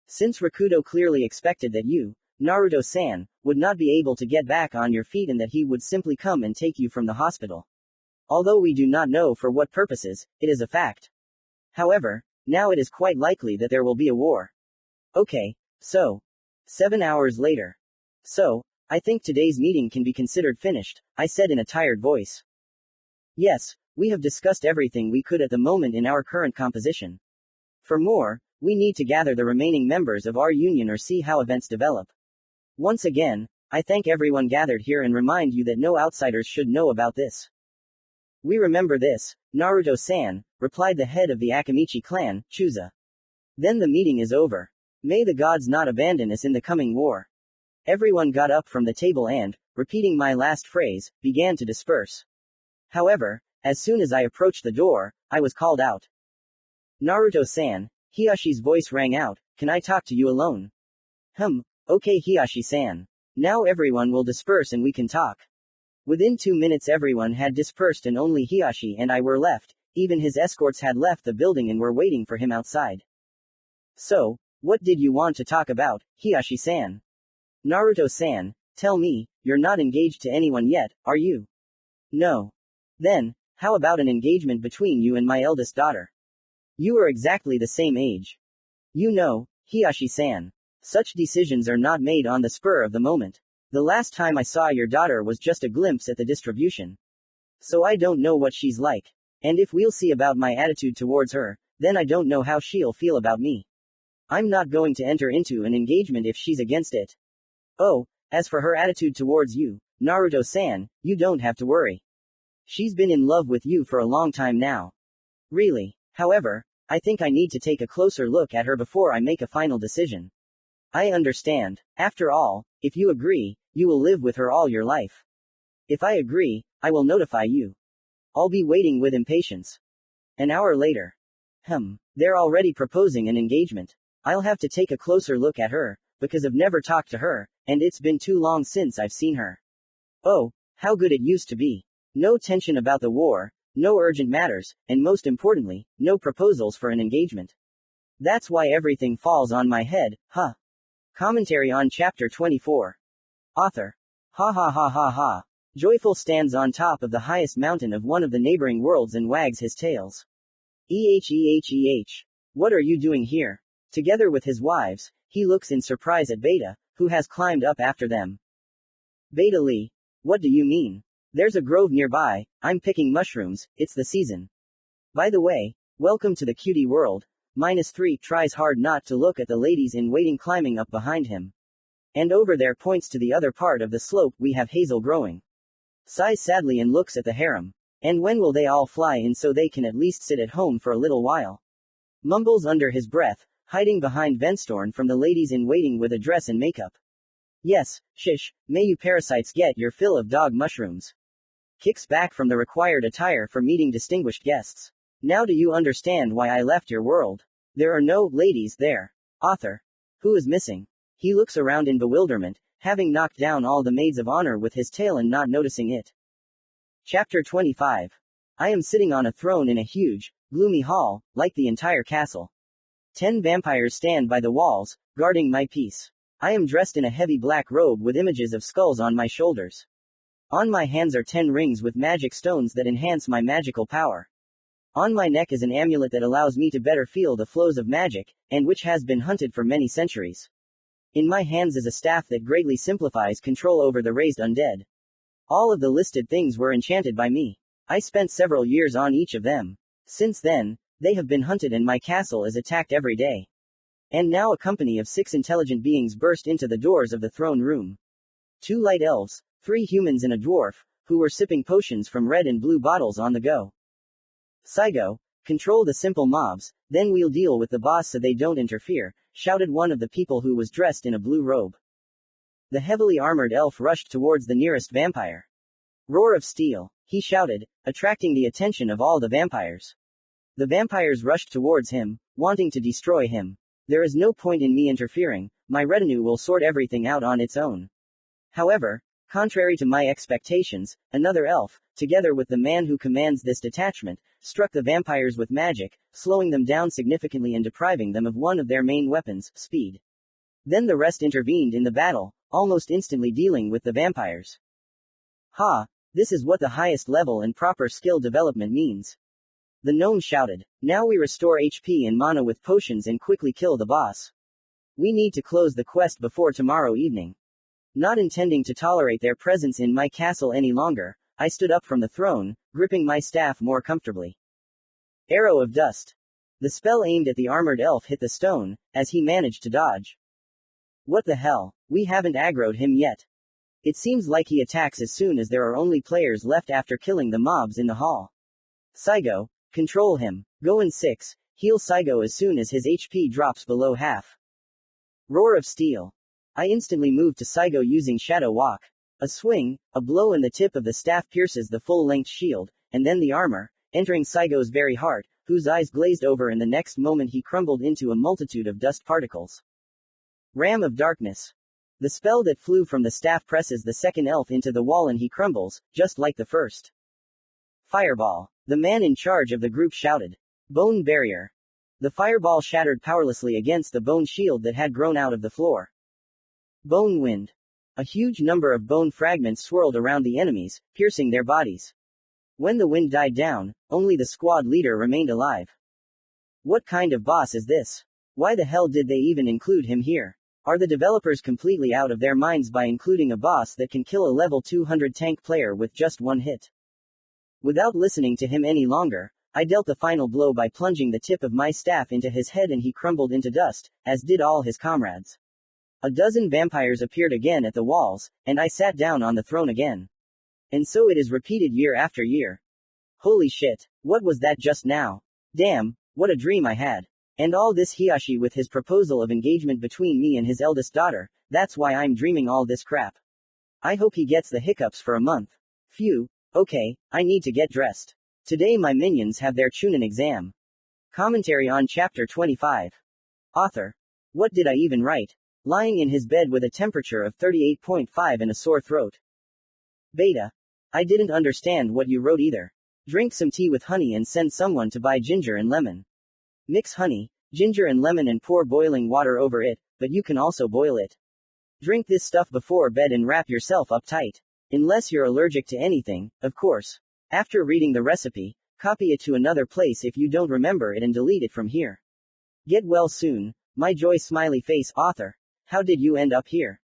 Since Rakudo clearly expected that you, Naruto-san, would not be able to get back on your feet and that he would simply come and take you from the hospital. Although we do not know for what purposes, it is a fact. However, now it is quite likely that there will be a war. Okay, so. 7 hours later. So, I think today's meeting can be considered finished, I said in a tired voice. Yes, we have discussed everything we could at the moment in our current composition. For more, we need to gather the remaining members of our union or see how events develop. Once again, I thank everyone gathered here and remind you that no outsiders should know about this. We remember this, Naruto-san, replied the head of the Akamichi clan, Chusa. Then the meeting is over. May the gods not abandon us in the coming war. Everyone got up from the table and, repeating my last phrase, began to disperse. However, as soon as I approached the door, I was called out. Naruto-san, Hiyashi's voice rang out, can I talk to you alone? Okay Hiyashi-san. Now everyone will disperse and we can talk. Within 2 minutes everyone had dispersed and only Hiyashi and I were left. Even his escorts had left the building and were waiting for him outside. So, what did you want to talk about, Hiyashi-san? Naruto-san, tell me, you're not engaged to anyone yet, are you? No. Then, how about an engagement between you and my eldest daughter? You are exactly the same age. You know, Hiyashi-san, such decisions are not made on the spur of the moment. The last time I saw your daughter was just a glimpse at the distribution. So I don't know what she's like. And if we'll see about my attitude towards her, then I don't know how she'll feel about me. I'm not going to enter into an engagement if she's against it. Oh, as for her attitude towards you, Naruto-san, you don't have to worry. She's been in love with you for a long time now. Really. However, I think I need to take a closer look at her before I make a final decision. I understand. After all, if you agree, you will live with her all your life. If I agree, I will notify you. I'll be waiting with impatience. An hour later. They're already proposing an engagement. I'll have to take a closer look at her, because I've never talked to her, and it's been too long since I've seen her. Oh, how good it used to be. No tension about the war, no urgent matters, and most importantly, no proposals for an engagement. That's why everything falls on my head, huh? Commentary on Chapter 24. Author. Ha ha ha ha ha. Joyful stands on top of the highest mountain of one of the neighboring worlds and wags his tails. What are you doing here? Together with his wives, he looks in surprise at Beta, who has climbed up after them. Beta Lee. What do you mean? There's a grove nearby, I'm picking mushrooms, it's the season. By the way, welcome to the cutie world. -3 tries hard not to look at the ladies in waiting climbing up behind him. And over there points to the other part of the slope we have hazel growing. Sighs sadly and looks at the harem. And when will they all fly in so they can at least sit at home for a little while? Mumbles under his breath, hiding behind Venstorn from the ladies in waiting with a dress and makeup. Yes, shish, may you parasites get your fill of dog mushrooms. Kicks back from the required attire for meeting distinguished guests. Now do you understand why I left your world? There are no ladies there. Author. Who is missing? He looks around in bewilderment, having knocked down all the maids of honor with his tail and not noticing it. Chapter 25. I am sitting on a throne in a huge, gloomy hall, like the entire castle. 10 vampires stand by the walls, guarding my peace. I am dressed in a heavy black robe with images of skulls on my shoulders. On my hands are 10 rings with magic stones that enhance my magical power. On my neck is an amulet that allows me to better feel the flows of magic, and which has been hunted for many centuries. In my hands is a staff that greatly simplifies control over the raised undead. All of the listed things were enchanted by me. I spent several years on each of them. Since then, they have been hunted and my castle is attacked every day. And now a company of 6 intelligent beings burst into the doors of the throne room. 2 light elves, 3 humans and a dwarf, who were sipping potions from red and blue bottles on the go. Saigo, control the simple mobs, then we'll deal with the boss so they don't interfere, shouted one of the people who was dressed in a blue robe. The heavily armored elf rushed towards the nearest vampire. Roar of steel, he shouted, attracting the attention of all the vampires. The vampires rushed towards him, wanting to destroy him. There is no point in me interfering, my retinue will sort everything out on its own. However, contrary to my expectations, another elf, together with the man who commands this detachment, struck the vampires with magic, slowing them down significantly and depriving them of one of their main weapons, speed. Then the rest intervened in the battle, almost instantly dealing with the vampires. Ha! This is what the highest level and proper skill development means. The gnome shouted. Now we restore HP and mana with potions and quickly kill the boss. We need to close the quest before tomorrow evening. Not intending to tolerate their presence in my castle any longer, I stood up from the throne, gripping my staff more comfortably. Arrow of dust. The spell aimed at the armored elf hit the stone, as he managed to dodge. What the hell? We haven't aggroed him yet. It seems like he attacks as soon as there are only players left after killing the mobs in the hall. Saigo, control him. Go in 6, heal Saigo as soon as his HP drops below half. Roar of steel. I instantly moved to Saigo using Shadow Walk. A swing, a blow and the tip of the staff pierces the full-length shield, and then the armor, entering Saigo's very heart, whose eyes glazed over and the next moment he crumbled into a multitude of dust particles. Ram of Darkness. The spell that flew from the staff presses the second elf into the wall and he crumbles, just like the first. Fireball. The man in charge of the group shouted. Bone barrier. The fireball shattered powerlessly against the bone shield that had grown out of the floor. Bone wind. A huge number of bone fragments swirled around the enemies, piercing their bodies. When the wind died down, only the squad leader remained alive. What kind of boss is this? Why the hell did they even include him here? Are the developers completely out of their minds by including a boss that can kill a level 200 tank player with just one hit? Without listening to him any longer, I dealt the final blow by plunging the tip of my staff into his head and he crumbled into dust, as did all his comrades. A dozen vampires appeared again at the walls, and I sat down on the throne again. And so it is repeated year after year. Holy shit, what was that just now? Damn, what a dream I had. And all this Hiyashi with his proposal of engagement between me and his eldest daughter, that's why I'm dreaming all this crap. I hope he gets the hiccups for a month. Phew, okay, I need to get dressed. Today my minions have their Chunin exam. Commentary on Chapter 25. Author. What did I even write? Lying in his bed with a temperature of 38.5 and a sore throat. Beta. I didn't understand what you wrote either. Drink some tea with honey and send someone to buy ginger and lemon. Mix honey, ginger and lemon and pour boiling water over it, but you can also boil it. Drink this stuff before bed and wrap yourself up tight. Unless you're allergic to anything, of course. After reading the recipe, copy it to another place if you don't remember it and delete it from here. Get well soon, my joy smiley face author. How did you end up here?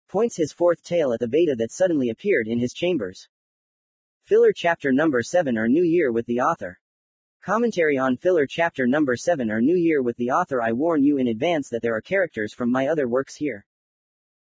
Points his fourth tail at the beta that suddenly appeared in his chambers. Filler Chapter Number 7 or New Year with the author. Commentary on Filler Chapter Number 7 or New Year with the author. I warn you in advance that there are characters from my other works here.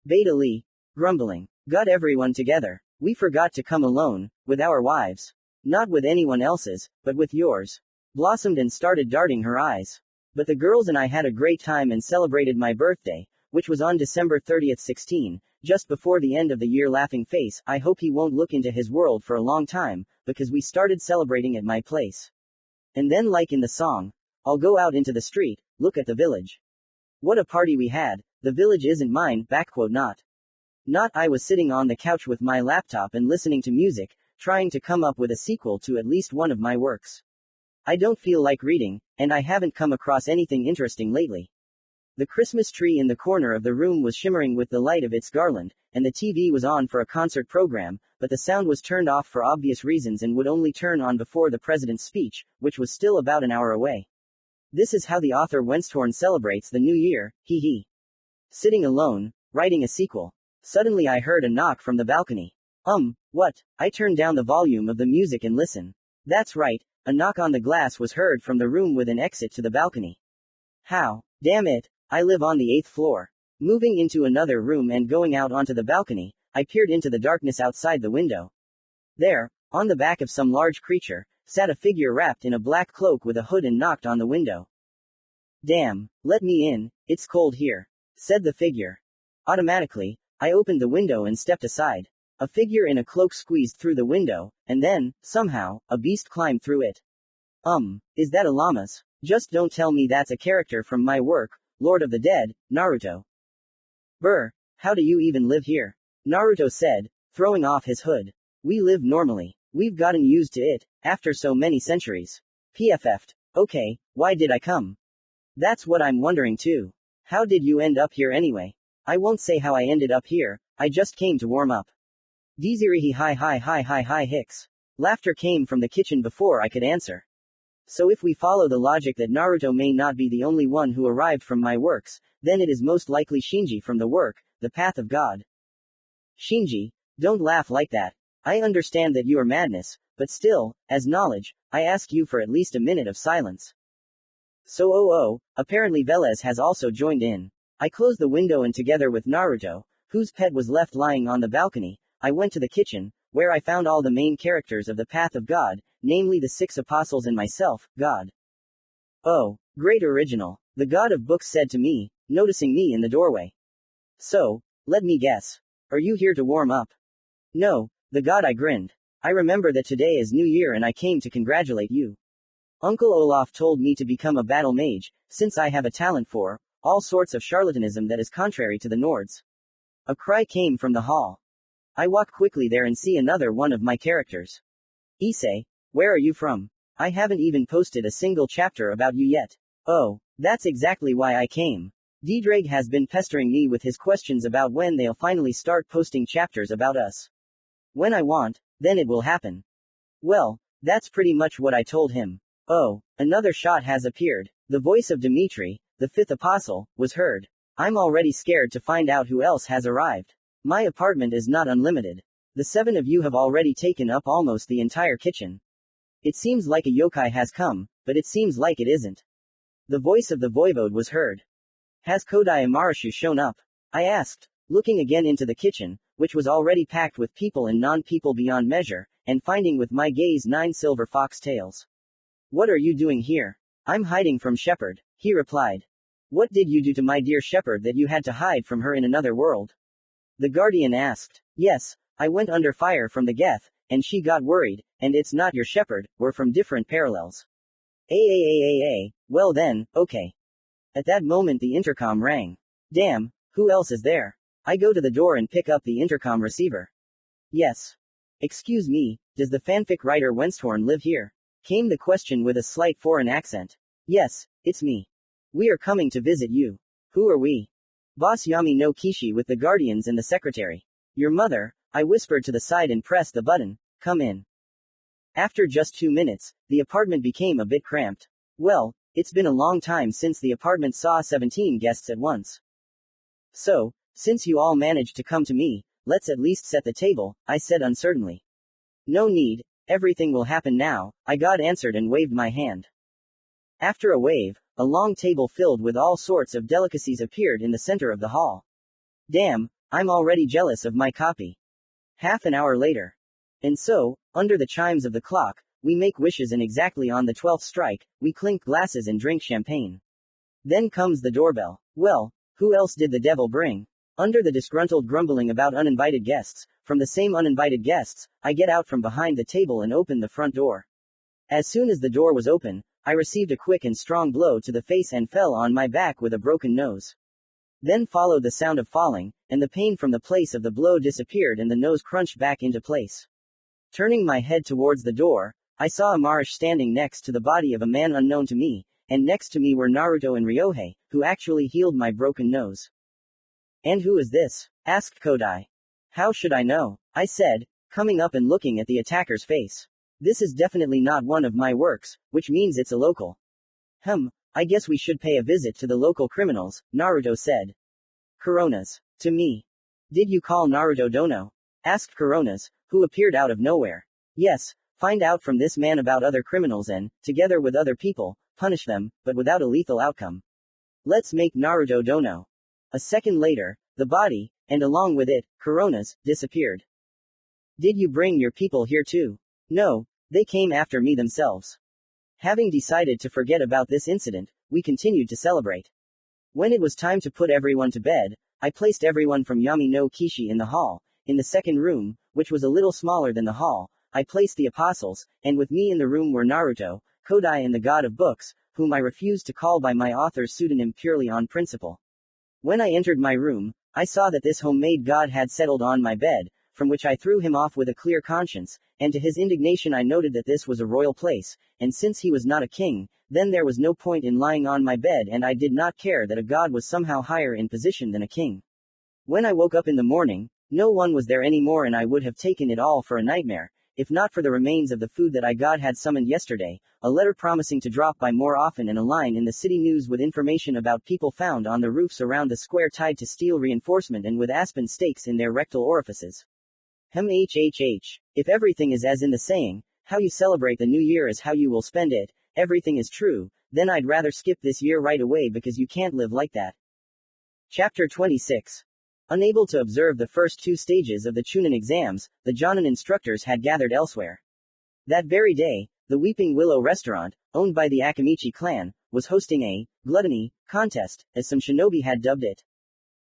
Beta Lee. Grumbling. Got everyone together. We forgot to come alone, with our wives. Not with anyone else's, but with yours. Blossomed and started darting her eyes. But the girls and I had a great time and celebrated my birthday, which was on December 30th 16, just before the end of the year. Laughing face. I hope he won't look into his world for a long time, because we started celebrating at my place. And then like in the song, I'll go out into the street, look at the village. What a party we had, the village isn't mine, backquote not. I was sitting on the couch with my laptop and listening to music, trying to come up with a sequel to at least one of my works. I don't feel like reading, and I haven't come across anything interesting lately. The Christmas tree in the corner of the room was shimmering with the light of its garland, and the TV was on for a concert program, but the sound was turned off for obvious reasons and would only turn on before the president's speech, which was still about an hour away. This is how the author Wenstorn celebrates the new year, hee hee. Sitting alone, writing a sequel. Suddenly I heard a knock from the balcony. What? I turned down the volume of the music and listen. That's right, a knock on the glass was heard from the room with an exit to the balcony. How? Damn it, I live on the 8th floor. Moving into another room and going out onto the balcony, I peered into the darkness outside the window. There, on the back of some large creature, sat a figure wrapped in a black cloak with a hood and knocked on the window. Damn, let me in, it's cold here, said the figure. Automatically, I opened the window and stepped aside. A figure in a cloak squeezed through the window, and then, somehow, a beast climbed through it. Is that a llama's? Just don't tell me that's a character from my work, Lord of the Dead, Naruto. Brr, how do you even live here? Naruto said, throwing off his hood. We live normally. We've gotten used to it, after so many centuries. PFF'd. Okay, why did I come? That's what I'm wondering too. How did you end up here anyway? I won't say how I ended up here, I just came to warm up. Dizirihi hi hicks. Laughter came from the kitchen before I could answer. So if we follow the logic that Naruto may not be the only one who arrived from my works, then it is most likely Shinji from the work, The Path of God. Shinji, don't laugh like that. I understand that you are madness, but still, as knowledge, I ask you for at least a minute of silence. So apparently Velez has also joined in. I closed the window and together with Naruto, whose pet was left lying on the balcony, I went to the kitchen, where I found all the main characters of the Path of God, namely the 6 apostles and myself, God. Oh, great original, the God of books said to me, noticing me in the doorway. So, let me guess. Are you here to warm up? No, the God, I grinned. I remember that today is New Year and I came to congratulate you. Uncle Olaf told me to become a battle mage, since I have a talent for all sorts of charlatanism that is contrary to the Nords. A cry came from the hall. I walk quickly there and see another one of my characters. Issei, Where are you from? I haven't even posted a single chapter about you yet. Oh, that's exactly why I came. D-Drake has been pestering me with his questions about when they'll finally start posting chapters about us. When I want, then it will happen. Well, that's pretty much what I told him. Oh, another shot has appeared. The voice of Dimitri, the fifth apostle, was heard. I'm already scared to find out who else has arrived. My apartment is not unlimited. The 7 of you have already taken up almost the entire kitchen. It seems like a yokai has come, but it seems like it isn't. The voice of the voivode was heard. Has Kodai Amarashu shown up? I asked, looking again into the kitchen, which was already packed with people and non-people beyond measure, and finding with my gaze 9 silver fox tails. What are you doing here? I'm hiding from Shepherd, he replied. What did you do to my dear Shepherd that you had to hide from her in another world? The guardian asked. Yes, I went under fire from the Geth, and she got worried, and it's not your Shepherd, we're from different parallels. Well then, okay. At that moment the intercom rang. Damn, who else is there? I go to the door and pick up the intercom receiver. Yes. Excuse me, does the fanfic writer Wensthorn live here? Came the question with a slight foreign accent. Yes, it's me. We are coming to visit you. Who are we? Boss Yami no Kishi with the guardians and the secretary. Your mother, I whispered to the side and pressed the button. Come in. After just 2 minutes, the apartment became a bit cramped. Well, it's been a long time since the apartment saw 17 guests at once. So, since you all managed to come to me, let's at least set the table, I said uncertainly. No need, everything will happen now, I God answered and waved my hand. After a wave, a long table filled with all sorts of delicacies appeared in the center of the hall. Damn, I'm already jealous of my copy. Half an hour later. And so, under the chimes of the clock, we make wishes and exactly on the 12th strike, we clink glasses and drink champagne. Then comes the doorbell. Well, who else did the devil bring? Under the disgruntled grumbling about uninvited guests, from the same uninvited guests, I get out from behind the table and open the front door. As soon as the door was open, I received a quick and strong blow to the face and fell on my back with a broken nose. Then followed the sound of falling, and the pain from the place of the blow disappeared and the nose crunched back into place. Turning my head towards the door, I saw Amarish standing next to the body of a man unknown to me, and next to me were Naruto and Ryohei, who actually healed my broken nose. And who is this? Asked Kodai. How should I know? I said, coming up and looking at the attacker's face. This is definitely not one of my works, which means it's a local. I guess we should pay a visit to the local criminals, Naruto said. Coronas. To me. Did you call Naruto Dono? Asked Coronas, who appeared out of nowhere. Yes, find out from this man about other criminals and, together with other people, punish them, but without a lethal outcome. Let's make Naruto Dono. A second later, the body, and along with it, Coronas, disappeared. Did you bring your people here too? No, they came after me themselves. Having decided to forget about this incident, we continued to celebrate. When it was time to put everyone to bed, I placed everyone from Yami no Kishi in the hall. In the second room, which was a little smaller than the hall, I placed the apostles, and with me in the room were Naruto, Kodai and the god of books, whom I refused to call by my author's pseudonym purely on principle. When I entered my room, I saw that this homemade god had settled on my bed, from which I threw him off with a clear conscience, and to his indignation I noted that this was a royal place, and since he was not a king, then there was no point in lying on my bed and I did not care that a god was somehow higher in position than a king. When I woke up in the morning, no one was there anymore and I would have taken it all for a nightmare, if not for the remains of the food that I God had summoned yesterday, a letter promising to drop by more often and a line in the city news with information about people found on the roofs around the square tied to steel reinforcement and with aspen stakes in their rectal orifices. If everything is as in the saying, how you celebrate the new year is how you will spend it, everything is true, then I'd rather skip this year right away because you can't live like that. Chapter 26. Unable to observe the first 2 stages of the Chunin exams, the Jonin instructors had gathered elsewhere. That very day, the Weeping Willow restaurant, owned by the Akamichi clan, was hosting a gluttony contest, as some shinobi had dubbed it.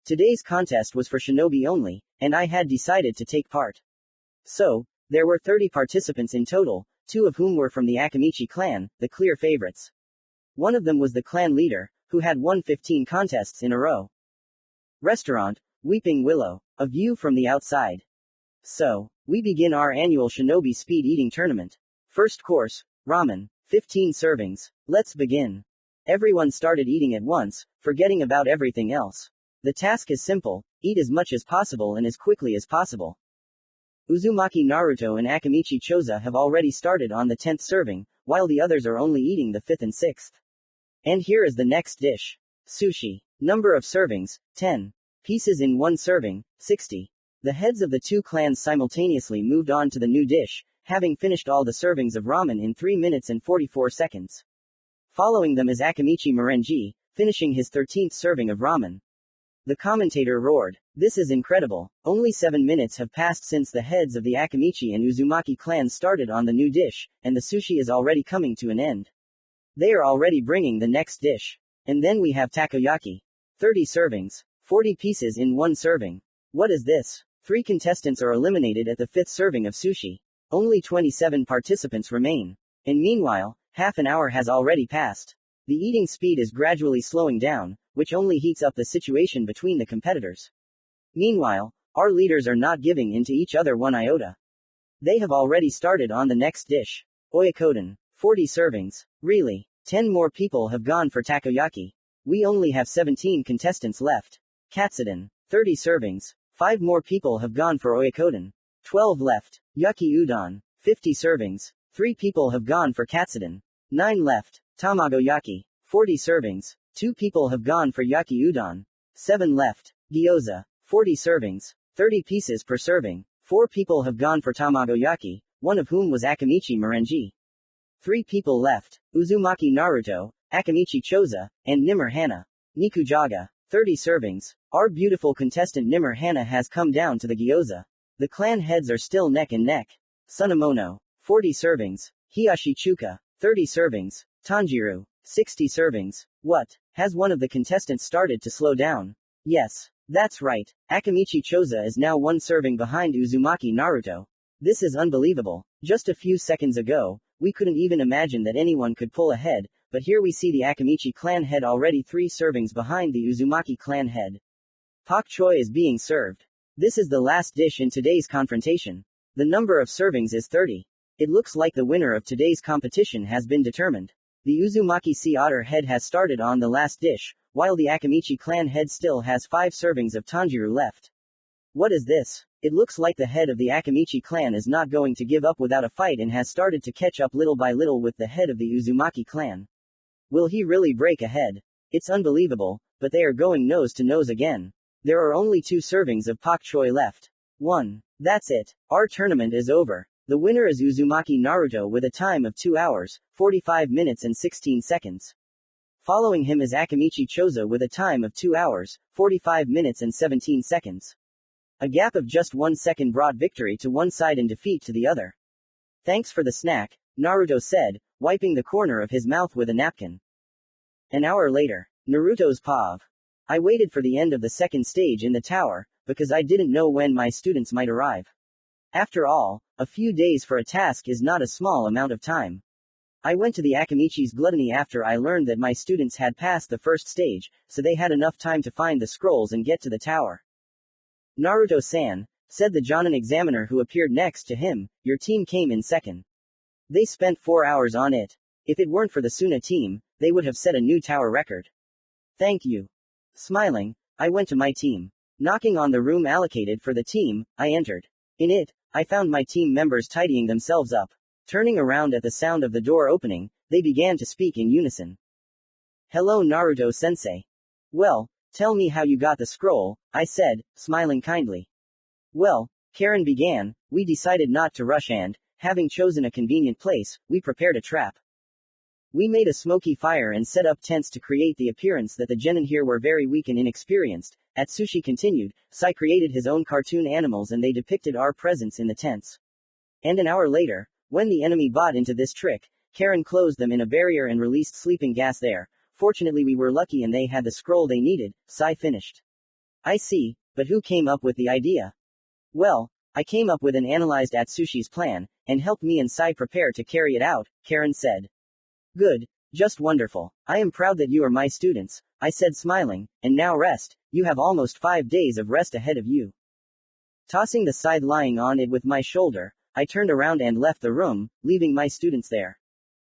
Today's contest was for shinobi only, and I had decided to take part. So, there were 30 participants in total, 2 of whom were from the Akamichi clan, the clear favorites. One of them was the clan leader, who had won 15 contests in a row. Restaurant, Weeping Willow. A view from the outside. So, we begin our annual shinobi speed eating tournament. First course, ramen. 15 servings. Let's begin. Everyone started eating at once, forgetting about everything else. The task is simple: eat as much as possible and as quickly as possible. Uzumaki Naruto and Akimichi Choza have already started on the 10th serving, while the others are only eating the 5th and 6th. And here is the next dish. Sushi. Number of servings, 10. Pieces in one serving, 60. The heads of the two clans simultaneously moved on to the new dish, having finished all the servings of ramen in 3 minutes and 44 seconds. Following them is Akimichi Morenji, finishing his 13th serving of ramen. The commentator roared, "This is incredible. Only 7 minutes have passed since the heads of the Akimichi and Uzumaki clans started on the new dish, and the sushi is already coming to an end. They are already bringing the next dish. And then we have takoyaki. 30 servings. 40 pieces in one serving. What is this?" 3 contestants are eliminated at the 5th serving of sushi. Only 27 participants remain. And meanwhile, half an hour has already passed. The eating speed is gradually slowing down, which only heats up the situation between the competitors. Meanwhile, our leaders are not giving in to each other one iota. They have already started on the next dish. Oyakodon. 40 servings. Really? 10 more people have gone for takoyaki. We only have 17 contestants left. Katsudon. 30 servings. 5 more people have gone for oyakodon. 12 left. Yaki udon. 50 servings. 3 people have gone for katsudon. 9 left. Tamagoyaki. 40 servings. 2 people have gone for yaki udon. 7 left. Gyoza. 40 servings. 30 pieces per serving. 4 people have gone for tamagoyaki, one of whom was Akimichi Morenji. 3 people left: Uzumaki Naruto, Akimichi Choza, and Nimmer Henna. Nikujaga. 30 servings. Our beautiful contestant Nimmer Henna has come down to the gyoza. The clan heads are still neck and neck. Sunamono. 40 servings. Hiyashi Chuka. 30 servings. Tanjiro. 60 servings. What? Has one of the contestants started to slow down? Yes. That's right. Akimichi Choza is now 1 serving behind Uzumaki Naruto. This is unbelievable. Just a few seconds ago, we couldn't even imagine that anyone could pull ahead, but here we see the Akimichi clan head already 3 servings behind the Uzumaki clan head. Pak choi is being served. This is the last dish in today's confrontation. The number of servings is 30. It looks like the winner of today's competition has been determined. The Uzumaki sea otter head has started on the last dish, while the Akimichi clan head still has 5 servings of Tanjiro left. What is this? It looks like the head of the Akimichi clan is not going to give up without a fight and has started to catch up little by little with the head of the Uzumaki clan. Will he really break ahead? It's unbelievable, but they are going nose to nose again. There are only 2 servings of pak choi left. 1. That's it. Our tournament is over. The winner is Uzumaki Naruto with a time of 2 hours, 45 minutes and 16 seconds. Following him is Akimichi Choza with a time of 2 hours, 45 minutes and 17 seconds. A gap of just 1 second brought victory to one side and defeat to the other. Thanks for the snack, Naruto said, wiping the corner of his mouth with a napkin. An hour later, Naruto's POV. I waited for the end of the second stage in the tower, because I didn't know when my students might arrive. After all, a few days for a task is not a small amount of time. I went to the Akimichi's gluttony after I learned that my students had passed the first stage, so they had enough time to find the scrolls and get to the tower. Naruto-san, said the Jonin examiner who appeared next to him, your team came in second. They spent 4 hours on it. If it weren't for the Suna team, they would have set a new tower record. Thank you. Smiling, I went to my team. Knocking on the room allocated for the team, I entered. In it, I found my team members tidying themselves up. Turning around at the sound of the door opening, they began to speak in unison. Hello Naruto-sensei. Well, tell me how you got the scroll, I said, smiling kindly. Well, Karen began, we decided not to rush and, having chosen a convenient place, we prepared a trap. We made a smoky fire and set up tents to create the appearance that the genin here were very weak and inexperienced. Atsushi continued, Sai created his own cartoon animals and they depicted our presence in the tents. And an hour later, when the enemy bought into this trick, Karen closed them in a barrier and released sleeping gas there. Fortunately we were lucky and they had the scroll they needed, Sai finished. I see, but who came up with the idea? Well, I came up with and analyzed Atsushi's plan, and helped me and Sai prepare to carry it out, Karen said. Good, just wonderful. I am proud that you are my students, I said smiling, and now rest, you have almost 5 days of rest ahead of you. Tossing the scythe lying on it with my shoulder, I turned around and left the room, leaving my students there.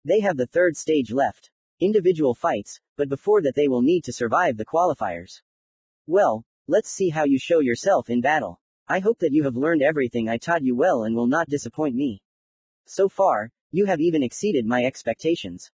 They have the third stage left. Individual fights, but before that they will need to survive the qualifiers. Well, let's see how you show yourself in battle. I hope that you have learned everything I taught you well and will not disappoint me. So far, you have even exceeded my expectations.